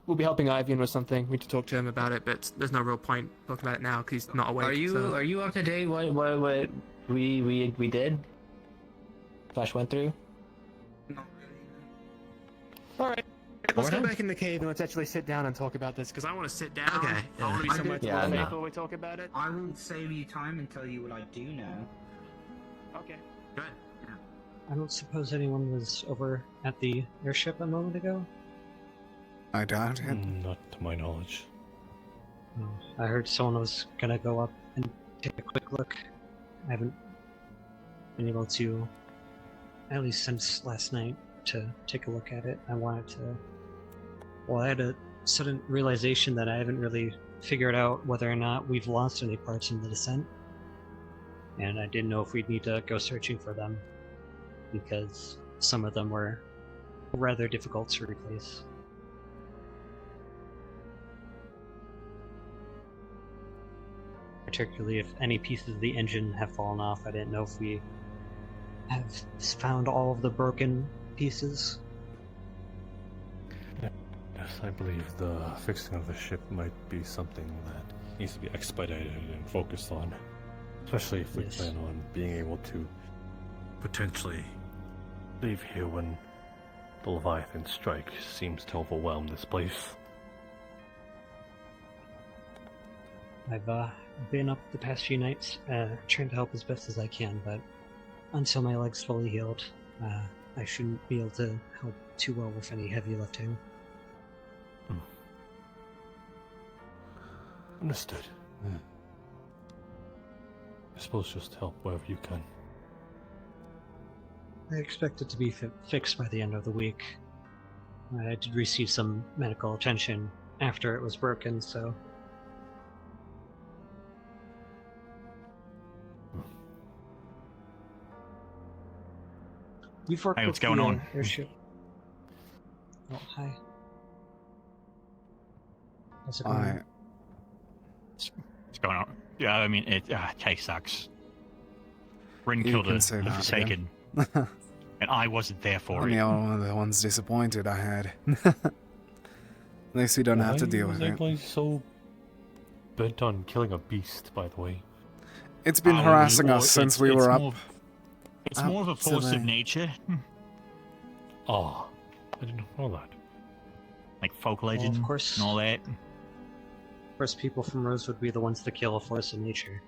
S7: We'll be helping Ivan with something. We need to talk to him about it, but there's no real point talking about it now because he's not awake.
S17: Are you up to date? What we did? Flash went through.
S7: All right. Let's go back in the cave and let's actually sit down and talk about this because I want to sit down.
S15: Okay.
S7: I want to be somewhere
S15: Yeah,
S7: to
S15: I know.
S7: before we talk about it.
S15: I won't save you time and tell you what I do know.
S7: Okay. Good.
S11: I don't suppose anyone was over at the airship a moment ago?
S1: I doubt it.
S16: Not to my knowledge.
S11: No. I heard someone was gonna go up and take a quick look. I haven't been able to, at least since last night, to take a look at it. I wanted to... Well, I had a sudden realization that I haven't really figured out whether or not we've lost any parts in the descent. And I didn't know if we'd need to go searching for them, because some of them were rather difficult to replace. Particularly if any pieces of the engine have fallen off. I didn't know if we have found all of the broken pieces.
S16: Yes, I believe the fixing of the ship might be something that needs to be expedited and focused on. Especially if we plan on being able to potentially leave here when the Leviathan strike seems to overwhelm this place.
S11: I've been up the past few nights, trying to help as best as I can, but until my leg's fully healed, I shouldn't be able to help too well with any heavy lifting.
S16: Understood. I suppose just help wherever you can.
S11: I expect it to be fixed by the end of the week. I did receive some medical attention after it was broken, so... You've worked
S4: Hey,
S11: with
S4: what's going
S11: the,
S4: on?
S11: Airship. Oh, hi. How's it going?
S1: I
S4: What's going on? Yeah, I mean, case sucks. Rin
S1: You
S4: killed
S1: can
S4: a
S1: say that
S4: Forsaken,
S1: again.
S4: and I wasn't there for
S1: I'm
S4: it.
S1: one of the ones disappointed I had. At least we don't have to deal with
S16: Why
S1: it.
S16: was everybody so bent on killing a beast, by the way?
S1: It's been harassing us since we were up.
S4: It's more of a force
S1: today.
S4: of nature.
S16: Oh, I didn't know that.
S4: Like folk legend
S11: of course.
S4: and all that.
S11: Of course, people from Rosewood would be the ones to kill a force of nature.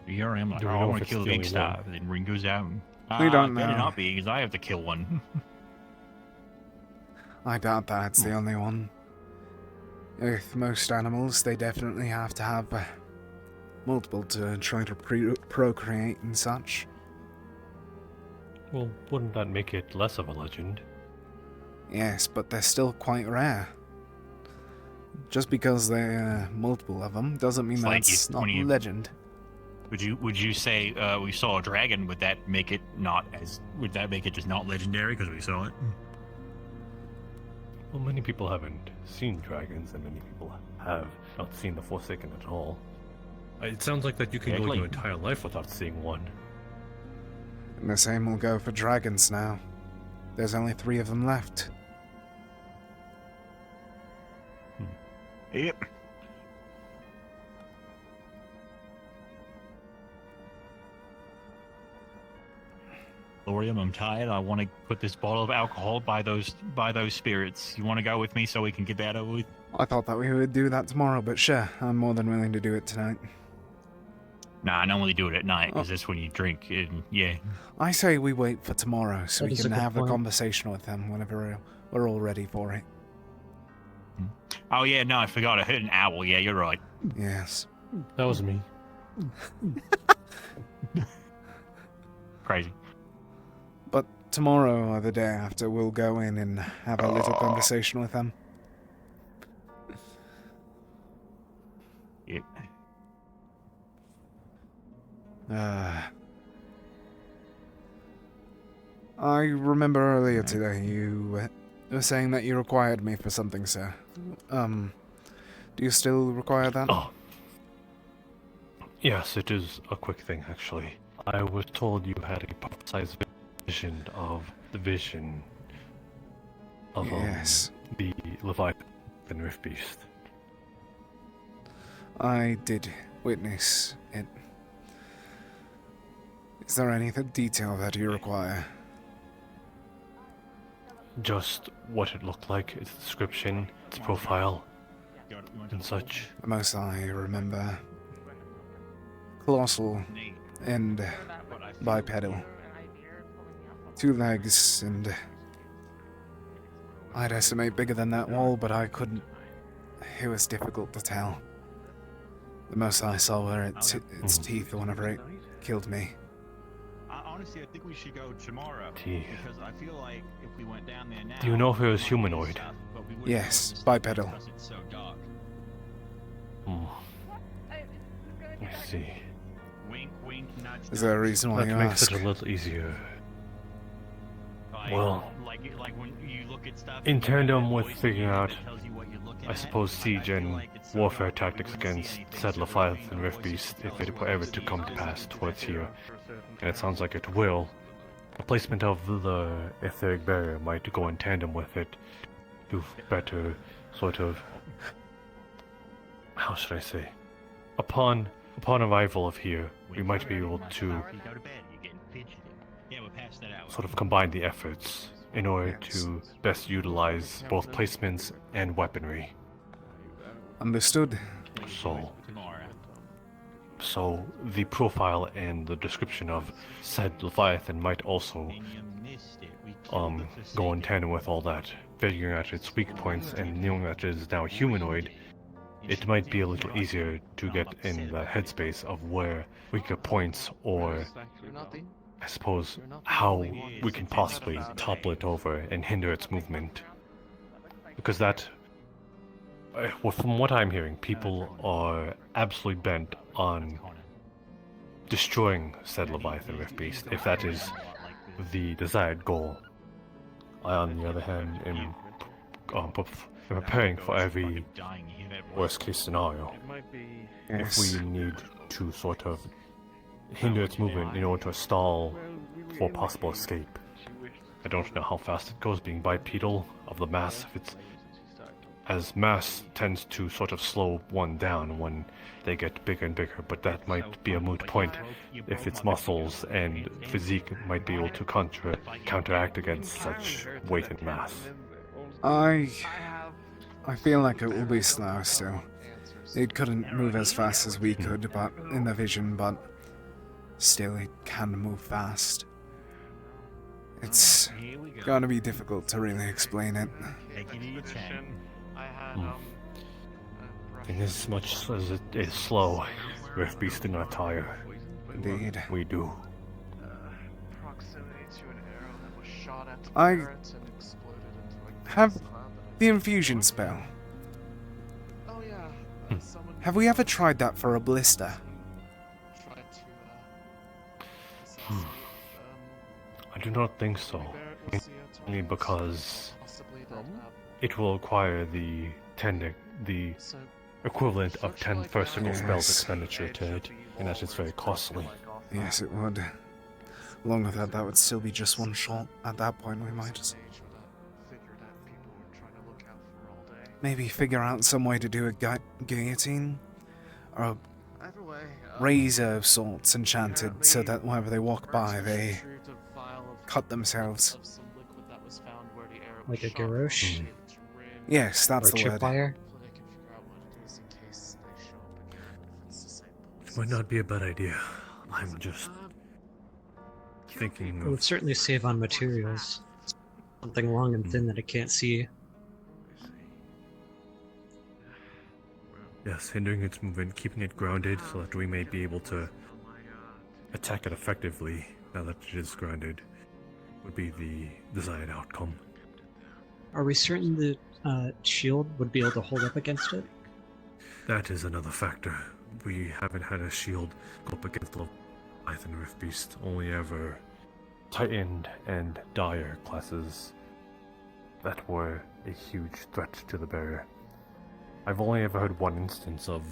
S4: Here I am, like,
S16: Do we
S4: I
S16: know
S4: want
S16: if
S4: to kill
S16: it's
S4: the
S16: the
S4: big
S16: only
S4: star.
S16: one?
S4: Then Rin goes out.
S1: We don't
S4: Better
S1: know.
S4: not be, because I have to kill one.
S1: I doubt that it's the only one. With most animals, they definitely have to have multiple to try to procreate and such.
S16: Well, wouldn't that make it less of a legend?
S1: Yes, but they're still quite rare. Just because there are multiple of them doesn't mean
S4: It's like
S1: that's
S4: if-
S1: not
S4: when you-
S1: legend.
S4: Would you say we saw a dragon? Would that make it not as? Would that make it just not legendary because we saw it?
S16: Well, many people haven't seen dragons, and many people have not seen the Forsaken at all. It sounds like that you can go
S4: Exactly.
S16: your entire life without seeing one.
S1: And the same will go for dragons now. There's only 3 of them left.
S4: Yep. Thorium, I'm tired. I want to put this bottle of alcohol by those spirits. You want to go with me so we can get that over with?
S1: I thought that we would do that tomorrow, but sure, I'm more than willing to do it tonight.
S4: Nah, I normally do it at night, because that's when you drink, and yeah.
S1: I say we wait for tomorrow so
S11: That
S1: we
S11: is a
S1: can
S11: good
S1: have a
S11: point.
S1: conversation with them whenever we're all ready for it.
S4: Oh yeah, no, I forgot. I heard an owl. Yeah, you're right.
S1: Yes.
S19: That was me.
S4: Crazy.
S1: But tomorrow or the day after, we'll go in and have a little conversation with them.
S4: Yep.
S1: I remember earlier today you were saying that you required me for something, sir. Do you still require that?
S19: Oh. Yes, it is a quick thing, actually. I was told you had a pop-sized vision of the vision of
S1: Yes.
S19: The Leviathan Rift Beast.
S1: I did witness it. Is there any detail that you require?
S19: Just what it looked like, its description, its profile, and such.
S1: The most I remember. Colossal and bipedal. 2 legs and... I'd estimate bigger than that wall, but I couldn't... It was difficult to tell. The most I saw were its teeth whenever it killed me.
S4: Honestly, I think we should go tomorrow.
S19: Teeth.
S4: Because I feel like if we went down there now...
S19: Do you know if it was humanoid?
S1: Yes, bipedal.
S4: It's so dark.
S19: I see.
S4: Wink, wink, nudge,
S1: Is there a reason why
S19: that
S1: you
S19: makes
S1: ask?
S19: it a little easier.
S4: Like,
S19: Well,
S4: like when you look at stuff,
S19: in
S4: you
S19: tandem
S4: get a
S19: with
S4: voice
S19: figuring out,
S4: that tells you what you're looking
S19: I
S4: at.
S19: suppose, siege and
S4: like it's so
S19: warfare
S4: dark,
S19: tactics
S4: we wouldn't see
S19: against
S4: anything,
S19: said
S4: so
S19: Leviathan
S4: the
S19: Rift
S4: voices
S19: Beast,
S4: tell
S19: if
S4: us
S19: it
S4: what
S19: were
S4: we
S19: ever to
S4: see.
S19: come to pass towards here, and it sounds like it will, the placement of the etheric barrier might go in tandem with it to better sort of, how should I say, upon arrival of here, we might be able to
S4: You go to bed, you're getting fidgety. Yeah, we're past that hour.
S19: sort of combine the efforts in order to best utilize both placements and weaponry.
S1: Understood.
S19: So the profile and the description of said Leviathan might also go in tandem with all that. Figuring out its weak points and knowing that it is now humanoid, it might be a little easier to get in the headspace of where weaker points, or I suppose how we can possibly topple it over and hinder its movement. Because that, well, from what I'm hearing, people are absolutely bent on destroying said Leviathan Rift Beast, if that is the desired goal. I, on the other hand, am preparing for every worst case scenario. If we need to sort of hinder its movement in order to stall for possible escape. I don't know how fast it goes, being bipedal of the mass. If it's, as mass tends to sort of slow one down when they get bigger and bigger, but that might be a moot point if its muscles and physique might be able to counteract against such weight and mass.
S1: I feel like it will be slow still. It couldn't move as fast as we could, but in the vision, but still it can move fast. It's gonna be difficult to really explain it.
S19: And as much as it is slow, Rift Beast do not tire.
S1: Indeed.
S19: We do.
S1: I have the infusion spell. Have we ever tried that for a blister?
S19: I do not think so. Mainly because it will require the equivalent of 10 first circle spells expenditure to it, and that is very costly.
S1: Yes, it would. Along with that, that would still be just one shot. At that point, we might just maybe figure out some way to do a guillotine or a razor of sorts enchanted so that whenever they walk by, they cut themselves.
S11: Like a garrosh?
S1: Yes, that's
S11: or
S1: the word.
S11: tripwire?
S5: Might not be a bad idea. I'm just thinking
S11: It would certainly save on materials. Something long and thin that it can't see.
S5: Yes, hindering its movement, keeping it grounded so that we may be able to attack it effectively now that it is grounded would be the desired outcome.
S11: Are we certain the shield would be able to hold up against it?
S5: That is another factor. We haven't had a shield go up against the Leviathan Rift Beast, only ever Titan and Dire classes that were a huge threat to the barrier. I've only ever heard one instance of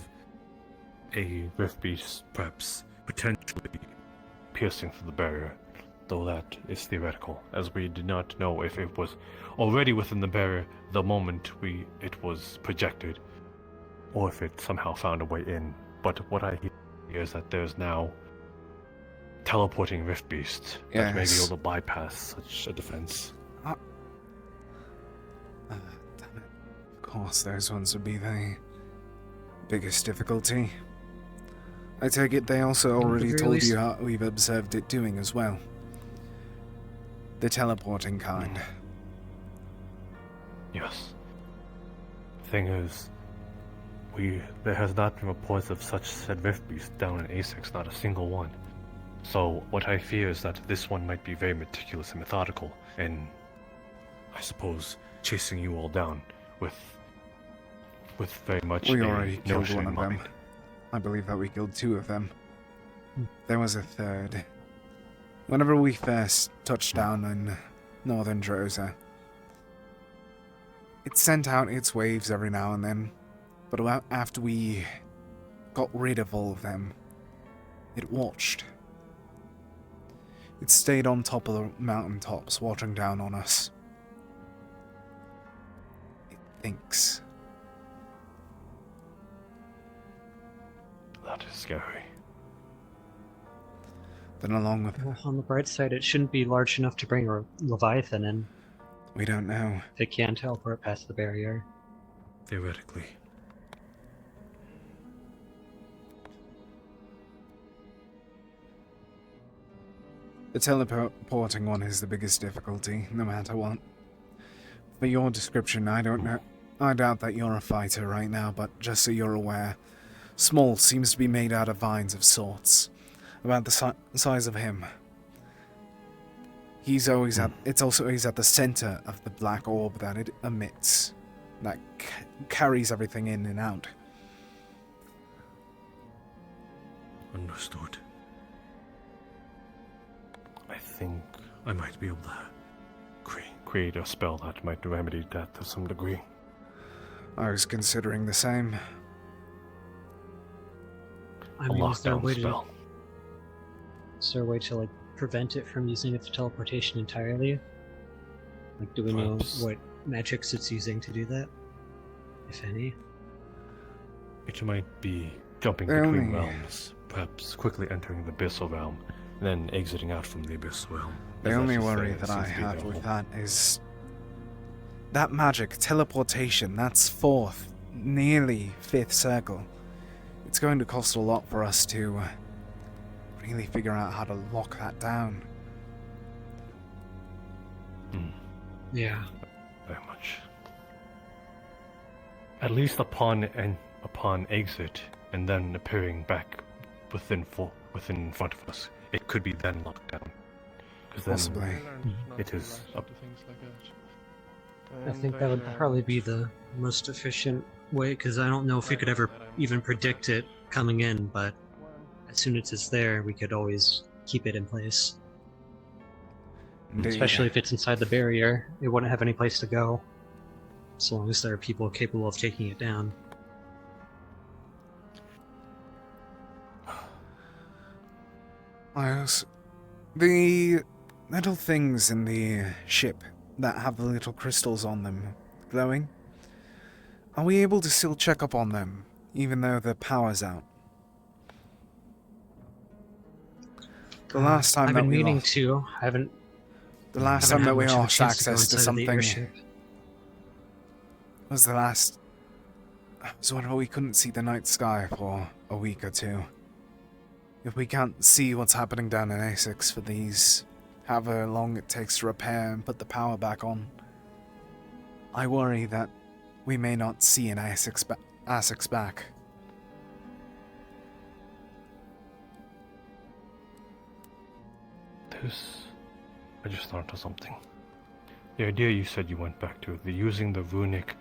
S5: a Rift Beast perhaps potentially piercing through the barrier, though that is theoretical, as we did not know if it was already within the barrier the moment it was projected, or if it somehow found a way in. But what I hear is that there's now teleporting Rift Beasts that may be able to bypass such a defense.
S1: Damn it. Of course, those ones would be the biggest difficulty. I take it they also already told you how we've observed it doing as well. The teleporting kind.
S5: Yes. Thing is, there has not been reports of such said Rift Beast down in Asex, not a single one. So what I fear is that this one might be very meticulous and methodical, and I suppose chasing you all down with very much
S1: We already killed
S5: notion
S1: one
S5: in
S1: of them.
S5: mind.
S1: I believe that we killed 2 of them. There was a third. Whenever we first touched down in northern Drosa, it sent out its waves every now and then, but after we got rid of all of them, it watched. It stayed on top of the mountaintops, watching down on us. It thinks.
S5: That is scary.
S1: Then along with...
S11: Well, on the bright side, it shouldn't be large enough to bring a Leviathan in.
S1: We don't know.
S11: If it can teleport past the barrier.
S5: Theoretically.
S1: The teleporting one is the biggest difficulty, no matter what. For your description, I don't know. I doubt that you're a fighter right now, but just so you're aware, Small seems to be made out of vines of sorts, about the size of him. He's always it's also always at the center of the black orb that it emits, that carries everything in and out.
S5: Understood. I think I might be able to create a spell that might remedy that to some degree.
S1: I was considering the same.
S11: I mean, is there a way to... Is there a way to, like, prevent it from using its teleportation entirely? Like, do we know what magics it's using to do that? If any?
S5: It might be jumping between realms, perhaps quickly entering the Abyssal Realm, and then exiting out from the Abyssal Realm.
S1: The only worry that I have with that is... that magic, teleportation, that's 4th, nearly 5th circle. It's going to cost a lot for us to really figure out how to lock that down.
S11: Yeah.
S5: Very much. At least upon exit, and then appearing back within front of us, it could be then locked down.
S1: Possibly.
S5: It is up.
S11: I think that would probably be the most efficient way, because I don't know if we could ever even predict it coming in, but as soon as it's there, we could always keep it in place.
S1: Indeed.
S11: Especially if it's inside the barrier, it wouldn't have any place to go, as long as there are people capable of taking it down.
S1: I The little things in the ship that have the little crystals on them glowing, are we able to still check up on them, even though the power's out? The last time
S11: I've
S1: that
S11: been
S1: we
S11: meaning
S1: lost,
S11: to. I haven't.
S1: the last
S11: haven't
S1: time
S11: had
S1: that we
S11: much of a
S1: lost
S11: chance to go
S1: access to
S11: inside of the
S1: something
S11: airship.
S1: was the last. It was when we couldn't see the night sky for a week or two. If we can't see what's happening down in Essex for these, however long it takes to repair and put the power back on, I worry that we may not see an Essex back.
S8: I just thought of something. The idea you said you went back to, the using the runic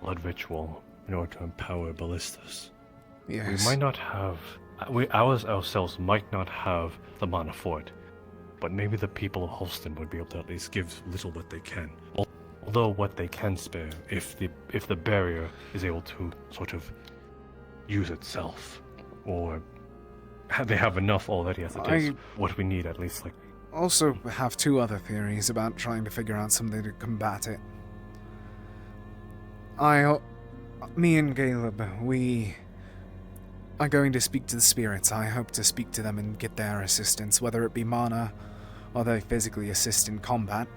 S8: blood ritual in order to empower ballistas.
S1: Yes.
S8: We might not have, ourselves might not have the mana for it, but maybe the people of Holston would be able to at least give little what they can. Although what they can spare, if the barrier is able to sort of use itself, or they have enough already as it is. What we need, at least, like.
S1: Also have two other theories about trying to figure out something to combat it. Me and Caleb, we are going to speak to the spirits. I hope to speak to them and get their assistance, whether it be mana or they physically assist in combat.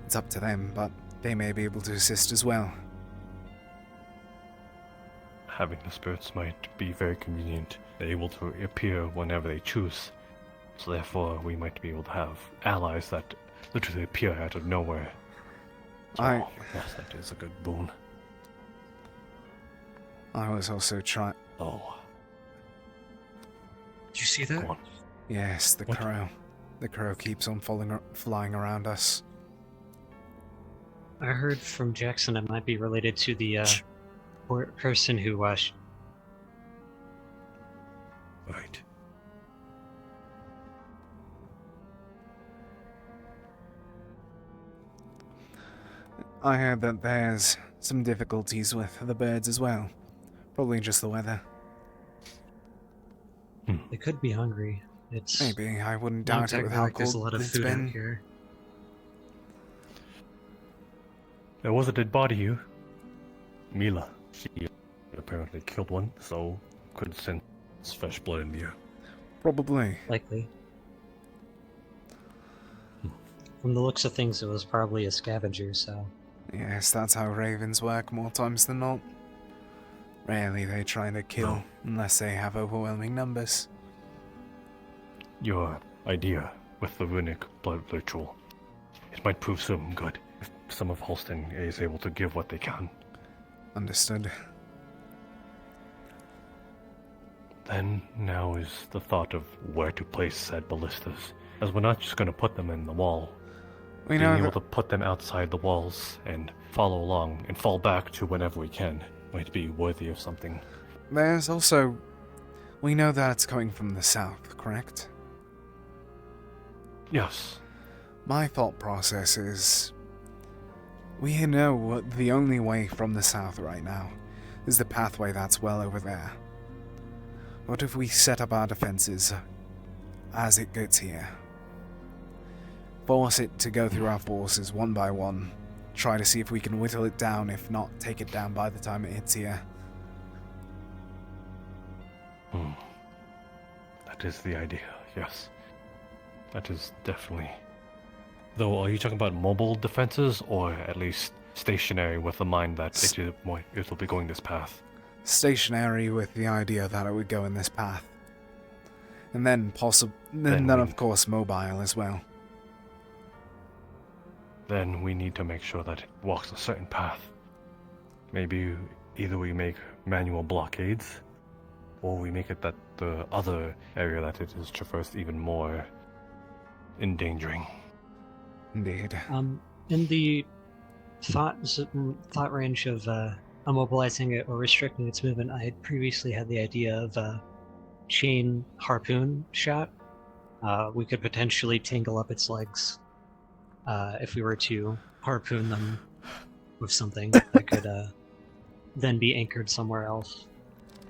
S1: It's up to them, but they may be able to assist as well.
S8: Having the spirits might be very convenient. They're able to appear whenever they choose. So therefore, we might be able to have allies that literally appear out of nowhere. So, yes, that is a good boon.
S1: I was also trying...
S8: Oh.
S11: Did you see that?
S8: Go on.
S1: Yes, the crow. The crow keeps on flying around us.
S11: I heard from Jackson it might be related to the person who
S8: Right.
S1: I heard that there's some difficulties with the birds as well. Probably just the weather.
S11: They could be hungry. It's
S1: maybe. I wouldn't
S11: not
S1: doubt it with
S11: exactly
S1: how
S11: like there's a
S1: cold
S11: lot of
S1: it's
S11: food
S1: been.
S11: out here.
S8: There was a dead body here. Mila. She apparently killed one, so could sense fresh blood in the air.
S1: Probably.
S11: Likely. From the looks of things, it was probably a scavenger, so...
S1: Yes, that's how ravens work more times than not. Rarely they try to kill unless they have overwhelming numbers.
S8: Your idea with the runic blood ritual, it might prove some good if some of Holston is able to give what they can.
S1: Understood.
S8: Then now is the thought of where to place said ballistas, as we're not just going to put them in the wall. Being able to put them outside the walls and follow along and fall back to whenever we can might be worthy of something.
S1: There's also... We know that it's coming from the south, correct?
S8: Yes.
S1: My thought process is... We know the only way from the south right now is the pathway that's well over there. What if we set up our defenses as it gets here? Force it to go through our forces one by one. Try to see if we can whittle it down, if not, take it down by the time it hits here.
S8: That is the idea, yes. That is definitely... Though, are you talking about mobile defenses, or at least stationary with the mind that it will be going this path?
S1: Stationary with the idea that it would go in this path. And then then of course mobile as well.
S8: Then we need to make sure that it walks a certain path. Maybe either we make manual blockades, or we make it that the other area that it is traversed even more endangering.
S1: Indeed.
S11: In the thought range of immobilizing it or restricting its movement, I had previously had the idea of a chain harpoon shot. We could potentially tangle up its legs if we were to harpoon them with something that could then be anchored somewhere else.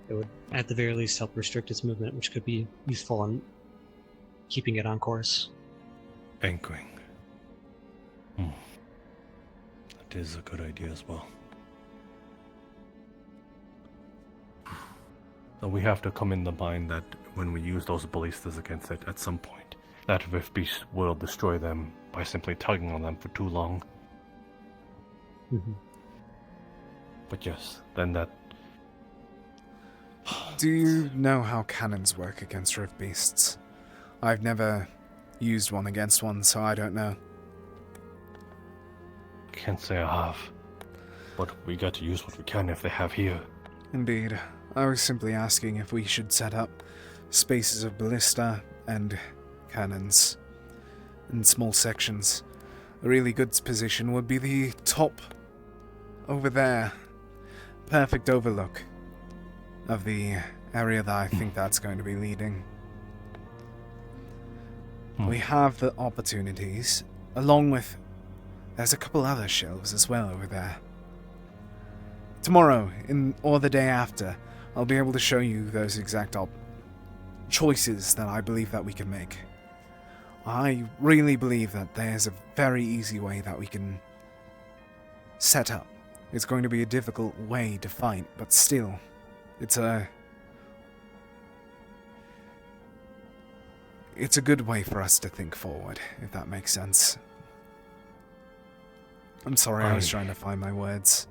S11: It would, at the very least, help restrict its movement, which could be useful in keeping it on course.
S8: Anchoring. That is a good idea as well. So we have to come in the mind that when we use those ballistas against it at some point, that Rift Beast will destroy them by simply tugging on them for too long.
S11: Mm-hmm.
S8: But yes, then that...
S1: Do you know how cannons work against Rift Beasts? I've never used one against one, so I don't know.
S8: Can't say I have. But we got to use what we can if they have here.
S1: Indeed. I was simply asking if we should set up spaces of ballista and cannons in small sections. A really good position would be the top over there. Perfect overlook of the area that I think that's going to be leading. We have the opportunities, along with... There's a couple other shelves as well over there. Tomorrow, or the day after, I'll be able to show you those exact choices that I believe that we can make. I really believe that there's a very easy way that we can set up. It's going to be a difficult way to fight, but still, it's a good way for us to think forward, if that makes sense. I'm sorry, I was trying to find my words.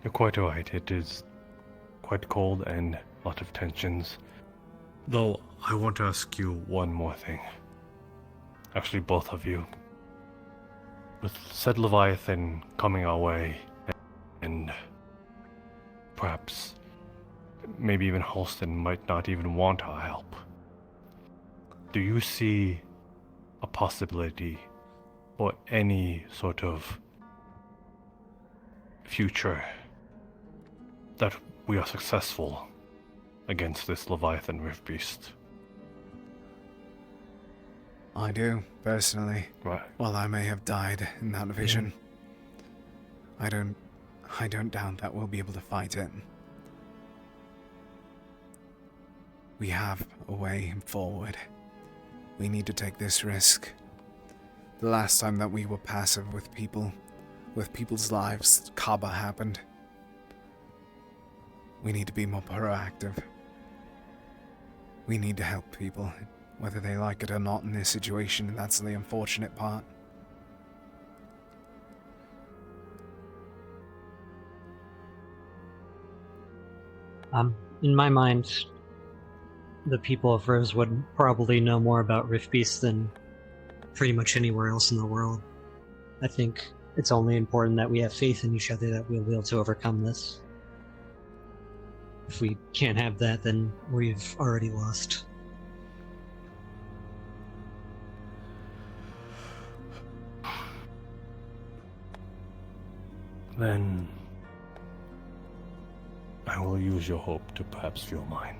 S8: You're quite right. It is quite cold and a lot of tensions. Though, I want to ask you one more thing. Actually, both of you. With said Leviathan coming our way, and perhaps maybe even Halston might not even want our help, do you see a possibility or any sort of future that we are successful against this Leviathan Rift Beast?
S1: I do, personally.
S8: Right.
S1: While I may have died in that vision, I don't doubt that we'll be able to fight it. We have a way forward. We need to take this risk. The last time that we were passive with people's lives, Kaba happened. We need to be more proactive. We need to help people, whether they like it or not in this situation, and that's the unfortunate part.
S11: In my mind, the people of Rosewood probably know more about Rift Beasts than pretty much anywhere else in the world. I think it's only important that we have faith in each other that we'll be able to overcome this. If we can't have that, then we've already lost.
S8: Then I will use your hope to perhaps fuel mine.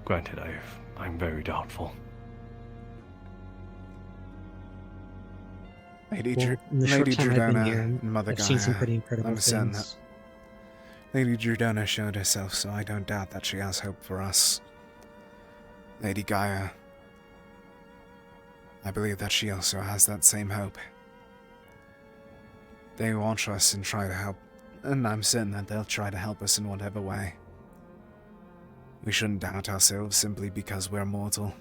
S8: Granted, I'm very doubtful.
S1: Lady
S11: in the short time I've been here,
S1: and Mother
S11: I've seen some
S1: Gaia
S11: pretty incredible
S1: understand
S11: things.
S1: that. Lady Jordana showed herself, so I don't doubt that she has hope for us. Lady Gaia, I believe that she also has that same hope. They watch us and try to help, and I'm certain that they'll try to help us in whatever way. We shouldn't doubt ourselves simply because we're mortal.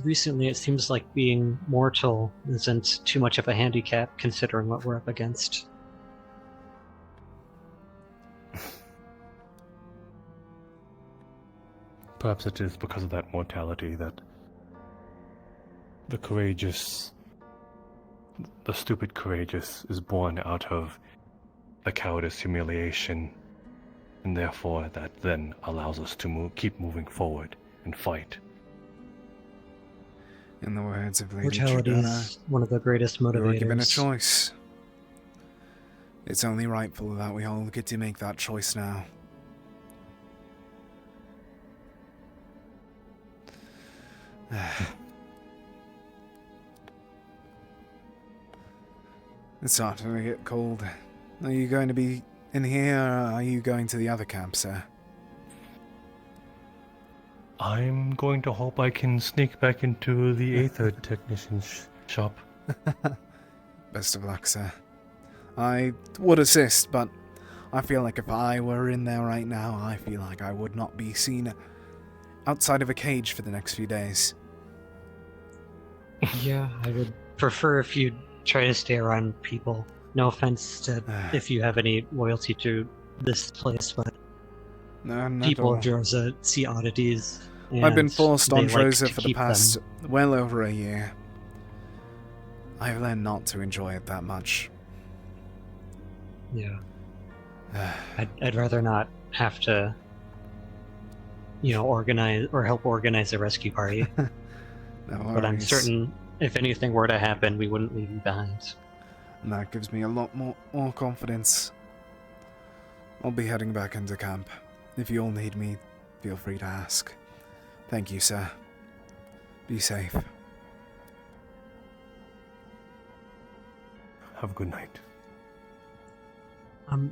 S11: Recently, it seems like being mortal isn't too much of a handicap considering what we're up against.
S8: Perhaps it is because of that mortality that the stupid courageous is born out of the cowardice humiliation, and therefore that then allows us to keep moving forward and fight.
S1: In the words of Lady
S11: Mortality
S1: Jordana,
S11: is one of the greatest
S1: we were given a
S11: motivators.
S1: choice. It's only rightful that we all get to make that choice now. It's starting to get cold. Are you going to be in here, or are you going to the other camp, sir?
S8: I'm going to hope I can sneak back into the Aether technician's shop.
S1: Best of luck, sir. I would assist, but I feel like if I were in there right now, I feel like I would not be seen outside of a cage for the next few days.
S11: Yeah, I would prefer if you try to stay around people. No offense to if you have any loyalty to this place, but
S1: No, not
S11: people
S1: all.
S11: of Droza see oddities.
S1: I've been
S11: and
S1: forced
S11: they
S1: on
S11: like
S1: Droza
S11: to
S1: for the
S11: keep
S1: past
S11: them.
S1: well over a year. I've learned not to enjoy it that much.
S11: Yeah. I'd rather not have to, organize or help organize a rescue party.
S1: No
S11: But I'm
S1: worries.
S11: certain if anything were to happen, we wouldn't leave you behind.
S1: And that gives me a lot more confidence. I'll be heading back into camp. If you'll need me, feel free to ask. Thank you, sir. Be safe.
S8: Have a good night.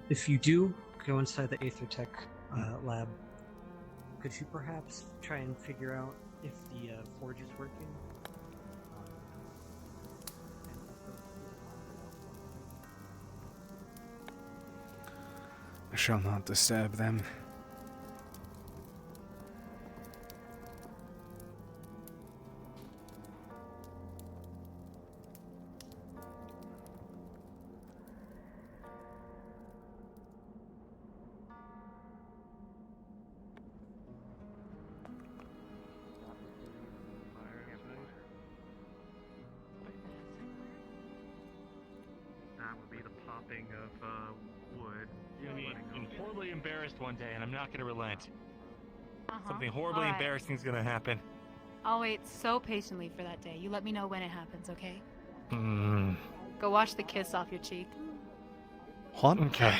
S11: If you do go inside the Aethertech lab, could you perhaps try and figure out if the forge is working?
S1: I shall not disturb them.
S4: That would be the popping of wood. I'm horribly embarrassed one day, and I'm not gonna relent. Something horribly
S2: Alright.
S4: embarrassing is gonna happen.
S2: I'll wait so patiently for that day. You let me know when it happens, okay?
S8: Hmm.
S2: Go wash the kiss off your cheek.
S1: What?
S8: Okay.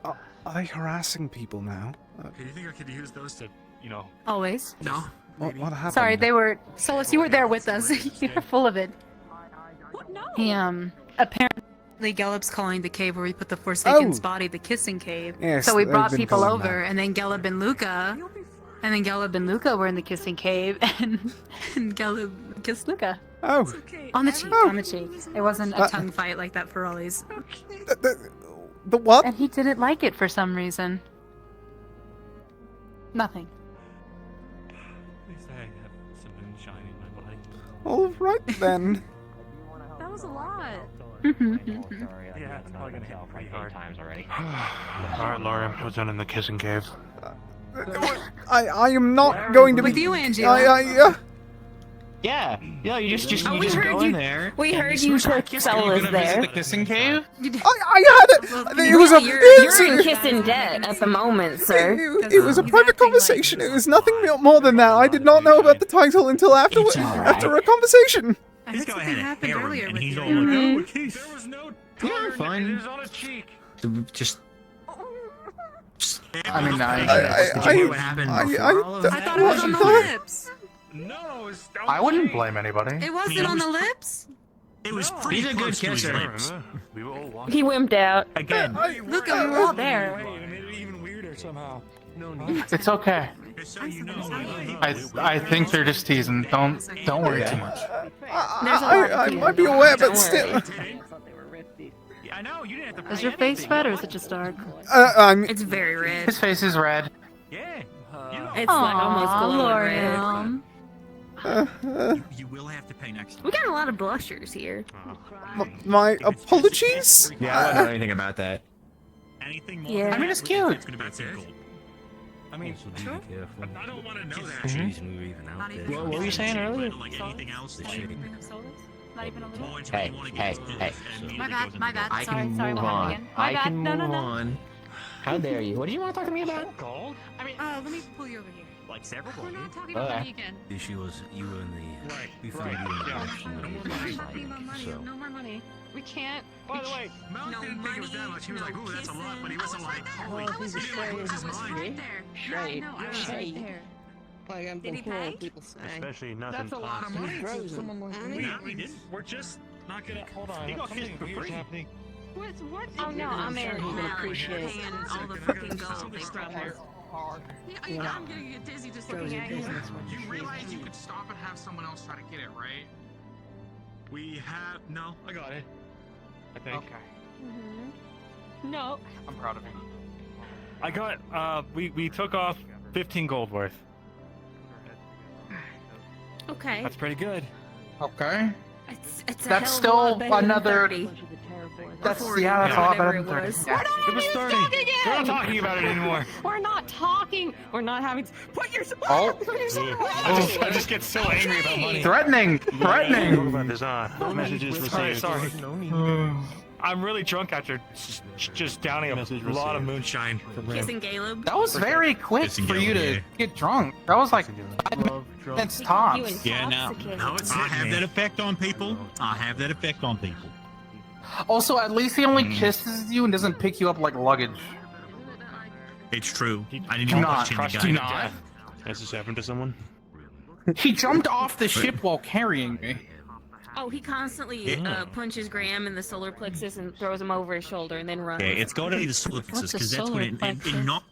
S1: Are they harassing people now?
S4: Do you think I could use those to,
S2: Always.
S4: No.
S1: What happened?
S2: Sorry, they were. Solus, you were there with us. You're full of it. What? No. He, apparently Geleb's calling the cave where we put the Forsaken's
S1: Oh.
S2: body the kissing cave.
S1: Yes,
S2: so we
S1: they've
S2: brought
S1: been
S2: people
S1: calling
S2: over,
S1: that.
S2: and then Geleb and Luca were in the kissing cave, and Geleb kissed Luca.
S1: Oh.
S2: On the cheek, on the cheek. It wasn't a tongue fight like that for Ollie's.
S1: The what?
S2: And he didn't like it for some reason. Nothing.
S4: At least I have some moonshine in my body.
S1: All right then.
S2: That was a lot.
S4: Yeah, it's probably gonna hit pretty hard.
S17: Times already.
S5: Alright, Laura, who's done in the kissing cave?
S1: I am not going to be.
S2: With you, Angela.
S17: Yeah, you just
S2: Oh,
S17: you
S2: we
S17: just
S2: heard
S17: go
S2: you-
S17: in there.
S2: we heard you took Solus there.
S9: Kissing cave?
S1: I had it. It was a.
S13: You're in kissing debt at the moment, sir.
S1: It was a private conversation. It was nothing more than that. I did not know about the title until after a conversation.
S4: He's got happened earlier and he's all
S2: you.
S4: like, oh, there was no
S17: Yeah, fine.
S4: It was on a cheek.
S17: Just.
S9: I mean,
S4: Did you know what happened before all of that?
S2: I thought it was on the lips.
S4: No, it's
S9: I wouldn't blame anybody.
S2: It wasn't on the lips.
S4: It was pretty
S17: He's a good
S4: close to his
S17: kisser.
S4: lips. We were all watching.
S13: He wimped out.
S4: Again.
S2: Luca, we were all there.
S4: It made it even weirder somehow. No,
S9: It's okay.
S4: So you know.
S9: I think they're just teasing. Don't worry too much.
S1: I might be aware, but still.
S4: Yeah, I know, you didn't have to
S2: Is your face red or is it just dark?
S1: It's
S2: very red.
S9: His face is red.
S4: Yeah.
S2: It's like almost glowing red.
S4: You will have to pay next time.
S2: We got a lot of blushers here.
S1: My apologies.
S17: Yeah, I don't know anything about that.
S4: Anything more?
S2: Yeah.
S9: I mean, it's cute.
S4: It's gonna be gold. I mean,
S16: Be careful.
S4: I don't want to know that.
S16: The trees move even out there.
S17: What were you saying earlier?
S4: Like anything else,
S16: The
S4: like,
S16: shade.
S2: Not even a little.
S17: Hey.
S2: My bad, my bad.
S17: I
S2: Sorry,
S17: can
S2: sorry,
S17: move
S2: what happened
S17: on.
S2: again? My
S17: I
S2: bad.
S17: can
S2: No,
S17: move
S2: no, no.
S17: on. How dare you? What do you want to talk to me about?
S4: Gold?
S2: I mean, let me pull you over here.
S4: Like several
S2: We're not talking
S17: Okay.
S2: about money again.
S16: The issue was you were in the. We found
S4: right,
S16: you in the
S4: yeah.
S16: direction of
S2: We're
S16: the
S2: not
S16: fire
S2: talking about money.
S16: so.
S2: No more money. We can't.
S4: By the way, Mount didn't think it was that much. He was like, ooh, that's a lot, but he wasn't like, holy. He didn't like lose his mind.
S2: Right, no, I was right there.
S22: Like I'm
S2: Did he
S22: been hearing
S2: pay?
S22: people say.
S5: Especially nothing.
S22: That's a lot of money for someone like me.
S4: No, we didn't. We're just not gonna.
S9: Hold on.
S4: He got kissed
S9: Something
S4: for
S9: weird's
S4: free.
S9: happening.
S13: Oh no, I'm
S12: sure
S13: in.
S12: he would
S13: appreciate
S12: paying all the fucking gold they probably. Yeah, I'm gonna get dizzy just looking at you.
S20: You realize you could stop and have someone else try to get it, right?
S5: We have no. I got it. I think.
S10: Okay. No.
S9: I'm proud of you.
S8: I got, we took off 15 gold worth.
S12: Okay.
S9: That's pretty good.
S15: Okay.
S12: It's a
S15: That's
S12: hell
S15: still
S12: of a lot better than
S15: another.
S12: 30.
S15: That's
S12: Or 40,
S15: that's a lot
S12: whatever
S15: better than
S12: it
S15: 30.
S12: was.
S15: Yeah.
S8: It was 30. We're not talking about it anymore.
S10: We're not talking. We're not having. Put your.
S15: Oh.
S8: I just get so angry about money.
S15: Threatening. Threatening.
S5: Talk about this messages received.
S8: Sorry. I'm really drunk after just downing a lot of moonshine. From
S12: Kissing Caleb.
S15: That was very quick for you to get drunk. That was like 5 minutes tops.
S4: Yeah, now I have that effect on people. I have that effect on people.
S15: Also, at least he only kisses you and doesn't pick you up like luggage.
S4: It's true. I didn't
S15: Do
S4: even
S15: not.
S4: question the
S15: Do
S4: guy.
S15: not.
S5: Has this happened to someone?
S15: He jumped off the ship while carrying me.
S12: Oh, he constantly punches Graham in the solar plexus and throws him over his shoulder and then runs.
S4: Okay, it's got to be the solar plexus because that's what it not.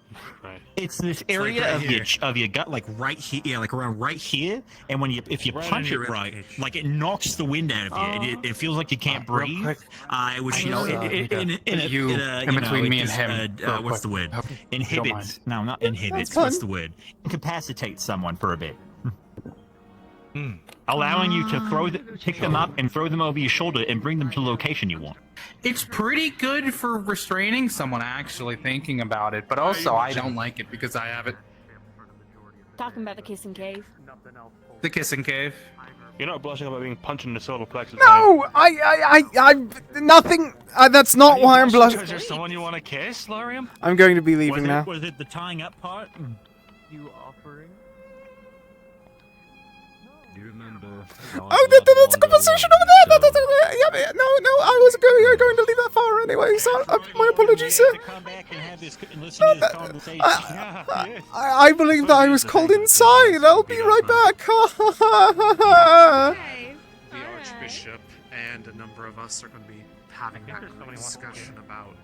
S5: Right.
S4: It's this
S5: like
S4: area
S5: right
S4: of your gut, like right here, yeah, like around right here. And when if you
S5: Right
S4: punch
S5: in
S4: it
S5: your
S4: right,
S5: ribcage.
S4: like it knocks the wind out of you. It feels like you can't breathe.
S15: quick.
S4: It was, you know,
S15: in between me and him, real
S4: what's the
S15: quick.
S4: word?
S15: Hope you don't
S4: Inhibits. No, not inhibits.
S1: That's
S4: What's
S1: fun.
S4: the word? Incapacitates someone for a bit. Allowing you to pick them up and throw them over your shoulder and bring them to the location you want.
S15: It's pretty good for restraining someone actually thinking about it, but also I don't like it because I have it.
S13: Talking about the kissing cave.
S15: The kissing cave.
S5: You're not blushing about being punched in the solar plexus.
S1: No, I nothing. That's not why I'm blushing.
S8: Because there's someone you want to kiss, Lorium?
S1: I'm going to be leaving now.
S4: Was it the tying up part?
S22: You offering?
S16: Do you remember?
S1: Oh, that's a conversation over there. Yeah, no, I was going to leave that far anyway. So my apologies, sir.
S4: Come back and have this and listen to this conversation.
S1: I believe that I was called inside. I'll be right back.
S20: The Archbishop and a number of us are going to be having that discussion about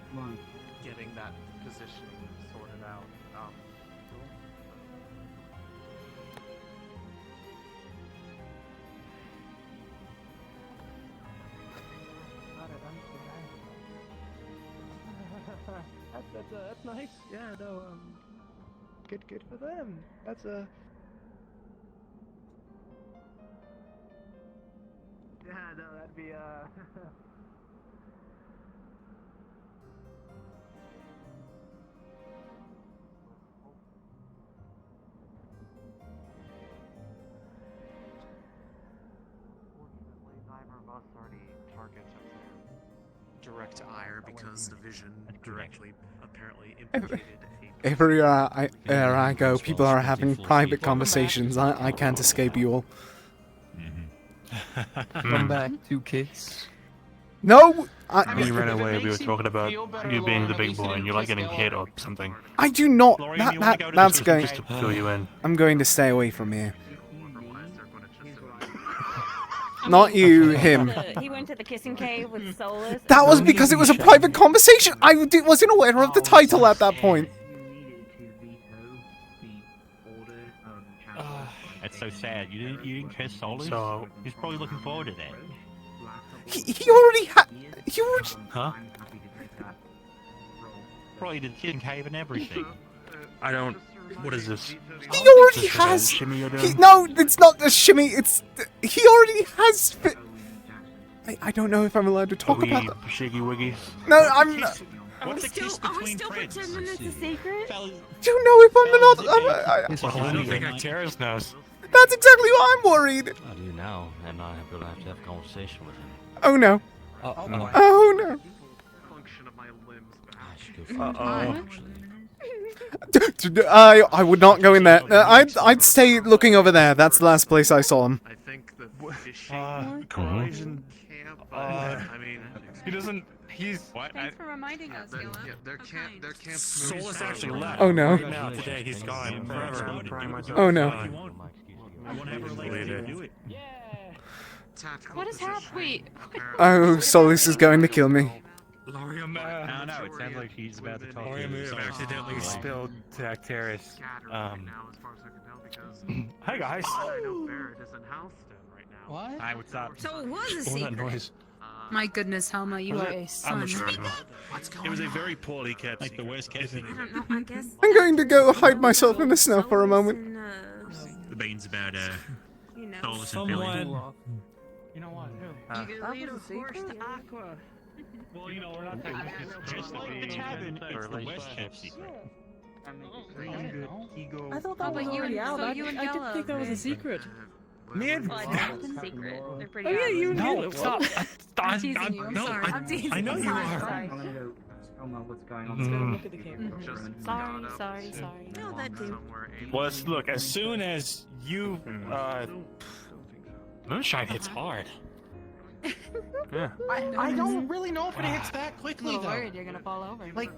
S20: getting that position sorted out.
S22: That's nice. Yeah, no, good for them. That's a. Yeah, no, that'd be
S20: Fortunately, neither of us are any targets of their direct ire because the vision directly apparently implicated
S1: Everywhere I go, people are having private conversations. I can't escape you all.
S22: Come back, 2 kids.
S1: No,
S5: When you ran away, we were talking about you being the big boy and you like getting hit or something.
S1: I do not.
S5: Lorium,
S1: That's going.
S5: Just to fill you in.
S1: I'm going to stay away from here. Not you, him.
S13: He went to the kissing cave with Solus.
S1: That was because it was a private conversation. I wasn't aware of the title at that point.
S4: That's so sad. You didn't kiss Solus?
S5: So
S4: he's probably looking forward to that.
S1: He already had. He already.
S5: Huh?
S4: Probably did the kissing cave and everything.
S5: I don't. What is this?
S1: He already
S5: Is this a
S1: has.
S5: shimmy you're doing?
S1: No, it's not a shimmy. He already has. I don't know if I'm allowed to talk about that.
S5: Shiggy wiggy.
S1: No, I'm.
S12: Are we still pretending it's a secret?
S1: Do you know if I'm not?
S5: I don't think Arcturus knows.
S1: That's exactly why I'm worried.
S16: I do now, and I will have to have a conversation with him.
S1: Oh no.
S16: Uh-oh.
S1: Oh no.
S20: function of my limbs
S16: Uh-oh.
S1: I would not go in there. I'd stay looking over there. That's the last place I saw him.
S20: I think the fishing camp. I mean,
S8: he doesn't. He's.
S2: Thanks for reminding us, Gillen.
S20: Their camp.
S5: Solus actually left.
S1: Oh no.
S5: Right now, today, he's gone forever.
S1: Oh no.
S10: What is happening?
S1: Oh, Solus is going to kill me.
S5: Loriamer.
S8: I don't know. It sounds like he's about to talk.
S5: Loriamer accidentally spilled Tacteris.
S8: Hey guys.
S20: I know Barrett is in Houston right now.
S2: What?
S8: Hi, what's up?
S12: So it was a
S5: What was that
S12: secret.
S5: noise?
S2: My goodness, Helma, you are a
S5: I'm
S2: son.
S5: sure.
S12: What's going
S5: It was a
S12: on?
S5: very poorly kept
S4: Like the worst kept secret.
S12: I don't know. I guess.
S1: I'm going to go hide myself in the snow for a moment.
S12: And,
S4: The beans about
S12: you know.
S4: Solus and Billy.
S8: You know what?
S12: You can lead a horse to Aqua.
S8: Well, you know, we're not taking this
S4: Just like the cabin, it's the worst kept secret.
S6: I thought that
S13: Oh,
S6: was
S13: but you
S6: already
S13: and-
S6: out.
S13: so
S6: I
S13: you and
S6: didn't
S13: Gallo,
S6: think that was a
S13: right?
S6: secret.
S5: Man,
S13: Well, it's a secret. They're pretty
S6: Oh yeah,
S13: obvious.
S6: you and
S5: no,
S6: Gallo.
S5: stop.
S2: I'm teasing you. I'm
S5: no,
S2: sorry.
S13: I'm teasing
S5: I know
S13: you.
S5: you
S13: Sorry,
S5: are.
S13: sorry.
S15: What's going on?
S6: Let's go look at the cave.
S13: Sorry.
S12: No, that too.
S5: Well, look, as soon as you, moonshine hits hard. Yeah.
S9: I don't really know if it hits that
S2: I'm a
S9: quickly
S2: little
S9: though.
S2: worried you're gonna fall over.
S9: Like,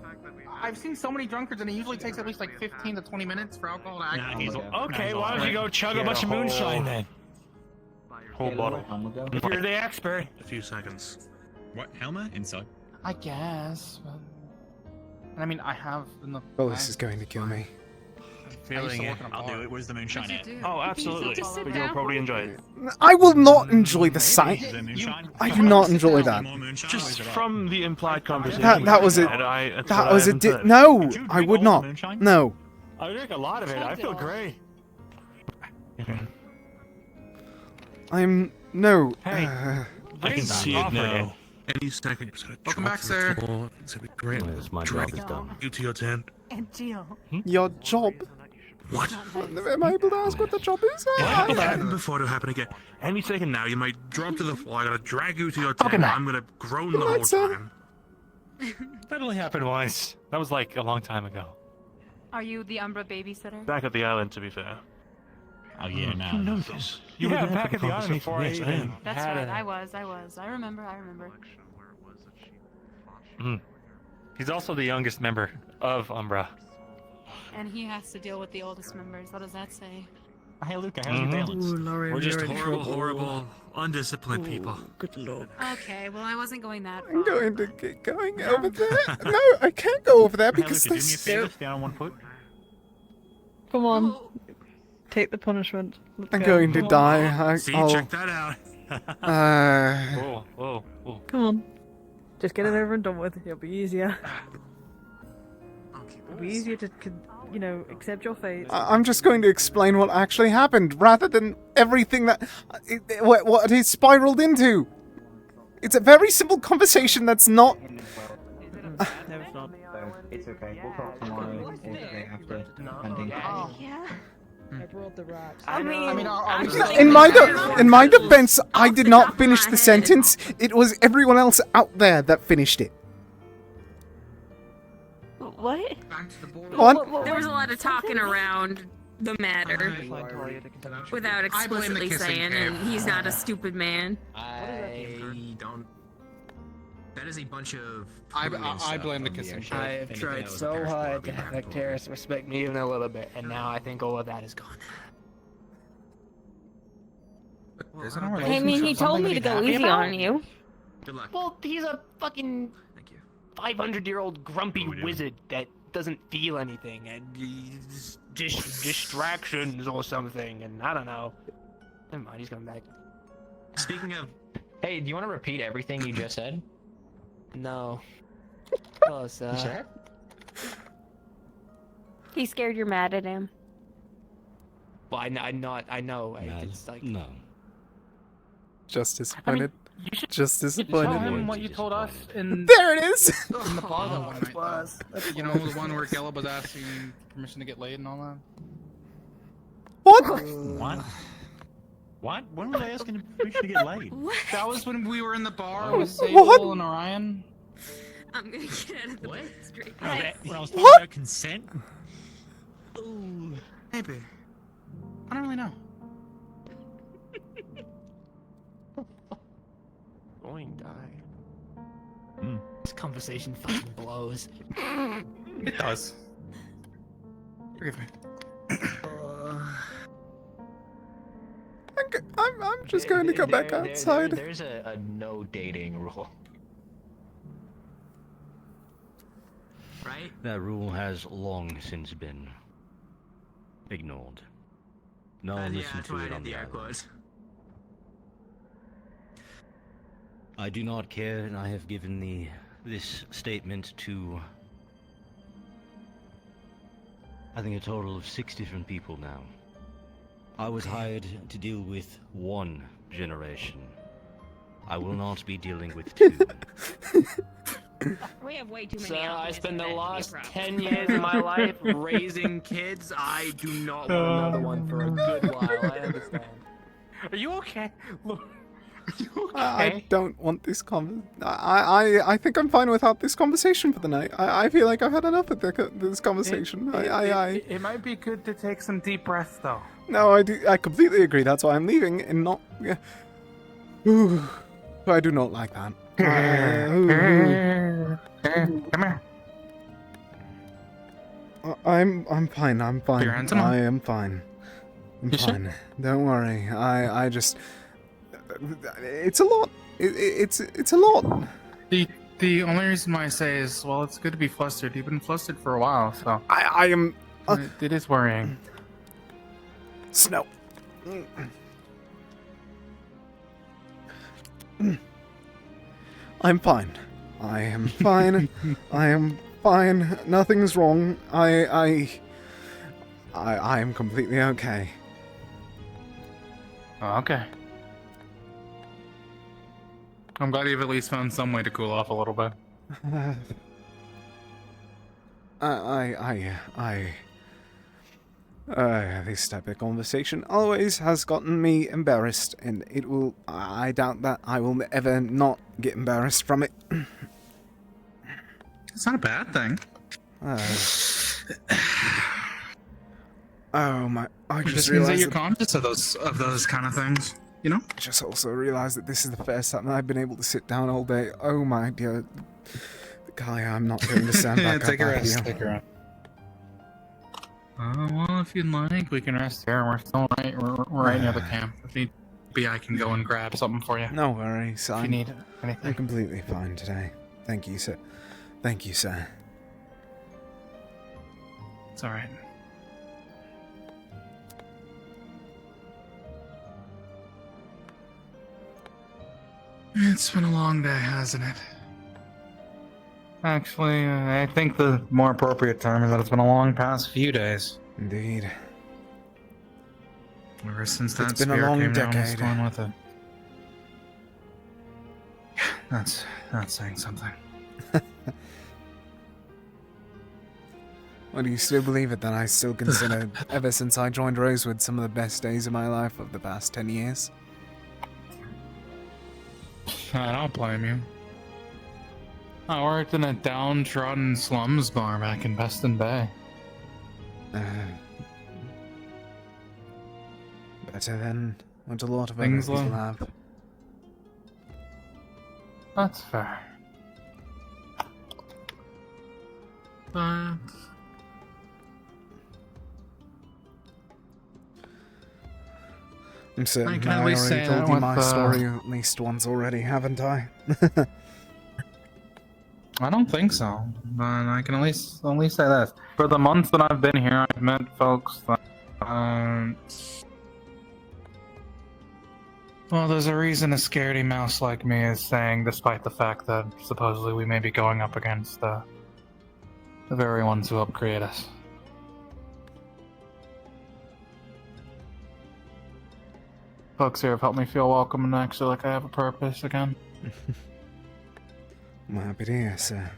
S9: I've seen so many drunkards, and it usually takes at least like 15 to 20 minutes for alcohol to act.
S5: Okay, why don't you go chug a bunch of moonshine then? Whole bottle. If you're the expert. A few seconds.
S4: What, Helma? Inside?
S9: I guess. But... And I mean, I have in the.
S1: Oh, this is going to kill me.
S5: Feeling it.
S4: I'll do it. Where's the moonshine at?
S5: Oh, absolutely.
S2: Just sit
S5: But you'll
S2: down.
S5: probably enjoy it.
S1: I will not enjoy the sight.
S4: Is there moonshine?
S1: I do not enjoy that.
S4: More moonshine?
S5: Just from the implied conversation.
S1: That was it. That was it. No, I would not. No.
S5: I drink a lot of it. I feel great.
S1: I'm no.
S5: Hey. I can see it now.
S3: Any second, it's gonna
S9: Welcome back, sir.
S3: It's gonna be great.
S8: My job is done.
S3: You to your tent.
S13: And Jill.
S1: Your job.
S3: What?
S1: Am I able to ask what the job is?
S3: It happened before to happen again. Any second now, you might drop to the floor. I gotta drag you to your tent. I'm gonna groan the whole time.
S5: That only happened once. That was like a long time ago.
S2: Are you the Umbra babysitter?
S5: Back at the island, to be fair.
S4: Oh, yeah, no.
S3: You know this. You
S5: Yeah,
S3: were there
S5: back
S3: for
S5: at the island
S3: conversation.
S5: before I
S3: Yes, I
S5: even
S3: am.
S2: That's
S5: had
S2: right.
S5: a-
S2: I was. I remember.
S5: He's also the youngest member of Umbra.
S2: And he has to deal with the oldest members. What does that say?
S4: Hey, Luca, how's your balance?
S3: We're just horrible, undisciplined people.
S6: Good lord.
S2: Okay, well, I wasn't going that far.
S1: I'm going to get going over there. No, I can't go over there
S4: Hey,
S1: because
S4: Luca, do me a
S1: this.
S4: favor, stand on one foot.
S6: Come on. Take the punishment. Let's
S1: I'm
S6: go.
S1: going to
S6: Come on.
S1: die.
S3: See,
S1: I'll,
S3: check that out.
S5: Whoa.
S6: Come on. Just get it over and done with. It'll be easier. It'll be easier to, you know, accept your fate.
S1: I'm just going to explain what actually happened rather than everything that what it spiraled into. It's a very simple conversation that's not.
S6: No, it's not.
S15: It's okay. We'll talk tomorrow or the day after, depending.
S13: Yeah.
S6: I brought the rats.
S13: I mean,
S1: In my defense, I did not finish the sentence. It was everyone else out there that finished it.
S13: What?
S1: What?
S12: There was a lot of talking around the matter without
S9: I blame the
S12: explicitly
S9: kissing
S12: saying,
S9: cave.
S12: and he's not a stupid man.
S17: I don't. That is a bunch of.
S9: I blame the kissing cave.
S17: I have tried so hard to have Vecteris respect me even a little bit, and now I think all of that is gone.
S9: Isn't our
S13: I mean, he
S9: relationship
S13: told
S9: something
S13: me to
S9: be
S13: go
S9: happy
S13: easy
S9: about?
S13: on you.
S17: Good luck. Well, he's a fucking 500-year-old grumpy wizard that doesn't feel anything, and he's just distractions or something, and I don't know. Never mind, he's coming back.
S14: Speaking of, hey, do you want to repeat everything you just said?
S17: No. Oh, sir.
S14: You sure?
S13: He's scared you're mad at him.
S17: Well, I know. It's like
S16: No.
S1: Just disappointed. Just
S9: Tell
S1: disappointed.
S9: him what you told us in
S1: There it is.
S9: in the bar that one night. Though. You know, the one where Gelb was asking permission to get laid and all that.
S1: What?
S4: What? When were they asking permission to get laid?
S9: That was when we were in the bar with
S1: What?
S9: Sable and Orion.
S12: I'm gonna get out of the bed straight.
S4: When I was talking
S1: What?
S4: about consent?
S9: Ooh. Maybe. I don't really know.
S17: going to die. This conversation fucking blows.
S9: It does. Forgive me.
S1: I'm just going to go back outside.
S14: There's a no dating rule.
S17: right?
S16: That rule has long since been ignored. No one
S17: Yeah,
S16: listened
S17: that's
S16: to
S17: why I
S16: it
S17: did
S16: on
S17: the
S16: the
S17: air
S16: island.
S17: quotes.
S16: I do not care, and I have given this statement to, I think, a total of 6 different people now. I was hired to deal with one generation. I will not be dealing with 2.
S10: We have way too many.
S17: So I
S10: alchemists
S17: spent
S10: in
S17: the
S10: bed to be a
S17: last
S10: problem.
S17: 10 years of my life raising kids. I do not want another one for a good while. I understand.
S9: Are you okay? Look, are you okay?
S1: I don't want this I think I'm fine without this conversation for the night. I feel like I've had enough of this conversation.
S9: It might be good to take some deep breaths, though.
S1: No, I completely agree. That's why I'm leaving and not. Ooh, I do not like that.
S9: Come here.
S1: I'm fine. I'm fine.
S9: Your hands on.
S1: I am fine. I'm
S9: You sure?
S1: fine. Don't worry. I just. It's a lot. It's a lot.
S9: The only reason why I say is, well, it's good to be flustered. You've been flustered for a while, so
S1: I am.
S9: It is worrying.
S1: Snow. I'm fine. I am fine. I am fine. Nothing's wrong. I am completely okay.
S9: Oh, okay. I'm glad you've at least found some way to cool off a little bit.
S1: This type of conversation always has gotten me embarrassed, and it will. I doubt that I will ever not get embarrassed from it.
S9: It's not a bad thing.
S1: Oh my! I
S9: It
S1: just
S9: just means that
S1: realized
S9: you're conscious of those kind of things, you know.
S1: I just also realized that this is the first time that I've been able to sit down all day. Oh my dear, Kai, I'm not going to stand back
S9: Take a
S1: up
S9: rest.
S1: here.
S9: Take a rest. Well, if you'd like, we can rest here. We're still right near the camp. If need be, I can go and grab something for you.
S1: No worries.
S9: If you need anything.
S1: I'm completely fine today. Thank you, sir. Thank you, sir.
S9: It's all right. It's been a long day, hasn't it? Actually, I think the more appropriate term is that it's been a long past few days.
S1: Indeed.
S9: Ever since
S1: It's
S9: that
S1: been a
S9: spear
S1: long
S9: came down, was
S1: decade.
S9: going with it. Yeah, that's saying something.
S1: Well, do you still believe it that I still consider, ever since I joined Rosewood, some of the best days of my life of the past 10 years?
S9: I don't blame you. I worked in a downtrodden slums bar back in Beston Bay.
S1: Better than what a lot of other
S9: Things
S1: people
S9: like-
S1: have.
S9: That's fair. But
S1: I'm certain
S9: I can
S1: I
S9: at least
S1: already
S9: say
S1: told
S9: that
S1: you
S9: with,
S1: my story at least once already, haven't I?
S9: I don't think so. But I can at least say this. For the months that I've been here, I've met folks that well, there's a reason a scaredy mouse like me is saying, despite the fact that supposedly we may be going up against the very ones who helped create us. Folks here have helped me feel welcome and actually like I have a purpose again.
S1: I'm happy to hear, sir.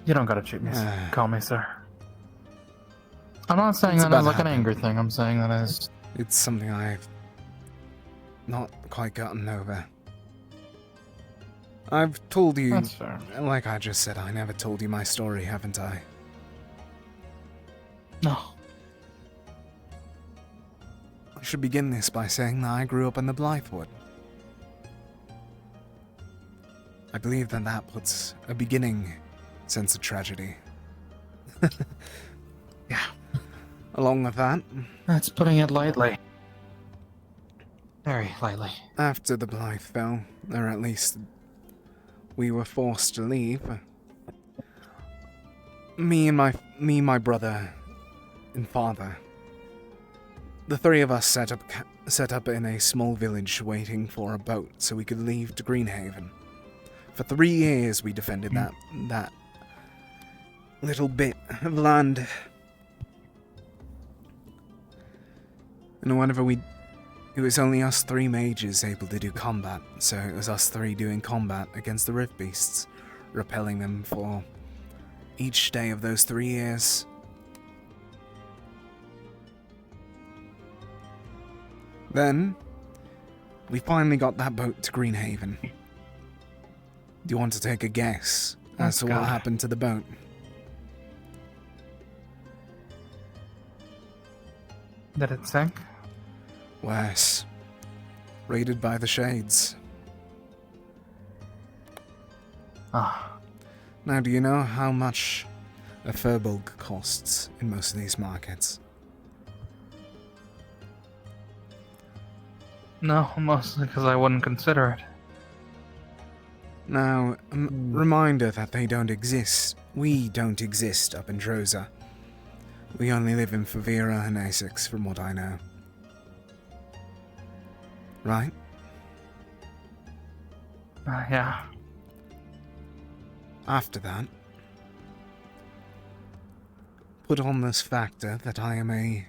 S9: You don't gotta treat me, call me sir. I'm not saying
S1: It's
S9: that as
S1: about
S9: like an
S1: happened.
S9: anger thing, I'm saying that as...
S1: It's something I've not quite gotten over. I've told you,
S9: That's fair.
S1: like I just said, I never told you my story, haven't I?
S9: No.
S1: I should begin this by saying that I grew up in the Blythewood. I believe that that puts a beginning sense of tragedy.
S9: Yeah.
S1: Along with that,
S9: That's putting it lightly. Very lightly.
S1: After the Blythe fell, or at least we were forced to leave, me, my brother, and father, the three of us set up in a small village waiting for a boat so we could leave to Greenhaven. For 3 years we defended that little bit of land. And whenever it was only us 3 mages able to do combat, so it was us 3 doing combat against the Rift Beasts, repelling them for each day of those 3 years. Then, we finally got that boat to Greenhaven. Do you want to take a guess as to what happened to the boat?
S9: Did it sink?
S1: Worse. Raided by the Shades.
S9: Ah.
S1: Now, do you know how much a furbolg costs in most of these markets?
S9: No, mostly because I wouldn't consider it.
S1: Now, a reminder that they don't exist. We don't exist up in Droza. We only live in Favira and Essex, from what I know. Right?
S9: Yeah.
S1: After that, put on this factor that I am a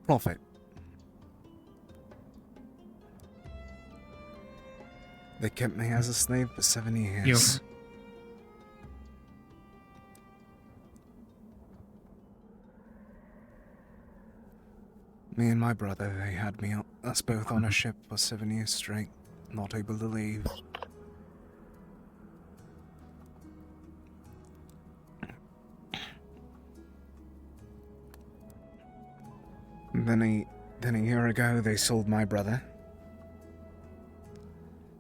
S1: prophet. They kept me as a slave for 7 years. Me and my brother, they had us both on a ship for 7 years straight, not able to leave. And then a year ago, they sold my brother.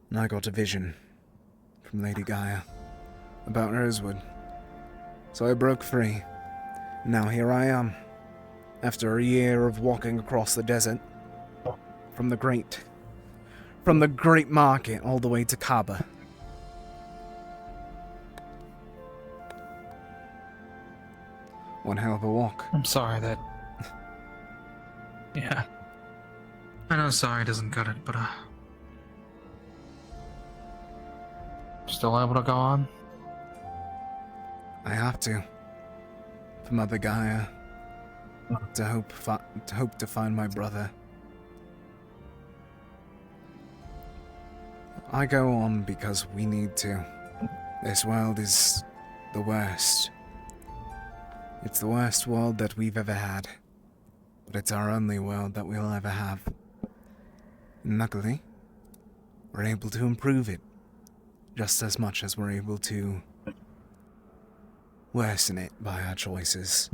S1: And I got a vision from Lady Gaia about Rosewood. So I broke free. Now here I am, after a year of walking across the desert, from the great market all the way to Kaaba. One hell of a walk.
S9: I'm sorry that... Yeah. I know sorry doesn't cut it, but still able to go on?
S1: I have to. For Mother Gaia. To hope to find my brother. I go on because we need to. This world is the worst. It's the worst world that we've ever had. But it's our only world that we'll ever have. And luckily, we're able to improve it. Just as much as we're able to worsen it by our choices.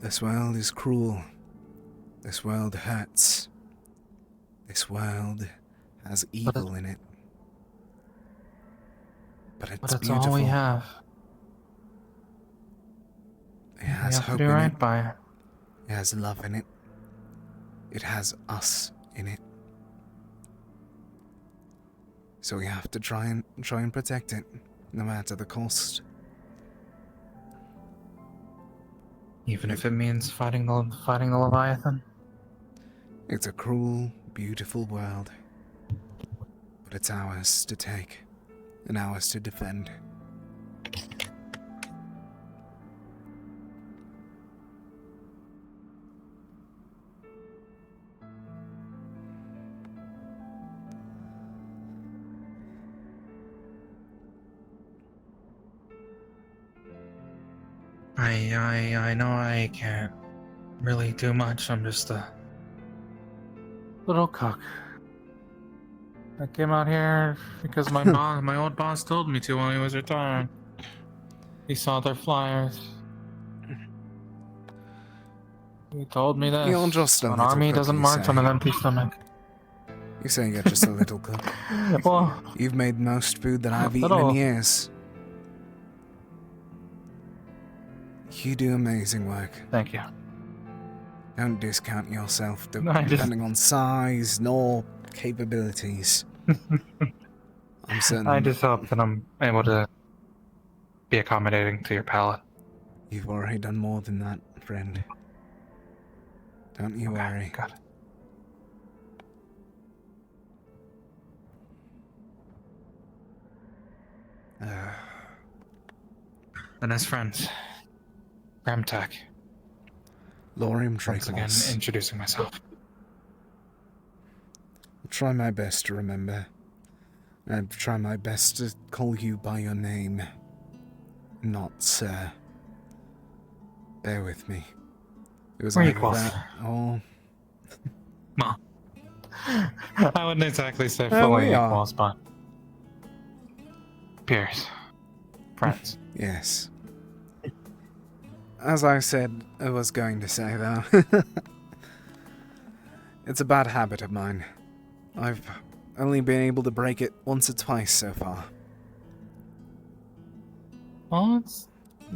S1: This world is cruel. This world hurts. This world has evil in it. But it's beautiful.
S9: All we have.
S1: It has hope in it. By it. It has love in it. It has us in it. So we have to try and protect it, no matter the cost.
S9: Even if it means fighting the Leviathan?
S1: It's a cruel, beautiful world. But it's ours to take, and ours to defend.
S9: I know I can't really do much. I'm just a little cook. I came out here because my old boss told me to while he was retiring. He saw their flyers. He told me that
S1: You're just a
S9: an
S1: little
S9: army
S1: cook,
S9: doesn't
S1: you
S9: march
S1: say.
S9: on an empty stomach.
S1: You say you're just a little cook.
S9: Well,
S1: you've made most food that I've eaten
S9: little.
S1: in years. You do amazing work.
S9: Thank you.
S1: Don't discount yourself
S9: I just-
S1: depending on size nor capabilities. I'm certain
S9: I just hope that I'm able to be accommodating to your palate.
S1: you've already done more than that, friend. Don't you worry.
S9: Got it. And as friends, Ramtech.
S1: Lorium
S9: Once again,
S1: Dracos.
S9: introducing myself.
S1: I'll try my best to remember. I'll try my best to call you by your name, not sir. Bear with me. It was
S9: We're
S1: either
S9: equals.
S1: that or...
S9: Well, I wouldn't exactly say
S1: Oh,
S9: fully
S1: we are.
S9: equals, but peers, friends.
S1: Yes. As I said, I was going to say, though. It's a bad habit of mine. I've only been able to break it once or twice so far.
S9: Well,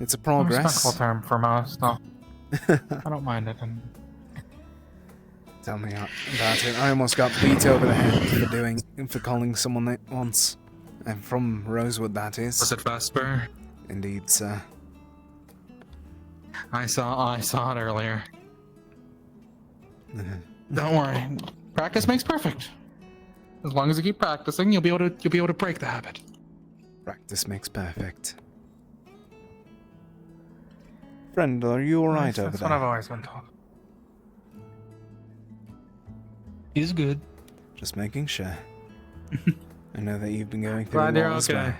S1: It's a
S9: a
S1: progress.
S9: respectful term for most, so I don't mind it. And
S1: Tell me about it. I almost got beat over the head for calling someone that once. And from Rosewood, that is.
S9: was it Vesper?
S1: Indeed, sir.
S9: I saw it earlier. Don't worry. Practice makes perfect. As long as you keep practicing, you'll be able to break the habit.
S1: Practice makes perfect. Friend, are you alright over
S9: That's
S1: there?
S9: what I've always been told. He's good.
S1: Just making sure. I know that you've been going through
S9: Glad
S1: a
S9: you're
S1: lot as well.
S9: okay.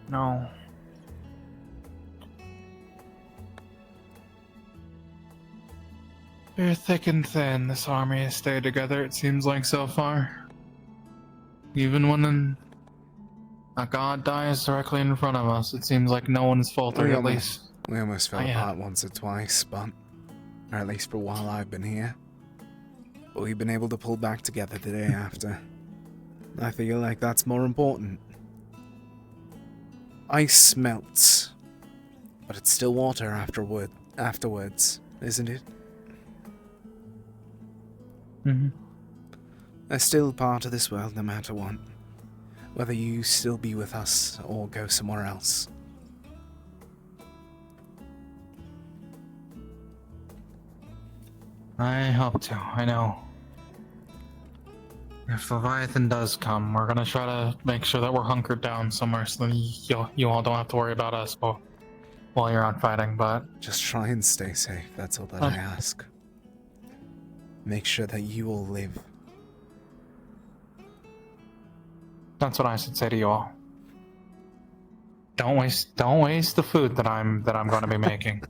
S9: No. They're thick and thin. This army has stayed together, it seems like, so far. Even when a god dies directly in front of us, it seems like no one's faltered, at least.
S1: We almost fell
S9: Oh, yeah.
S1: apart once or twice, but... Or at least for a while I've been here. But we've been able to pull back together the day after. I feel like that's more important. Ice melts. But it's still water afterwards, isn't it?
S9: Mm-hmm.
S1: They're still part of this world no matter what. Whether you still be with us or go somewhere else.
S9: I hope to. I know. If Leviathan does come, we're gonna try to make sure that we're hunkered down somewhere so that you all don't have to worry about us while you're out fighting, but...
S1: Just try and stay safe, that's all that I ask. Make sure that you all live.
S9: That's what I should say to you all. Don't waste the food that I'm gonna be making.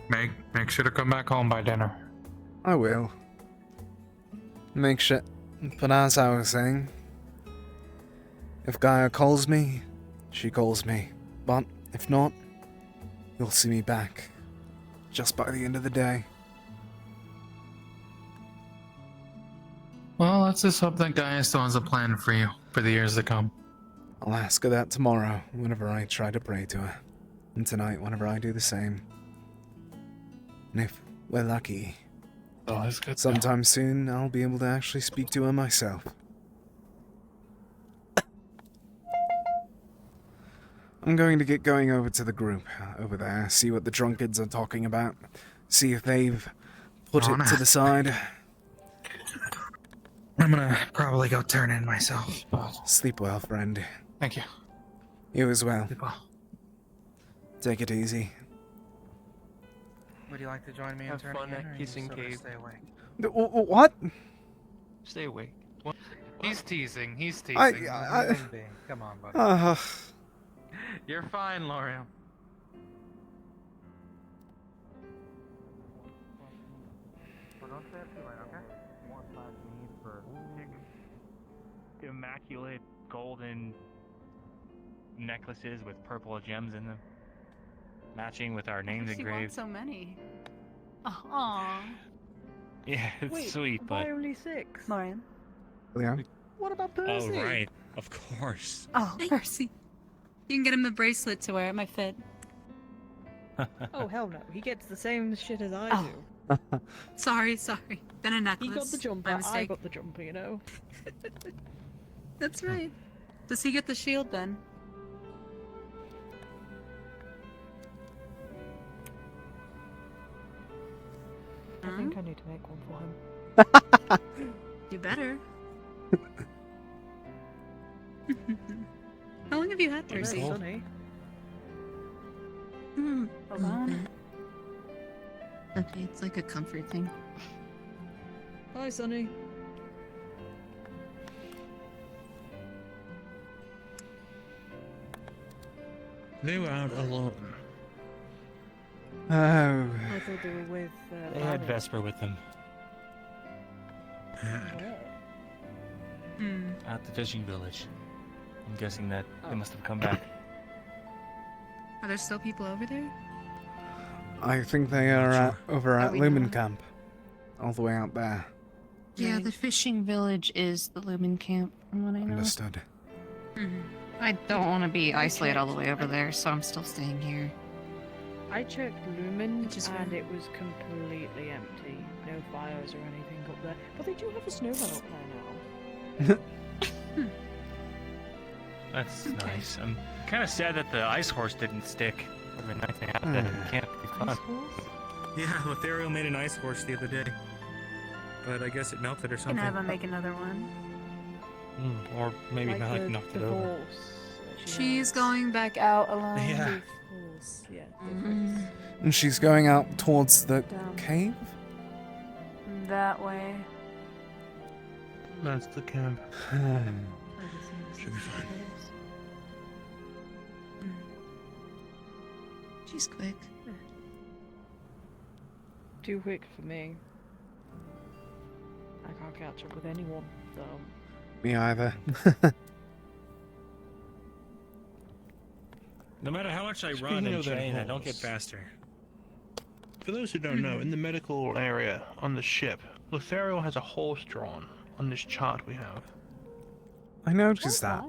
S9: Make sure to come back home by dinner.
S1: I will. Make sure. But as I was saying, if Gaia calls me, she calls me. But if not, you'll see me back. Just by the end of the day.
S9: Well, let's just hope that Gaia still has a plan for you for the years to come.
S1: I'll ask her that tomorrow, whenever I try to pray to her. And tonight, whenever I do the same. And if we're lucky,
S9: that's good.
S1: sometime soon I'll be able to actually speak to her myself. I'm going to get going over to the group over there, see what the drunkards are talking about, see if they've put it to the side.
S9: I'm gonna probably go turn in myself.
S1: Sleep well, friend.
S9: Thank you.
S1: You as well.
S9: Sleep well.
S1: Take it easy.
S9: Would you like to join me in
S17: Have
S9: turning
S17: fun
S9: in,
S17: at
S9: or are you
S17: Kissing
S9: still gonna
S17: Cave.
S9: stay awake?
S1: What?
S17: Stay awake.
S9: He's teasing. He's teasing.
S1: I-
S9: Come on, buddy.
S22: You're fine, Lorium.
S9: Don't stay up too late, okay? More class need for
S4: Immaculate golden necklaces with purple gems in them, matching with our names
S2: She
S4: engraved.
S2: wants so many. Aww.
S4: Yeah, it's
S22: Wait,
S4: sweet,
S22: why
S4: but
S22: only 6?
S2: Lorian.
S1: Yeah?
S6: What about Percy?
S4: Oh, right. Of course.
S2: Oh, Percy. You can get him the bracelet to wear. It might fit.
S6: Oh, hell no. He gets the same shit as I
S2: Oh.
S6: do.
S2: Sorry. Then a necklace.
S6: He got the jumper,
S2: My
S6: I
S2: mistake.
S6: got the jumper, you know?
S2: That's right. Does he get the shield then?
S6: I think I need to make one for him.
S2: You better. How long have you had Percy?
S6: Sunny.
S2: Hold on. Okay, it's like a comfort thing.
S6: Hi, Sunny.
S3: They were out alone.
S1: Oh.
S6: I thought they were with.
S4: They had
S6: Barry.
S4: Vesper with them at the fishing village. I'm guessing that they must have come back.
S2: Are there still people over there?
S1: I think they are over at
S2: we
S1: Lumen
S2: not?
S1: Camp. All the way out there.
S10: Yeah, the fishing village is the Lumen camp, from what I know.
S1: Understood.
S10: I don't want to be isolated all the way over there, so I'm still staying here.
S6: I checked Lumen
S2: Which is
S6: and
S2: fair.
S6: it was completely empty. No fires or anything up there. But they do have a snowman up there now.
S4: That's nice. I'm kind of sad that the ice horse didn't stick. It would have been nice to have that in the camp. It'd be fun.
S3: Yeah, Lothario made an ice horse the other day. But I guess it melted or
S2: Can
S3: something.
S2: have him make another one.
S4: Or maybe
S6: Like
S4: Malik
S6: the
S4: knocked it over.
S6: divorce that she
S2: She's
S6: has.
S2: going back out alone.
S4: Yeah.
S6: Divorce, yeah. divorce.
S1: And she's going out towards the cave?
S2: That way.
S3: That's the camp. Should be fine.
S2: She's quick.
S6: Too quick for me. I can't catch up with anyone, so.
S1: Me either.
S4: No matter how much I
S3: Speaking
S4: run and
S3: of that
S4: train, I don't get
S3: horse.
S4: faster.
S3: For those who don't know, in the medical area on the ship, Lothario has a horse drawn on this chart we have.
S1: I noticed that.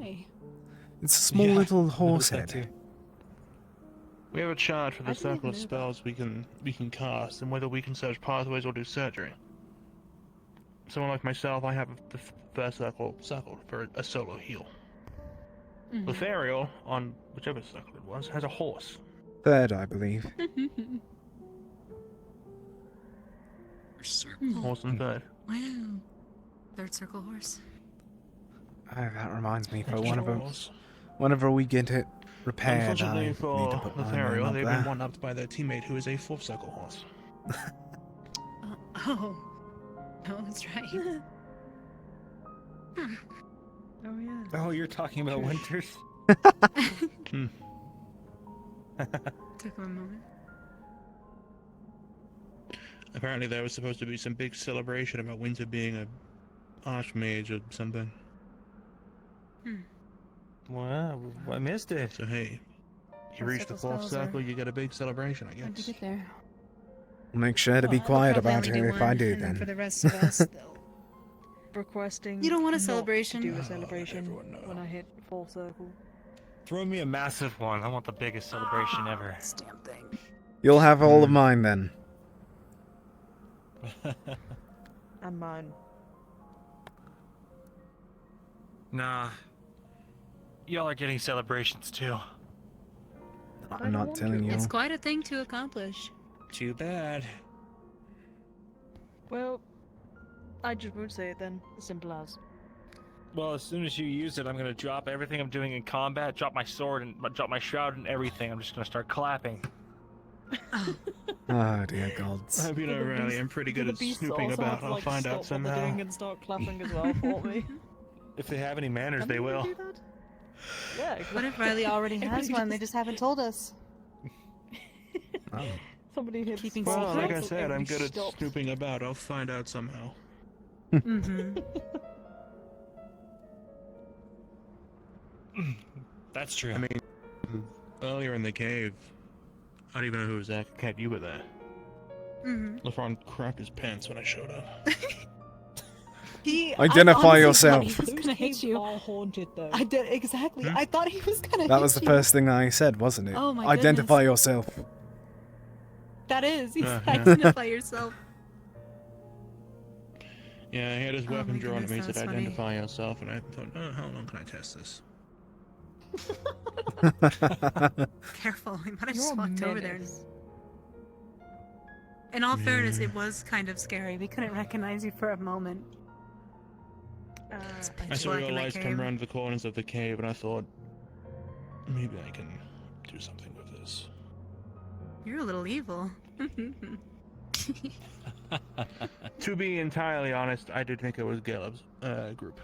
S1: It's a small little horse head.
S3: We have a chart for the
S6: I didn't
S3: circle
S6: even
S3: of
S6: know
S3: spells we can cast, and whether we can search pathways or do surgery. Someone like myself, I have the first circle circled for a solo heal. Lothario, on whichever circle it was, has a horse.
S1: Third, I believe.
S3: Horse and third.
S2: Wow. Third circle horse.
S1: Oh, that reminds me, for
S3: Extra
S1: whenever
S3: horse.
S1: we get it repaired, I
S3: Unfortunately
S1: need
S3: for
S1: to put mine
S3: Lothario,
S1: up
S3: they've
S1: there.
S3: been one-upped by their teammate who is a fourth circle horse.
S2: Oh. Oh, that's right.
S6: Oh, yeah.
S4: Oh, you're talking about Winters?
S2: Took him a moment.
S3: Apparently there was supposed to be some big celebration about Winter being a archmage or something.
S4: Wow, I missed it.
S3: So hey, you
S2: What
S3: reach the
S2: circle
S3: fourth
S2: spells are-
S3: circle, you get a big celebration, I
S2: How'd you
S3: guess.
S2: get there?
S1: I'll make sure to be quiet about it if I do,
S2: and
S1: then.
S2: For the rest of us, they'll...
S6: Requesting.
S2: You don't want a
S6: not
S2: celebration?
S6: To do a celebration when I hit full circle.
S4: Throw me a massive one. I want the biggest celebration ever.
S2: This damn thing.
S1: You'll have all of mine then.
S6: And mine.
S4: Nah. Y'all are getting celebrations too.
S1: I'm not telling you.
S2: It's quite a thing to accomplish.
S4: Too bad.
S6: Well, I just won't say it then. Simple as.
S4: Well, as soon as you use it, I'm gonna drop everything I'm doing in combat, drop my sword and drop my shroud and everything. I'm just gonna start clapping.
S1: Oh dear gods.
S3: I mean, Riley, I'm pretty good at snooping about. I'll find out
S6: What they're
S3: somehow.
S6: doing and start clapping as well for me.
S4: If they have any manners,
S6: Can
S4: they
S6: you
S4: will.
S6: do that? Yeah, exactly.
S2: What if Riley already has one? They just haven't told us.
S1: Oh.
S6: Somebody hits
S2: Keeping
S3: Well, like I
S2: secrets.
S3: said, I'm
S6: Everybody
S3: good at
S6: stops.
S3: snooping about. I'll find out somehow.
S2: Mm-hmm.
S4: That's true.
S3: I mean, earlier in the cave, I don't even know who was there. Cat, you were there.
S2: Mm-hmm.
S3: LeFron crapped his pants when I showed up.
S1: Identify
S2: I honestly
S1: yourself.
S2: thought he was gonna hit you.
S6: Are haunted though.
S2: I did exactly. I thought he was gonna.
S1: That
S2: hit
S1: was the
S2: you.
S1: first thing I said, wasn't it?
S2: Oh my
S1: Identify
S2: goodness.
S1: yourself.
S2: That is. You
S3: Yeah,
S2: said
S3: yeah.
S2: identify yourself.
S3: Yeah, he had his
S2: Oh
S3: weapon
S2: my
S3: drawn to
S2: goodness,
S3: me,
S2: that
S3: said
S2: was funny.
S3: identify yourself, and I thought, oh, how long can I test this?
S2: Careful, we might have
S6: You're
S2: just
S6: a
S2: walked over there.
S6: menace.
S2: In all fairness, it was kind of scary. We couldn't recognize you for a moment. It's
S3: I
S2: pitch
S3: saw
S2: black
S3: your
S2: in that
S3: lights
S2: cave.
S3: come around the corners of the cave, and I thought, maybe I can do something with this.
S2: You're a little evil.
S3: To be entirely honest, I did think it was Caleb's group.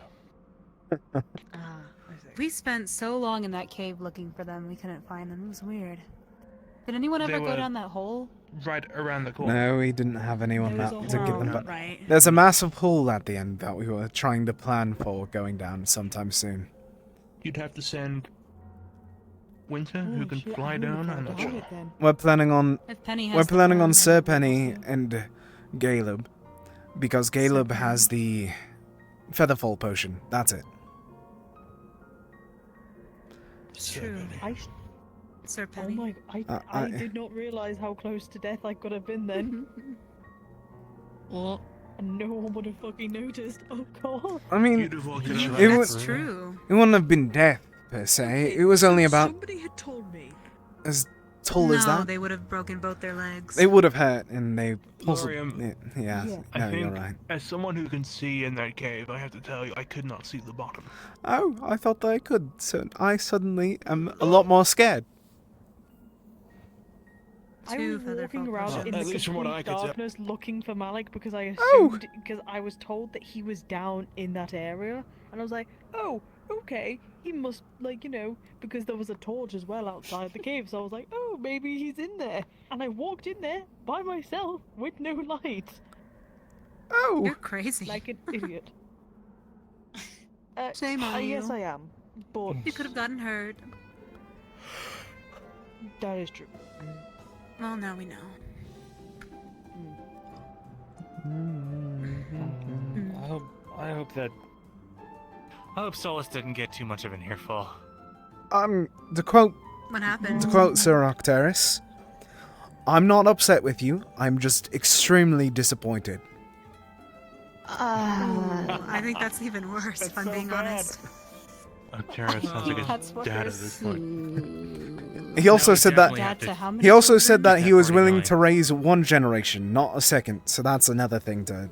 S2: We spent so long in that cave looking for them, we couldn't find them. It was weird. Did anyone ever
S3: They
S2: go
S3: were
S2: down that hole?
S3: Right around the corner.
S1: No, we didn't have anyone
S2: There
S1: that
S2: was
S1: to
S2: a
S1: give
S2: hole.
S1: them back.
S2: Right.
S1: There's a massive hole at the end that we were trying to plan for going down sometime soon.
S3: You'd have to send Winter,
S6: Oh,
S3: who can
S6: shit, I
S3: fly
S6: really
S3: down.
S6: can't
S3: I'm not
S6: do
S3: sure.
S6: it then.
S1: We're planning on
S2: If Penny
S1: we're
S2: has the
S1: planning on
S2: plan,
S1: Sir
S2: we'll
S1: Penny
S2: see.
S1: and Caleb, because Caleb has the Featherfall potion. That's it.
S2: It's true. Sir
S6: Oh
S2: Penny.
S6: my! I did not realize how close to death I could have been then.
S2: Well,
S6: and no one would have fucking noticed. Oh god.
S1: I mean,
S2: That's true.
S1: It wouldn't have been death per se. It was only about
S6: Somebody had told me.
S1: as tall as
S2: No,
S1: that.
S2: they would have broken both their legs.
S1: They would have hurt, and they possibly.
S3: Lorium,
S1: Yeah,
S3: I
S1: no,
S3: think,
S1: you're right.
S3: as someone who can see in that cave, I have to tell you, I could not see the bottom.
S1: Oh, I thought that I could. So I suddenly am a lot more scared.
S6: I was walking around in
S3: At
S6: the
S3: least from what I
S6: complete
S3: could tell.
S6: darkness looking for Malik because I
S1: Oh!
S6: assumed because I was told that he was down in that area, and I was like, oh, okay, he must because there was a torch as well outside the cave, so I was like, oh, maybe he's in there, and I walked in there by myself with no light.
S1: Oh,
S2: you're crazy.
S6: Like an idiot.
S2: Shame on you.
S6: Yes, I am, but
S2: You could have gotten hurt.
S6: that is true.
S2: Well, now we know.
S8: I hope that. I hope Solus didn't get too much of an earful.
S1: To quote
S2: What happened?
S1: To quote Sir Octaris, I'm not upset with you. I'm just extremely disappointed.
S2: I think that's even worse, if I'm being honest.
S5: Octaris sounds like
S2: That's
S5: his dad at
S2: worse.
S5: this point.
S1: He also said that
S2: Dad to how many
S1: he also
S2: children?
S1: said that he was willing to raise one generation, not a second. So that's another thing to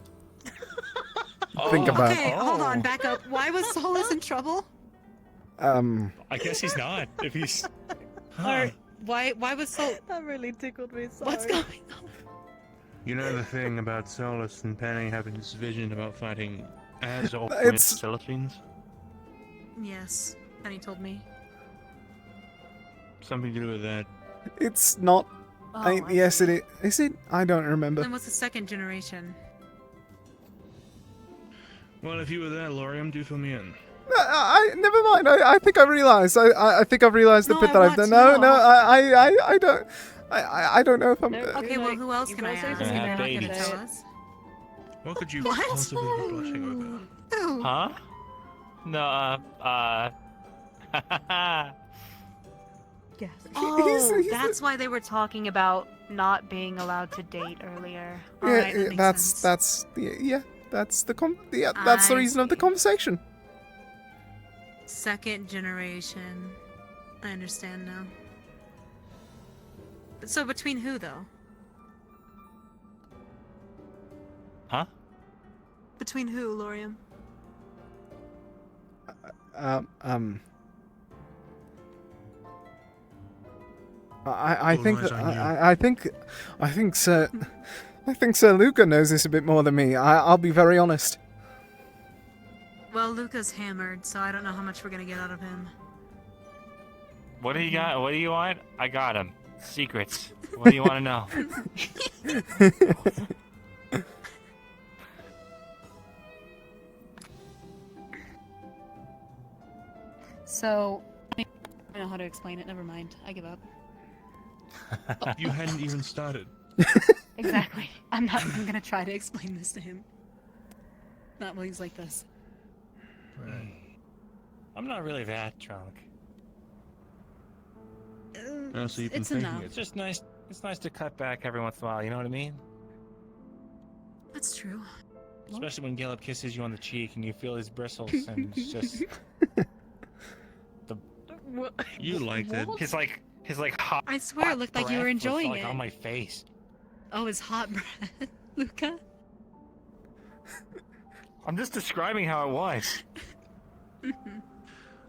S1: think about.
S2: Okay, hold on, back up. Why was Solus in trouble?
S4: I guess he's not. If he's.
S2: Or why was Solus?
S6: That really tickled me. Sorry.
S2: What's going on?
S3: You know the thing about Solus and Penny having this vision about fighting as or with
S1: It's-
S3: Celestines?
S2: Yes, Penny told me.
S3: Something to do with that.
S1: It's not.
S2: Oh,
S1: yes, it is. Is it? I don't remember.
S2: Then what's the second generation?
S3: Well, if you were there, Lorium, do fill me in.
S1: Never mind. I think I realized. I think I've realized the
S2: No,
S1: bit
S2: I
S1: that I've
S2: want
S1: done.
S2: to
S1: No,
S2: know.
S1: no. I don't. I don't know if I'm.
S2: Okay, well, who else can I ask? If you're not gonna
S3: babies.
S2: tell us.
S3: What could you
S2: What?
S3: possibly be blushing about?
S2: Ew.
S4: Huh? No,
S6: Yes.
S2: Oh, that's why they were talking about not being allowed to date earlier. All
S1: Yeah,
S2: right, that makes sense.
S1: that's that's the
S2: I
S1: reason of the conversation.
S2: Second generation. I understand now. So between who though?
S4: Huh?
S2: Between who, Lorium?
S1: I think
S5: eyes
S1: that,
S5: on you.
S1: I think Sir Luca knows this a bit more than me. I'll be very honest.
S2: Well, Luca's hammered, so I don't know how much we're gonna get out of him.
S4: What do you got? What do you want? I got him. Secrets. What do you want to know?
S2: So, I don't know how to explain it. Never mind. I give up.
S3: You hadn't even started.
S2: Exactly. I'm gonna try to explain this to him. Not when he's like this.
S9: I'm not really that drunk.
S5: So you've been
S2: It's
S5: thinking
S2: enough.
S9: It's just nice. It's nice to cut back every once in a while. You know what I mean?
S2: That's true.
S9: Especially when Caleb kisses you on the cheek and you feel his bristles, and it's just the.
S5: You liked it.
S9: His like hot.
S2: I swear it looked like you were
S9: breath was,
S2: enjoying
S9: like,
S2: it.
S9: on my face.
S2: Oh, his hot breath, Luca.
S9: I'm just describing how it was.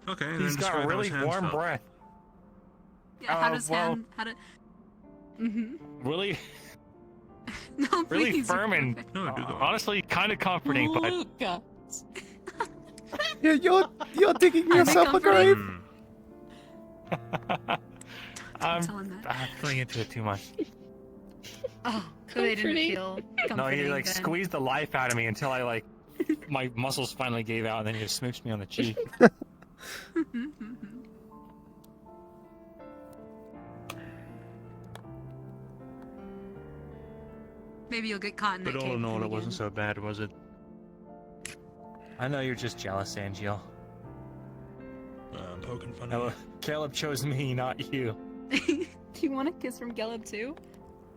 S5: Okay, then
S9: He's
S5: describe
S9: got
S5: how
S9: really
S5: his hands
S9: warm
S5: felt.
S9: breath.
S2: Yeah, how does
S9: well,
S2: hand? How to? Mhm.
S9: Really,
S2: No,
S9: really
S2: please.
S9: firm and honestly kind of comforting, but
S2: Luca.
S1: Yeah, you're digging yourself a grave.
S9: I'm
S2: tell him that.
S9: feeling into it too much.
S2: Oh, so they didn't
S10: Comforting.
S2: feel comforting.
S9: No, he like
S2: then.
S9: squeezed the life out of me until I like my muscles finally gave out, and then he just smooched me on the cheek.
S2: Maybe you'll get caught in that
S5: But all
S2: cave
S5: in all,
S2: thing
S5: it wasn't
S2: again.
S5: so bad, was it?
S9: I know you're just jealous, Angel.
S5: I'm poking fun
S9: No,
S5: at
S9: Caleb chose me, not you.
S2: Do you want a kiss from Gelb too?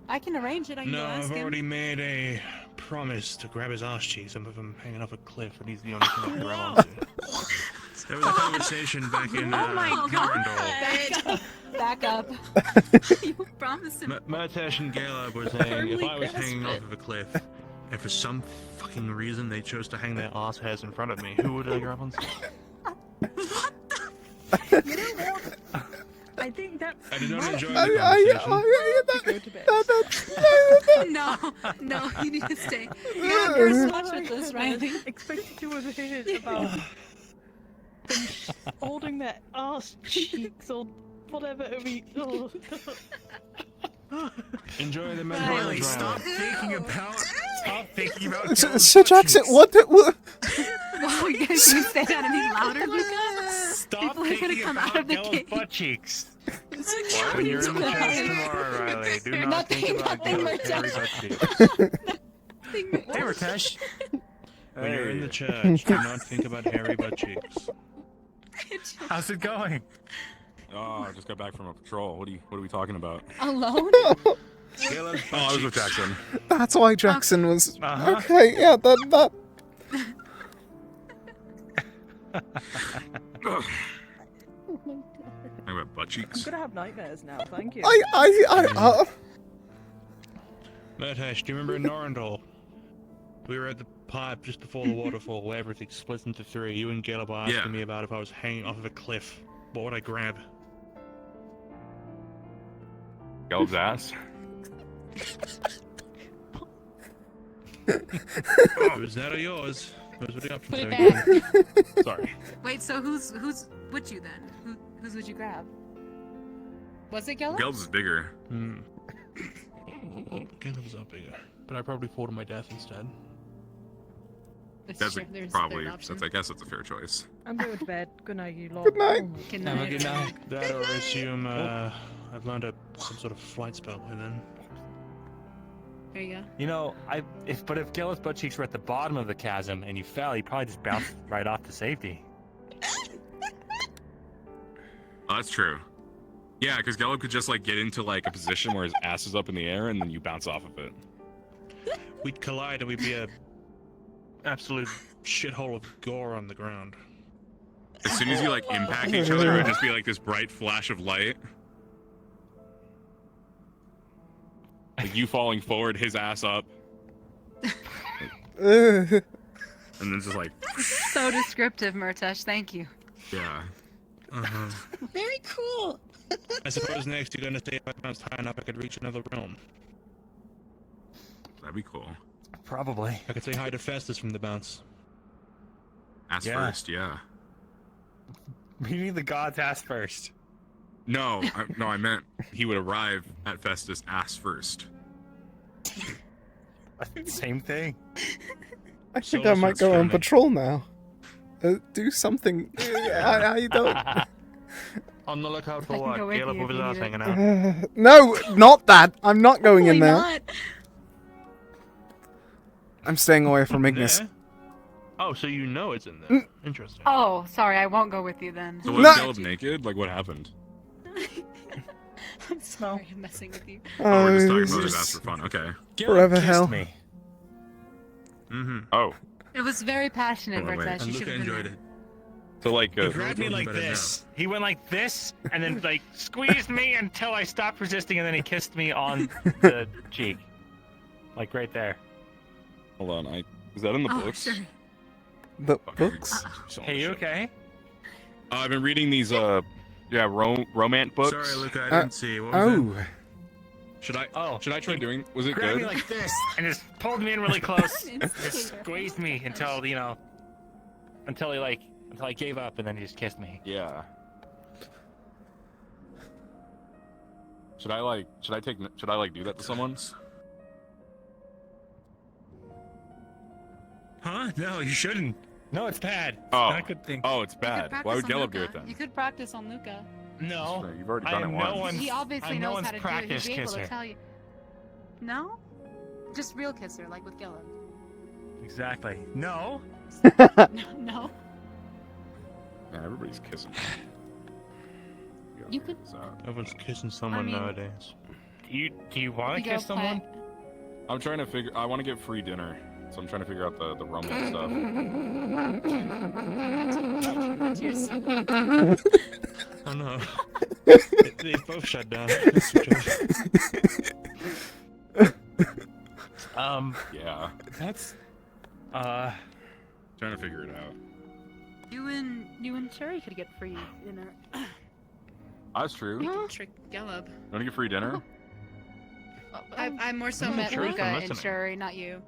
S2: I can arrange it. I
S5: you.
S2: can
S5: No,
S2: go ask
S5: I've
S2: him.
S5: already made a promise to grab his arse cheeks. Some of them hanging off a cliff, and he's the only thing I can grab onto. There was a conversation back in
S2: Oh my
S5: Arundel.
S2: Back up. You promised him.
S5: Murtesh and Galeb were saying if
S2: Firmly
S5: I was
S2: grasp
S5: hanging
S2: it.
S5: off of a cliff, and for some fucking reason they chose to hang their arse hairs in front of me, who would I grab onto?
S6: You know what? I think that's.
S5: I did not
S6: much
S5: enjoy the conversation.
S6: to go to bed.
S2: No, you need to stay. You gotta first watch with this, Riley.
S6: Expected to have heard about them holding their arse cheeks or whatever it be. Oh.
S5: Enjoy the
S1: Riley,
S5: Riley,
S1: stop
S5: thinking about.
S1: Sir Jackson, what the?
S2: Whoa, you guys can you say that any louder, Luca?
S9: Stop
S2: People are gonna
S9: thinking
S2: come out
S9: about
S2: of the
S9: Gel's
S2: cave.
S9: butt cheeks.
S2: What?
S9: When you're in the church tomorrow, Riley, do not think about Gel's hairy butt cheeks.
S5: Hey, Rakesh. When you're in the church, do not think about hairy butt cheeks.
S9: How's it going?
S18: Oh, I just got back from a patrol. What are we talking about?
S2: Alone?
S18: Oh, I was with Jackson.
S1: That's why Jackson was
S9: Uh-huh.
S1: okay. Yeah, that.
S18: I went butt
S6: I'm
S18: cheeks.
S6: gonna have nightmares now. Thank you.
S5: Murtesh, do you remember in Norrendal? We were at the pipe just before the waterfall where everything splits into three. You and Galeb were asking me about if I was hanging off of a cliff. What would I grab?
S18: Gelb's ass.
S5: It was that or yours? Those were the options.
S2: Put it
S5: I gave
S2: back.
S5: you. Sorry.
S2: Wait, so who's would you then? Whose would you grab? Was it Gelb?
S18: Gelb's is bigger.
S5: Galeb's not bigger, but I probably fall to my death instead.
S18: That's probably. That's. I guess that's a fair choice.
S6: I'm going to bed. Good night, you lot.
S1: Good night.
S2: Good
S5: Have a
S2: night.
S5: good night. That or I assume I've learned some sort of flight spell by then.
S2: There you go.
S9: You know, if Gel's butt cheeks were at the bottom of the chasm and you fell, you probably just bounced right off to safety.
S18: Oh, that's true. Yeah, because Gelb could just like get into like a position where his ass is up in the air and then you bounce off of it.
S5: We'd collide and we'd be a absolute shithole of gore on the ground.
S18: As soon as you like impact each other, it would just be like this bright flash of light. Like you falling forward, his ass up. And then just like,
S2: So descriptive, Murtesh. Thank you.
S18: yeah.
S5: Uh-huh.
S10: Very cool.
S5: I suppose next you're gonna say if I bounced high enough I could reach another realm.
S18: That'd be cool.
S9: Probably.
S5: I could say hi to Festus from the bounce.
S18: Ass
S9: Yeah.
S18: first, yeah.
S9: We need the gods ass first.
S18: No, I meant he would arrive at Festus ass first.
S9: Same thing.
S1: I think I might go on patrol now. Do something. I don't.
S5: On the lookout for
S2: I can
S5: what?
S2: go with
S5: Caleb
S2: you
S5: with
S2: if
S5: his
S2: you
S5: ass
S2: need
S5: hanging out.
S1: No, not that. I'm not going in
S2: Why
S1: there.
S2: not?
S1: I'm staying away from Ignis.
S5: There?
S3: Oh, so you know it's in there. Interesting.
S2: Oh, sorry, I won't go with you then.
S18: So was Caleb naked? Like, what happened?
S2: I'm sorry, I'm messing with you.
S18: Oh, we're just talking
S1: it's
S18: about his
S1: just
S18: ass for fun. Okay.
S1: Forever hell.
S3: Mm-hmm.
S18: Oh.
S2: It was very passionate,
S18: Hold on, wait.
S2: Vertex. You should have been there.
S18: So like,
S4: He grabbed me like this. He went like this, and then like squeezed me until I stopped resisting, and then he kissed me on the cheek, like right there.
S18: Hold on, is that in the books?
S2: Sure.
S1: The books?
S4: Hey, you okay?
S18: I've been reading these romance books.
S5: Sorry, Luca, I didn't see. What was that?
S18: Should I try doing? Was it
S4: Grabbed
S18: good?
S4: me like this, and just pulled me in really close. Just squeezed me until until I gave up, and then he just kissed me.
S18: Yeah. Should I do that to someone?
S4: Huh? No, you shouldn't. No, it's bad.
S18: Oh.
S4: Not a good thing.
S18: Oh, it's bad. Why would Caleb do it
S2: You
S18: then?
S2: could practice on Luca.
S4: No.
S18: You've already
S4: I
S18: done
S4: am
S18: it
S4: no
S18: once.
S4: one's-
S2: He obviously
S4: I'm no
S2: knows
S4: one's
S2: how to do it.
S4: practice
S2: He'd be able to
S4: kisser.
S2: tell you. No? Just real kisser, like with Gillen.
S4: Exactly. No.
S2: No.
S18: Yeah, everybody's kissing.
S2: You could.
S3: Everyone's kissing someone
S2: mean-
S3: nowadays.
S4: Do you want to kiss someone?
S18: I'm trying to figure. I want to get free dinner, so I'm trying to figure out the romance stuff.
S3: Oh no. they both shut down.
S18: Yeah.
S4: That's
S18: trying to figure it out.
S2: You and Sherry could get free dinner.
S18: That's true.
S2: You could trick Gelub.
S18: You want to get free dinner?
S2: I more so
S18: I'm
S2: met
S18: sure
S2: Luca
S18: I'm
S2: and
S18: listening.
S2: Sherry, not you.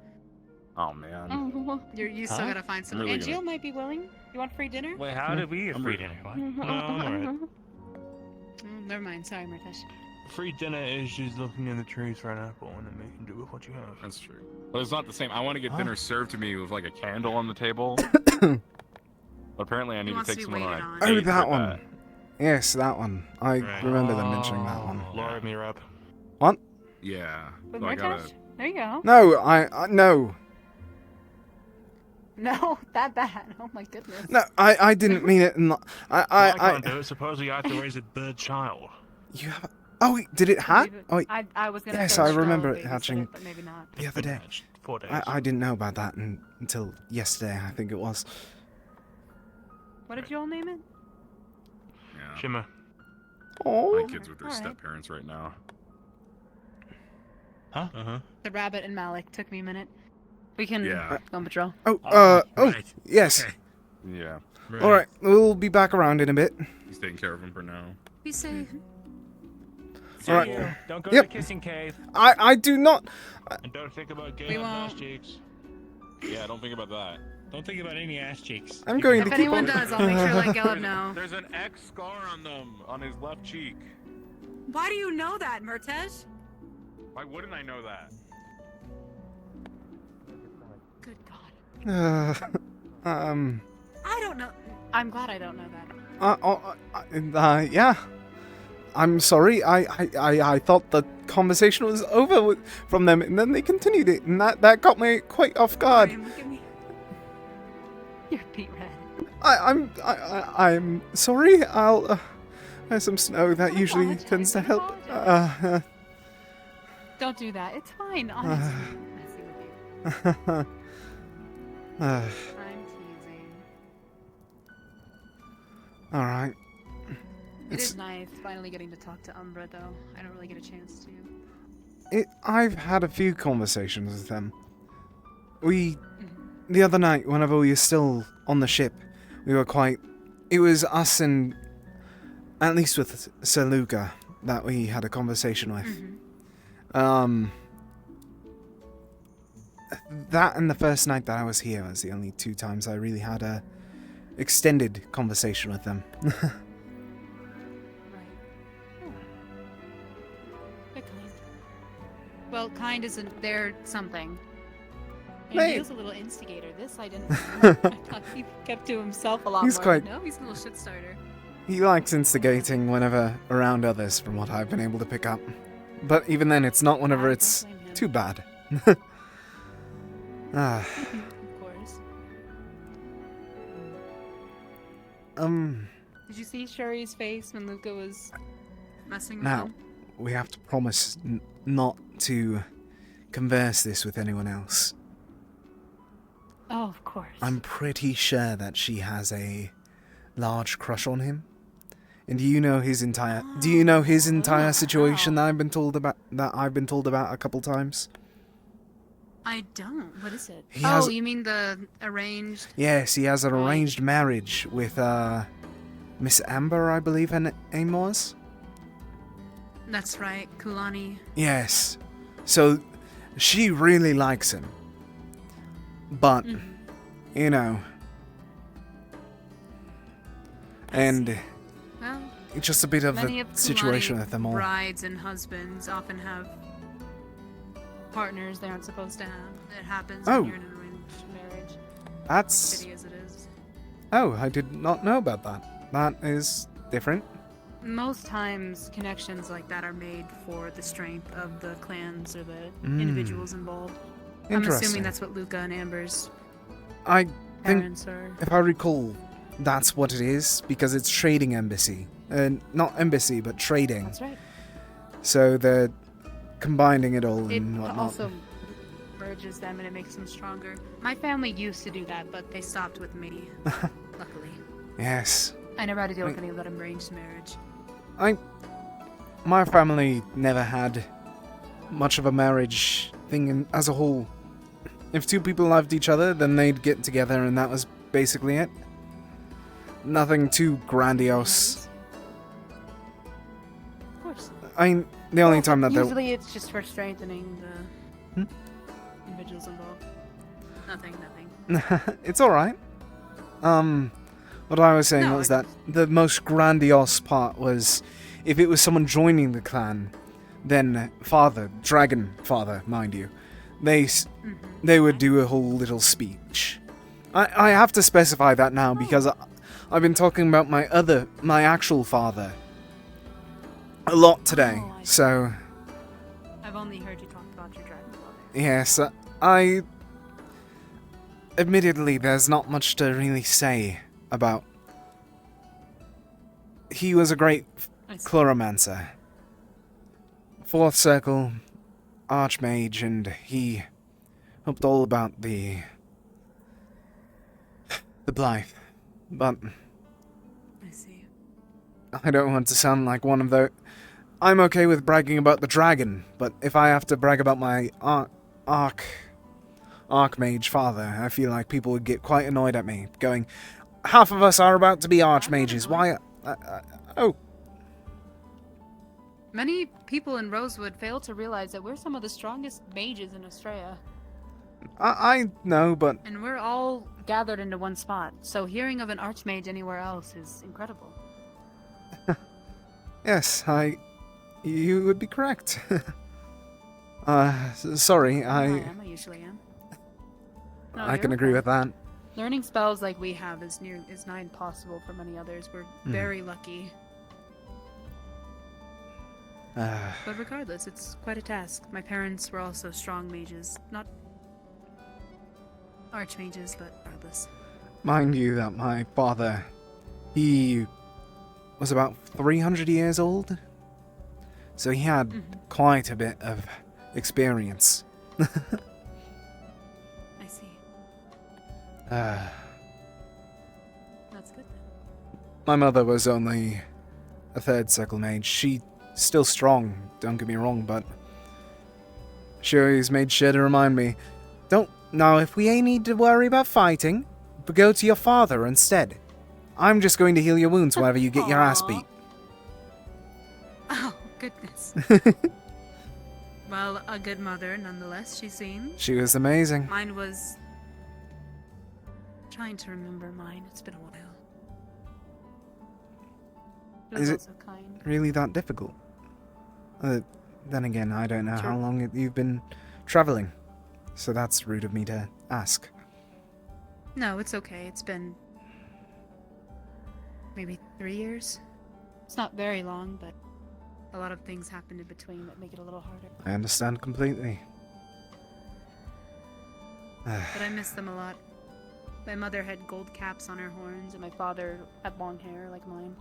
S18: Oh man.
S2: You still
S18: Huh?
S2: gotta find
S18: I'm
S2: someone.
S18: really
S2: And Jill
S18: gonna-
S2: might be willing. You want free dinner?
S4: Wait, how did we get
S18: I'm
S4: free
S18: re-
S4: dinner? What?
S3: No, I'm alright.
S2: Oh, never mind. Sorry, Murtesh.
S3: Free dinner is just looking in the trees for an apple and then making do with what you have.
S18: That's true. But it's not the same. I want to get dinner served to me with like a candle on the table. But apparently I need to
S2: wants to
S18: take
S2: be
S18: someone on
S2: waited
S18: a
S2: on.
S1: Oh,
S18: date
S1: that
S18: for
S1: one. Yes, that one. I remember them mentioning that one.
S3: Laura me up.
S1: What?
S18: Yeah.
S2: With
S18: So I gotta.
S2: Murtesh? There you go.
S1: No, I no.
S2: No, that bad. Oh my goodness.
S1: No, I didn't mean it.
S3: I can't do it. Suppose you have to raise a third child.
S1: You have. Oh, wait, did it hatch? Oh, wait.
S2: I was gonna
S1: Yes,
S2: say
S1: I
S2: Michelle
S1: remember
S2: would
S1: it
S2: babysit
S1: hatching
S2: but maybe not.
S1: the other day.
S3: 4 days.
S1: I didn't know about that until yesterday, I think it was.
S2: What did you all name it?
S18: Yeah.
S3: Shimmer.
S1: Oh.
S18: My kids with their
S2: Alright.
S18: step parents right now.
S3: Huh? Uh-huh.
S2: The rabbit and Malik. Took me a minute. We can
S18: Yeah.
S2: go on patrol.
S1: Oh,
S18: right.
S1: yes.
S18: Yeah.
S1: All right, we'll be back around in a bit.
S18: He's taking care of him for now.
S2: Be safe.
S1: All right.
S4: Don't go
S1: Yep.
S4: to the kissing cave.
S1: I do not.
S3: And don't think about
S2: We
S3: getting
S2: won't.
S3: ass cheeks.
S18: Yeah, don't think about that.
S4: Don't think about any ass cheeks.
S1: I'm going
S2: If
S1: to keep
S2: anyone
S1: on.
S2: does, I'll make sure to let Gelub know.
S18: There's an X scar on them on his left cheek.
S2: Why do you know that, Murtesh?
S18: Why wouldn't I know that?
S2: Good God.
S1: I
S2: don't know. I'm glad I don't know that.
S1: yeah. I'm sorry. I thought the conversation was over from them, and then they continued it, and that got me quite off guard.
S2: Ryan, look at me. You're beet red.
S1: I'm sorry. I'll have some snow. That usually
S2: apologize,
S1: tends to
S2: I
S1: help.
S2: Don't do that. It's fine, honestly. I'm messing with you. I'm teasing.
S1: All right.
S2: It is nice finally getting to talk to Umbra, though. I don't really get a chance to.
S1: I've had a few conversations with them. The other night, whenever we were still on the ship, we were quite. It was us and, at least with Sir Luca, that we had a conversation with. That and the first night that I was here was the only two times I really had a extended conversation with them.
S2: They're kind. Well, kind isn't. They're something. And
S1: Mate.
S2: he was a little instigator. This I didn't know. I thought he kept to himself a lot
S1: He's
S2: more.
S1: quite-
S2: No, he's a little shit starter.
S1: He likes instigating whenever around others, from what I've been able to pick up. But even then, it's not whenever it's too bad.
S2: Of course. Did you see Sherry's face when Luca was messing with
S1: Now,
S2: him?
S1: we have to promise not to converse this with anyone else.
S2: Oh, of course.
S1: I'm pretty sure that she has a large crush on him. And do you know his entire situation that I've been told about a couple times?
S2: I don't. What is it?
S1: He has-
S2: you mean the arranged?
S1: Yes, he has an arranged marriage with Miss Amber, I believe her name was.
S2: That's right, Kulani.
S1: Yes. So she really likes him. But you know, and
S2: Well,
S1: it's just a bit of
S2: many
S1: a
S2: of
S1: situation
S2: Kulani
S1: with them all.
S2: brides and husbands often have partners they aren't supposed to have. It happens
S1: Oh.
S2: when you're in an arranged marriage.
S1: That's...
S2: Shitty as it is.
S1: Oh, I did not know about that. That is different.
S2: Most times, connections like that are made for the strength of the clans or the
S1: Mm.
S2: individuals involved. I'm
S1: Interesting.
S2: assuming that's what Luca and Amber's
S1: I think,
S2: parents are.
S1: if I recall, that's what it is, because it's trading embassy. Not embassy, but trading.
S2: That's right.
S1: So they're combining it all
S2: It
S1: and whatnot.
S2: also merges them and it makes them stronger. My family used to do that, but they stopped with me. Luckily.
S1: Yes.
S2: I never had to deal with any of that arranged marriage.
S1: My family never had much of a marriage thing as a whole. If two people loved each other, then they'd get together and that was basically it. Nothing too grandiose.
S2: Of course.
S1: The only time that
S2: Usually it's just for strengthening the individuals involved. Nothing.
S1: It's alright. What I was saying was that the most grandiose part was if it was someone joining the clan, then Dragon Father, mind you, they would do a whole little speech. I have to specify that now because I've been talking about my actual father a lot today, so...
S2: I've only heard you talk about your dragon father.
S1: Yes, admittedly, there's not much to really say about... He was a great chloromancer. Fourth Circle, Archmage, and he helped all about the Blythe. But...
S2: I see.
S1: I don't want to sound like one of those... I'm okay with bragging about the dragon, but if I have to brag about my Archmage father, I feel like people would get quite annoyed at me, going, half of us are about to be Archmages, why... oh.
S2: Many people in Rosewood fail to realize that we're some of the strongest mages in Australia.
S1: I know, but...
S2: And we're all gathered into one spot, so hearing of an archmage anywhere else is incredible.
S1: Yes, you would be correct. Sorry,
S2: I usually am. No,
S1: I can
S2: you're
S1: agree
S2: okay.
S1: with that.
S2: Learning spells like we have is nigh impossible for many others. We're very lucky. But regardless, it's quite a task. My parents were also strong mages. Not archmages, but regardless.
S1: Mind you that my father, he was about 300 years old. So he had quite a bit of experience.
S2: I see.
S1: That's
S2: good.
S1: My mother was only a third circle mage. She's still strong, don't get me wrong, but she always made sure to remind me, now if we ain't need to worry about fighting, but go to your father instead. I'm just going to heal your wounds whenever you get your ass beat.
S2: Oh, goodness. Well, a good mother, nonetheless, she seemed.
S1: She was amazing.
S2: Mine was... trying to remember mine. It's been a while. It was
S1: Is it
S2: also kind.
S1: really that difficult? Then again, I don't know how long you've been traveling, so that's rude of me to ask.
S2: No, it's okay. It's been... maybe 3 years? It's not very long, but a lot of things happened in between that make it a little harder.
S1: I understand completely.
S2: But I miss them a lot. My mother had gold caps on her horns, and my father had long hair like mine.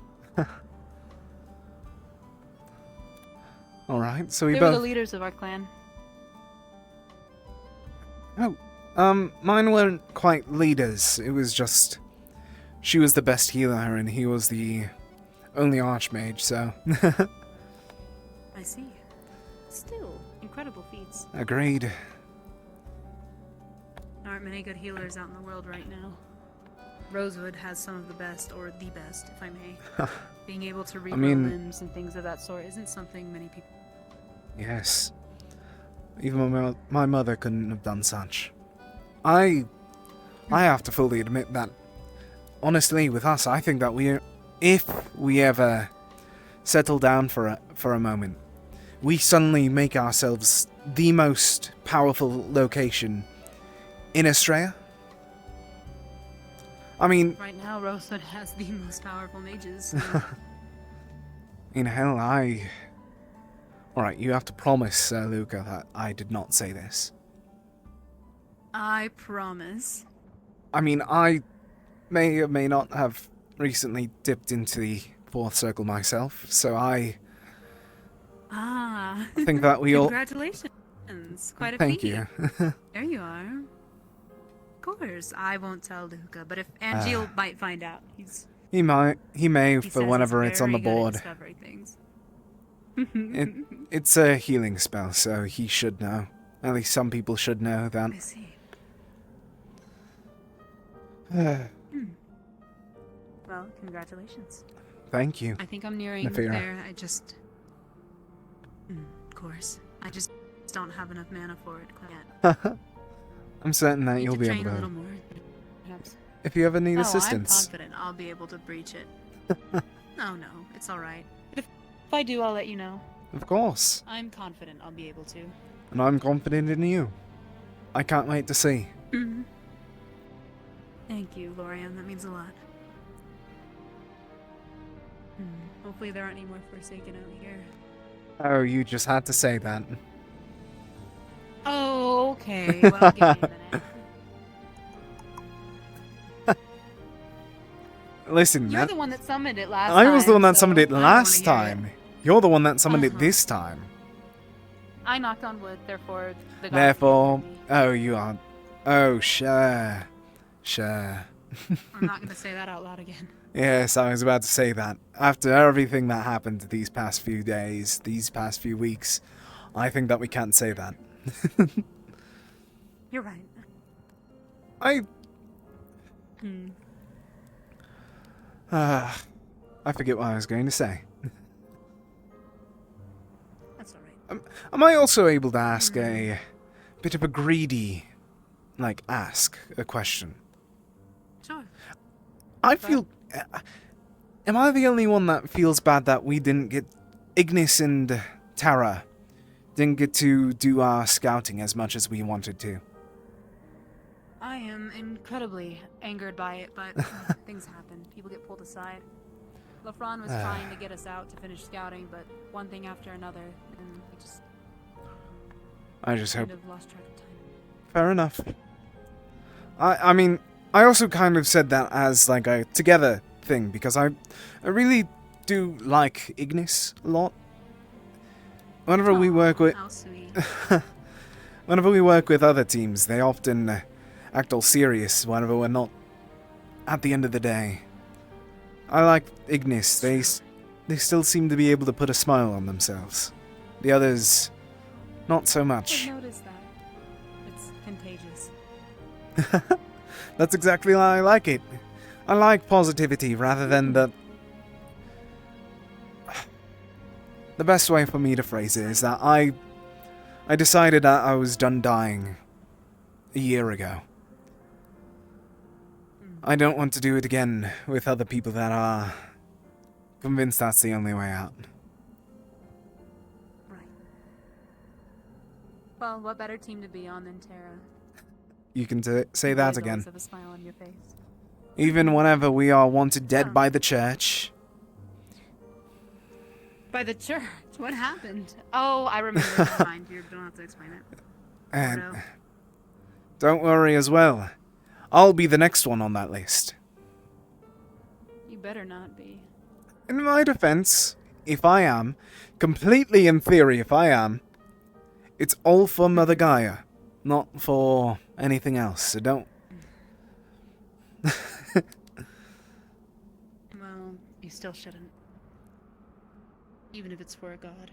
S1: Alright, so we
S2: They were the
S1: both...
S2: leaders of our clan.
S1: Oh, mine weren't quite leaders. It was just... She was the best healer, and he was the only archmage, so...
S2: I see. Still, incredible feats.
S1: Agreed.
S2: There aren't many good healers out in the world right now. Rosewood has some of the best, or the best, if I may. Being able to regrow limbs and things of that sort isn't something many people...
S1: Yes. Even my mother couldn't have done such. I have to fully admit that, honestly, with us, I think that if we ever settle down for a moment, we suddenly make ourselves the most powerful location in Australia. I mean...
S2: Right now, Rosewood has the most powerful mages.
S1: In hell, Alright, you have to promise, Luca, that I did not say this.
S2: I promise.
S1: I mean, I may or may not have recently dipped into the fourth circle myself, so I think that we all...
S2: Congratulations. Quite a
S1: Thank
S2: feat.
S1: you.
S2: There you are. Of course, I won't tell Luca, but if Angeal might find out,
S1: He may,
S2: he
S1: for
S2: says
S1: whenever
S2: he's
S1: it's on the
S2: very good at
S1: board.
S2: discovering things.
S1: It's a healing spell, so he should know. At least some people should know that.
S2: I see. Well, congratulations.
S1: Thank you.
S2: I think I'm nearing
S1: Nefira.
S2: there. I just... of course. I just don't have enough mana for it quite yet.
S1: I'm certain that
S2: Need
S1: you'll
S2: to
S1: be
S2: train
S1: able
S2: a little
S1: to.
S2: more, perhaps.
S1: If you ever need
S2: I'm
S1: assistance.
S2: confident I'll be able to breach it. No, it's alright. If I do, I'll let you know.
S1: Of course.
S2: I'm confident I'll be able to.
S1: And I'm confident in you. I can't wait to see.
S2: Thank you, Lorian. That means a lot. Hopefully there aren't any more Forsaken out here.
S1: Oh, you just had to say that.
S2: Oh, okay. Well, give me a minute.
S1: Listen,
S2: You're the one that summoned it last
S1: I
S2: time.
S1: was the one that
S2: so
S1: summoned it
S2: I don't
S1: last
S2: wanna hear it.
S1: time. You're the one that summoned it this time.
S2: I knocked on wood, therefore the gods
S1: Therefore, oh, you are. Oh, sure. Sure.
S2: I'm not going to say that out loud again.
S1: Yes, I was about to say that. After everything that happened these past few days, these past few weeks, I think that we can't say that.
S2: You're right.
S1: I
S2: Hmm.
S1: I forget what I was going to say.
S2: That's alright.
S1: Am I also able to ask a bit of a greedy, ask a question?
S2: Sure.
S1: I feel... am I the only one that feels bad that we didn't get... Ignis and Tara didn't get to do our scouting as much as we wanted to?
S2: I am incredibly angered by it, but things happen. People get pulled aside. LaFron was trying to get us out to finish scouting, but one thing after another, and we just...
S1: I just hope...
S2: kind of lost track of time.
S1: Fair enough. I mean, I also kind of said that as a together thing, because I really do like Ignis a lot. Whenever we work with...
S2: How sweet.
S1: Whenever we work with other teams, they often act all serious whenever we're not at the end of the day. I like Ignis. They still seem to be able to put a smile on themselves. The others, not so much.
S2: I've noticed that. It's contagious.
S1: That's exactly why I like it. I like positivity rather than the best way for me to phrase it is that I decided that I was done dying a year ago. I don't want to do it again with other people that are convinced that's the only way out.
S2: Well, what better team to be on than Tara?
S1: You can say
S2: You
S1: that
S2: always
S1: again.
S2: have a smile on your face.
S1: Even whenever we are wanted dead by the church.
S2: By the church? What happened? Oh, I remember. Never mind. You don't have to explain it.
S1: And
S2: Righto.
S1: don't worry as well. I'll be the next one on that list.
S2: You better not be.
S1: In my defense, if I am, completely in theory if I am, it's all for Mother Gaia, not for anything else, so don't...
S2: Well, you still shouldn't. Even if it's for a god.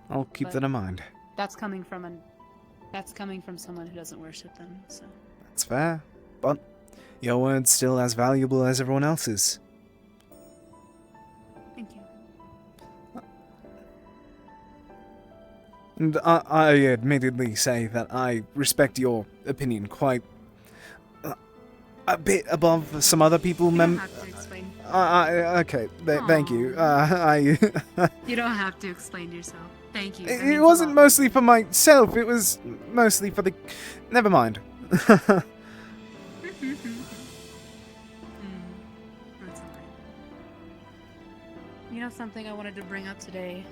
S1: I'll keep
S2: But
S1: that in mind.
S2: That's coming from someone who doesn't worship them, so.
S1: That's fair, but your word's still as valuable as everyone else's.
S2: Thank you.
S1: And I admittedly say that I respect your opinion quite a bit above some other people.
S2: You don't have to explain.
S1: Okay, thank you.
S2: You don't have to explain yourself. Thank you.
S1: It wasn't mostly for myself, it was mostly for the... Never mind.
S2: That's alright. You know something I wanted to bring up today?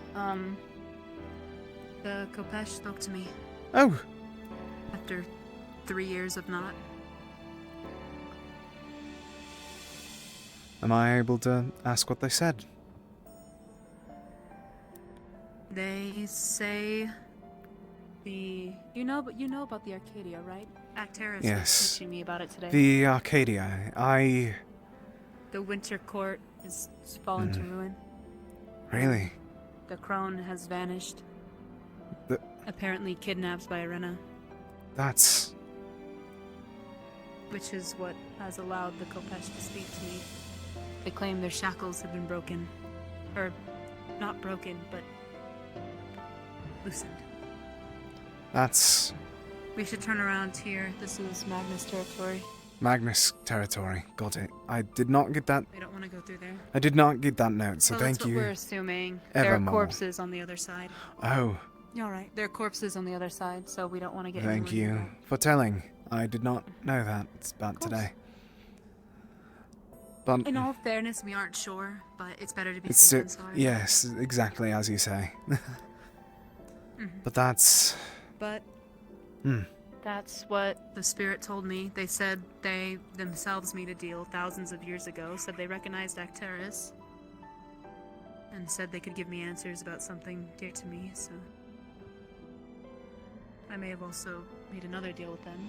S2: The Kopesh spoke to me.
S1: Oh.
S2: After 3 years of not.
S1: Am I able to ask what they said?
S2: They say you know about the Arcadia, right? Acteris
S1: Yes.
S2: was teaching me about it today.
S1: The Arcadia.
S2: The Winter Court is fallen to ruin.
S1: Really?
S2: The crone has vanished. Apparently kidnapped by Arena,
S1: That's...
S2: which is what has allowed the Kopesh to speak to me. They claim their shackles have been broken. Or, not broken, but loosened.
S1: That's...
S2: We should turn around here. This is Magnus territory.
S1: Magnus territory. Got it. I did not get that...
S2: We don't want to go through there.
S1: I did not get that note, so
S2: Well,
S1: thank
S2: that's what
S1: you.
S2: we're assuming. There are
S1: evermore.
S2: corpses on the other side.
S1: Oh,
S2: You're alright. There are corpses on the other side, so we don't want to get
S1: thank
S2: anyone
S1: you for telling. I did not know that about today. But
S2: In all fairness, we aren't sure, but it's better to be
S1: it's
S2: safe than sorry.
S1: yes, exactly as you say. But that's...
S2: But
S10: That's what
S2: the spirit told me. They said they themselves made a deal thousands of years ago, said they recognized Acteris, and said they could give me answers about something dear to me, so... I may have also made another deal with them.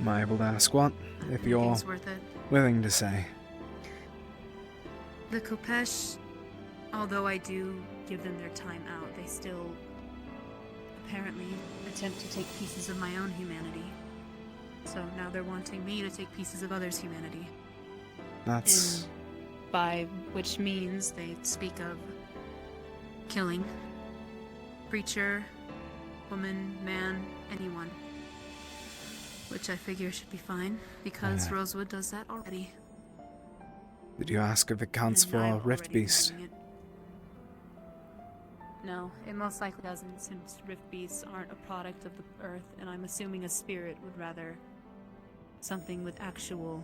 S1: Am I able to ask what? If you're
S2: Anything's worth it.
S1: willing to say.
S2: The Kopesh, although I do give them their time out, they still apparently attempt to take pieces of my own humanity. So now they're wanting me to take pieces of others' humanity.
S1: That's...
S2: By which means they speak of killing. Preacher, woman, man, anyone. Which I figure should be fine, because
S1: Yeah.
S2: Rosewood does that already.
S1: Did you ask if it counts
S2: And
S1: for
S2: I'm
S1: Rift
S2: already
S1: Beast?
S2: having it. No, it most likely doesn't, since Rift Beasts aren't a product of the Earth, and I'm assuming a spirit would rather something with actual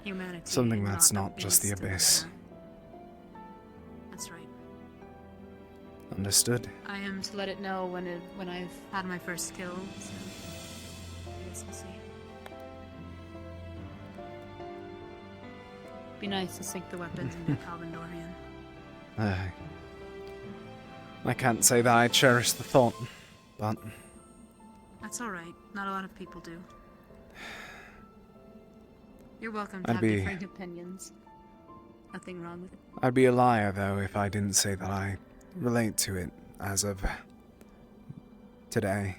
S2: humanity.
S1: Something
S2: and
S1: that's
S2: a
S1: not just the
S2: beast or
S1: abyss.
S2: whatever. That's right.
S1: Understood.
S2: I am to let it know when I've had my first kill, so I guess we'll see. Be nice to sink the weapons into Calvindorian.
S1: I can't say that I cherish the thought, but
S2: That's alright. Not a lot of people do. You're welcome to
S1: I'd
S2: have
S1: be-
S2: different opinions. Nothing wrong with it.
S1: I'd be a liar, though, if I didn't say that I relate to it as of today.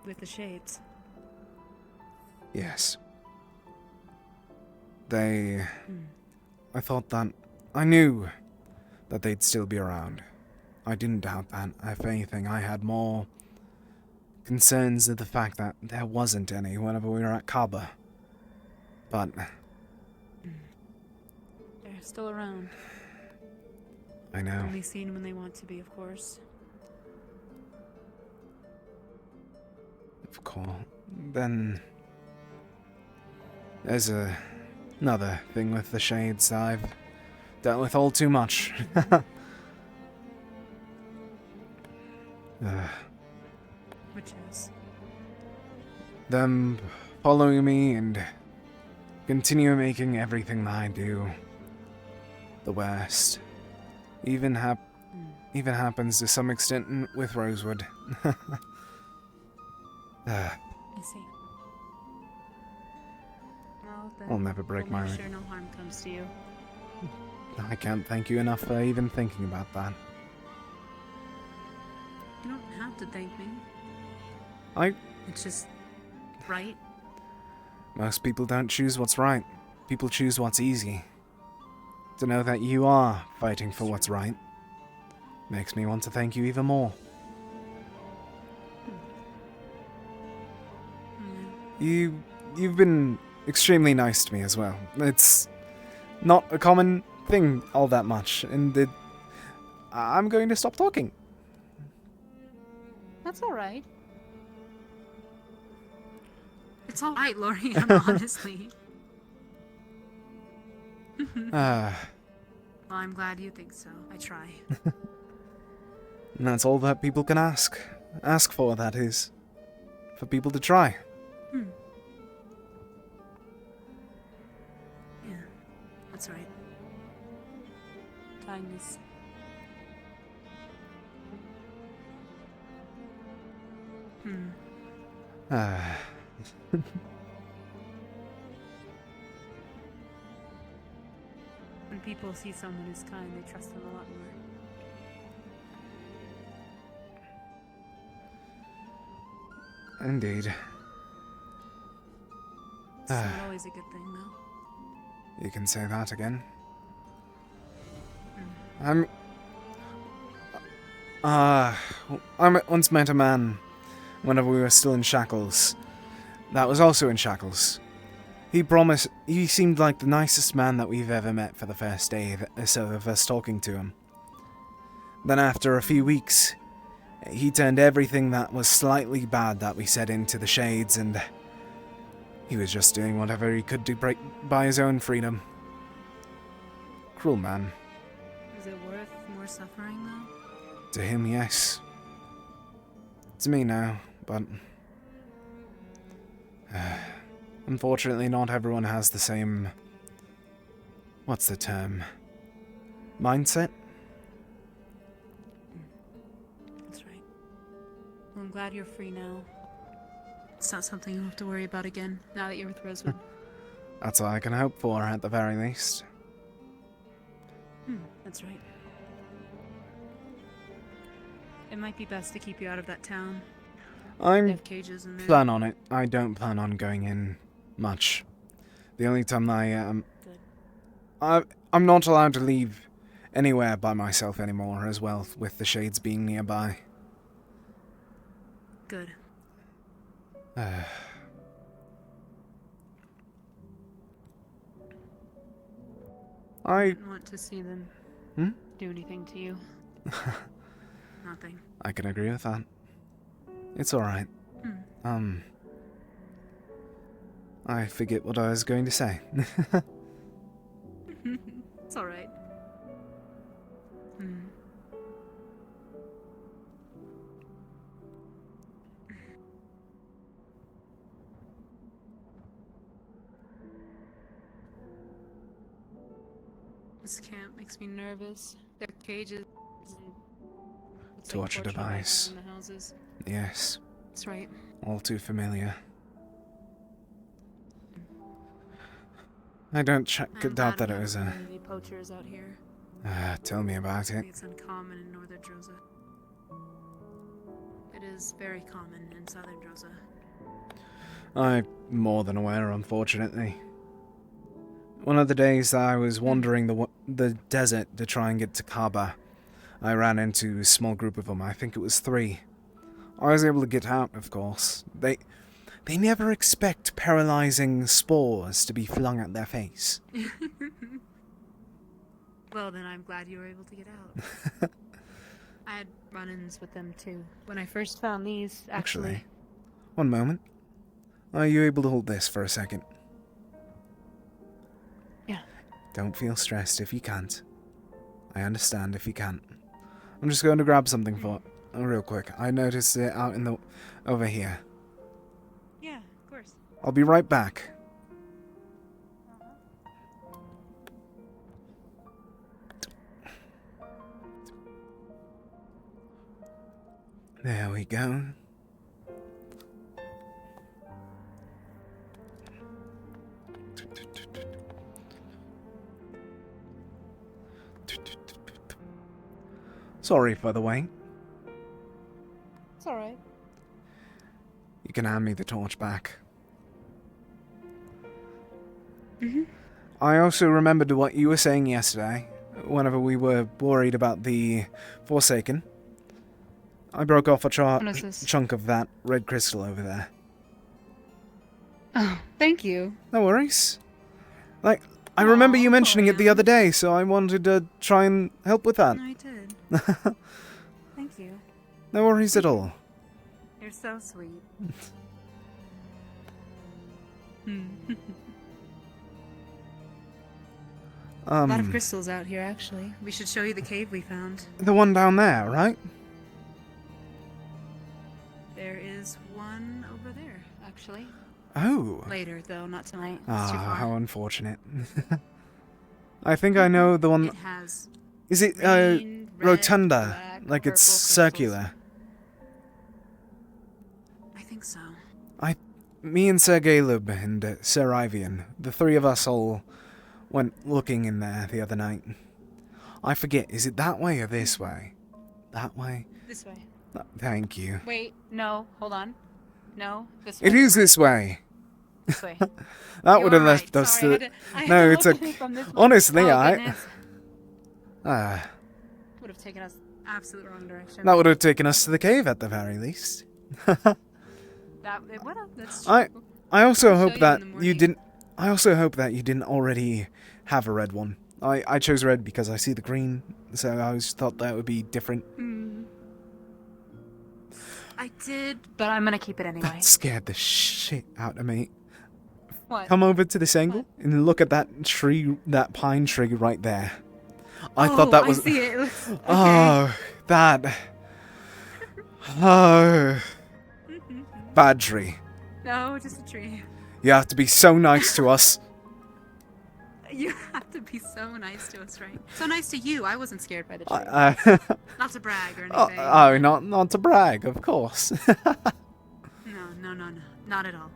S2: With the shades.
S1: Yes. I thought that... I knew that they'd still be around. I didn't doubt that. If anything, I had more concerns of the fact that there wasn't any whenever we were at Kaba. But
S2: They're still around.
S1: I know.
S2: Only seen when they want to be, of course.
S1: Of course. Then there's another thing with the shades that I've dealt with all too much.
S2: Which is?
S1: Them following me and continue making everything that I do the worst. Even happens to some extent with Rosewood.
S2: I see. Well, then
S1: I'll never break
S2: we'll
S1: my
S2: make sure no harm comes to you.
S1: I can't thank you enough for even thinking about that.
S2: You don't have to thank me. It's just right.
S1: Most people don't choose what's right. People choose what's easy. To know that you are fighting for what's right makes me want to thank you even more. You've been extremely nice to me as well. It's not a common thing all that much, and I'm going to stop talking.
S2: That's all right. It's all right, Lorian, honestly. Well, I'm glad you think so. I try.
S1: And that's all that people can ask. Ask for, that is. For people to try.
S2: Yeah, that's right. Kindness. When people see someone who's kind, they trust them a lot more.
S1: Indeed.
S2: It's not always a good thing, though.
S1: You can say that again. I once met a man whenever we were still in shackles. That was also in shackles. He seemed like the nicest man that we've ever met for the first day of us talking to him. Then after a few weeks, he turned everything that was slightly bad that we said into the shades, and he was just doing whatever he could to break by his own freedom. Cruel man.
S2: Is it worth more suffering, though?
S1: To him, yes. To me, no, but unfortunately not everyone has the same, what's the term, mindset?
S2: That's right. Well, I'm glad you're free now. It's not something you'll have to worry about again, now that you're with Rosewood.
S1: That's all I can hope for, at the very least.
S2: That's right. It might be best to keep you out of that town. They have cages in there.
S1: Plan on it. I don't plan on going in much. The only time I'm not allowed to leave anywhere by myself anymore as well, with the shades being nearby.
S2: Good. I didn't want to see them do anything to you. Nothing.
S1: I can agree with that. It's alright. I forget what I was going to say.
S2: It's alright. This camp makes me nervous. Their cages and it's like
S1: Torture device.
S2: in the houses.
S1: Yes.
S2: That's right.
S1: All too familiar. I don't doubt that it was a...
S2: poachers out here.
S1: Tell me about it.
S2: It's uncommon in northern Droza. It is very common in southern Droza.
S1: I'm more than aware, unfortunately. One of the days that I was wandering the desert to try and get to Kaaba, I ran into a small group of them. I think it was 3. I was able to get out, of course. They never expect paralyzing spores to be flung at their face.
S2: Well, then I'm glad you were able to get out. I had run-ins with them too. When I first found these, actually.
S1: One moment. Are you able to hold this for a second?
S2: Yeah.
S1: Don't feel stressed if you can't. I understand if you can't. I'm just going to grab something real quick. I noticed it out in the over here.
S2: Yeah, of course.
S1: I'll be right back. There we go. Sorry for the wait.
S2: It's alright.
S1: You can hand me the torch back. I also remembered what you were saying yesterday, whenever we were worried about the Forsaken. I broke off a chunk of that red crystal over there.
S2: Oh, thank you.
S1: No worries. Like, I remember you mentioning it the other day, so I wanted to try and help with that.
S2: I did. Thank you.
S1: No worries at all.
S2: You're so sweet. A lot of crystals out here, actually. We should show you the cave we found.
S1: The one down there, right?
S2: There is one over there, actually.
S1: Oh.
S2: Later, though, not tonight. It's too
S1: Ah,
S2: far.
S1: how unfortunate. I think I know the one.
S2: It has
S1: Is it
S2: green, red,
S1: rotunda?
S2: black,
S1: Like it's
S2: purple
S1: circular.
S2: I think so.
S1: Me and Sir Galeb and Sir Ivian, the three of us all went looking in there the other night. I forget, is it that way or this way? That way?
S2: This way.
S1: Thank you.
S2: Wait, no, hold on. No, this way.
S1: It is this way.
S2: This way.
S1: That would have left us
S2: Sorry,
S1: to.
S2: I had
S1: No,
S2: to
S1: it's
S2: look
S1: a.
S2: at it from this way.
S1: Honestly,
S2: Oh,
S1: I.
S2: goodness. Would have taken us absolute wrong direction.
S1: That would have taken us to the cave at the very least.
S2: It would have. That's true.
S1: I also
S2: I'll
S1: hope
S2: show
S1: that
S2: in the
S1: you
S2: morning.
S1: didn't. I also hope that you didn't already have a red one. I chose red because I see the green, so I always thought that would be different.
S2: I did, but I'm gonna keep it anyway.
S1: That scared the shit out of me.
S2: What?
S1: Come over to this angle and look at that tree, that pine tree right there. I thought that was.
S2: I see it. It looks, okay.
S1: Oh, that. Oh. Bad tree.
S2: No, just a tree.
S1: You have to be so nice to us.
S2: You have to be so nice to us, right? So nice to you. I wasn't scared by the tree. Not to brag or anything.
S1: Not to brag, of course.
S2: No, not at all.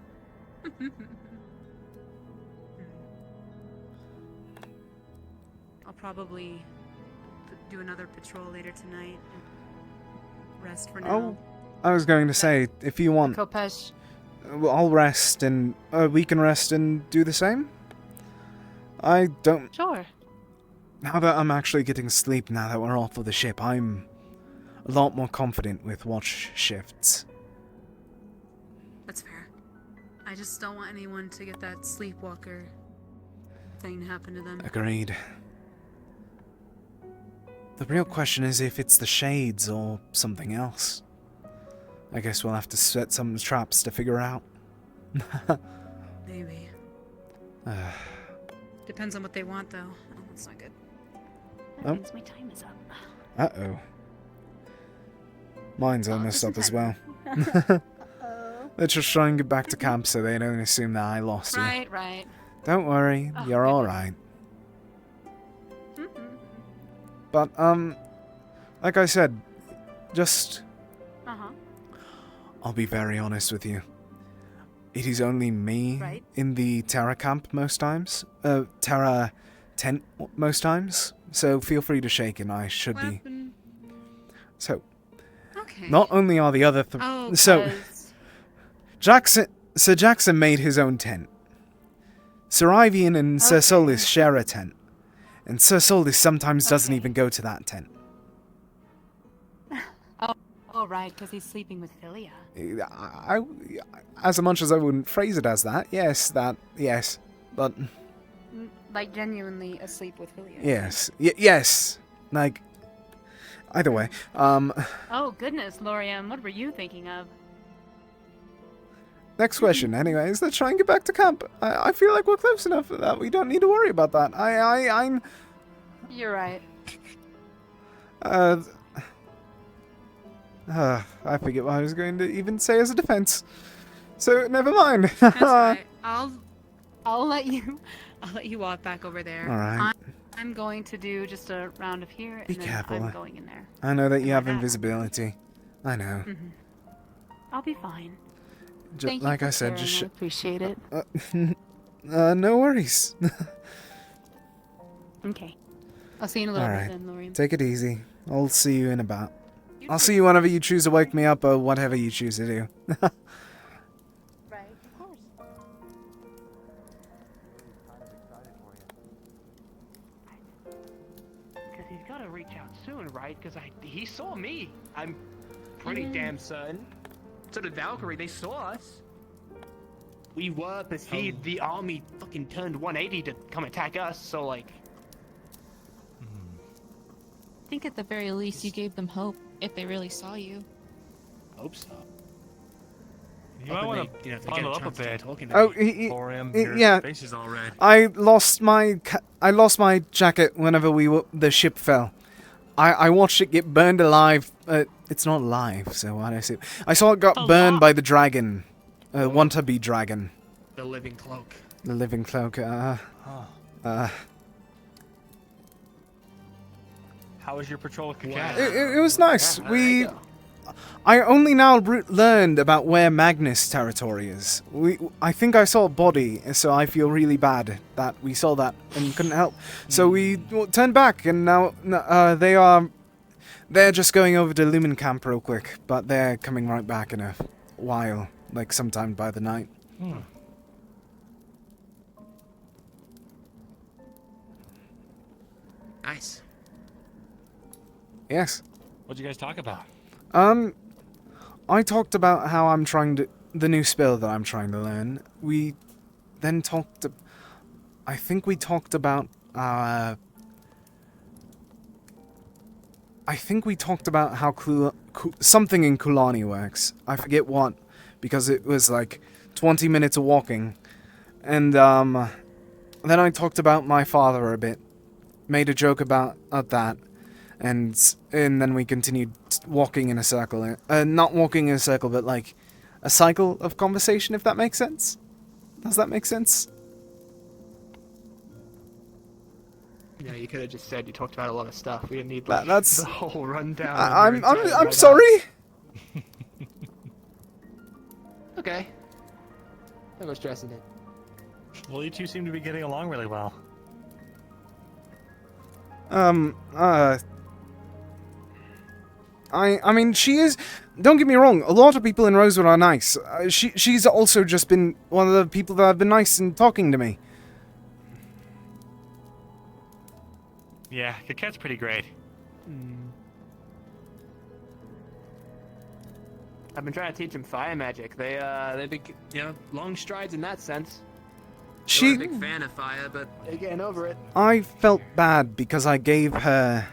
S2: I'll probably do another patrol later tonight. And rest for now.
S1: Oh, I was going to say, if you want,
S2: Kopesh.
S1: I'll rest and we can rest and do the same. I don't.
S2: Sure.
S1: Now that I'm actually getting sleep, now that we're off of the ship, I'm a lot more confident with watch shifts.
S2: That's fair. I just don't want anyone to get that sleepwalker thing to happen to them.
S1: Agreed. The real question is if it's the shades or something else. I guess we'll have to set some traps to figure out.
S2: Maybe. Depends on what they want, though. Oh, that's not good.
S13: That means my time is up.
S1: Uh-oh. Mine's almost up as well. Let's just try and get back to camp so they don't assume that I lost you.
S2: Right.
S1: Don't worry, you're alright. But, like I said, just... I'll be very honest with you. It is only me in the Terra camp most times. Terra tent most times. So feel free to shake and I should be. So, not only are the other so, Sir Jackson made his own tent. Sir Ivian and Sir Solis share a tent. And Sir Solis sometimes doesn't even go to that tent.
S2: Oh, right, because he's sleeping with Philia.
S1: As much as I wouldn't phrase it as that, yes, but...
S2: Like, genuinely asleep with Philia.
S1: Yes, yes, like, either way,
S2: Oh, goodness, Loriam, what were you thinking of?
S1: Next question, anyways, let's try and get back to camp. I feel like we're close enough that we don't need to worry about that. I'm...
S2: You're right.
S1: I forget what I was going to even say as a defense. So never mind.
S2: That's right. I'll let you walk back over there.
S1: All right.
S2: I'm going to do just a round of here,
S1: Be
S2: and then
S1: careful.
S2: I'm going in there.
S1: I know that you have
S2: that.
S1: invisibility. I know.
S2: I'll be fine.
S1: Just,
S2: Thank you
S1: like
S2: for
S1: I said,
S2: sharing.
S1: just
S2: I appreciate it.
S1: no worries.
S2: Okay. I'll see you in a little
S1: All
S2: bit
S1: right.
S2: then, Lorraine.
S1: Take it easy. I'll see you in about. I'll see you whenever you choose to wake me up or whatever you choose to do.
S2: Right, of course.
S17: Because he's got to reach out soon, right? Because he saw me. I'm pretty damn certain. So did Valkyrie. They saw us. We were perceived. The army fucking turned 180 to come attack us. So like.
S10: I think at the very least you gave them hope if they really saw you.
S17: Hope so.
S8: You might want to bundle up a bit.
S1: Oh, yeah.
S18: Face is all red.
S1: I lost my jacket whenever the ship fell. I watched it get burned alive. It's not alive, so why did I say it? I saw it got burned by the dragon, want-to-be dragon.
S17: The living cloak.
S1: The living cloak.
S8: How was your patrol with Kakat?
S1: It was nice. I only now learned about where Magnus' territory is. I think I saw a body, so I feel really bad that we saw that and couldn't help. So we turned back, and now they're just going over to Lumen Camp real quick, but they're coming right back in a while, like sometime by the night.
S17: Nice.
S1: Yes.
S8: What'd you guys talk about?
S1: I talked about how I'm trying to... the new spell that I'm trying to learn. We then talked... I think we talked about... I think we talked about how something in Kulani works. I forget what, because it was like 20 minutes of walking. And then I talked about my father a bit. Made a joke about that. And then we continued walking in a circle. Not walking in a circle, but like a cycle of conversation, if that makes sense. Does that make sense?
S17: Yeah, you could have just said you talked about a lot of stuff. We didn't need
S1: That's
S17: the whole rundown.
S1: I'm sorry.
S17: Okay. No stressing it.
S8: Well, you two seem to be getting along really well.
S1: I mean, she is... Don't get me wrong, a lot of people in Rosewood are nice. She's also just been one of the people that have been nice in talking to me.
S8: Yeah, Kakat's pretty great.
S17: I've been trying to teach them fire magic. They've been, long strides in that sense.
S1: She...
S17: I'm a big fan of fire, but they're getting over it.
S1: I felt bad because I gave her...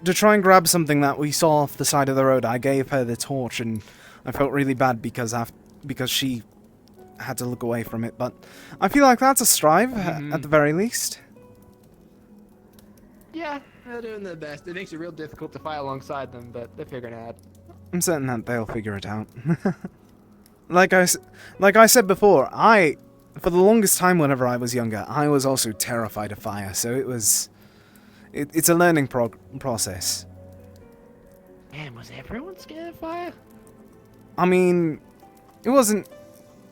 S1: To try and grab something that we saw off the side of the road, I gave her the torch, and I felt really bad because she had to look away from it. But I feel like that's a strive, at the very least.
S17: Yeah, they're doing their best. It makes it real difficult to fight alongside them, but they're figuring it out.
S1: I'm certain that they'll figure it out. Like I said before, for the longest time whenever I was younger, I was also terrified of fire, so it was... It's a learning process.
S17: Man, was everyone scared of fire?
S1: I mean, it wasn't...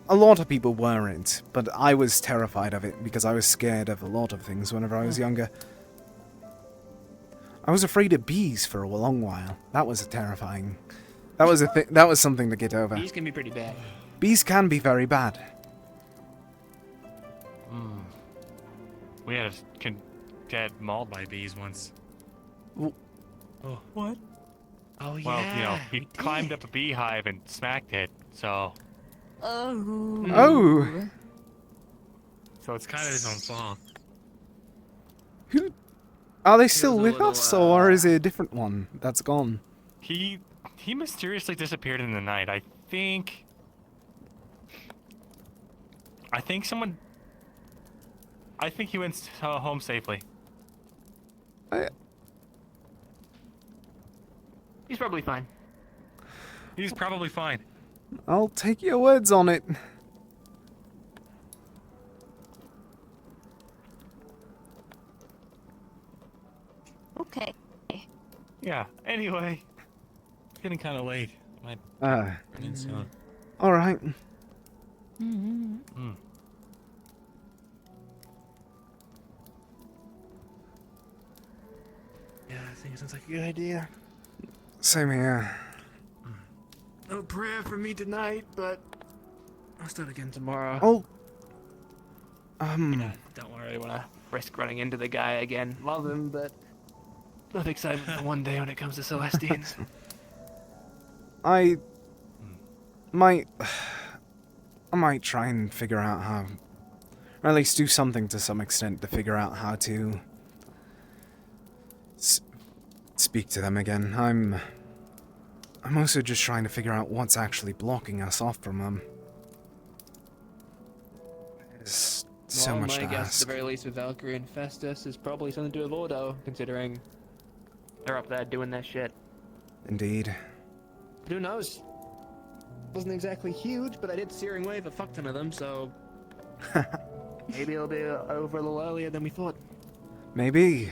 S1: A lot of people weren't, but I was terrified of it because I was scared of a lot of things whenever I was younger. I was afraid of bees for a long while. That was terrifying. That was something to get over.
S17: Bees can be pretty bad.
S1: Bees can be very bad.
S8: We had a get mauled by bees once.
S1: Oh,
S8: what?
S17: Oh,
S8: Well, he climbed up a beehive and smacked it, so...
S1: Oh!
S8: So it's kind of his own fault.
S1: Are they still with us, or is it a different one that's gone?
S8: He mysteriously disappeared in the night. I think he went home safely.
S17: He's probably fine.
S4: He's probably fine.
S1: I'll take your words on it.
S10: Okay.
S4: Yeah. Anyway, it's getting kind of late. Might
S1: Uh,
S4: run in soon.
S1: Alright.
S4: Mm.
S3: Yeah, I think it sounds like a good idea.
S1: Same here.
S3: No prayer for me tonight, but I'll start again tomorrow.
S1: Oh.
S17: Don't worry, want to risk running into the guy again. Love him, but not excited for one day when it comes to Celestians.
S1: I might try and figure out how, or at least do something to some extent to figure out how to speak to them again. I'm also just trying to figure out what's actually blocking us off from them. There's so much to
S17: my guess,
S1: ask.
S17: at the very least, with Valkyrie and Festus, is probably something to do with Ordo, considering they're up there doing their shit.
S1: Indeed.
S17: But who knows? Wasn't exactly huge, but I did Searing Wave a fuck ton of them, so maybe it'll be over a little earlier than we thought.
S1: Maybe.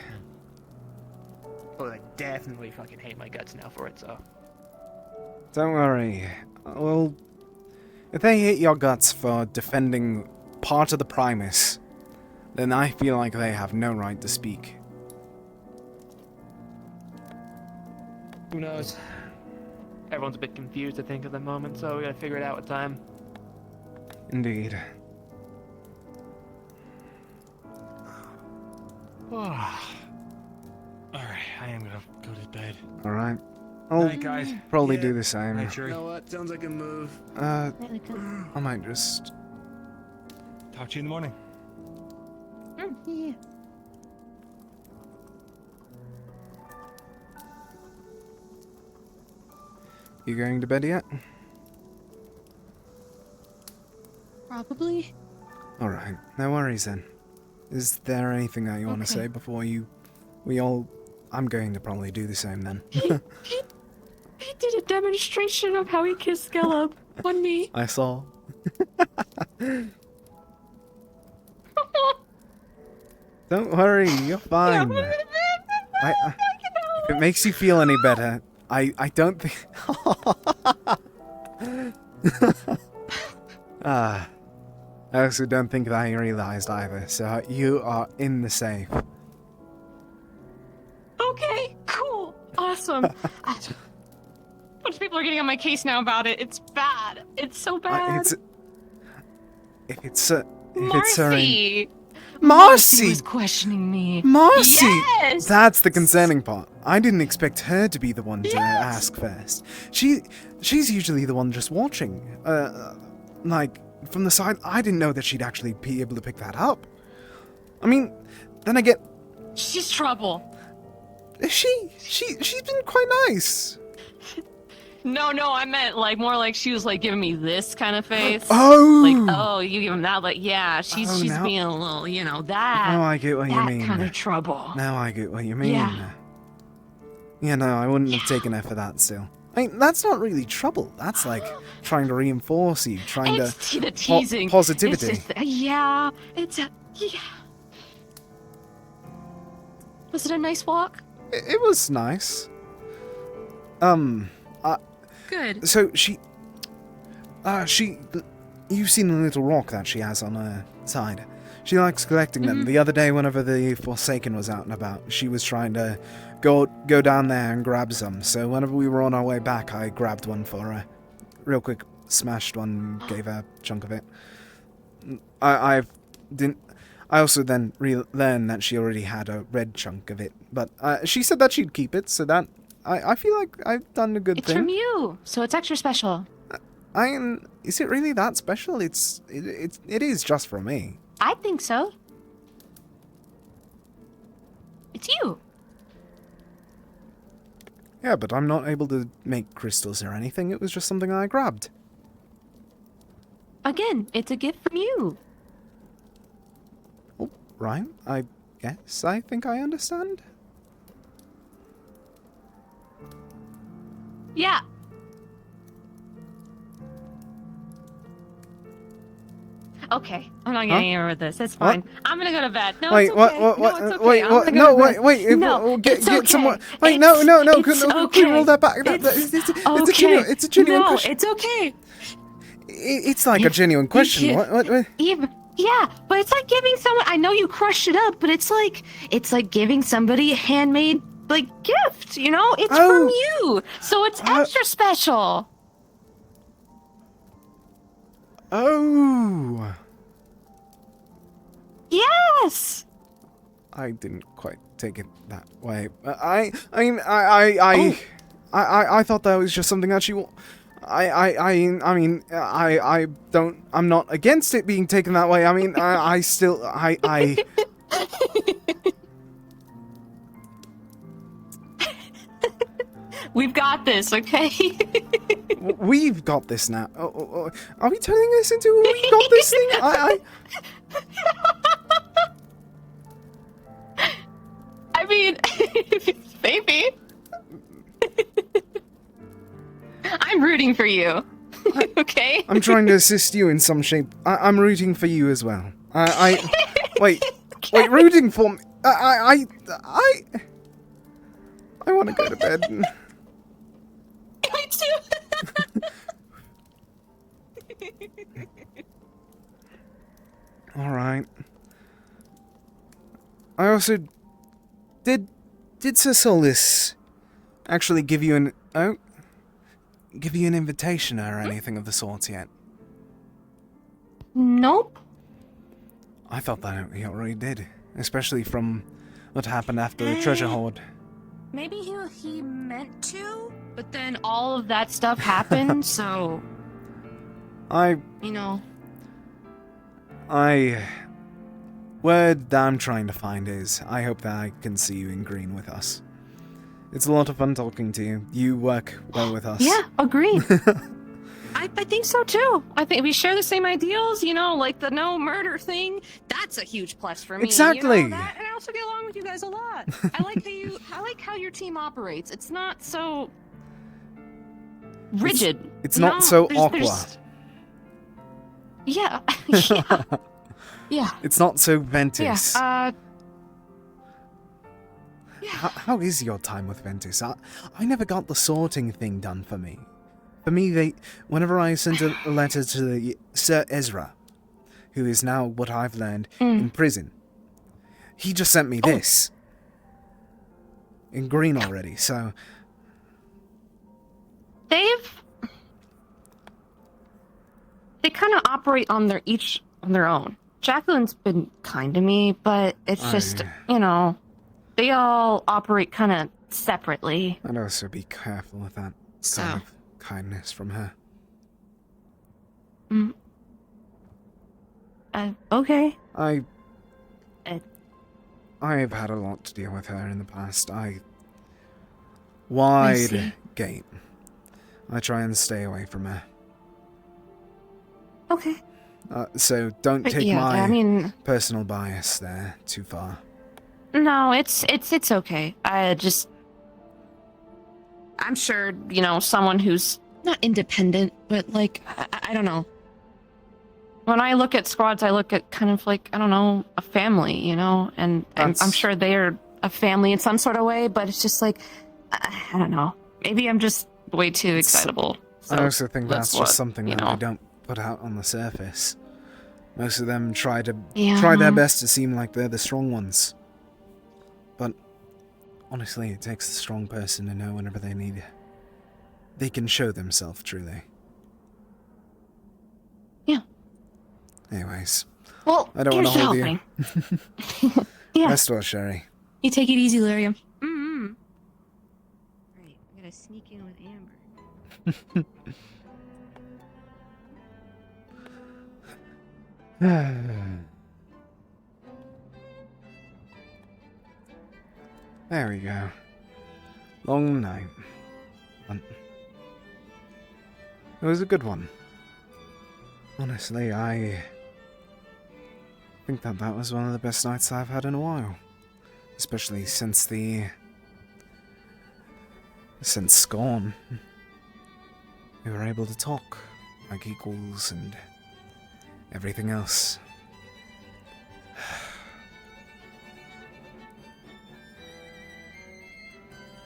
S17: Oh, I definitely fucking hate my guts now for it, so.
S1: Don't worry. Well, if they hate your guts for defending part of the Primus, then I feel like they have no right to speak.
S17: Who knows? Everyone's a bit confused, I think, at the moment, so we gotta figure it out with time.
S1: Indeed.
S4: Alright, I am gonna go to bed.
S1: Alright. I'll
S4: Night, guys.
S1: probably do the same.
S4: Night,
S3: You know what? Sounds like a move.
S1: I might just...
S4: Talk to you in the morning.
S10: Yeah.
S1: You going to bed yet?
S10: Probably.
S1: Alright, no worries then. Is there anything that you want to say before I'm going to probably do the same then.
S10: He did a demonstration of how he kissed Skellub on me.
S1: I saw. Don't worry, you're fine. If it makes you feel any better, I don't think... I also don't think that he realized either, so you are in the safe.
S10: Okay, cool, awesome. A bunch of people are getting on my case now about it. It's bad. It's so bad.
S1: If it's her...
S10: Marcy!
S1: Marcy
S10: was questioning me.
S1: Marcy!
S10: Yes!
S1: That's the concerning part. I didn't expect her to be the one to ask first. She's usually the one just watching. Like, from the side, I didn't know that she'd actually be able to pick that up. I mean, then I get...
S10: She's trouble.
S1: Is she? She's been quite nice.
S10: No, I meant like more like she was like giving me this kind of face.
S1: Oh!
S10: Like, oh, you give him that, like, yeah, she's
S1: now-
S10: being a little, you know, that.
S1: Oh, I get what you mean.
S10: That kind of trouble.
S1: Now I get what you mean.
S10: Yeah.
S1: Yeah, no, I wouldn't have taken her for that still. I mean, that's not really trouble. That's like trying to reinforce you, trying
S10: It's
S1: to...
S10: the teasing.
S1: Positivity.
S10: It's just, yeah, yeah. Was it a nice walk?
S1: It was nice.
S10: Good.
S1: So you've seen the little rock that she has on her side. She likes collecting them. The other day, whenever the Forsaken was out and about, she was trying to go down there and grab some. So whenever we were on our way back, I grabbed one for her. Real quick, smashed one, gave her a chunk of it. I also then learned that she already had a red chunk of it, but she said that she'd keep it, so that I feel like I've done a good
S10: It's
S1: thing.
S10: from you, so it's extra special.
S1: Is it really that special? It is just for me.
S10: I think so. It's you.
S1: Yeah, but I'm not able to make crystals or anything. It was just something I grabbed.
S10: Again, it's a gift from you.
S1: Oh, right. I guess I think I understand.
S10: Yeah. Okay, I'm not getting anywhere with this. It's fine. I'm gonna go to bed. No,
S1: Wait,
S10: it's okay.
S1: what?
S10: No, it's okay.
S1: Wait,
S10: I'm
S1: what?
S10: gonna
S1: No,
S10: go to bed.
S1: wait.
S10: No,
S1: Get
S10: it's okay.
S1: some more. Wait, no.
S10: It's
S1: Can we roll that back?
S10: It's
S1: okay. It's a genuine
S10: no,
S1: question.
S10: it's okay.
S1: It's like a genuine question. What?
S10: Yeah, but it's like giving someone. I know you crushed it up, but it's like giving somebody a handmade gift. You know, it's from you, so it's extra special.
S1: Oh.
S10: Yes.
S1: I didn't quite take it that way. I thought that was just something that she. I'm not against it being taken that way. I mean, I still.
S10: We've got this, okay?
S1: We've got this now. Are we turning this into a we got this thing?
S10: I mean, maybe. I'm rooting for you. Okay?
S1: I'm trying to assist you in some shape. I'm rooting for you as well. Wait, rooting for me. I want to go to bed.
S10: Me too.
S1: All right. I also did Sir Solis actually give you an invitation or anything of the sort yet?
S10: Nope.
S1: I thought that he already did, especially from what happened after the treasure hoard.
S10: Maybe he meant to, but then all of that stuff happened, so... You know...
S1: Word that I'm trying to find is, I hope that I can see you in green with us. It's a lot of fun talking to you. You work well with us.
S10: Yeah, agreed. I think so too. I think we share the same ideals, you know, like the no murder thing. That's a huge plus for me.
S1: Exactly.
S10: You know, and I also get along with you guys a lot. I like how your team operates. It's not so rigid.
S1: It's not so awkward.
S10: Yeah. Yeah.
S1: It's not so Ventus.
S10: Yeah.
S1: How is your time with Ventus? I never got the sorting thing done for me. For me, whenever I sent a letter to the Sir Ezra, who is now what I've learned in prison, he just sent me this in green already. So
S10: they kind of operate on their own. Jacqueline's been kind to me, but it's just you know, they all operate kind of separately.
S1: I'd also be careful with that kind of kindness from her.
S10: Okay.
S1: I've had a lot to deal with her in the past. Wide gate. I try and stay away from her.
S10: Okay.
S1: So don't
S10: But
S1: take
S10: yeah,
S1: my
S10: I mean-
S1: personal bias there too far.
S10: No, it's okay. I'm sure, you know, someone who's not independent, but like, I don't know. When I look at squads, I look at kind of like, I don't know, a family, you know, and I'm sure they are a family in some sort of way, but it's just like, I don't know. Maybe I'm just way too excitable.
S1: I also think that's
S10: what,
S1: just something
S10: you
S1: that
S10: know.
S1: they don't put out on the surface. Most of them try their
S10: Yeah.
S1: best to seem like they're the strong ones. But honestly, it takes a strong person to know whenever they can show themselves truly.
S10: Yeah.
S1: Anyways.
S10: Well,
S1: I don't want
S10: here's
S1: to hold
S10: helping.
S1: you.
S10: Yeah.
S1: Rest well, Sherry.
S10: You take it easy, Larium. Mm-hmm. Right, I'm gonna sneak in with Amber.
S1: There we go. Long night. It was a good one. Honestly, I think that was one of the best nights I've had in a while. Especially since Scorn. we were able to talk like equals and everything else.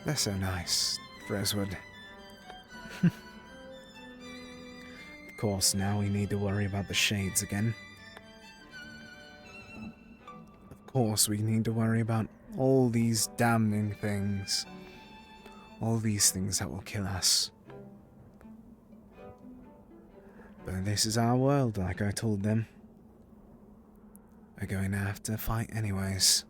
S1: They're so nice, Rosewood. Of course, now we need to worry about the shades again. Of course, we need to worry about all these damning things. All these things that will kill us. But this is our world, like I told them. We're going to have to fight anyways.